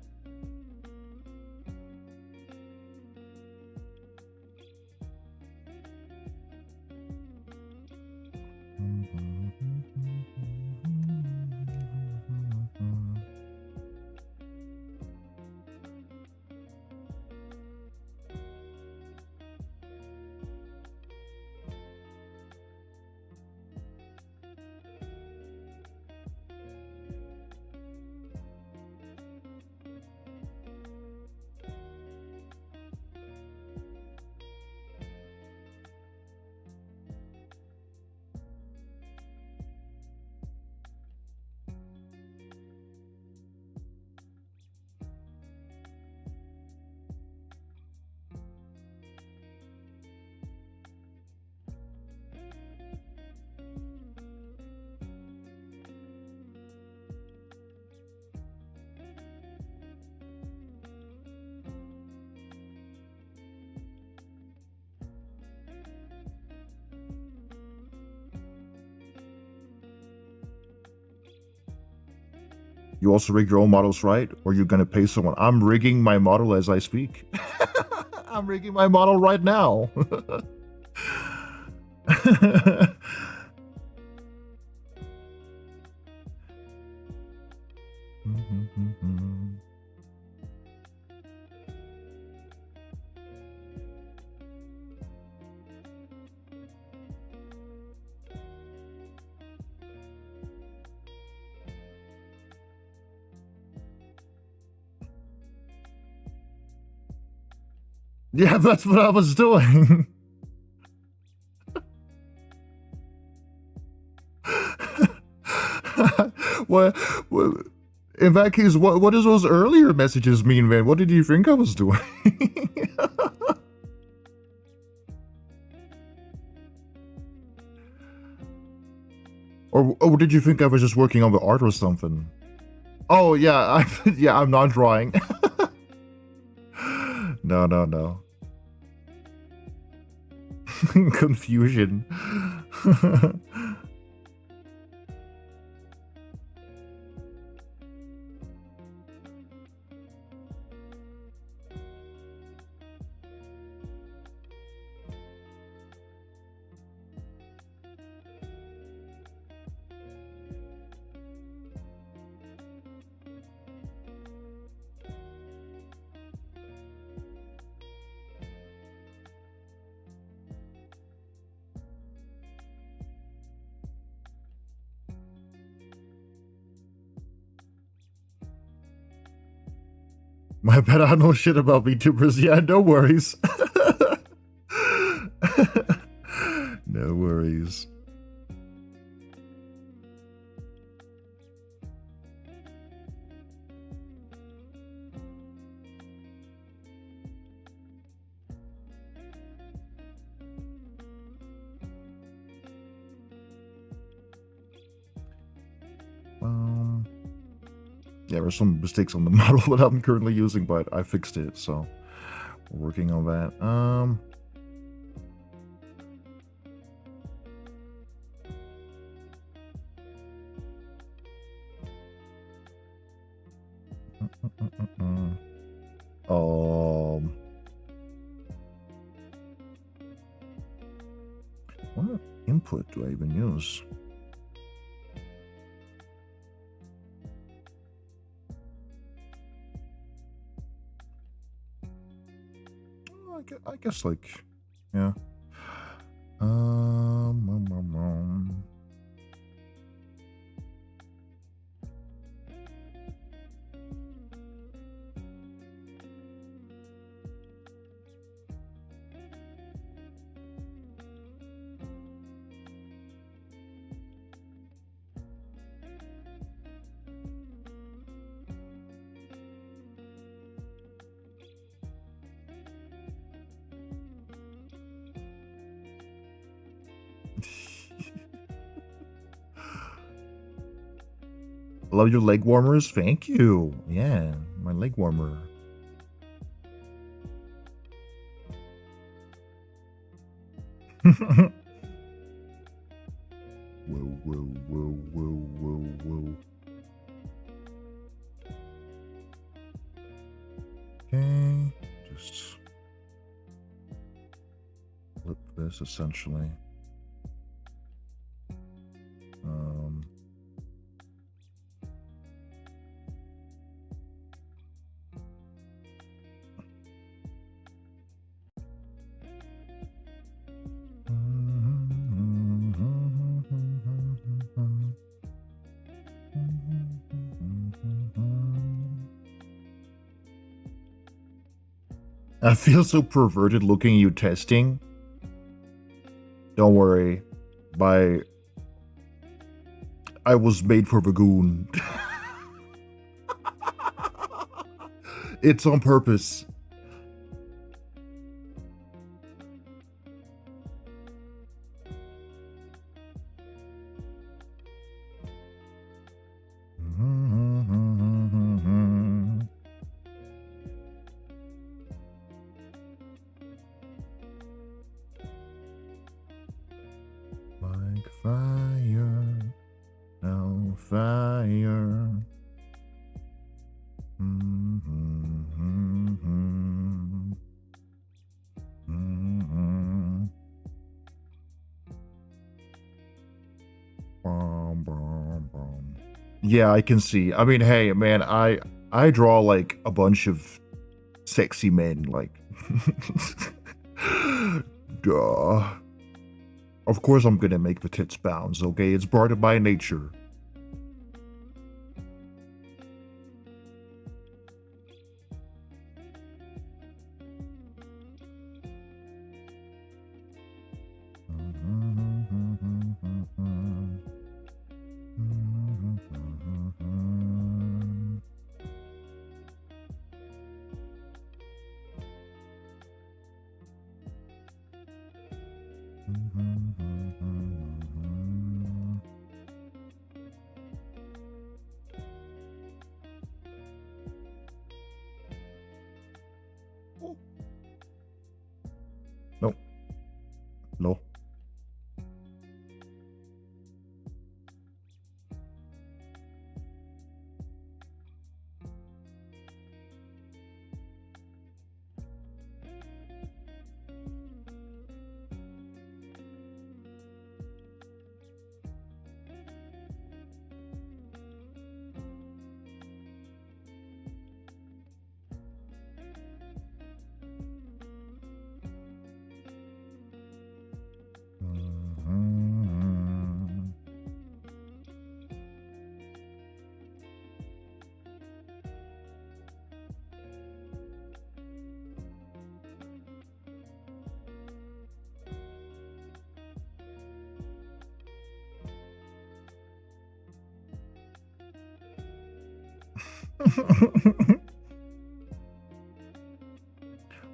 You also rig your own models, right? Or you're gonna pay someone? I'm rigging my model as I speak. I'm rigging my model right now. Yeah, that's what I was doing. what, in that case, what does those earlier messages mean, man? What did you think I was doing? or did you think I was just working on the art or something? Oh yeah, yeah, I'm not drawing. No. Confusion. My bad, I know shit about VTubers. Yeah, no worries. No worries. Yeah, there's some mistakes on the model that I'm currently using, but I fixed it, so we're working on that. What input do I even use? I guess like, yeah. Love your leg warmers. Thank you. Yeah, my leg warmer. Whoa. Okay, just flip this essentially. I feel so perverted looking at you testing. Don't worry. I was made for the goon. It's on purpose. Like fire, no fire. Yeah, I can see. I mean, hey, man, I draw like a bunch of sexy men, like. Duh. Of course I'm gonna make the tits bounce, okay? It's part of my nature. No. No.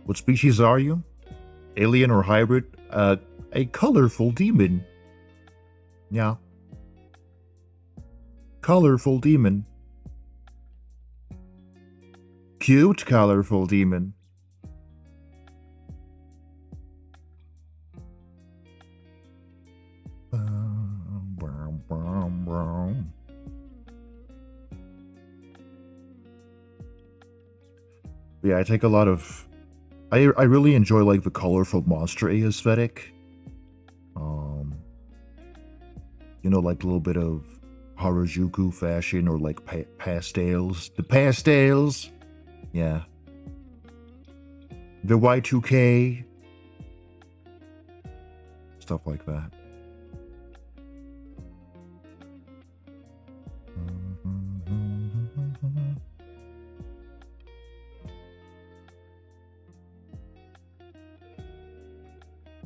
What species are you? Alien or hybrid? A colorful demon. Yeah. Colorful demon. Cute colorful demon. Yeah, I take a lot of... I really enjoy like the colorful monster aesthetic. You know, like a little bit of Harajuku fashion or like pastels. The pastels! Yeah. The Y2K. Stuff like that.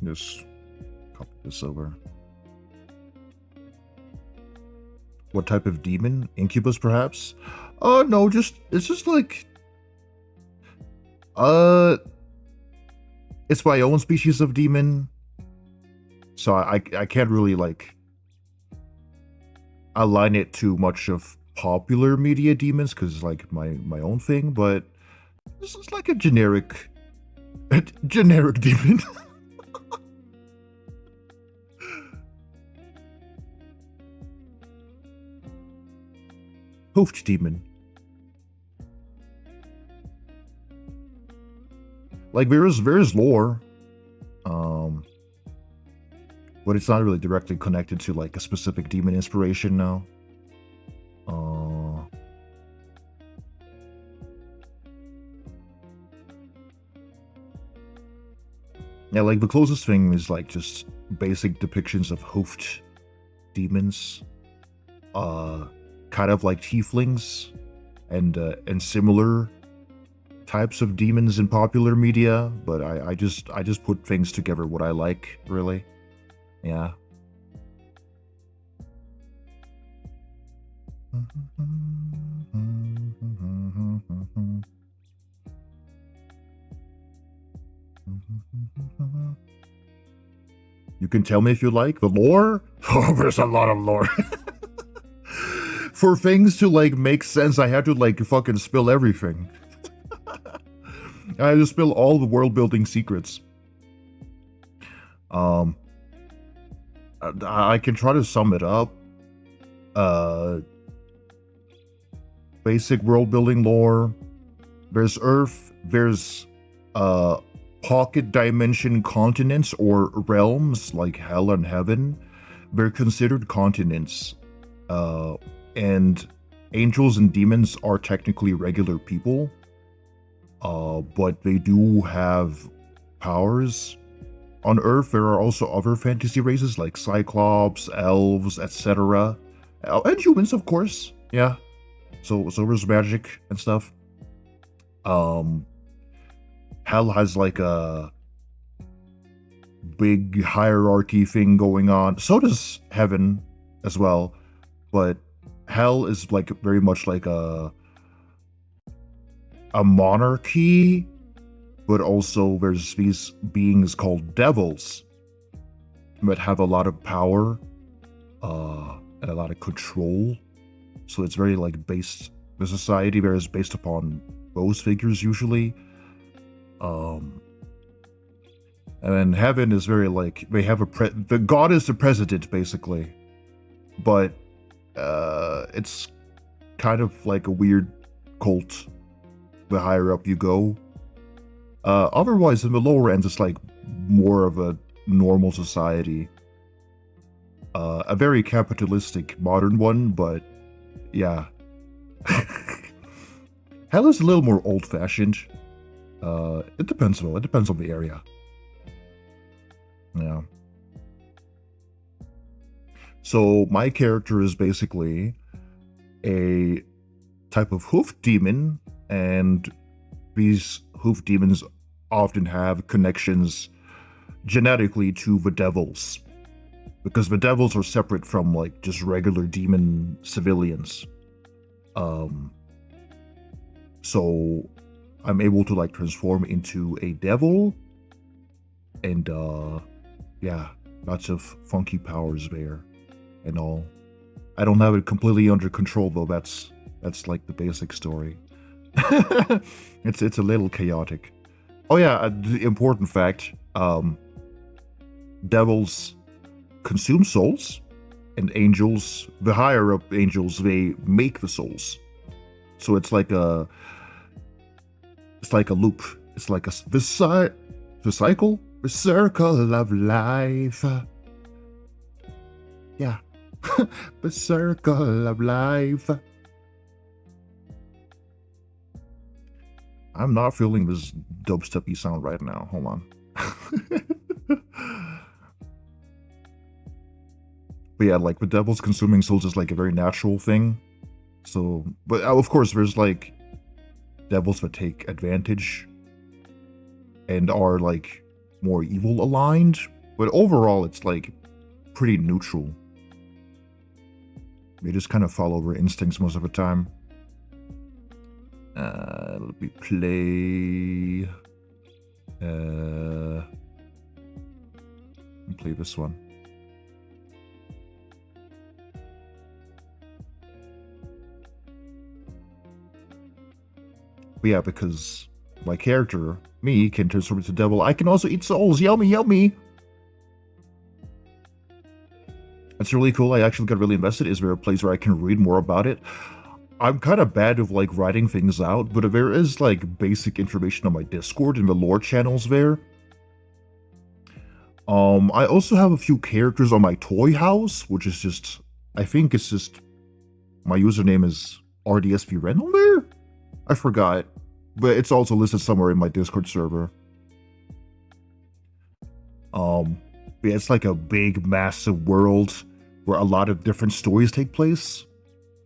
Just copy this over. What type of demon? Incubus, perhaps? No, it's just like... It's my own species of demon. So I can't really, like... align it to much of popular media demons, because it's like my own thing, but... This is like a generic... generic demon. Hoofd demon. Like there is lore, but it's not really directly connected to like a specific demon inspiration now. Yeah, like the closest thing is like just basic depictions of hoofed demons. Kind of like tieflings and similar types of demons in popular media, but I just put things together what I like, really. Yeah. You can tell me if you like the lore. Oh, there's a lot of lore. For things to like make sense, I had to like fucking spill everything. I had to spill all the world building secrets. I can try to sum it up. Basic world building lore. There's Earth. There's pocket dimension continents or realms like hell and heaven. they're considered continents, and angels and demons are technically regular people, but they do have powers. On Earth, there are also other fantasy races like Cyclops, elves, etc., and humans, of course. Yeah, so there's magic and stuff. Hell has like a big hierarchy thing going on. So does heaven as well, but hell is like very much like a monarchy, but also there's these beings called devils that have a lot of power and a lot of control. So it's very like based, the society there is based upon those figures usually. And then heaven is very like, they have the god is the president basically, but it's kind of like a weird cult the higher up you go. Otherwise, in the lower ends, it's like more of a normal society. A very capitalistic modern one, but yeah. Hell is a little more old-fashioned. It depends though. It depends on the area. Yeah. So my character is basically a type of hoof demon, and these hoof demons often have connections genetically to the devils, because the devils are separate from like just regular demon civilians. So I'm able to like transform into a devil, and yeah, lots of funky powers there and all. I don't have it completely under control though. That's like the basic story. It's a little chaotic. Oh yeah, the important fact, devils consume souls, and angels, the higher up angels, they make the souls. So it's like a loop. It's like the cycle, the circle of life. Yeah, the circle of life. I'm not feeling this dubstep-y sound right now. Hold on. But yeah, like the devils consuming souls is like a very natural thing. So, but of course there's like devils that take advantage and are like more evil aligned. But overall it's like pretty neutral. They just kind of follow their instincts most of the time. Let me play. Play this one. But yeah, because my character, me, can transform into devil, I can also eat souls. Yummy, yummy. That's really cool. I actually got really invested. Is there a place where I can read more about it? I'm kind of bad of like writing things out, but there is like basic information on my Discord and the lore channels there. I also have a few characters on my toy house, which is just, I think it's just, my username is RDSB Rental there? I forgot, but it's also listed somewhere in my Discord server. Yeah, it's like a big, massive world where a lot of different stories take place.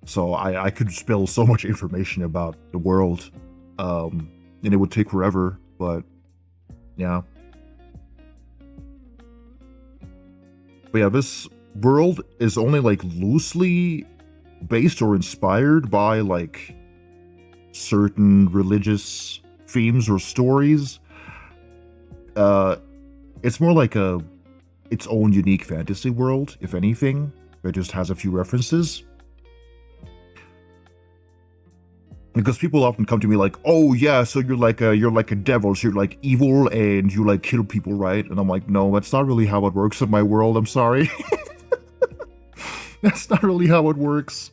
So I could spill so much information about the world, and it would take forever, but yeah. But yeah, this world is only like loosely based or inspired by like certain religious themes or stories. It's more like its own unique fantasy world, if anything. It just has a few references. Because people often come to me like, oh yeah, so you're like a devil, so you're like evil and you like kill people, right? And I'm like, no, that's not really how it works in my world, I'm sorry. That's not really how it works.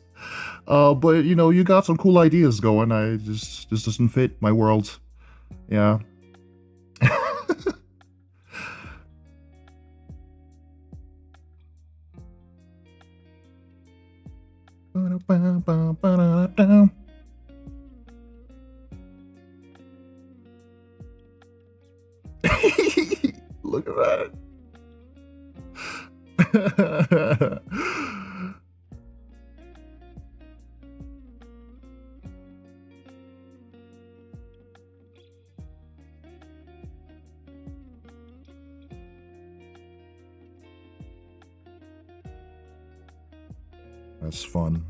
But you know, you got some cool ideas going. I just doesn't fit my world. Yeah. Look at that. That's fun.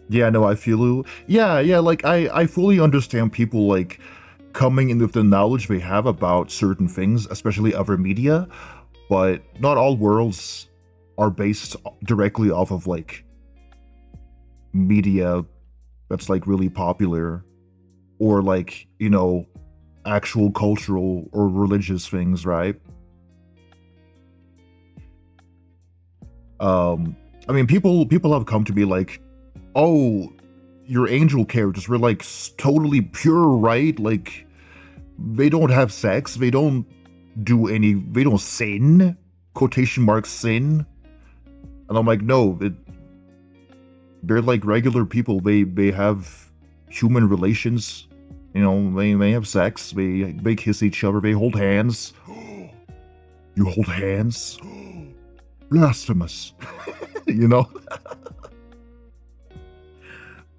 Yeah, no, I feel you. Yeah, like I fully understand people like coming in with the knowledge they have about certain things, especially other media, but not all worlds are based directly off of like media that's like really popular or like, you know, actual cultural or religious things, right? I mean, people have come to be like, oh, your angel characters were like totally pure, right? Like they don't have sex, they don't sin, quotation marks sin. And I'm like, no, they're like regular people. They have human relations, you know, they have sex, they kiss each other, they hold hands. You hold hands? Blasphemous. You know?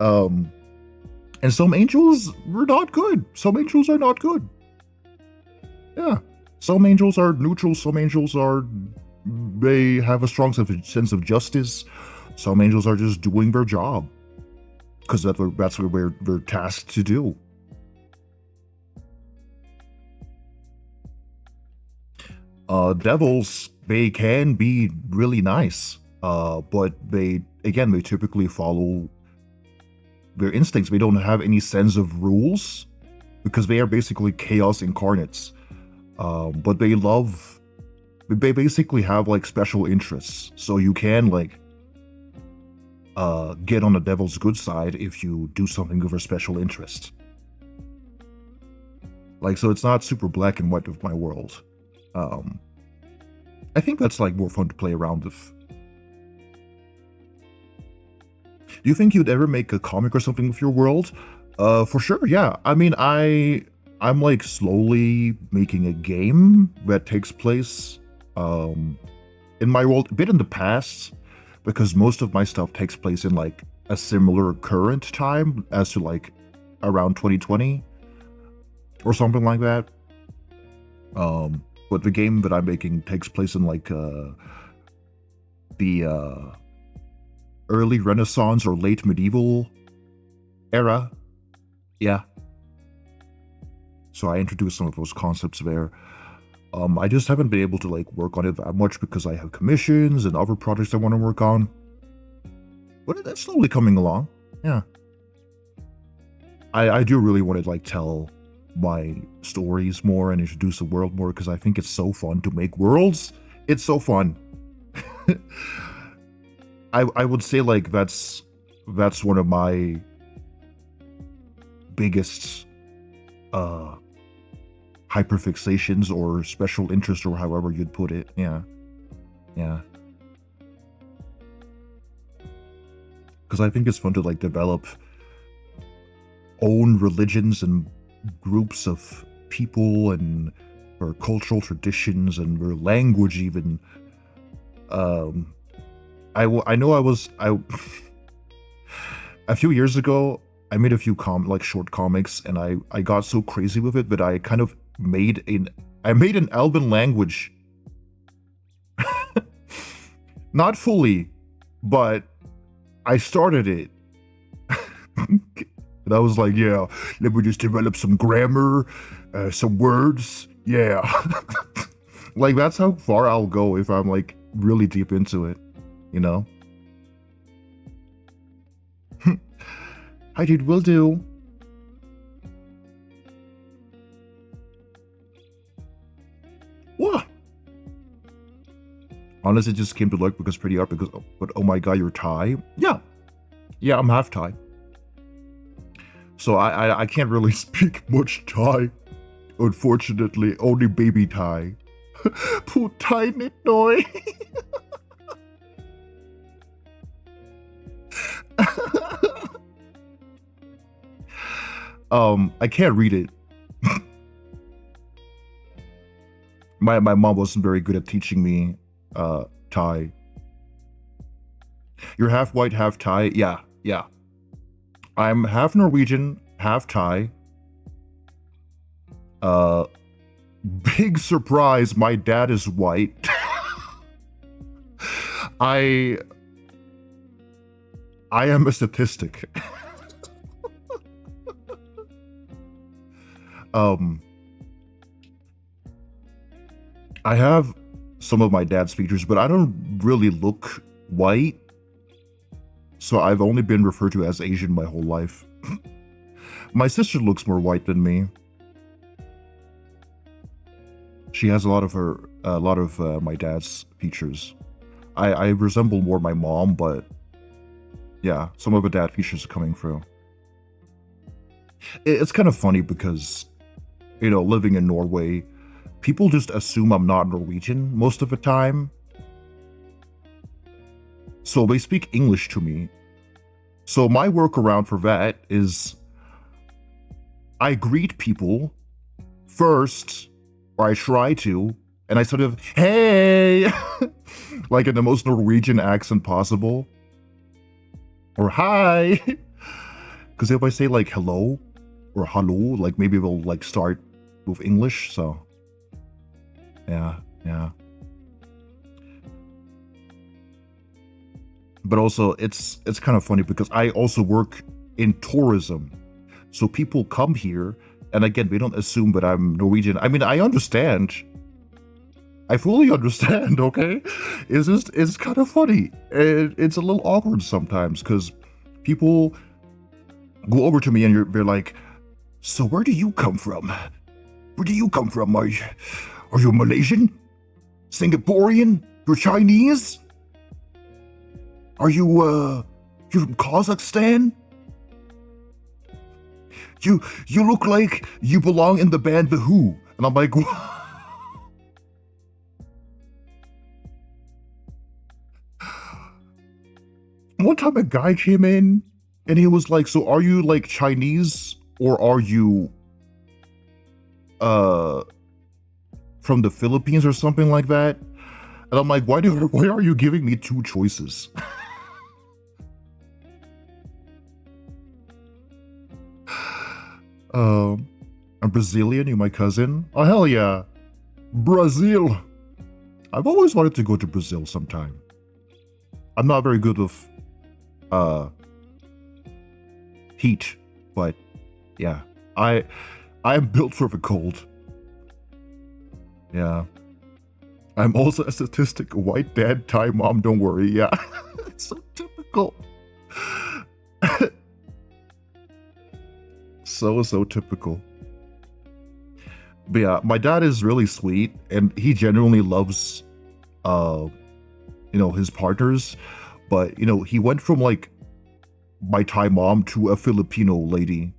And some angels were not good. Some angels are not good. Yeah. Some angels are neutral, some angels they have a strong sense of justice. Some angels are just doing their job. Because that's what they're tasked to do. Devils, they can be really nice. But they typically follow their instincts. They don't have any sense of rules because they are basically chaos incarnates. But they basically have like special interests. So you can like get on the devil's good side if you do something with a special interest. Like, so it's not super black and white with my world. I think that's like more fun to play around with. Do you think you'd ever make a comic or something with your world? For sure, yeah. I mean, I'm like slowly making a game that takes place in my world, a bit in the past, because most of my stuff takes place in like a similar current time as to like around 2020 or something like that. But the game that I'm making takes place in like the early Renaissance or late medieval era. Yeah. So I introduced some of those concepts there. I just haven't been able to like work on it that much because I have commissions and other projects I want to work on. But that's slowly coming along. Yeah. I do really want to like tell my stories more and introduce the world more because I think it's so fun to make worlds. It's so fun. I would say like that's one of my biggest hyperfixations or special interest or however you'd put it. Yeah. Because I think it's fun to like develop own religions and groups of people and their cultural traditions and their language even. I know a few years ago I made a few short comics and I got so crazy with it that I kind of made an Elven language. Not fully, but I started it. And I was like, yeah, let me just develop some grammar, some words. Yeah. Like, that's how far I'll go if I'm like really deep into it, you know? Hi, dude, will do. What? Honestly, it just came to look because pretty art but oh my god, you're Thai? Yeah, I'm half Thai. So I can't really speak much Thai, unfortunately. Only baby Thai. พูดไทยนิดหน่อย I can't read it. My mom wasn't very good at teaching me Thai. You're half white, half Thai? Yeah. I'm half Norwegian, half Thai. Big surprise, my dad is white. I am a statistic. I have some of my dad's features, but I don't really look white. So I've only been referred to as Asian my whole life. My sister looks more white than me. She has a lot of my dad's features. I resemble more my mom, but yeah, some of the dad features are coming through. It's kind of funny because, you know, living in Norway, people just assume I'm not Norwegian most of the time. So they speak English to me. So my workaround for that is I greet people first, or I try to, and I sort of, hey, like in the most Norwegian accent possible. Or hi. Because if I say like hello or hallo, like maybe they'll like start with English, so yeah. But also it's kind of funny because I also work in tourism. So people come here and again, they don't assume that I'm Norwegian. I mean, I understand. I fully understand, okay? It's kind of funny. It's a little awkward sometimes because people go over to me and they're like, so where do you come from? Where do you come from? Are you Malaysian? Singaporean? You're Chinese? Are you're from Kazakhstan? You look like you belong in the band The Who. And I'm like, what? One time a guy came in and he was like, so are you like Chinese or are you from the Philippines or something like that? And I'm like, why are you giving me two choices? I'm Brazilian, you my cousin? Oh hell yeah. Brazil. I've always wanted to go to Brazil sometime. I'm not very good with heat, but yeah, I am built for the cold. Yeah. I'm also a statistic, white dad, Thai mom, don't worry. Yeah. It's so typical. So typical. But yeah, my dad is really sweet and he genuinely loves you know, his partners, but you know, he went from like my Thai mom to a Filipino lady.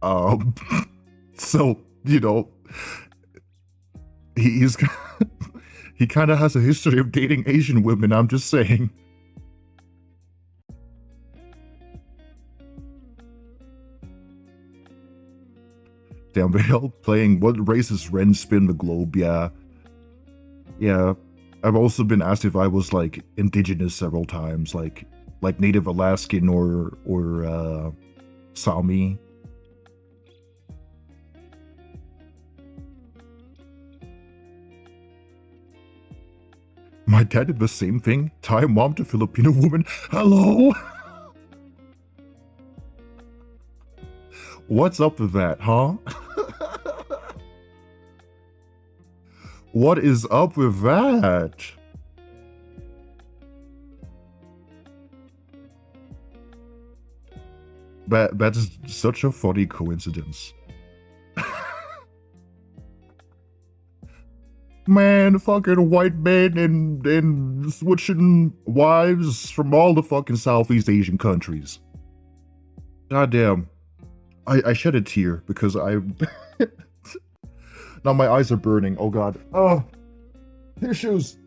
So, you know, he's he kind of has a history of dating Asian women, I'm just saying. Damn, Vale playing what races Ren spin the globe, yeah. Yeah. I've also been asked if I was like indigenous several times, like Native Alaskan or Sami. My dad did the same thing. Thai mom to Filipino woman. Hello. What's up with that, huh? What is up with that? That is such a funny coincidence. Man, fucking white men and switching wives from all the fucking Southeast Asian countries. Goddamn. I shed a tear because I now my eyes are burning. Oh god. Oh, tissues.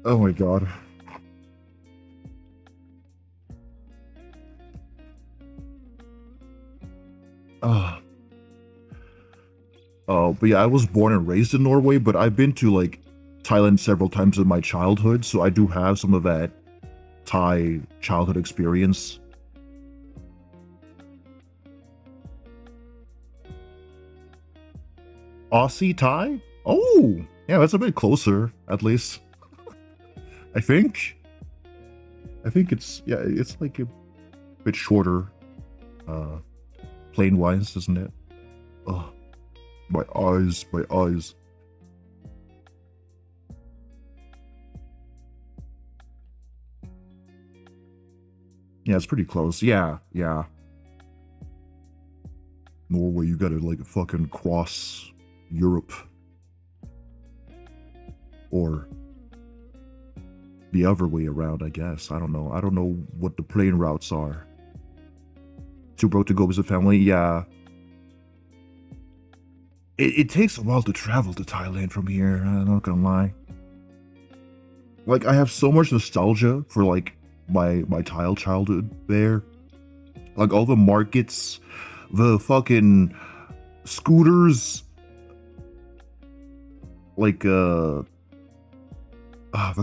Oh my god. But yeah, I was born and raised in Norway, but I've been to like Thailand several times in my childhood, so I do have some of that Thai childhood experience. Aussie Thai? Oh, yeah, that's a bit closer, at least. I think it's, yeah, it's like a bit shorter, plane-wise, isn't it? Oh, my eyes, my eyes. Yeah, it's pretty close. Yeah, yeah. Norway, you gotta like fucking cross Europe. Or the other way around, I guess. I don't know. I don't know what the plane routes are. Too broke to go visit family? Yeah. It takes a while to travel to Thailand from here, I'm not gonna lie. Like, I have so much nostalgia for, like, my childhood there. Like, all the markets, the fucking scooters, like, the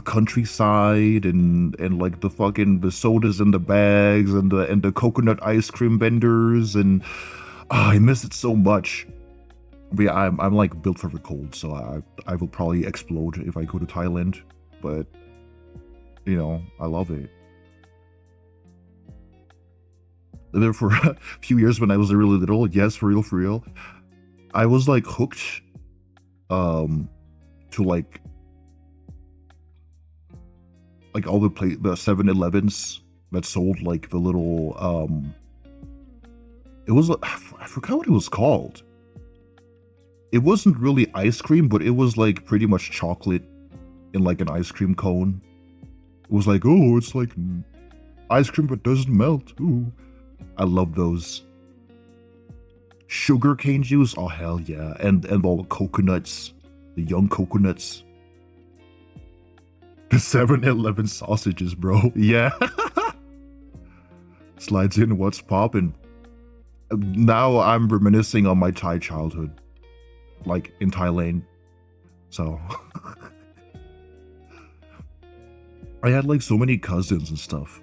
countryside, and like, the sodas in the bags, and the coconut ice cream vendors, and I miss it so much. But yeah, I'm like built for the cold, so I will probably explode if I go to Thailand. But you know, I love it. Lived there for a few years when I was really little. Yes, for real, for real. I was like hooked, to like all the 7-Elevens that sold like the little it was, I forgot what it was called. It wasn't really ice cream, but it was like pretty much chocolate in like an ice cream cone. It was like, oh, it's like ice cream but doesn't melt. Ooh, I love those. Sugar cane juice, oh hell yeah, and all the coconuts, the young coconuts. The 7-Eleven sausages, bro. Yeah. Slides in what's poppin'. Now I'm reminiscing on my Thai childhood. Like, in Thailand. So. I had, like, so many cousins and stuff.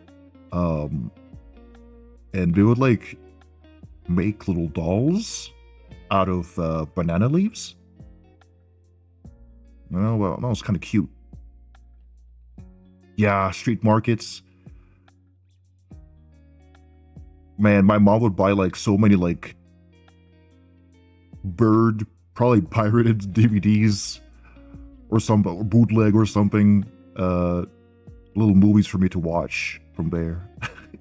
And they would, like, make little dolls out of banana leaves. Oh, well, that was kind of cute. Yeah, street markets. Man, my mom would buy like so many like bird, probably pirated DVDs or some bootleg or something, little movies for me to watch from there.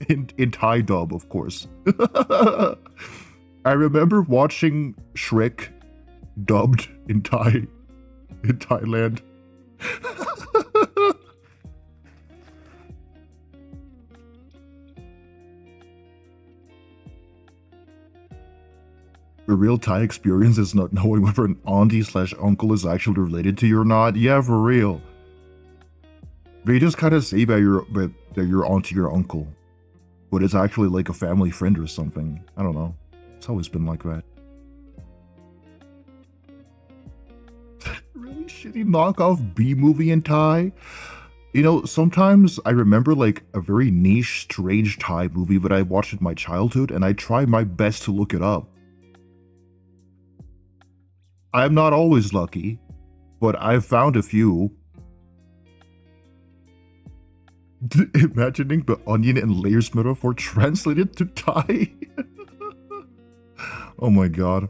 in Thai dub, of course. I remember watching Shrek dubbed in Thailand. The real Thai experience is not knowing whether an auntie/uncle is actually related to you or not. Yeah, for real. They just kind of say that you're auntie or uncle, but it's actually like a family friend or something. I don't know. It's always been like that. Really shitty knockoff B movie in Thai. You know, sometimes I remember like a very niche, strange Thai movie that I watched in my childhood, and I try my best to look it up. I'm not always lucky, but I've found a few. Imagining the onion and layers metaphor translated to Thai. Oh my god.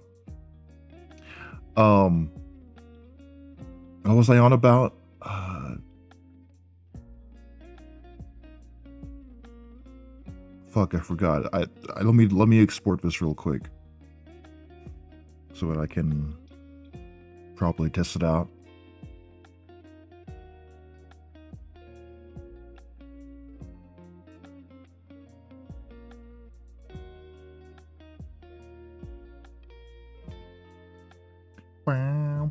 What was I on about? Fuck, I forgot. Let me export this real quick so that I can properly test it out. Yeah,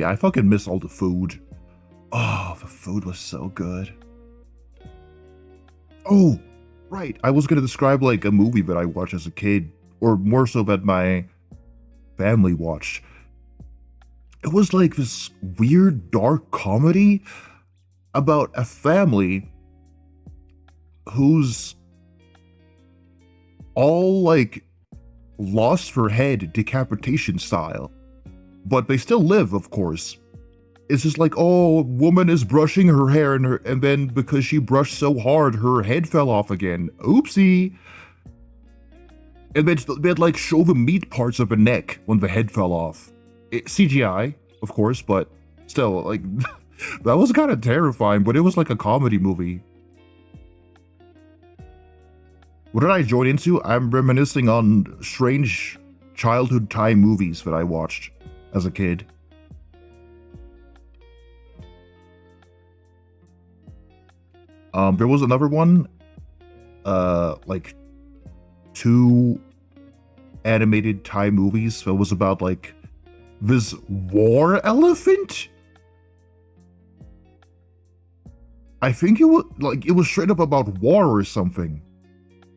I fucking miss all the food. Oh, the food was so good. Oh, right. I was gonna describe like a movie that I watched as a kid, or more so that my family watched. It was like this weird dark comedy about a family who's all like lost their head decapitation style, but they still live, of course. It's just like, oh, woman is brushing her hair and then because she brushed so hard, her head fell off again. Oopsie. And then they'd like show the meat parts of the neck when the head fell off. CGI, of course, but still, like, that was kind of terrifying, but it was like a comedy movie. What did I join into? I'm reminiscing on strange childhood Thai movies that I watched as a kid. There was another one, like 2 animated Thai movies that was about like this war elephant. I think it was straight up about war or something.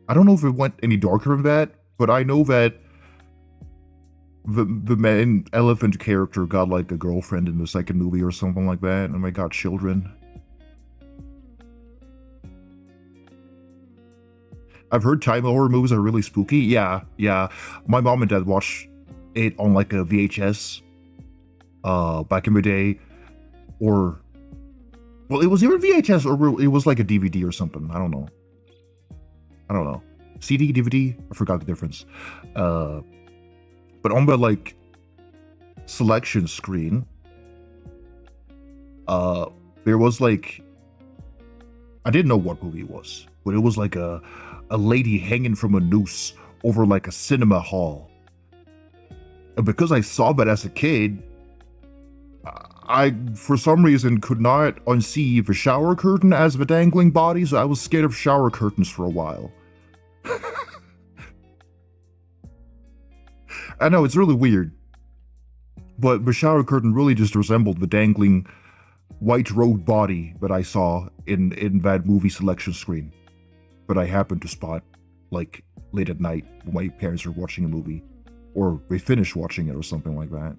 I don't know if it went any darker than that, but I know that the main elephant character got like a girlfriend in the second movie or something like that, and they got children. I've heard Thai horror movies are really spooky. Yeah. My mom and dad watched it on like a VHS back in the day, or well, it was either VHS or it was like a DVD or something. I don't know. CD, DVD? I forgot the difference. But on the like selection screen, there was like, I didn't know what movie it was, but it was like a lady hanging from a noose over like a cinema hall. And because I saw that as a kid, I, for some reason, could not unsee the shower curtain as the dangling body, so I was scared of shower curtains for a while. I know, it's really weird. But the shower curtain really just resembled the dangling white robed body that I saw in that movie selection screen. But I happened to spot, like, late at night when my parents were watching a movie. Or they finished watching it or something like that.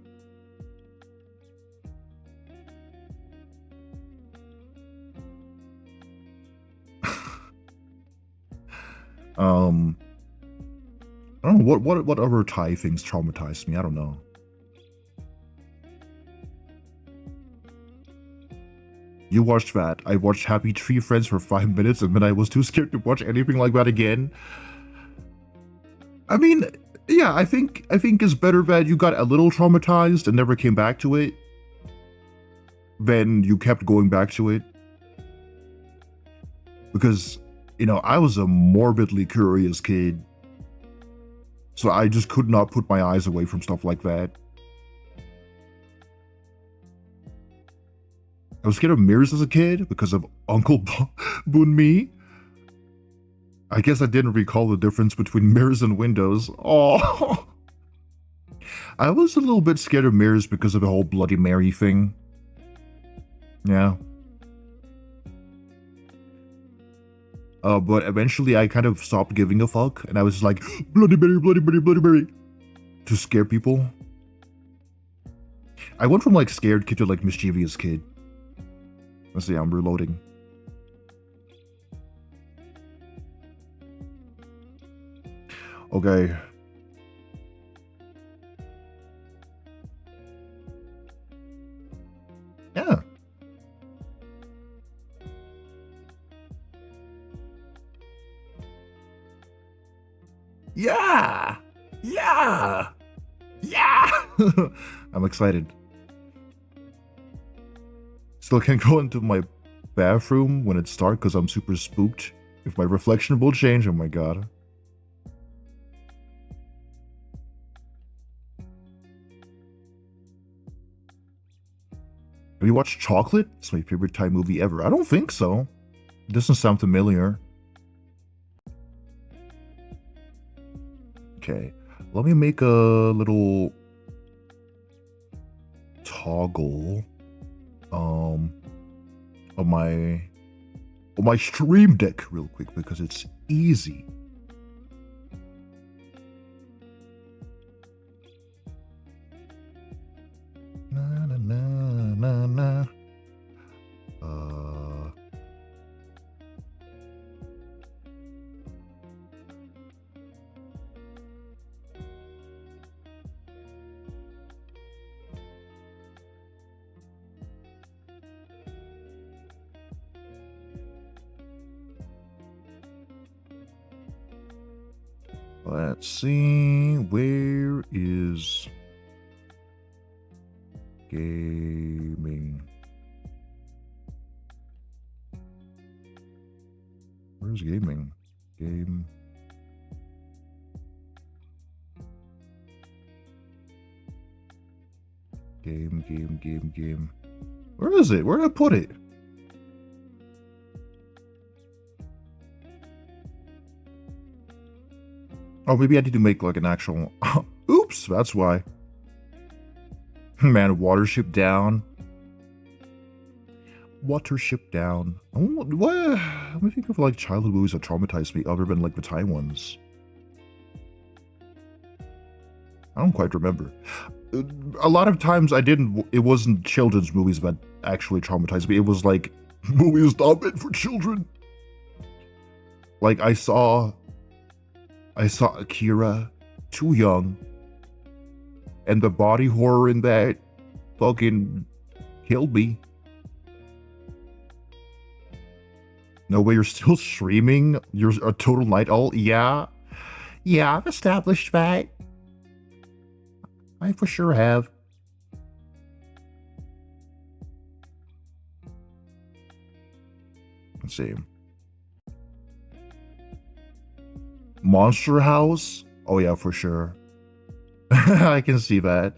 I don't know, what other Thai things traumatized me? I don't know. You watched that. I watched Happy Tree Friends for 5 minutes and then I was too scared to watch anything like that again. I mean, yeah, I think it's better that you got a little traumatized and never came back to it than you kept going back to it. Because, you know, I was a morbidly curious kid. So I just could not put my eyes away from stuff like that. I was scared of mirrors as a kid because of Uncle Bunmi. I guess I didn't recall the difference between mirrors and windows. Oh, I was a little bit scared of mirrors because of the whole Bloody Mary thing. Yeah. But eventually I kind of stopped giving a fuck, and I was just like, Bloody Mary, Bloody Mary, Bloody Mary, to scare people. I went from like scared kid to like mischievous kid. Let's see, I'm reloading. Okay. Yeah. Yeah! Yeah! Yeah! I'm excited. Still can't go into my bathroom when it's dark because I'm super spooked. If my reflection will change, oh my god. Have you watched Chocolate? It's my favorite Thai movie ever. I don't think so. It doesn't sound familiar. Okay. Let me make a little toggle on my stream deck real quick because it's easy. Na na na na na. Let's see, where is gaming? Where's gaming? Game. Where is it? Where did I put it? Oh, maybe I need to make like an actual... Oops, that's why. Man, Watership Down. Watership Down. What? Let me think of like childhood movies that traumatized me other than like the Thai ones. I don't quite remember. A lot of times it wasn't children's movies that actually traumatized me. It was like movies not meant for children. Like I saw Akira too young, and the body horror in that fucking killed me. No way, you're still streaming? You're a total night owl? Yeah, I've established that. I for sure have. Let's see. Monster House? Oh yeah, for sure. I can see that.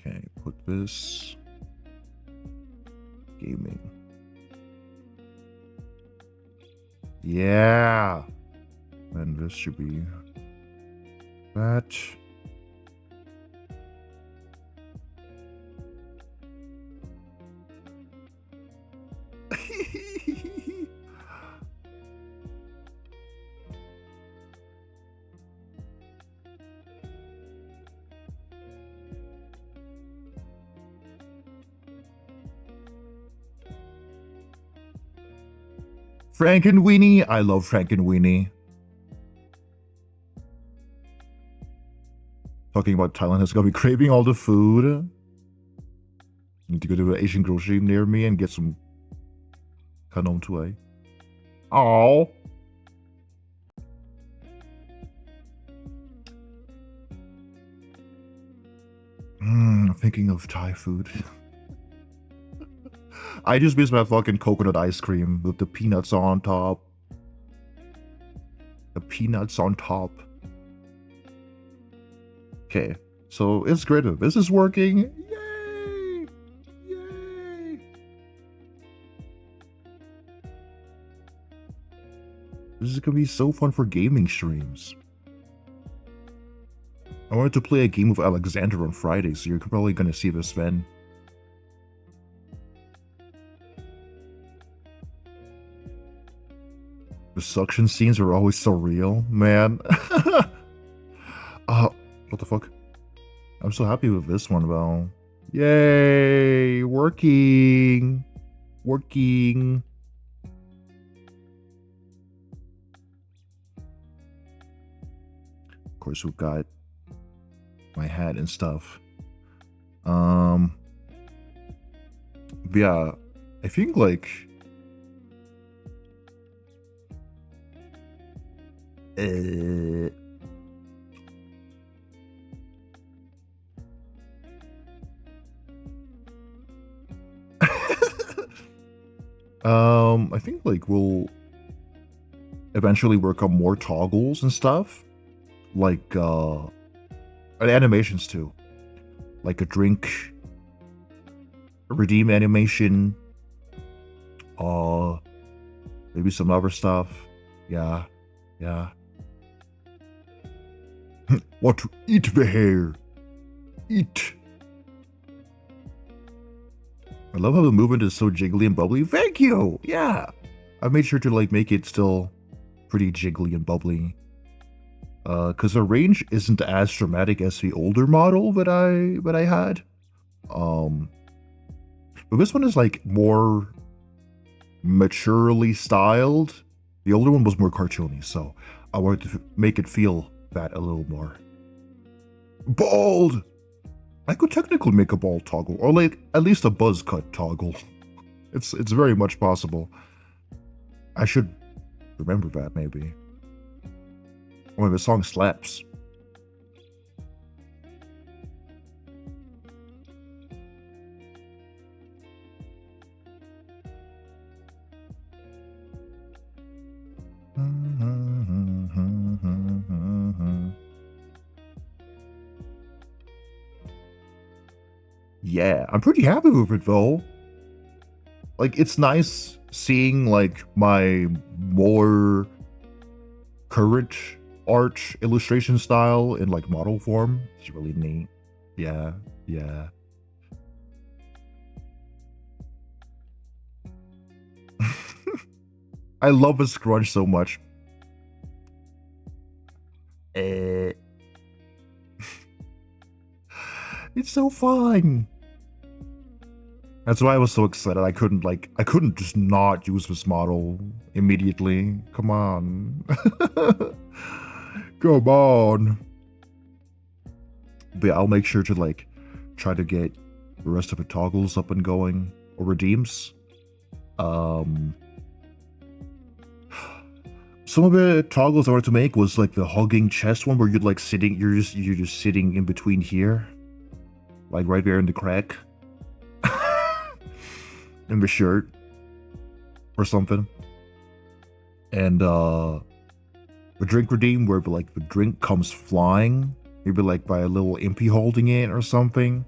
Okay, put this. Gaming. Yeah. And this should be that. Frankenweenie? I love Frankenweenie. Talking about Thailand has got me craving all the food. Need to go to an Asian grocery near me and get some kanom tuai. Oh. Thinking of Thai food. I just miss my fucking coconut ice cream with the peanuts on top. The peanuts on top. Okay, so it's great. This is working. Yay! Yay! This is gonna be so fun for gaming streams. I wanted to play a game with Alexander on Friday, so you're probably gonna see this then. The suction scenes are always so real, man. What the fuck? I'm so happy with this one, though. Yay! Working! Working! Of course, we've got my hat and stuff. Yeah, I think, like... I think like we'll eventually work on more toggles and stuff, like and animations too, like a drink, a redeem animation, Maybe some other stuff. Yeah. Yeah. What to eat the hair? Eat. I love how the movement is so jiggly and bubbly. Thank you! Yeah! I made sure to like make it still pretty jiggly and bubbly. Cause the range isn't as dramatic as the older model that I had. But this one is like more maturely styled. The older one was more cartoony, so I wanted to make it feel that a little more. Bald! I could technically make a bald toggle, or like at least a buzz cut toggle. It's very much possible. I should remember that maybe. Oh, the song slaps. Yeah, I'm pretty happy with it though. Like, it's nice seeing like my more current art illustration style in like model form. It's really neat. Yeah, yeah. I love a scrunch so much. It's so fun. That's why I was so excited. I couldn't just not use this model immediately. Come on. Come on. But I'll make sure to like try to get the rest of the toggles up and going, or redeems. Some of the toggles I wanted to make was like the hugging chest one where you're like sitting, you're just sitting in between here. Like right there in the crack. In the shirt. Or something. And the drink redeem where like the drink comes flying. Maybe like by a little impy holding it or something.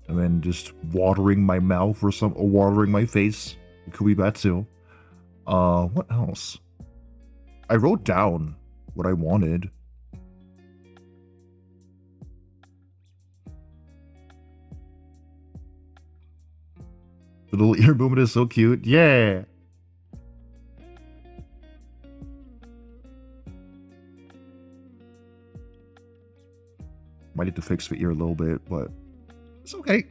And then just watering my mouth or watering my face. It could be that too. What else? I wrote down what I wanted. The little ear movement is so cute. Yeah. Might need to fix the ear a little bit, but it's okay.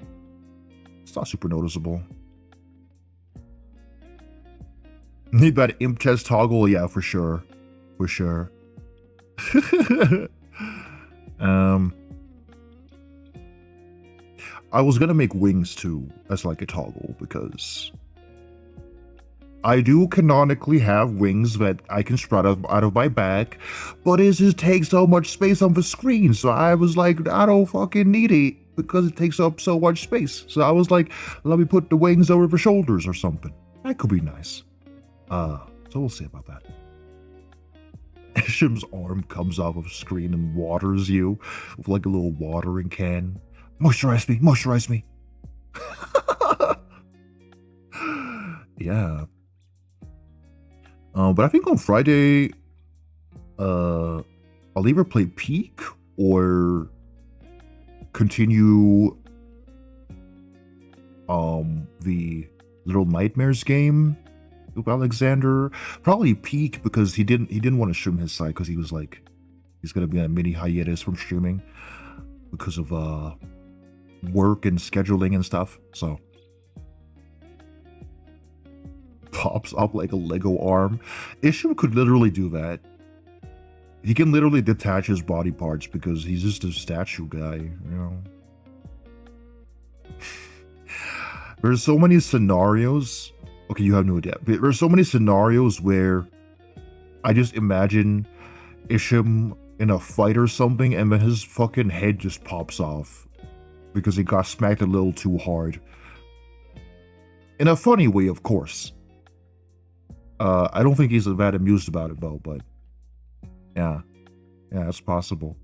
It's not super noticeable. Need that imp chest toggle? Yeah, for sure. For sure. I was gonna make wings too as like a toggle because I do canonically have wings that I can sprout out of my back, but it just takes so much space on the screen. So I was like, I don't fucking need it because it takes up so much space. So I was like, let me put the wings over the shoulders or something. That could be nice. So we'll see about that. Ishim's arm comes off of the screen and waters you with like a little watering can. Moisturize me, moisturize me. Yeah. But I think on Friday, I'll either play Peak or continue the Little Nightmares game with Alexander. Probably Peak because he didn't want to stream his side because he was like he's gonna be on a mini hiatus from streaming because of work and scheduling and stuff. So pops up like a Lego arm. Ishim could literally do that. He can literally detach his body parts because he's just a statue guy, you know. There's so many scenarios. Okay, you have no idea. But there's so many scenarios where I just imagine Ishim in a fight or something and then his fucking head just pops off because he got smacked a little too hard. In a funny way, of course. I don't think he's that amused about it though, but yeah. Yeah, it's possible.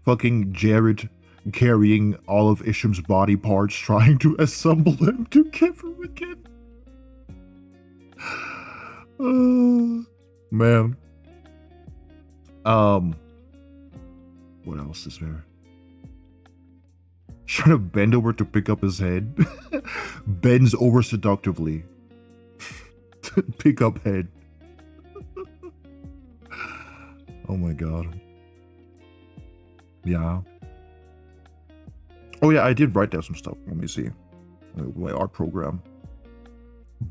Fucking Jared carrying all of Isham's body parts, trying to assemble them together again. Man. What else is there? Trying to bend over to pick up his head. Bends over seductively. Pick up head. Oh my god. Yeah. Oh yeah, I did write down some stuff. Let me see. My art program.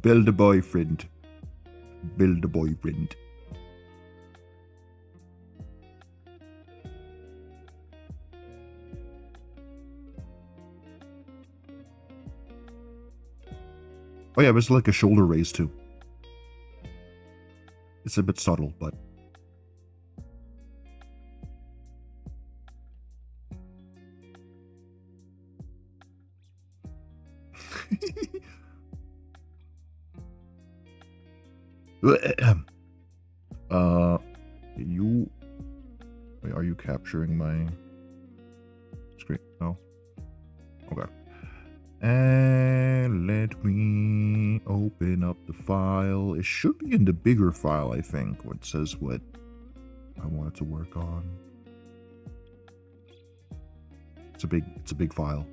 Build a boyfriend. Build a boyfriend. Oh yeah, there's like a shoulder raise too. It's a bit subtle, but... you... Wait, are you capturing my screen? No? Okay. And let me open up the file. It should be in the bigger file, I think, where it says what I wanted to work on. It's a big file.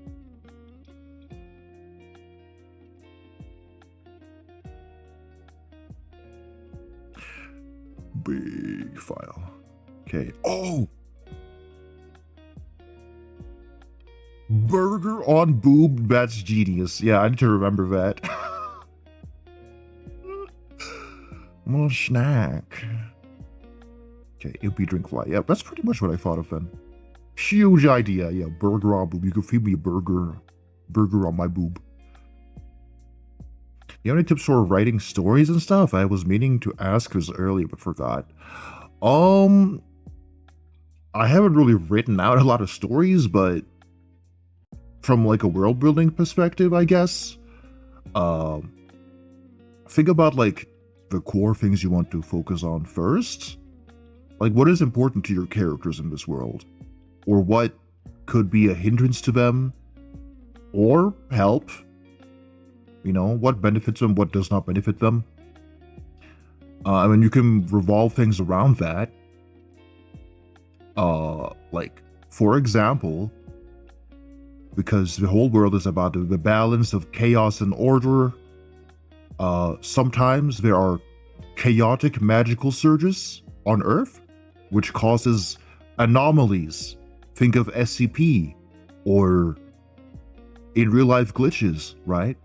Big file. Okay. Oh! Burger on boob, that's genius. Yeah, I need to remember that. Little snack. Okay, empty drink fly. Yeah, that's pretty much what I thought of then. Huge idea. Yeah, burger on boob. You can feed me a burger. Burger on my boob. You have any tips for writing stories and stuff? I was meaning to ask this earlier, but forgot. I haven't really written out a lot of stories, but from like a world building perspective, I guess. Think about like the core things you want to focus on first. Like what is important to your characters in this world? Or what could be a hindrance to them? Or help? You know, what benefits them, what does not benefit them? I mean, you can revolve things around that. Like, for example, because the whole world is about the balance of chaos and order, sometimes there are chaotic magical surges on Earth, which causes anomalies. Think of SCP, or in real life glitches, right?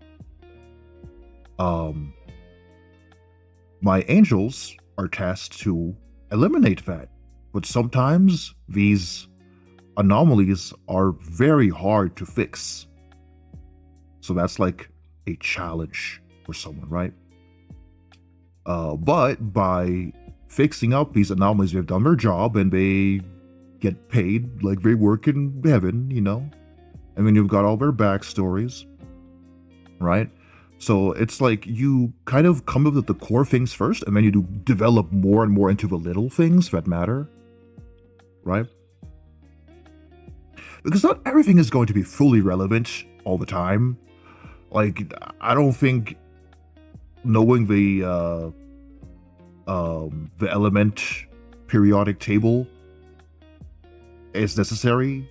My angels are tasked to eliminate that, but sometimes these anomalies are very hard to fix. So that's like a challenge for someone, right? But by fixing up these anomalies, they've done their job and they get paid like they work in heaven, you know? And then you've got all their backstories, right? So it's like you kind of come up with the core things first, and then you do develop more and more into the little things that matter, right? Because not everything is going to be fully relevant all the time. Like, I don't think knowing the element periodic table is necessary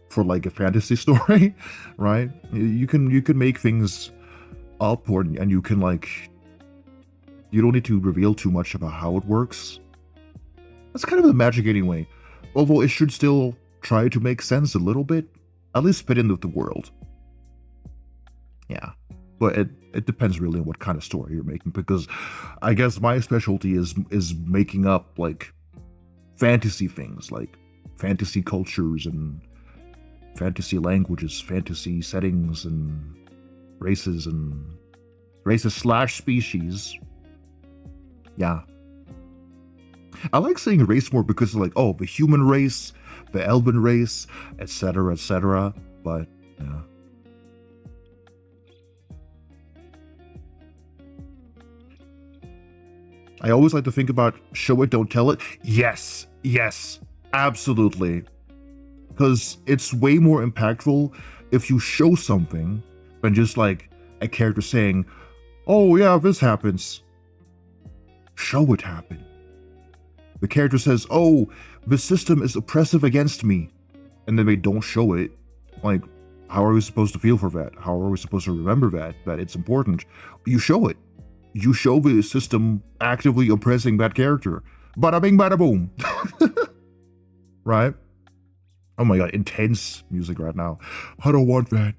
for like a fantasy story, right? You can make things up, and you can like, you don't need to reveal too much about how it works. That's kind of the magic anyway. Although it should still try to make sense a little bit, at least fit in with the world. Yeah, but it depends really on what kind of story you're making, because I guess my specialty is making up like fantasy things, like fantasy cultures and fantasy languages, fantasy settings, and races / species. Yeah. I like saying race more because it's like, oh, the human race, the elven race, etc., etc. But, yeah. I always like to think about show it, don't tell it. Yes, yes, absolutely. because it's way more impactful if you show something than just like a character saying, oh yeah, this happens. Show it happen. The character says, oh, the system is oppressive against me, and then they don't show it. Like, how are we supposed to feel for that? How are we supposed to remember that it's important? You show it. You show the system actively oppressing that character. Bada bing, bada boom. Right? Oh my god, intense music right now. I don't want that.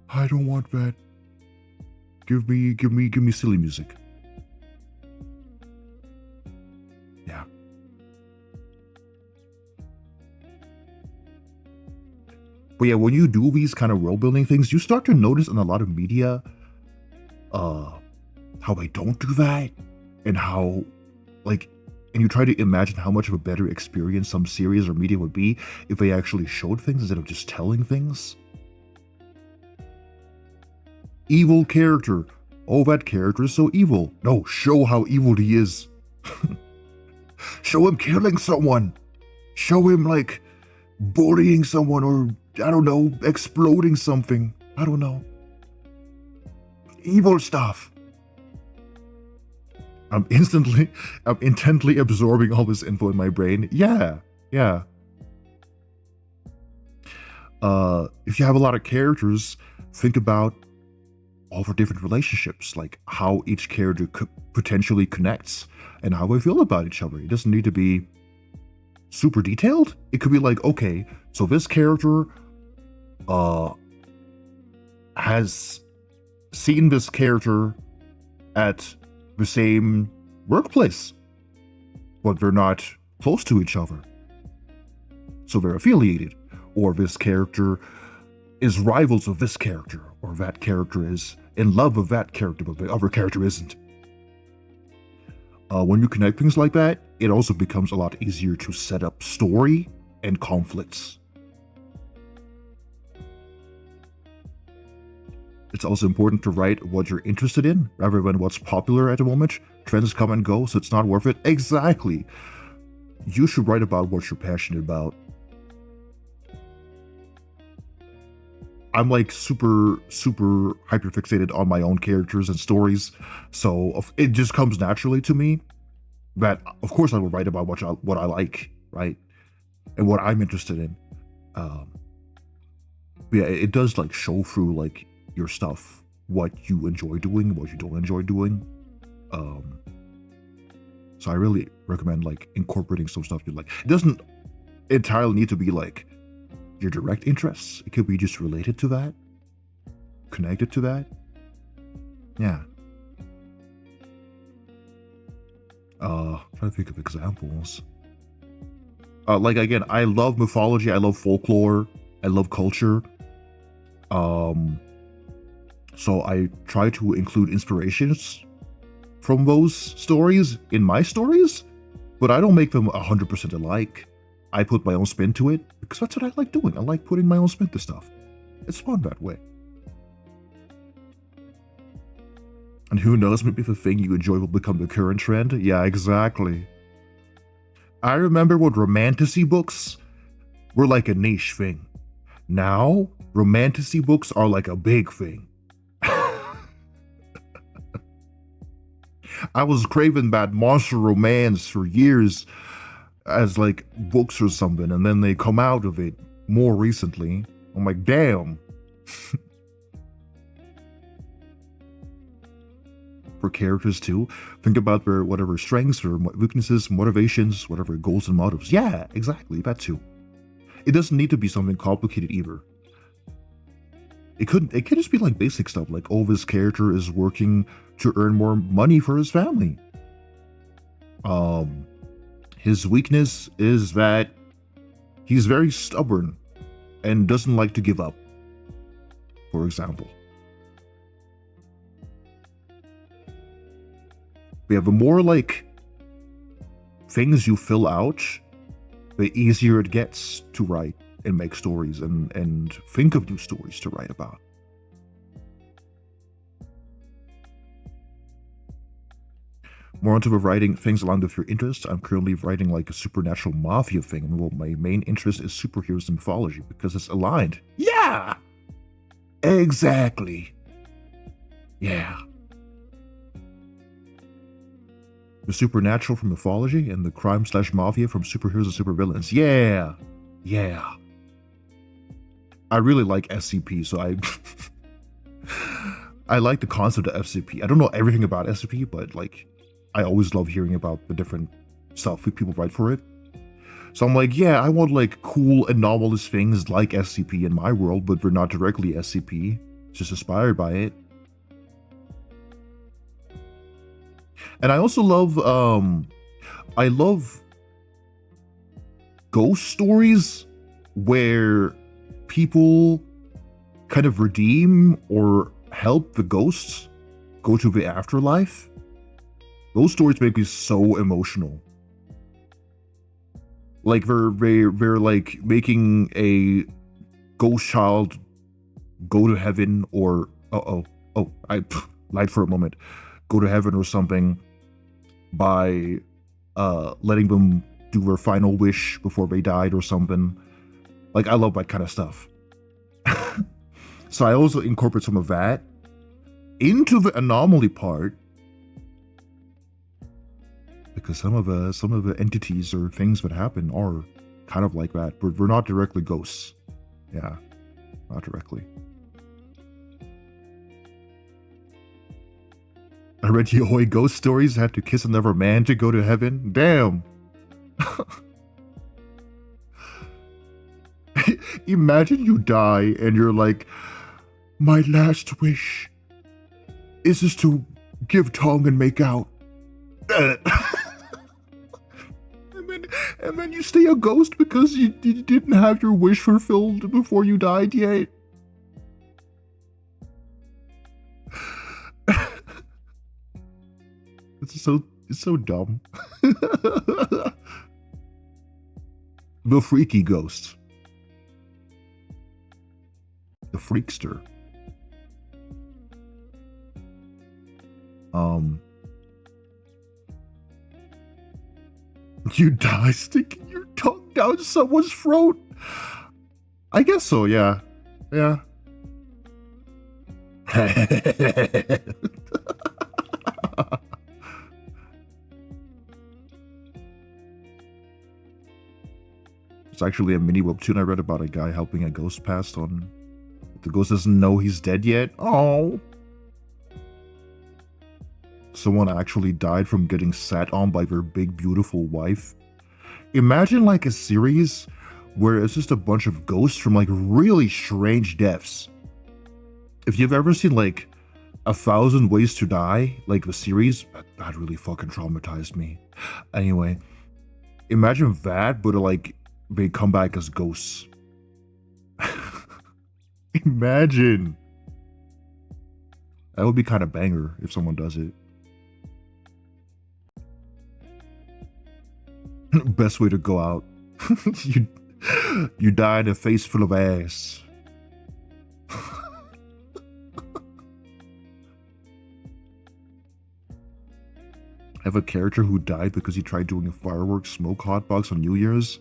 I don't want that. Give me silly music. Yeah. But yeah, when you do these kind of world building things, you start to notice in a lot of media, how they don't do that, and how, like, and you try to imagine how much of a better experience some series or media would be if they actually showed things instead of just telling things. Evil character. Oh, that character is so evil. No, show how evil he is. Show him killing someone. Show him, like, bullying someone, or, I don't know, exploding something. I don't know. Evil stuff. I'm intently absorbing all this info in my brain. Yeah. If you have a lot of characters, think about all the different relationships, like how each character potentially connects and how they feel about each other. It doesn't need to be super detailed. It could be like, okay, so this character has seen this character at the same workplace, but they're not close to each other, so they're affiliated. Or this character is rivals of this character, or that character is in love with that character, but the other character isn't. When you connect things like that, it also becomes a lot easier to set up story and conflicts. It's also important to write what you're interested in, rather than what's popular at the moment. Trends come and go, so it's not worth it. Exactly. You should write about what you're passionate about. I'm like super hyperfixated on my own characters and stories, so it just comes naturally to me that, of course, I will write about what I like, right, and what I'm interested in. Yeah, it does like show through like your stuff, what you enjoy doing, what you don't enjoy doing. So I really recommend like incorporating some stuff you like. It doesn't entirely need to be like your direct interests. It could be just related to that, connected to that. Yeah. Trying to think of examples. Like, again, I love mythology, I love folklore, I love culture. So I try to include inspirations from those stories in my stories, but I don't make them 100% alike. I put my own spin to it, because that's what I like doing. I like putting my own spin to stuff. It's fun that way. And who knows, maybe the thing you enjoy will become the current trend. Yeah, exactly. I remember when romantasy books were like a niche thing. Now, romantasy books are like a big thing. I was craving that monster romance for years as like books or something, and then they come out of it more recently. I'm like, damn. For characters too, think about their whatever strengths or weaknesses, motivations, whatever goals and motives. Yeah, exactly, that too. It doesn't need to be something complicated either. It could just be like basic stuff, like, oh, this character is working to earn more money for his family. His weakness is that he's very stubborn and doesn't like to give up, for example. We have the more like things you fill out, the easier it gets to write and make stories and think of new stories to write about. More onto writing things along with your interests. I'm currently writing like a supernatural mafia thing. Well, my main interest is superheroes and mythology because it's aligned. Yeah! Exactly. Yeah. The supernatural from mythology and the crime/mafia from superheroes and supervillains. Yeah. Yeah. I really like SCP, so I like the concept of SCP. I don't know everything about SCP, but like I always love hearing about the different stuff people write for it. So I'm like, yeah, I want like cool anomalous things like SCP in my world, but they're not directly SCP, just inspired by it. And I also love I love ghost stories where people kind of redeem or help the ghosts go to the afterlife. Those stories make me so emotional. Like they're like making a ghost child go to heaven, or I lied for a moment. Go to heaven or something by letting them do their final wish before they died or something. Like, I love that kind of stuff. So I also incorporate some of that into the anomaly part, because some of the entities or things that happen are kind of like that, but we're not directly ghosts. Yeah, not directly. I read Yahoi ghost stories, had to kiss another man to go to heaven. Damn. Imagine you die and you're like, my last wish is just to give tongue and make out. And then you stay a ghost because you didn't have your wish fulfilled before you died yet. It's so dumb. The freaky ghost. The freakster. You die sticking your tongue down someone's throat? I guess so, yeah. Yeah. It's actually a mini webtoon I read about a guy helping a ghost pass on. The ghost doesn't know he's dead yet. Oh. Someone actually died from getting sat on by their big beautiful wife. Imagine like a series where it's just a bunch of ghosts from like really strange deaths. If you've ever seen like 1,000 Ways to Die, like the series, that really fucking traumatized me. Anyway, imagine that, but like they come back as ghosts. Imagine. That would be kind of banger if someone does it. Best way to go out. You die in a face full of ass. I have a character who died because he tried doing a fireworks smoke hotbox on New Year's.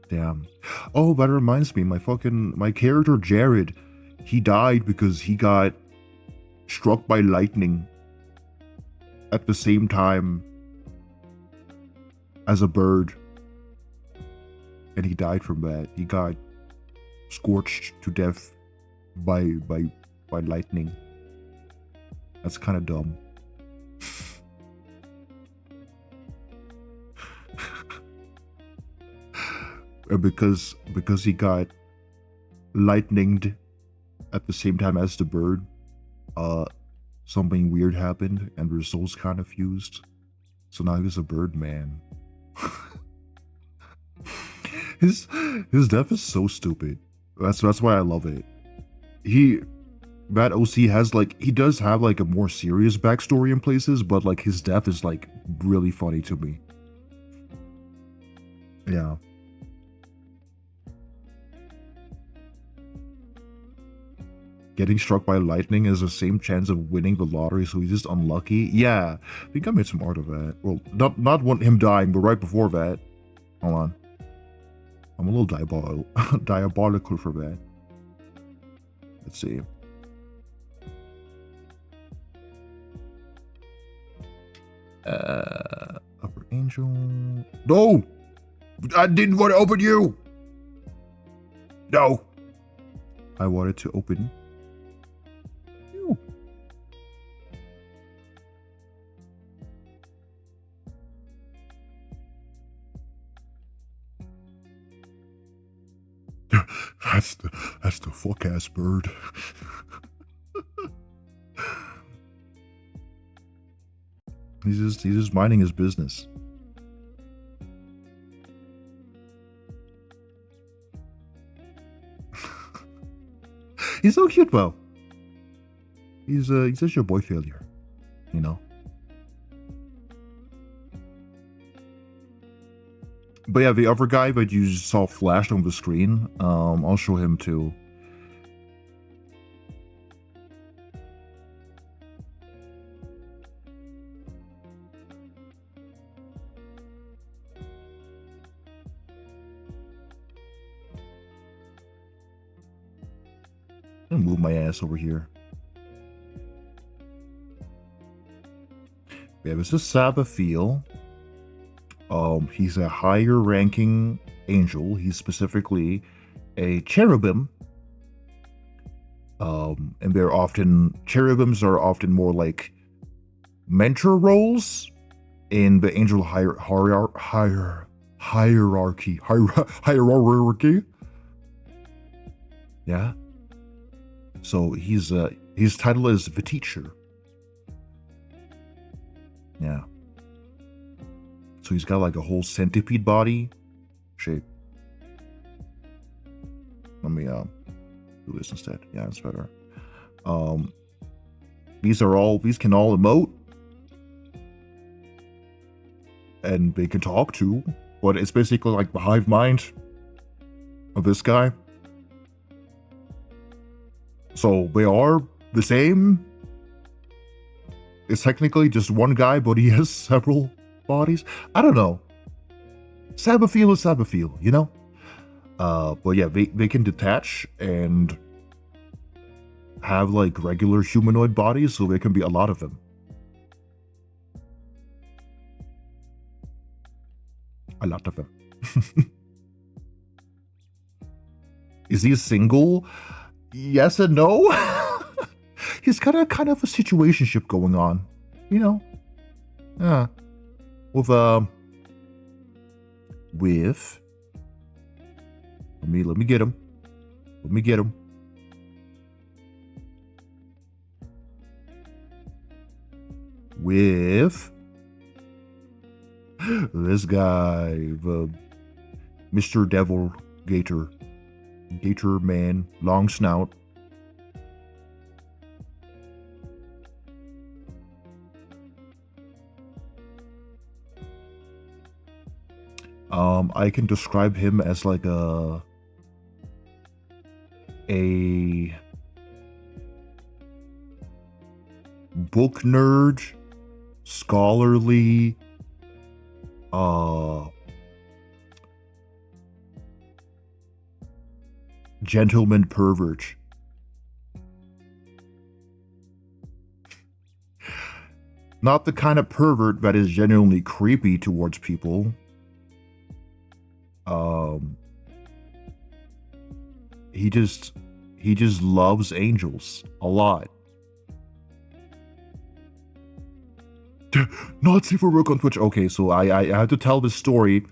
Damn. Oh, that reminds me, my character Jared, he died because he got struck by lightning at the same time as a bird. And he died from that. He got scorched to death by lightning. That's kind of dumb. because he got lightninged at the same time as the bird, something weird happened and their souls kind of fused. So now he's a bird man. His death is so stupid. That's why I love it. That OC has like, he does have like a more serious backstory in places, but like his death is like really funny to me. Yeah. Getting struck by lightning is the same chance of winning the lottery, so he's just unlucky. Yeah, I think I made some art of that. Well, not him dying, but right before that. Hold on. I'm a little diabolical for that. Let's see. Upper angel. No! I didn't want to open you! No! I wanted to open you. That's the fuck ass bird. He's just minding his business. He's so cute, though. He's just your boy failure, you know. But yeah, the other guy that you saw flashed on the screen, I'll show him too. I'm gonna move my ass over here. Yeah, this is Sabathil. He's a higher ranking angel. He's specifically a cherubim. And cherubims are often more like mentor roles in the angel hierarchy. Yeah. So his title is the teacher. Yeah. So he's got like a whole centipede body shape. Let me do this instead. Yeah, it's better. These can all emote. And they can talk too. But it's basically like the hive mind of this guy. So they are the same. It's technically just one guy, but he has several bodies. I don't know. Sabathil is Sabathil, you know? But yeah, they can detach and have like regular humanoid bodies, so there can be a lot of them. A lot of them. Is he single? Yes and no. He's kind of a situationship going on, you know. Yeah. With let me get him. Let me get him. With this guy, the Mr. Devil Gator. Gator man, long snout. I can describe him as like a book nerd, scholarly, gentleman pervert. Not the kind of pervert that is genuinely creepy towards people. He just loves angels a lot. Not safe for work on Twitch. Okay, so I have to tell this story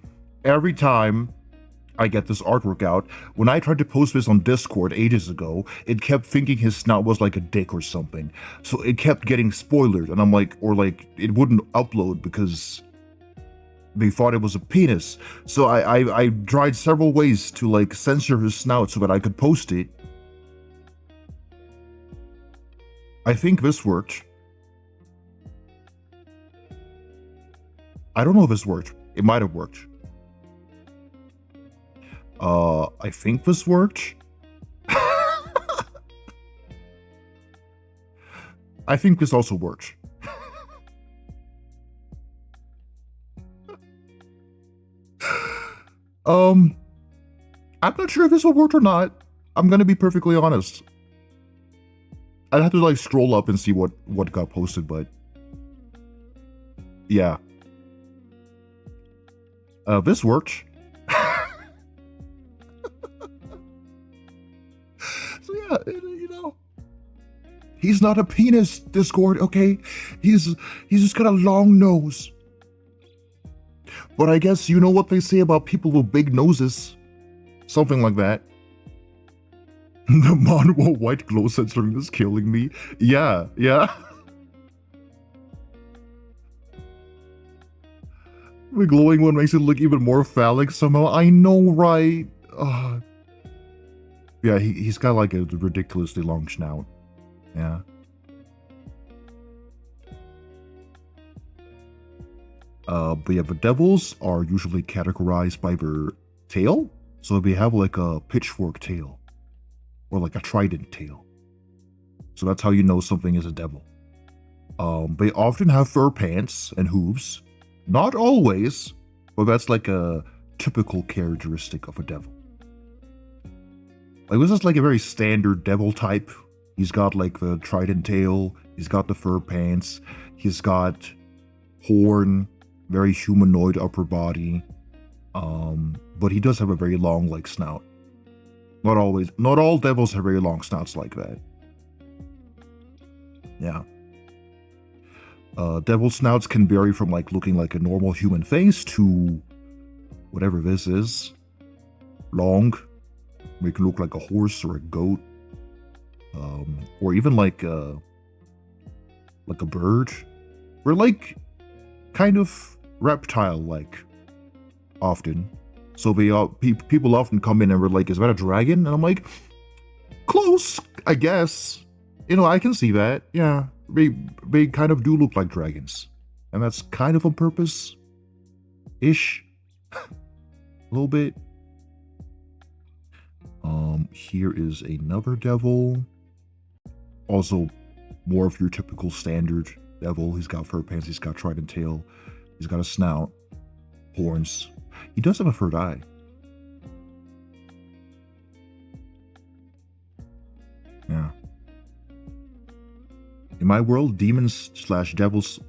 every time I get this artwork out. When I tried to post this on Discord ages ago, it kept thinking his snout was like a dick or something. So it kept getting spoiled, and I'm like, or like it wouldn't upload because they thought it was a penis. So I tried several ways to like censor his snout so that I could post it. I think this worked. I don't know if this worked. It might have worked. I think this worked. I think this also works. I'm not sure if this will work or not. I'm gonna be perfectly honest. I'd have to like scroll up and see what got posted, but yeah. This worked. So yeah, you know, he's not a penis, Discord, okay? He's just got a long nose. But I guess you know what they say about people with big noses. Something like that. The manual white glow censoring is killing me. Yeah. The glowing one makes it look even more phallic somehow. I know, right? Yeah, he's got like a ridiculously long snout. Yeah. But yeah, the devils are usually categorized by their tail. So they have like a pitchfork tail. Or like a trident tail. So that's how you know something is a devil. They often have fur pants and hooves. Not always, but that's like a typical characteristic of a devil. Like this is like a very standard devil type. He's got like the trident tail, he's got the fur pants, he's got horn, very humanoid upper body. But he does have a very long like snout. Not all devils have very long snouts like that. Yeah. Devil snouts can vary from like looking like a normal human face to whatever this is. Long. Make it look like a horse or a goat. Or even like a bird. Or like kind of reptile-like often. So people often come in and we're like, is that a dragon? And I'm like, close, I guess. You know, I can see that. Yeah, they kind of do look like dragons. And that's kind of on purpose. Ish. A little bit. Here is another devil. Also, more of your typical standard devil. He's got fur pants, he's got trident tail, he's got a snout, horns. He does have a third eye. Yeah. In my world, demons/devils'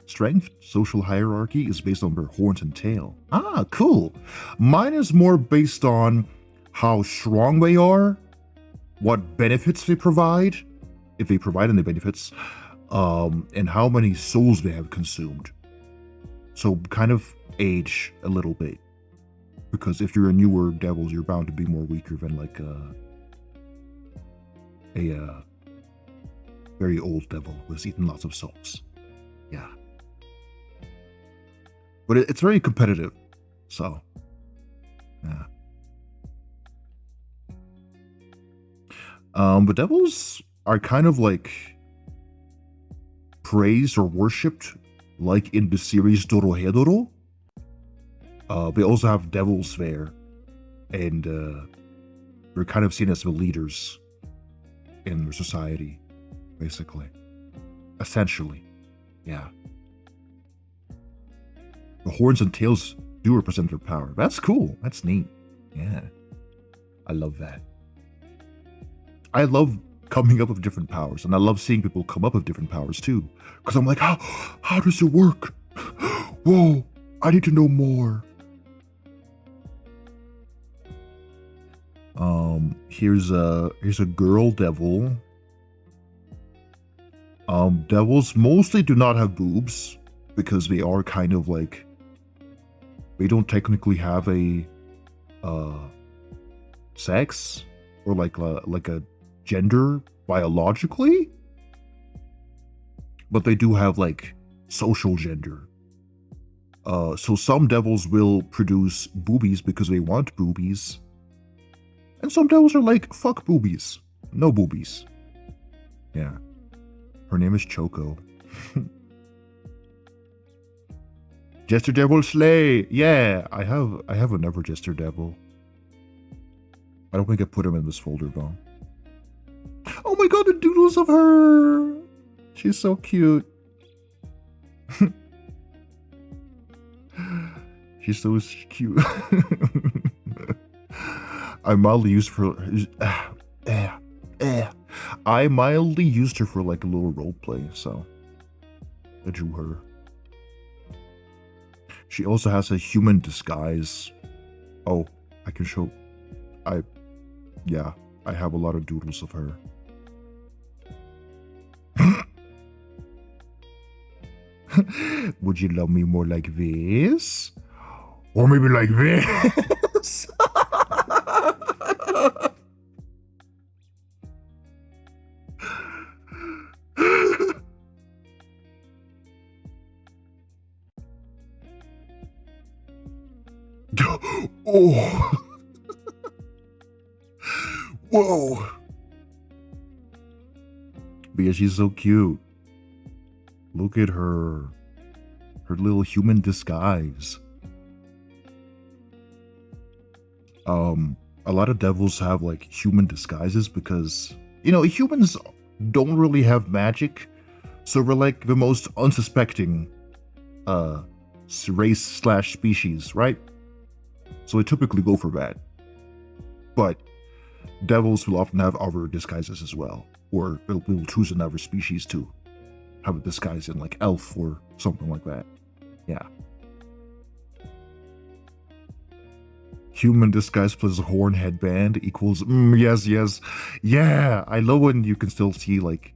strength, social hierarchy is based on their horns and tail. Ah, cool. Mine is more based on how strong they are, what benefits they provide, if they provide any benefits, and how many souls they have consumed. So kind of age a little bit. Because if you're a newer devil, you're bound to be more weaker than like a very old devil who's eaten lots of souls. Yeah. But it's very competitive. So, yeah. The devils are kind of like praised or worshipped like in the series Dorohedoro. They also have devils there, and they're kind of seen as the leaders in their society, basically. Essentially, yeah. The horns and tails do represent their power. That's cool. That's neat. Yeah. I love that. I love coming up with different powers, and I love seeing people come up with different powers too. Because I'm like, how does it work? Whoa, I need to know more. Here's a girl devil. Devils mostly do not have boobs because they are kind of like, they don't technically have a sex or like a gender biologically, but they do have like social gender. So some devils will produce boobies because they want boobies. And some devils are like, fuck boobies. No boobies. Yeah. Her name is Choco. Jester Devil Slay. Yeah, I have another Jester Devil. I don't think I put him in this folder though. Oh my god, the doodles of her. She's so cute. She's so cute. I mildly used for I mildly used her for like a little role play, so I drew her. She also has a human disguise. Oh, I can show. Yeah, I have a lot of doodles of her. Would you love me more like this? Or maybe like this? Oh. Whoa. Because she's so cute. Look at her. Her little human disguise. A lot of devils have like human disguises because, you know, humans don't really have magic. So we're like the most unsuspecting race slash species, right? So they typically go for that. But devils will often have other disguises as well. Or we'll choose another species to have a disguise in, like elf or something like that. Yeah. Human disguise plus horn headband equals yes. Yeah, I love when you can still see like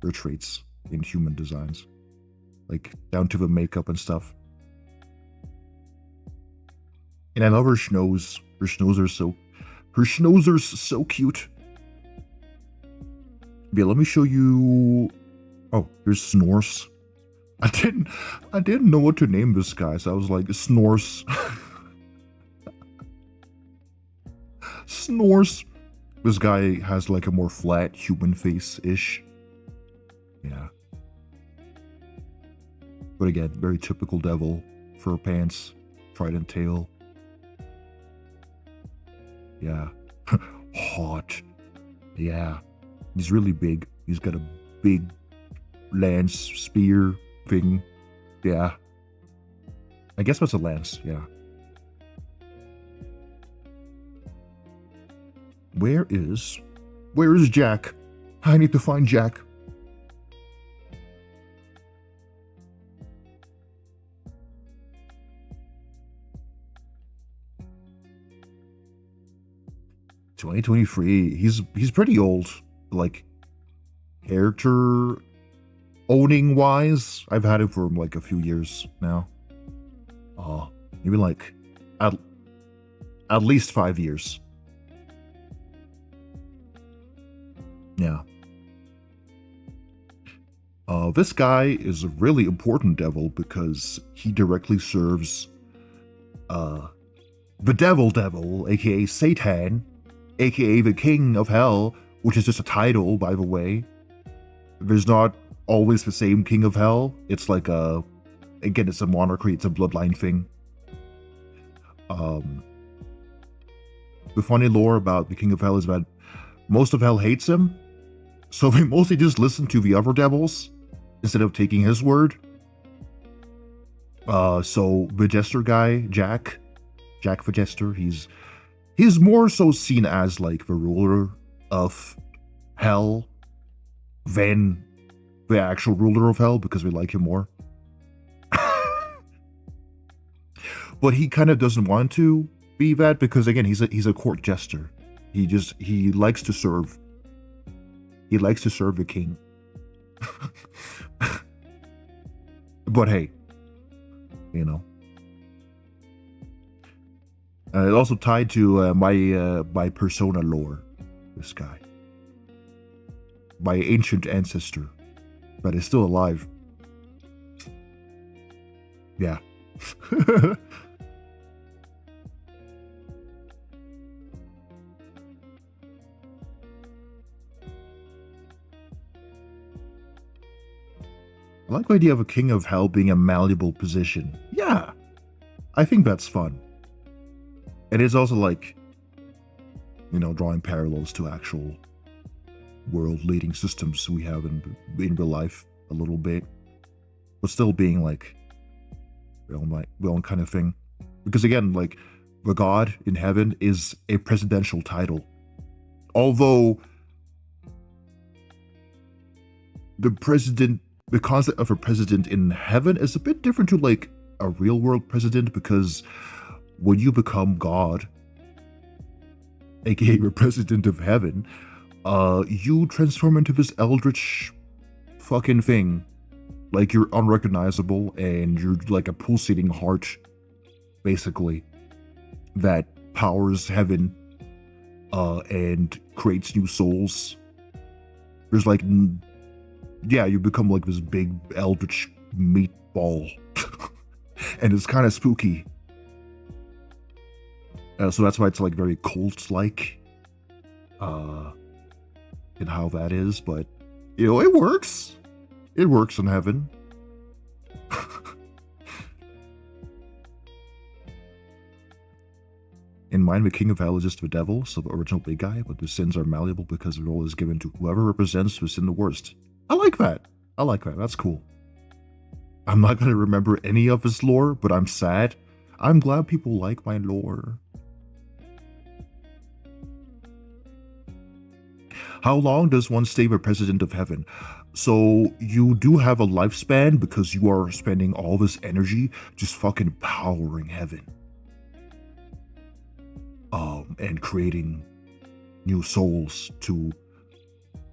their traits in human designs. Like down to the makeup and stuff. And I love her schnoz. Her schnoz are so cute. Yeah, let me show you. Oh, here's Snorse. I didn't know what to name this guy, so I was like, Snorse. Snorse. This guy has like a more flat human face-ish. Yeah. But again, very typical devil. Fur pants, trident tail. Yeah. Hot. Yeah. He's really big. He's got a big lance spear thing. Yeah. I guess that's a lance, yeah. Where is Jack? I need to find Jack. $2023. He's pretty old. Like character owning wise, I've had him for like a few years now. Maybe like at least 5 years. Yeah. This guy is a really important devil because he directly serves the devil, aka Satan, aka the king of hell, which is just a title, by the way. There's not always the same king of hell. It's like again, it's a monarchy, it's a bloodline thing. The funny lore about the king of hell is that most of hell hates him, so they mostly just listen to the other devils instead of taking his word. So the jester guy, Jack the jester, he's more so seen as like the ruler of hell than the actual ruler of hell because we like him more. But he kind of doesn't want to be that because again, he's a court jester. He likes to serve. He likes to serve the king. But hey, you know. It's also tied to my persona lore. This guy, my ancient ancestor, but is still alive. Yeah. I like the idea of a king of hell being a malleable position. Yeah, I think that's fun. It is also like, you know, drawing parallels to actual world-leading systems we have in real life. a little bit, but still being like realm kind of thing. Because again, like the god in heaven is a presidential title. Although the concept of a president in heaven is a bit different to like a real world president, because when you become God, aka the president of heaven, you transform into this eldritch fucking thing. Like you're unrecognizable and you're like a pulsating heart, basically, that powers heaven and creates new souls. There's like, yeah, you become like this big eldritch meatball. And it's kind of spooky. So that's why it's like very cult-like in how that is. But, you know, it works. It works in heaven. In mine, the king of hell is just the devil, so the original big guy, but the sins are malleable because the role is given to whoever represents the sin the worst. I like that. I like that. That's cool. I'm not going to remember any of his lore, but I'm sad. I'm glad people like my lore. How long does one stay the president of heaven? So you do have a lifespan because you are spending all this energy just fucking powering heaven. And creating new souls to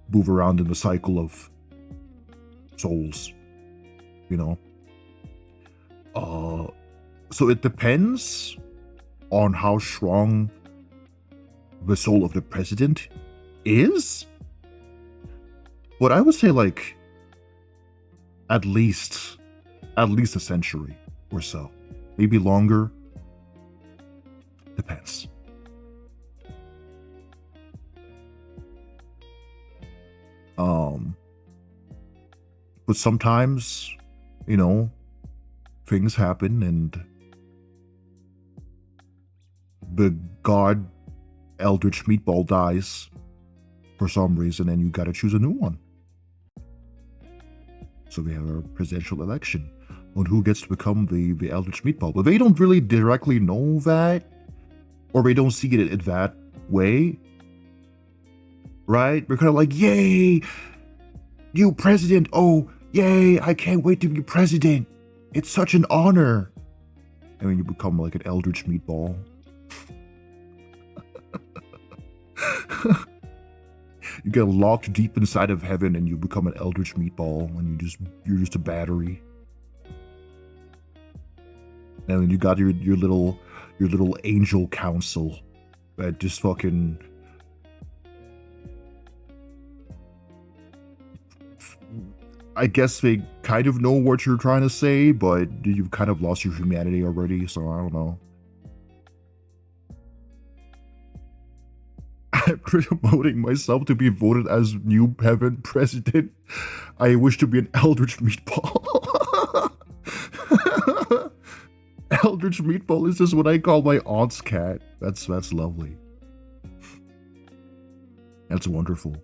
move around in the cycle of souls, you know? So it depends on how strong the soul of the president is, but I would say like at least a century or so, maybe longer. Depends. But sometimes, you know, things happen and the god Eldritch Meatball dies for some reason and you gotta choose a new one. So we have a presidential election on who gets to become the Eldritch Meatball. But they don't really directly know that, or they don't see it that way, right? They're kind of like, yay, new president, oh, yay, I can't wait to be president. It's such an honor. And then you become like an Eldritch Meatball. You get locked deep inside of heaven and you become an Eldritch Meatball and you're just a battery. And then you got your little angel council that just fucking I guess they kind of know what you're trying to say, but you've kind of lost your humanity already, so I don't know. I'm promoting myself to be voted as new heaven president. I wish to be an Eldritch Meatball. Eldritch Meatball is just what I call my aunt's cat. That's lovely. That's wonderful.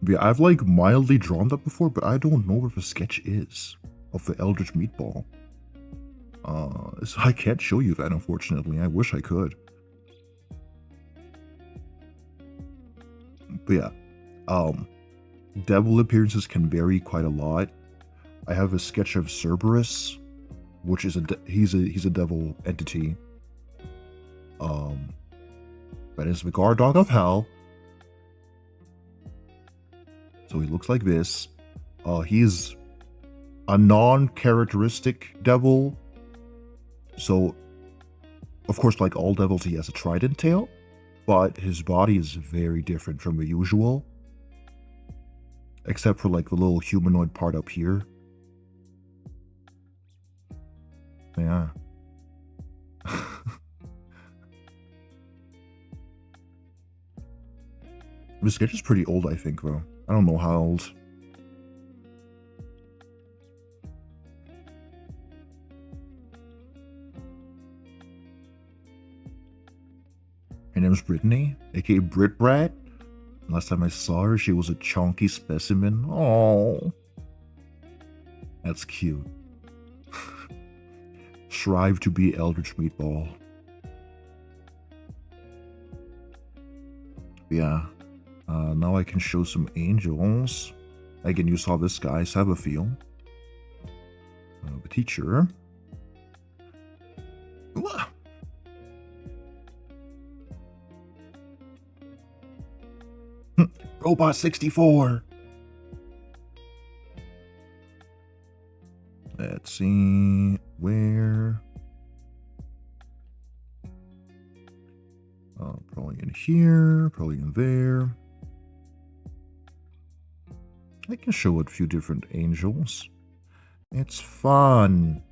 Yeah, I've like mildly drawn that before, but I don't know where the sketch is of the Eldritch Meatball. So I can't show you that, unfortunately. I wish I could. But yeah, devil appearances can vary quite a lot. I have a sketch of Cerberus, which is he's a devil entity. That is the guard dog of hell. So he looks like this. He's a non-characteristic devil. So, of course, like all devils, he has a trident tail, but his body is very different from the usual. Except for like the little humanoid part up here. Yeah. The sketch is pretty old, I think, though. I don't know how old. Her name's Brittany, aka Brit Brat. Last time I saw her, she was a chunky specimen. Oh, that's cute. Strive to be Eldritch Meatball. Yeah. Now I can show some angels. Again, you saw this guy, have a feel. The teacher. Robot 64. Let's see where. Probably in here, probably in there. I can show a few different angels. It's fun.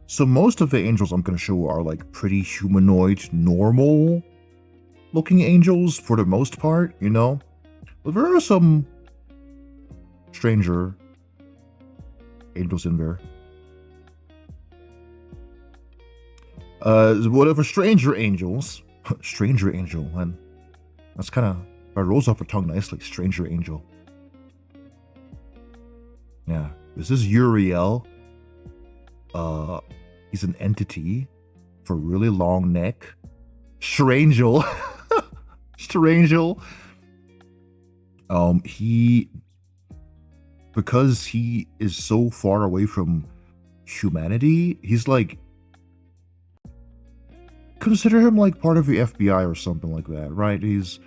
So most of the angels I'm going to show are like pretty humanoid, normal looking angels for the most part, you know? But there are some stranger angels in there. Whatever stranger angels. Stranger angel, man. That's kind of, that rolls off the tongue nicely. Stranger angel. Yeah. This is Uriel. He's an entity for really long neck. Strangel. Strangel. Because he is so far away from humanity, he's like, consider him like part of the FBI or something like that, right? He's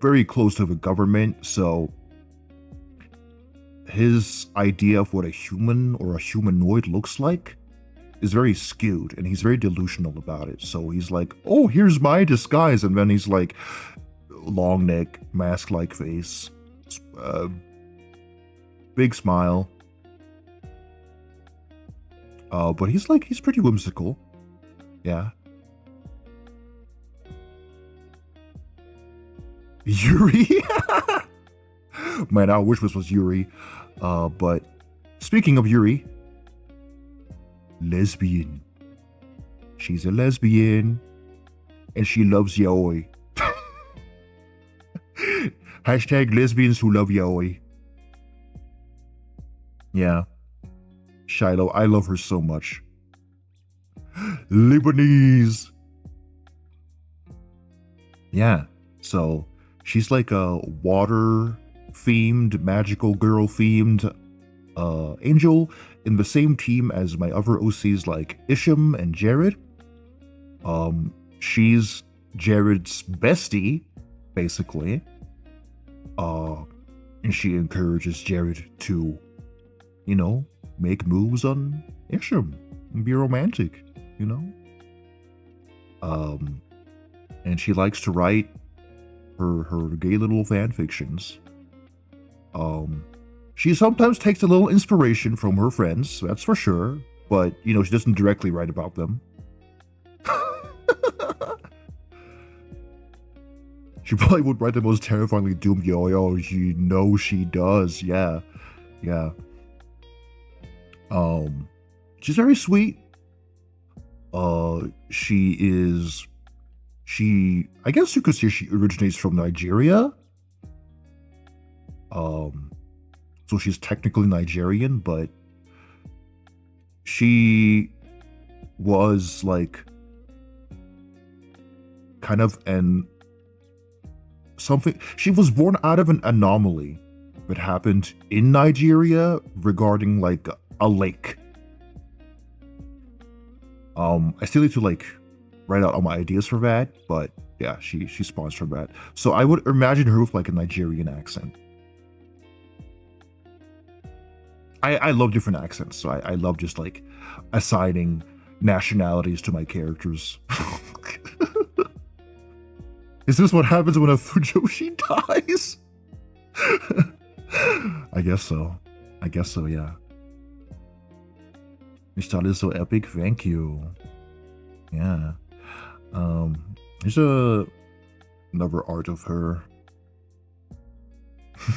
very close to the government, so his idea of what a human or a humanoid looks like is very skewed, and he's very delusional about it. So he's like, oh, here's my disguise, and then he's like, long neck, mask-like face, big smile. But he's pretty whimsical. Yeah. Yuri? Man, I wish this was Yuri. But speaking of Yuri, lesbian. She's a lesbian, and she loves yaoi. Hashtag lesbians who love yaoi. Yeah. Shiloh, I love her so much. Lebanese. Yeah. So she's like a water-themed, magical girl-themed angel in the same team as my other OCs like Isham and Jared. She's Jared's bestie, basically. And she encourages Jared to, you know, make moves on Isham and be romantic, you know? And she likes to write her gay little fan fictions. She sometimes takes a little inspiration from her friends, that's for sure, but, you know, she doesn't directly write about them. She probably would write the most terrifyingly doomed yo-yo. You know she does, yeah. Yeah. She's very sweet. I guess you could say she originates from Nigeria. So she's technically Nigerian, but she was like kind of she was born out of an anomaly that happened in Nigeria regarding like a lake. I still need to like write out all my ideas for that, but yeah, she sponsored that. So I would imagine her with like a Nigerian accent. I love different accents, so I love just like assigning nationalities to my characters. Is this what happens when a Fujoshi dies? I guess so. I guess so, yeah. This style is so epic, thank you. Yeah. There's another art of her.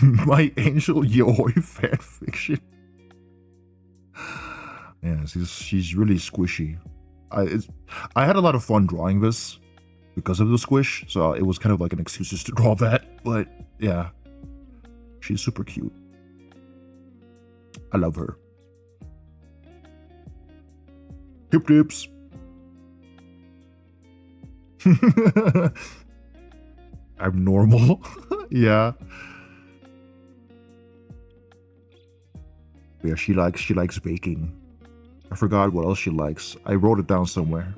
My Angel Yoi fanfiction. Yeah, she's really squishy. I had a lot of fun drawing this because of the squish, so it was kind of like an excuse just to draw that. But yeah, she's super cute. I love her. Hip dips. I'm normal. Yeah. Yeah, she likes baking. I forgot what else she likes. I wrote it down somewhere.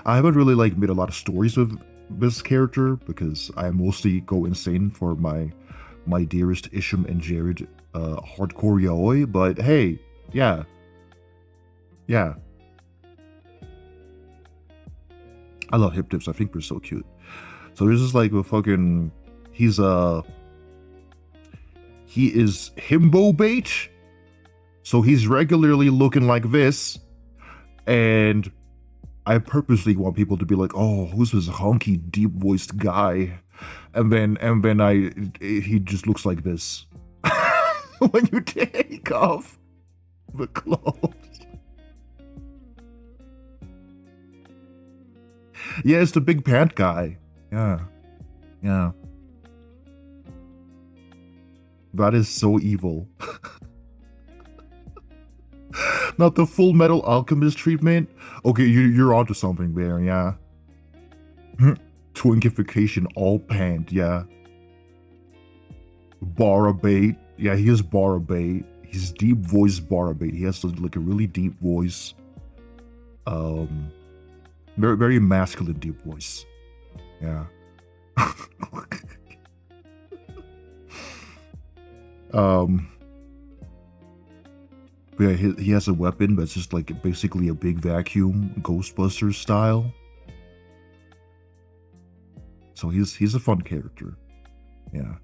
I haven't really like made a lot of stories with this character because I mostly go insane for my dearest Isham and Jared hardcore yaoi, but hey, yeah. Yeah. I love hip dips. I think they're so cute. So there's just like a fucking he is himbo bait. So he's regularly looking like this, and I purposely want people to be like, "Oh, who's this honky, deep-voiced guy?" And then he just looks like this when you take off the clothes. Yeah, it's the big pant guy. Yeah, yeah. That is so evil. Not the Full Metal Alchemist treatment. Okay, you're onto something there, yeah. Twinkification all pant, yeah. Barabait. Yeah, he is Barabait. He's deep voice Barabait. He has like a really deep voice. Very, very masculine deep voice. Yeah. Yeah, he has a weapon that's just like basically a big vacuum, Ghostbusters style. So he's a fun character. Yeah.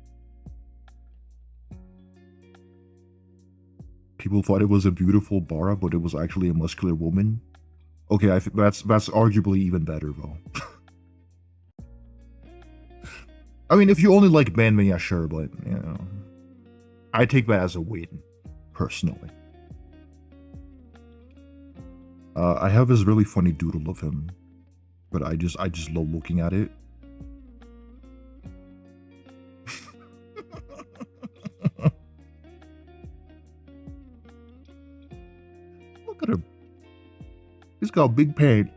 People thought it was a beautiful Bara, but it was actually a muscular woman. Okay, I think that's arguably even better though. I mean, if you only like man, yeah, sure, but you know, I take that as a win, personally. I have this really funny doodle of him, but I just love looking at it. Look at him. He's got a big paint.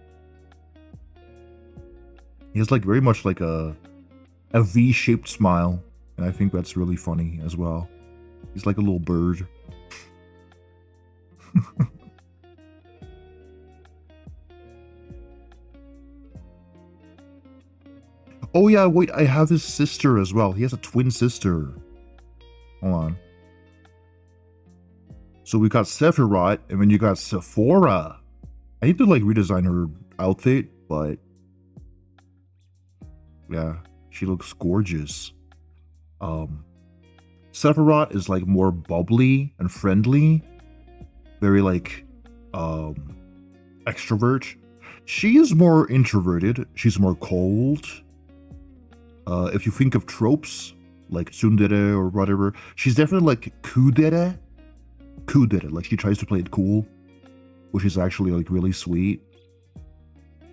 He has like very much like a V-shaped smile, and I think that's really funny as well. He's like a little bird. Oh yeah, wait, I have his sister as well. He has a twin sister. Hold on. So we got Sephiroth, and then you got Sephora. I need to like redesign her outfit, but yeah, she looks gorgeous. Sephiroth is like more bubbly and friendly. Very like extrovert. She is more introverted. She's more cold. If you think of tropes like tsundere or whatever, she's definitely like kudere. Kudere, like she tries to play it cool, which is actually like really sweet.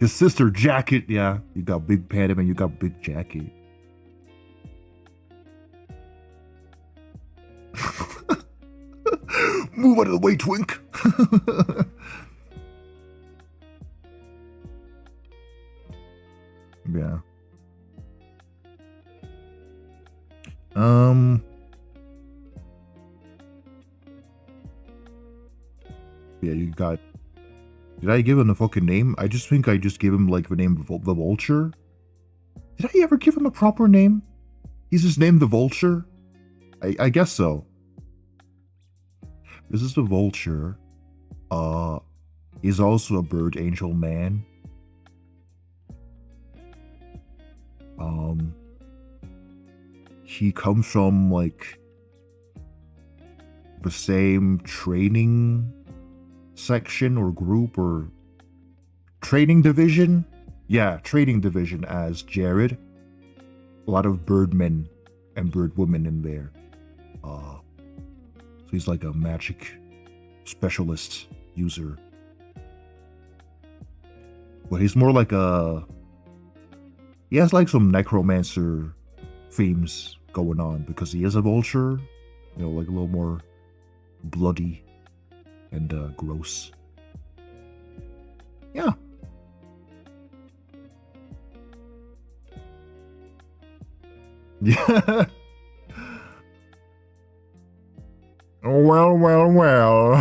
His sister Jacket, yeah, you got big panda and you got big Jacket. Move out of the way, Twink. Yeah. Yeah, you got... Did I give him the fucking name? I just think I just gave him, like, the name the Vulture. Did I ever give him a proper name? He's just named the Vulture? I guess so. This is the Vulture. He's also a bird angel man. He comes from, like, the same training section or group or training division Yeah, trading division as Jared. A lot of birdmen and birdwomen in there. So he's like a magic specialist user. But he's more like he has like some necromancer themes going on because he is a vulture. You know, like a little more bloody and gross. Yeah. Yeah. Well, well, well.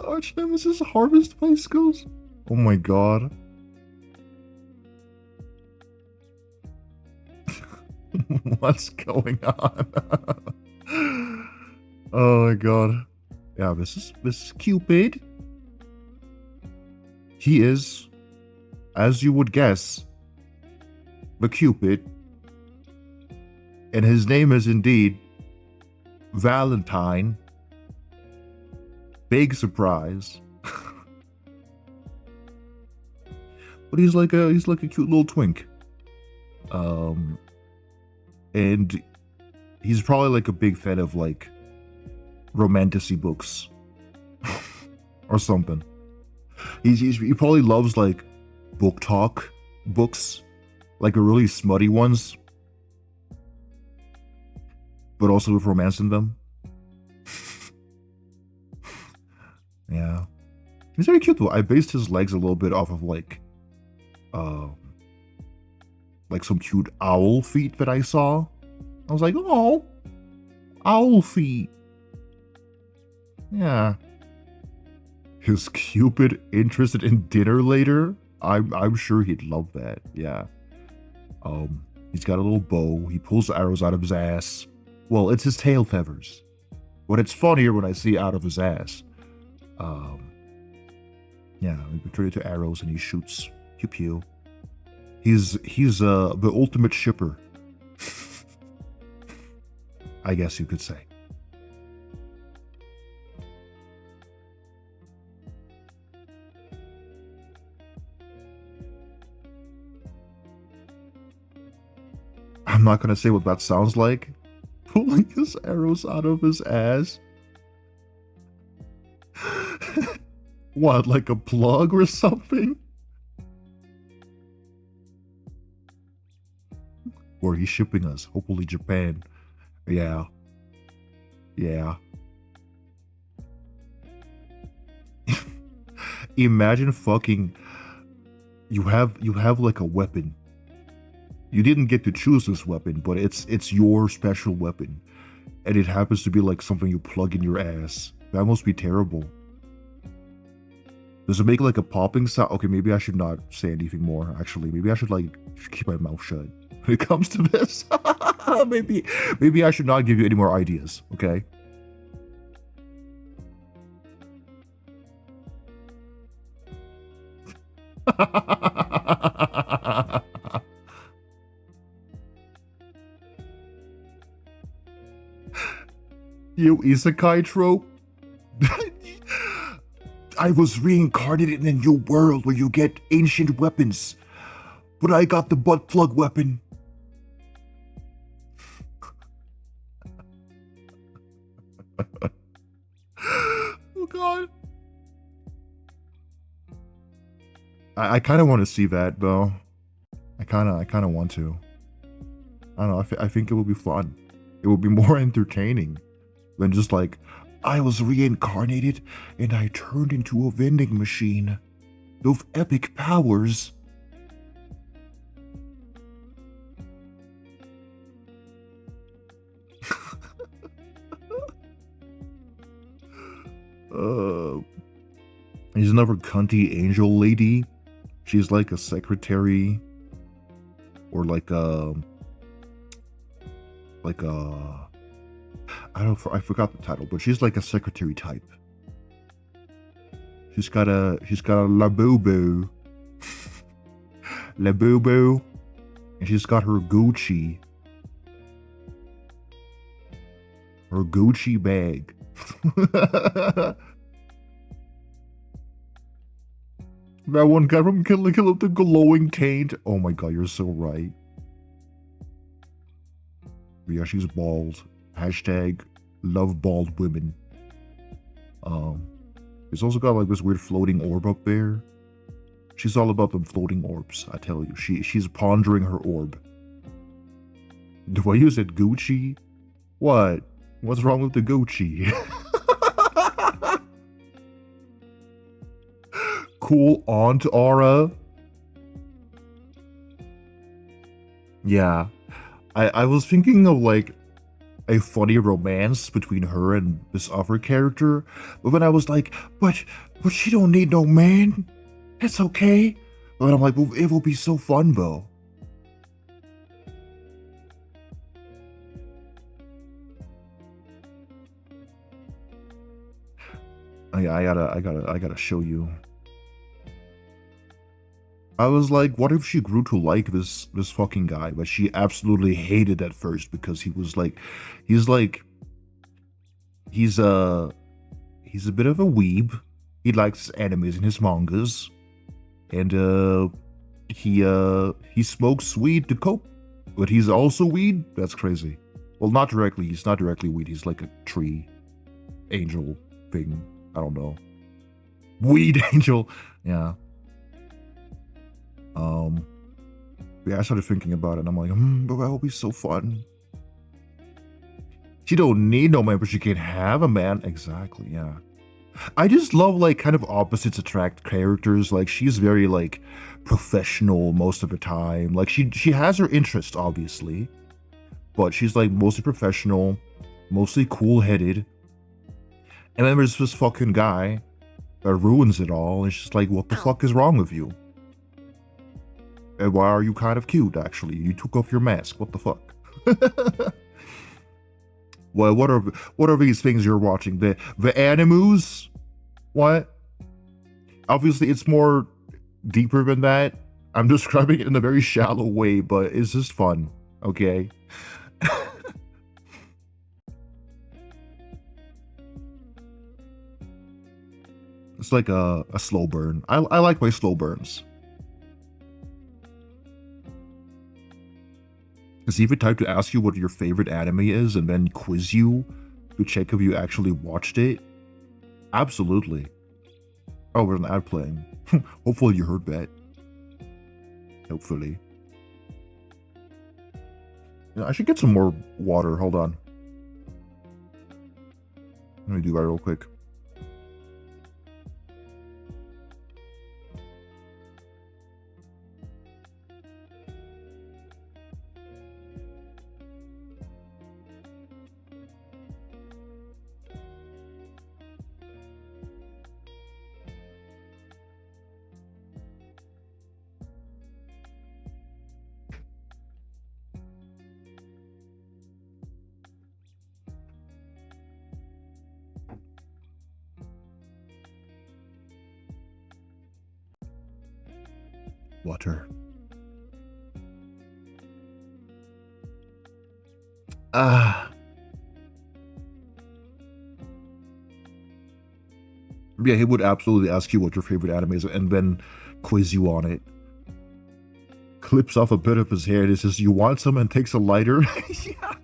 Arch Nemesis Harvest Bicycles? Oh my god. What's going on? Oh my god. Yeah, this is Cupid. He is, as you would guess, the Cupid. And his name is indeed Valentine. Big surprise. But he's like a cute little twink. And he's probably like a big fan of like romantasy books or something. He probably loves like book talk books, like the really smutty ones, but also with romance in them. Yeah, he's very cute though. I based his legs a little bit off of like some cute owl feet that I saw. I was like, oh, owl feet. Yeah. Is Cupid interested in dinner later? I'm sure he'd love that. Yeah. He's got a little bow. He pulls arrows out of his ass. Well, it's his tail feathers, but it's funnier when I see out of his ass. Yeah, we turn it to arrows and he shoots. Pew pew. He's the ultimate shipper. I guess you could say. I'm not gonna say what that sounds like. Pulling his arrows out of his ass. What, like a plug or something? Where he's shipping us, hopefully Japan. Yeah. Yeah. Imagine fucking you have like a weapon. You didn't get to choose this weapon, but it's your special weapon. And it happens to be like something you plug in your ass. That must be terrible. Does it make like a popping sound? Okay, maybe I should not say anything more. Actually, maybe I should like keep my mouth shut when it comes to this. maybe I should not give you any more ideas, okay? You isekai trope? I was reincarnated in a new world where you get ancient weapons, but I got the butt plug weapon. Oh god. I kind of want to see that though. I kind of want to. I don't know. I think it will be fun. It will be more entertaining than just like, I was reincarnated and I turned into a vending machine with epic powers. He's another cunty angel lady. She's like a secretary or like a I forgot the title, but she's like a secretary type. She's got a labubu. Labubu. And she's got her Gucci Her Gucci bag. That one guy from Kill la Kill with the glowing taint. Oh my god, you're so right. Yeah, she's bald. Hashtag love bald women. She's also got like this weird floating orb up there. She's all about them floating orbs, I tell you. She's pondering her orb. Do I use it Gucci? What? What's wrong with the Gucci? Cool aunt aura. Yeah. I was thinking of like a funny romance between her and this other character, but then I was like, but she don't need no man. It's okay. But I'm like, well, it will be so fun though. I gotta show you. I was like, what if she grew to like this fucking guy, but she absolutely hated at first because he was like, he's a bit of a weeb. He likes animes and his mangas, and he smokes weed to cope, but he's also weed. That's crazy. Well, not directly. He's not directly weed. He's like a tree angel thing. I don't know. Weed angel. Yeah. Yeah, I started thinking about it, and I'm like, but that will be so fun. She don't need no man, but she can have a man. Exactly, yeah. I just love, like, kind of opposites attract characters. Like, she's very, like, professional most of the time. Like, she has her interests, obviously, but she's, like, mostly professional, mostly cool-headed. And then there's this fucking guy that ruins it all, and it's just like, what the fuck is wrong with you? And why are you kind of cute, actually? You took off your mask. What the fuck? Well, what are these things you're watching? The animus? What? Obviously, it's more deeper than that. I'm describing it in a very shallow way, but it's just fun. Okay? It's like a slow burn. I like my slow burns. Is he the type to ask you what your favorite anime is and then quiz you to check if you actually watched it? Absolutely. Oh, there's an ad playing. Hopefully you heard that. Hopefully. Yeah, I should get some more water. Hold on. Let me do that real quick. Water. Yeah, he would absolutely ask you what your favorite anime is and then quiz you on it. Clips off a bit of his hair and it says, you want some, and takes a lighter. Yeah.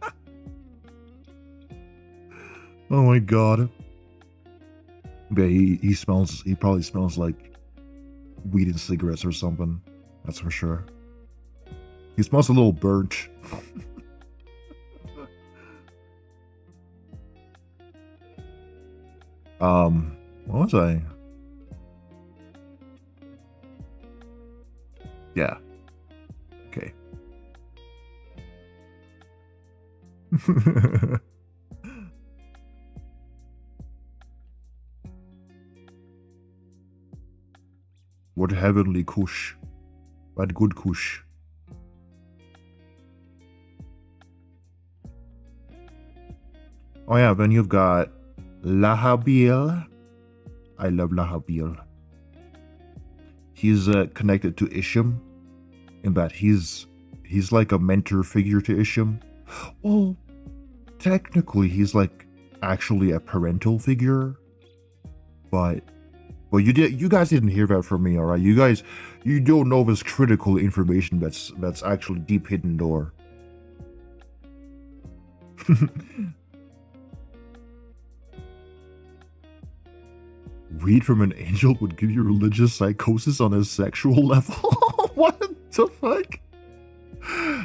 Oh my god. Yeah, he probably smells like weed and cigarettes or something. That's for sure. He smells a little burnt. What was I? Yeah. Okay. What heavenly kush. What good kush. Oh yeah, then you've got Lahabil. I love Lahabil. He's connected to Isham in that he's like a mentor figure to Isham. Well, technically he's like actually a parental figure, but you guys didn't hear that from me, all right? You don't know this critical information that's actually deep hidden door. Weed from an angel would give you religious psychosis on a sexual level. What the fuck?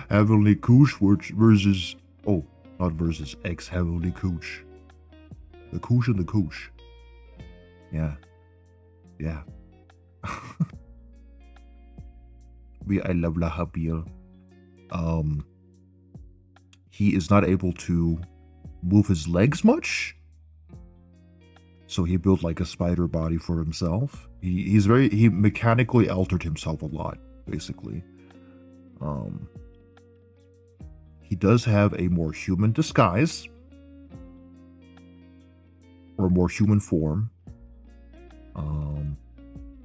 Heavenly Cooch versus not versus ex-Heavenly Cooch. The Cooch and the Cooch. Yeah. Yeah. I love Lahabil. He is not able to move his legs much, so he built like a spider body for himself. He mechanically altered himself a lot, basically. He does have a more human disguise, or more human form.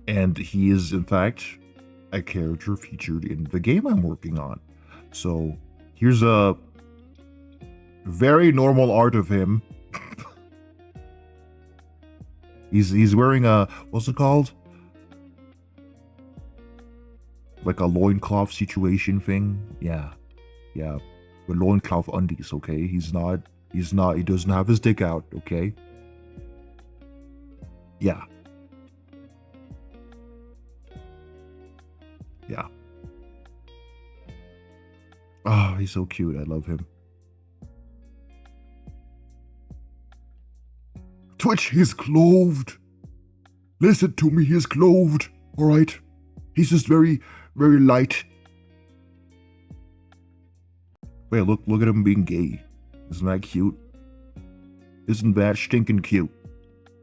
And he is in fact a character featured in the game I'm working on. So here's a very normal art of him. He's wearing a, what's it called? Like a loincloth situation thing. Yeah. With loincloth undies, okay? He doesn't have his dick out, okay? Yeah. Yeah. Oh, he's so cute. I love him. Twitch, he's clothed. Listen to me, he's clothed. Alright? He's just very, very light. Wait, look at him being gay. Isn't that cute? Isn't that stinking cute?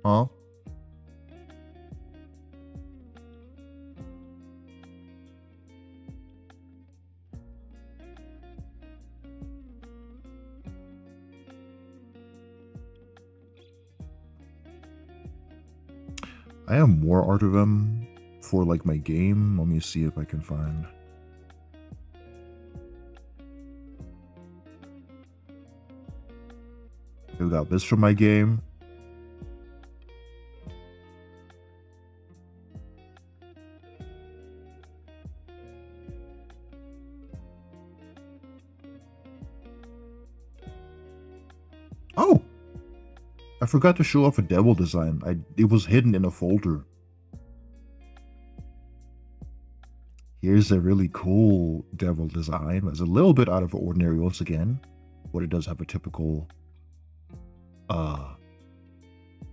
Huh? I have more art of him for like my game. Let me see if I can find. We got this from my game. Oh! I forgot to show off a devil design. It was hidden in a folder. Here's a really cool devil design. It's a little bit out of the ordinary once again, but it does have a typical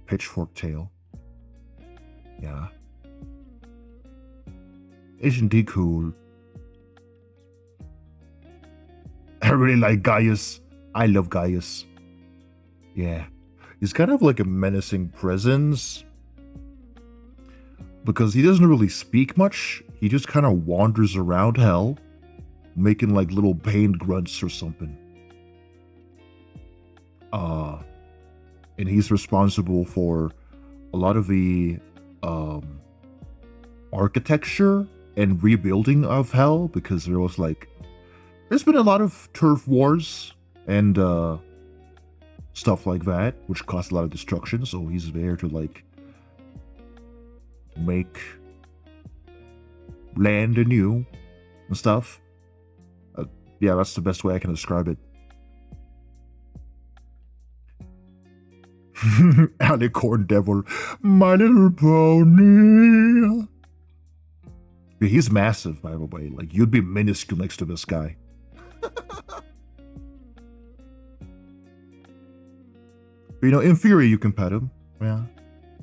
pitchfork tail. Yeah. Isn't he cool? I really like Gaius. I love Gaius. Yeah. He's kind of like a menacing presence, because he doesn't really speak much. He just kind of wanders around hell, making like little pained grunts or something. And he's responsible for a lot of the architecture and rebuilding of hell, because there's been a lot of turf wars and stuff like that, which caused a lot of destruction. So he's there to like make land anew and stuff. Yeah, that's the best way I can describe it. Alicorn Devil, My Little Pony. Yeah, he's massive, by the way. Like, you'd be minuscule next to this guy. But, you know, in theory, you can pet him. Yeah.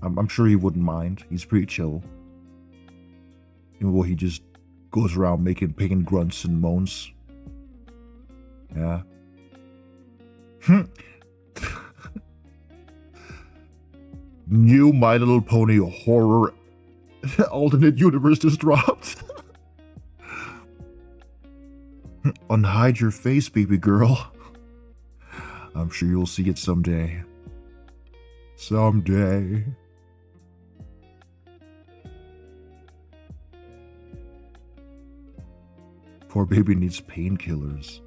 I'm sure he wouldn't mind. He's pretty chill. You know, he just goes around making pain grunts and moans. Yeah. New My Little Pony horror alternate universe just dropped. Unhide your face, baby girl. I'm sure you'll see it someday. Someday. Poor baby needs painkillers.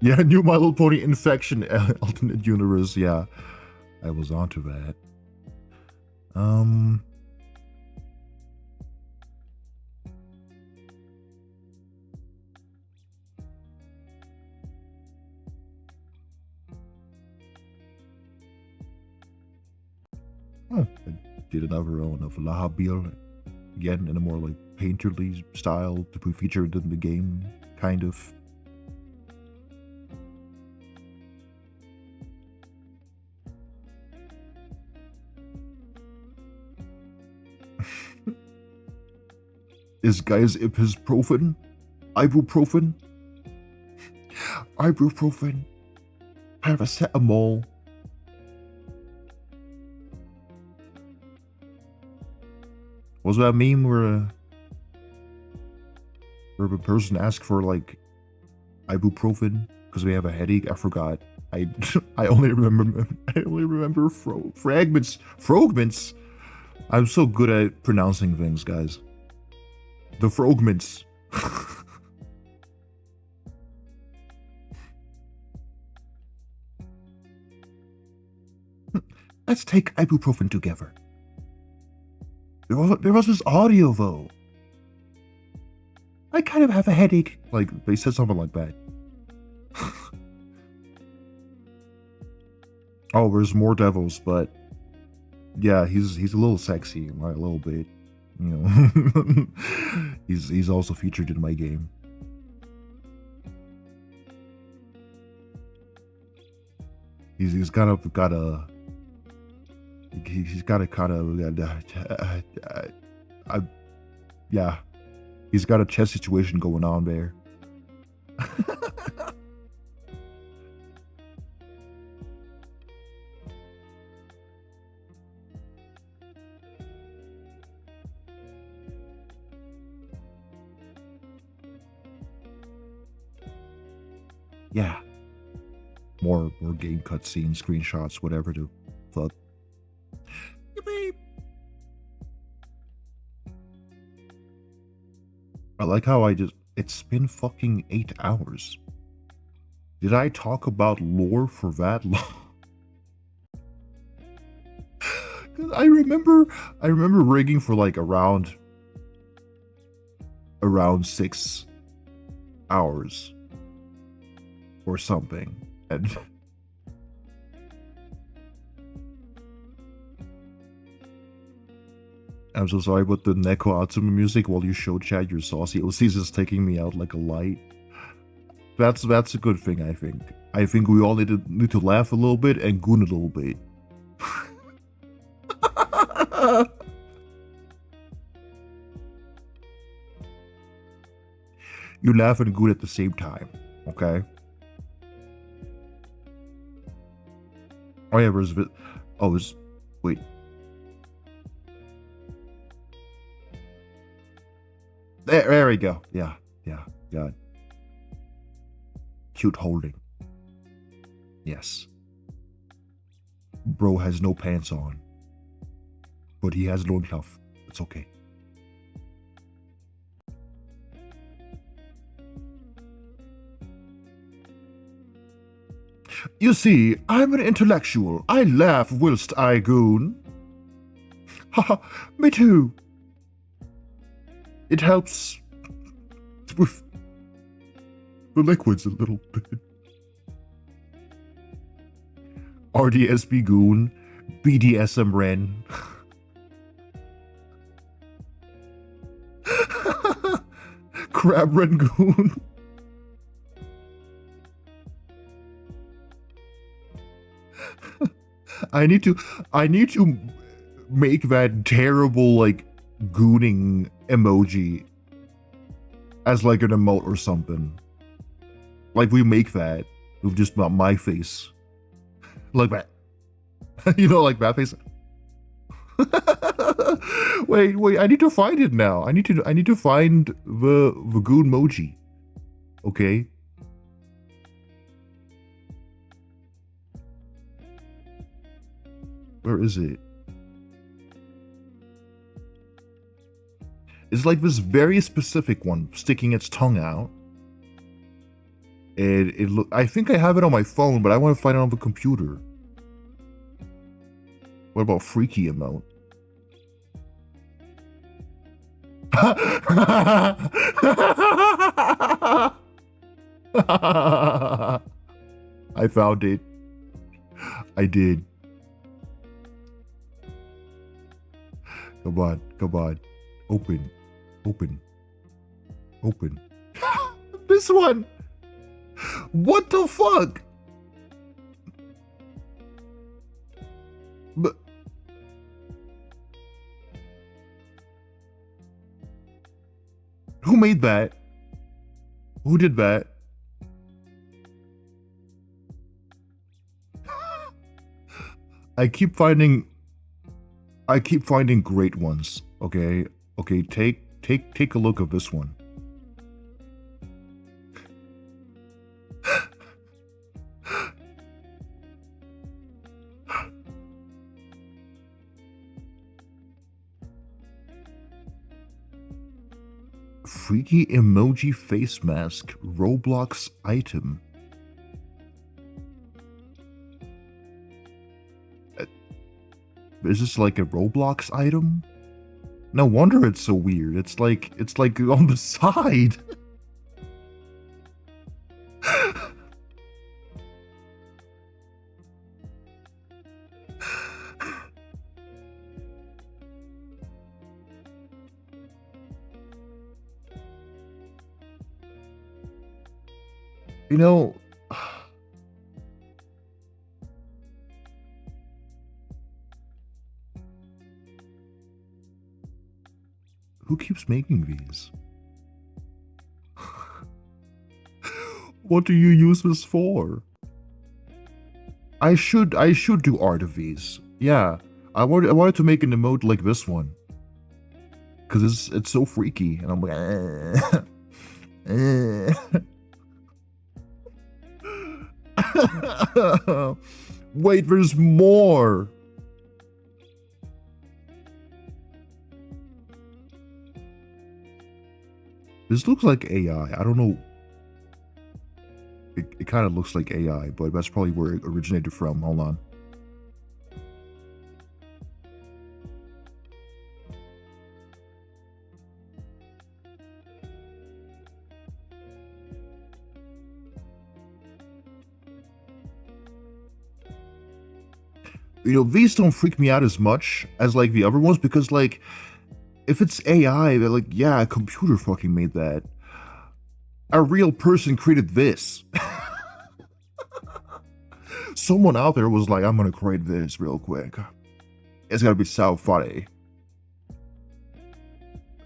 Yeah, new My Little Pony infection alternate universe. Yeah, I was onto that. I did another one of Lahabil, again in a more like painterly style to be featured in the game, kind of. Is guys ibuprofen? Ibuprofen? Ibuprofen? Paracetamol? Was that a meme where a person asked for like ibuprofen because we have a headache? I forgot. I only remember fragments. Fragments. I'm so good at pronouncing things, guys. The fragments. Let's take ibuprofen together. There was this audio though. I kind of have a headache. Like they said something like that. Oh, there's more devils, but yeah, he's a little sexy, right? A little bit, you know. he's also featured in my game. He's got a kind of yeah, he's got a chess situation going on there. Yeah, more game cutscenes, screenshots, whatever to fuck. I like how it's been fucking 8 hours. Did I talk about lore for that long? Cause I remember rigging for like around 6 hours or something. And I'm so sorry about the Neko Atsuma music while you show chat your saucy OCs is taking me out like a light. That's a good thing, I think. I think we all need to laugh a little bit and goon a little bit. You laugh and goon at the same time, okay? Oh yeah, wait. There we go. Yeah, God. Cute holding. Yes. Bro has no pants on. But he has loincloth. It's okay. You see, I'm an intellectual. I laugh whilst I goon. Haha, me too. It helps with the liquids a little bit. RDSB goon, BDSM Ren. Crab Ren goon. I need to make that terrible like gooning emoji as like an emote or something. Like we make that with just about my face. Like that. You know, like that face. wait, I need to find it now. I need to find the goon emoji. Okay. Where is it? It's like this very specific one sticking its tongue out. I think I have it on my phone, but I want to find it on the computer. What about freaky emote? I found it. I did. Come on, come on. Open. Open. Open. This one! What the fuck? But who made that? Who did that? I keep finding great ones. Okay. Okay, take a look at this one. Freaky emoji face mask, Roblox item. Is this like a Roblox item? No wonder it's so weird. It's like on the side. You know, who keeps making these? What do you use this for? I should do art of these. Yeah, I wanted to make an emote like this one, cause it's so freaky, and I'm like, Wait, there's more. This looks like AI. I don't know. It kind of looks like AI, but that's probably where it originated from. Hold on. You know, these don't freak me out as much as like the other ones, because like, if it's AI, they're like, yeah, a computer fucking made that. A real person created this. Someone out there was like, I'm gonna create this real quick. It's gonna be so funny.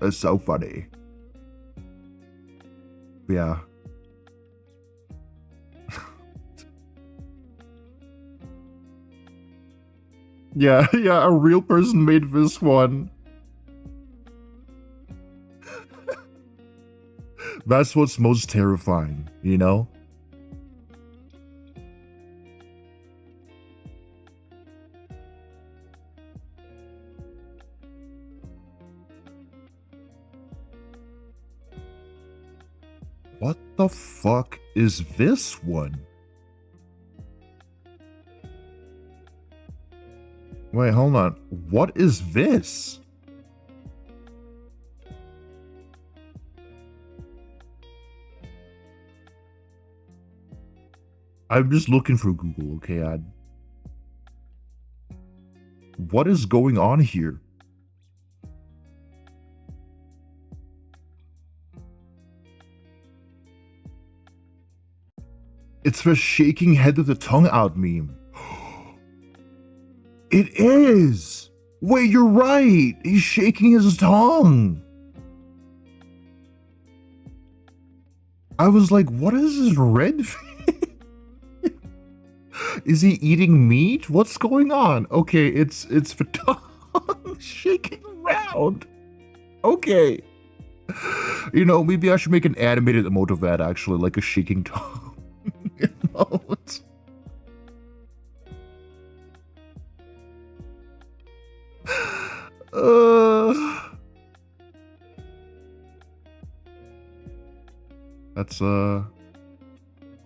It's so funny. Yeah. Yeah, a real person made this one. That's what's most terrifying, you know? What the fuck is this one? Wait, hold on. What is this? I'm just looking for Google, okay? What is going on here? It's the shaking head with the tongue out meme. It is! Wait, you're right! He's shaking his tongue! I was like, what is this red thing? Is he eating meat? What's going on? Okay, it's the tongue shaking around. Okay. You know, maybe I should make an animated emote of that, actually, like a shaking tongue emote.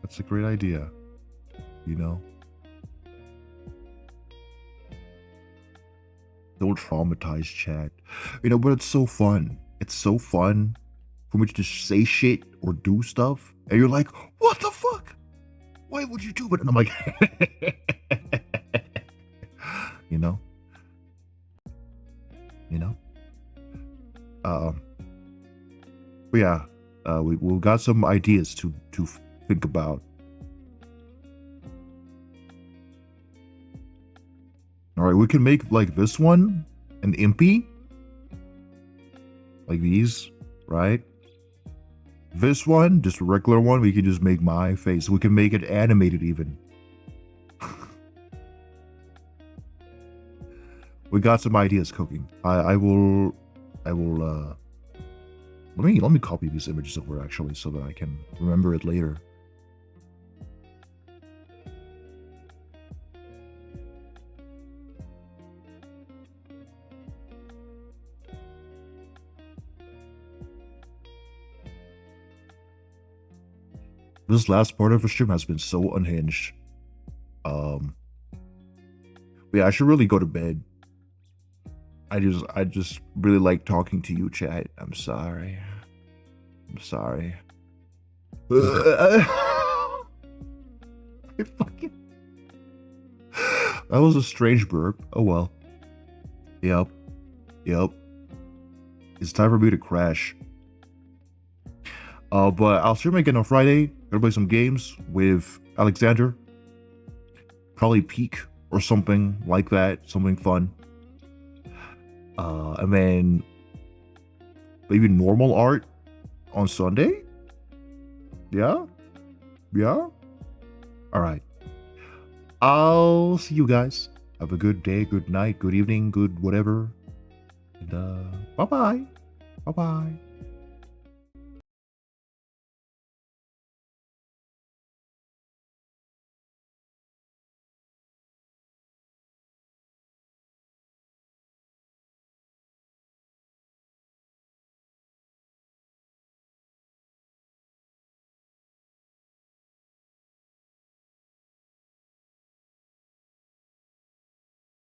That's a great idea. You know? Don't traumatize chat. You know, but it's so fun. It's so fun for me to just say shit or do stuff. And you're like, what the fuck? Why would you do it? And I'm like, you know? You know? But yeah, we've got some ideas to think about. All right, we can make like this one an impy, like these, right? This one, just a regular one, we can just make my face. We can make it animated even. We got some ideas cooking. I will let me copy these images over actually so that I can remember it later. This last part of the stream has been so unhinged. Yeah, I should really go to bed. I just really like talking to you, chat. I'm sorry. I'm sorry. I fucking... That was a strange burp. Oh well. Yep. Yep. It's time for me to crash. But I'll stream again on Friday. Gonna play some games with Alexander. Probably Peak or something like that. Something fun. And then maybe normal art on Sunday? Yeah? Yeah? Alright. I'll see you guys. Have a good day, good night, good evening, good whatever. And bye-bye. Bye-bye.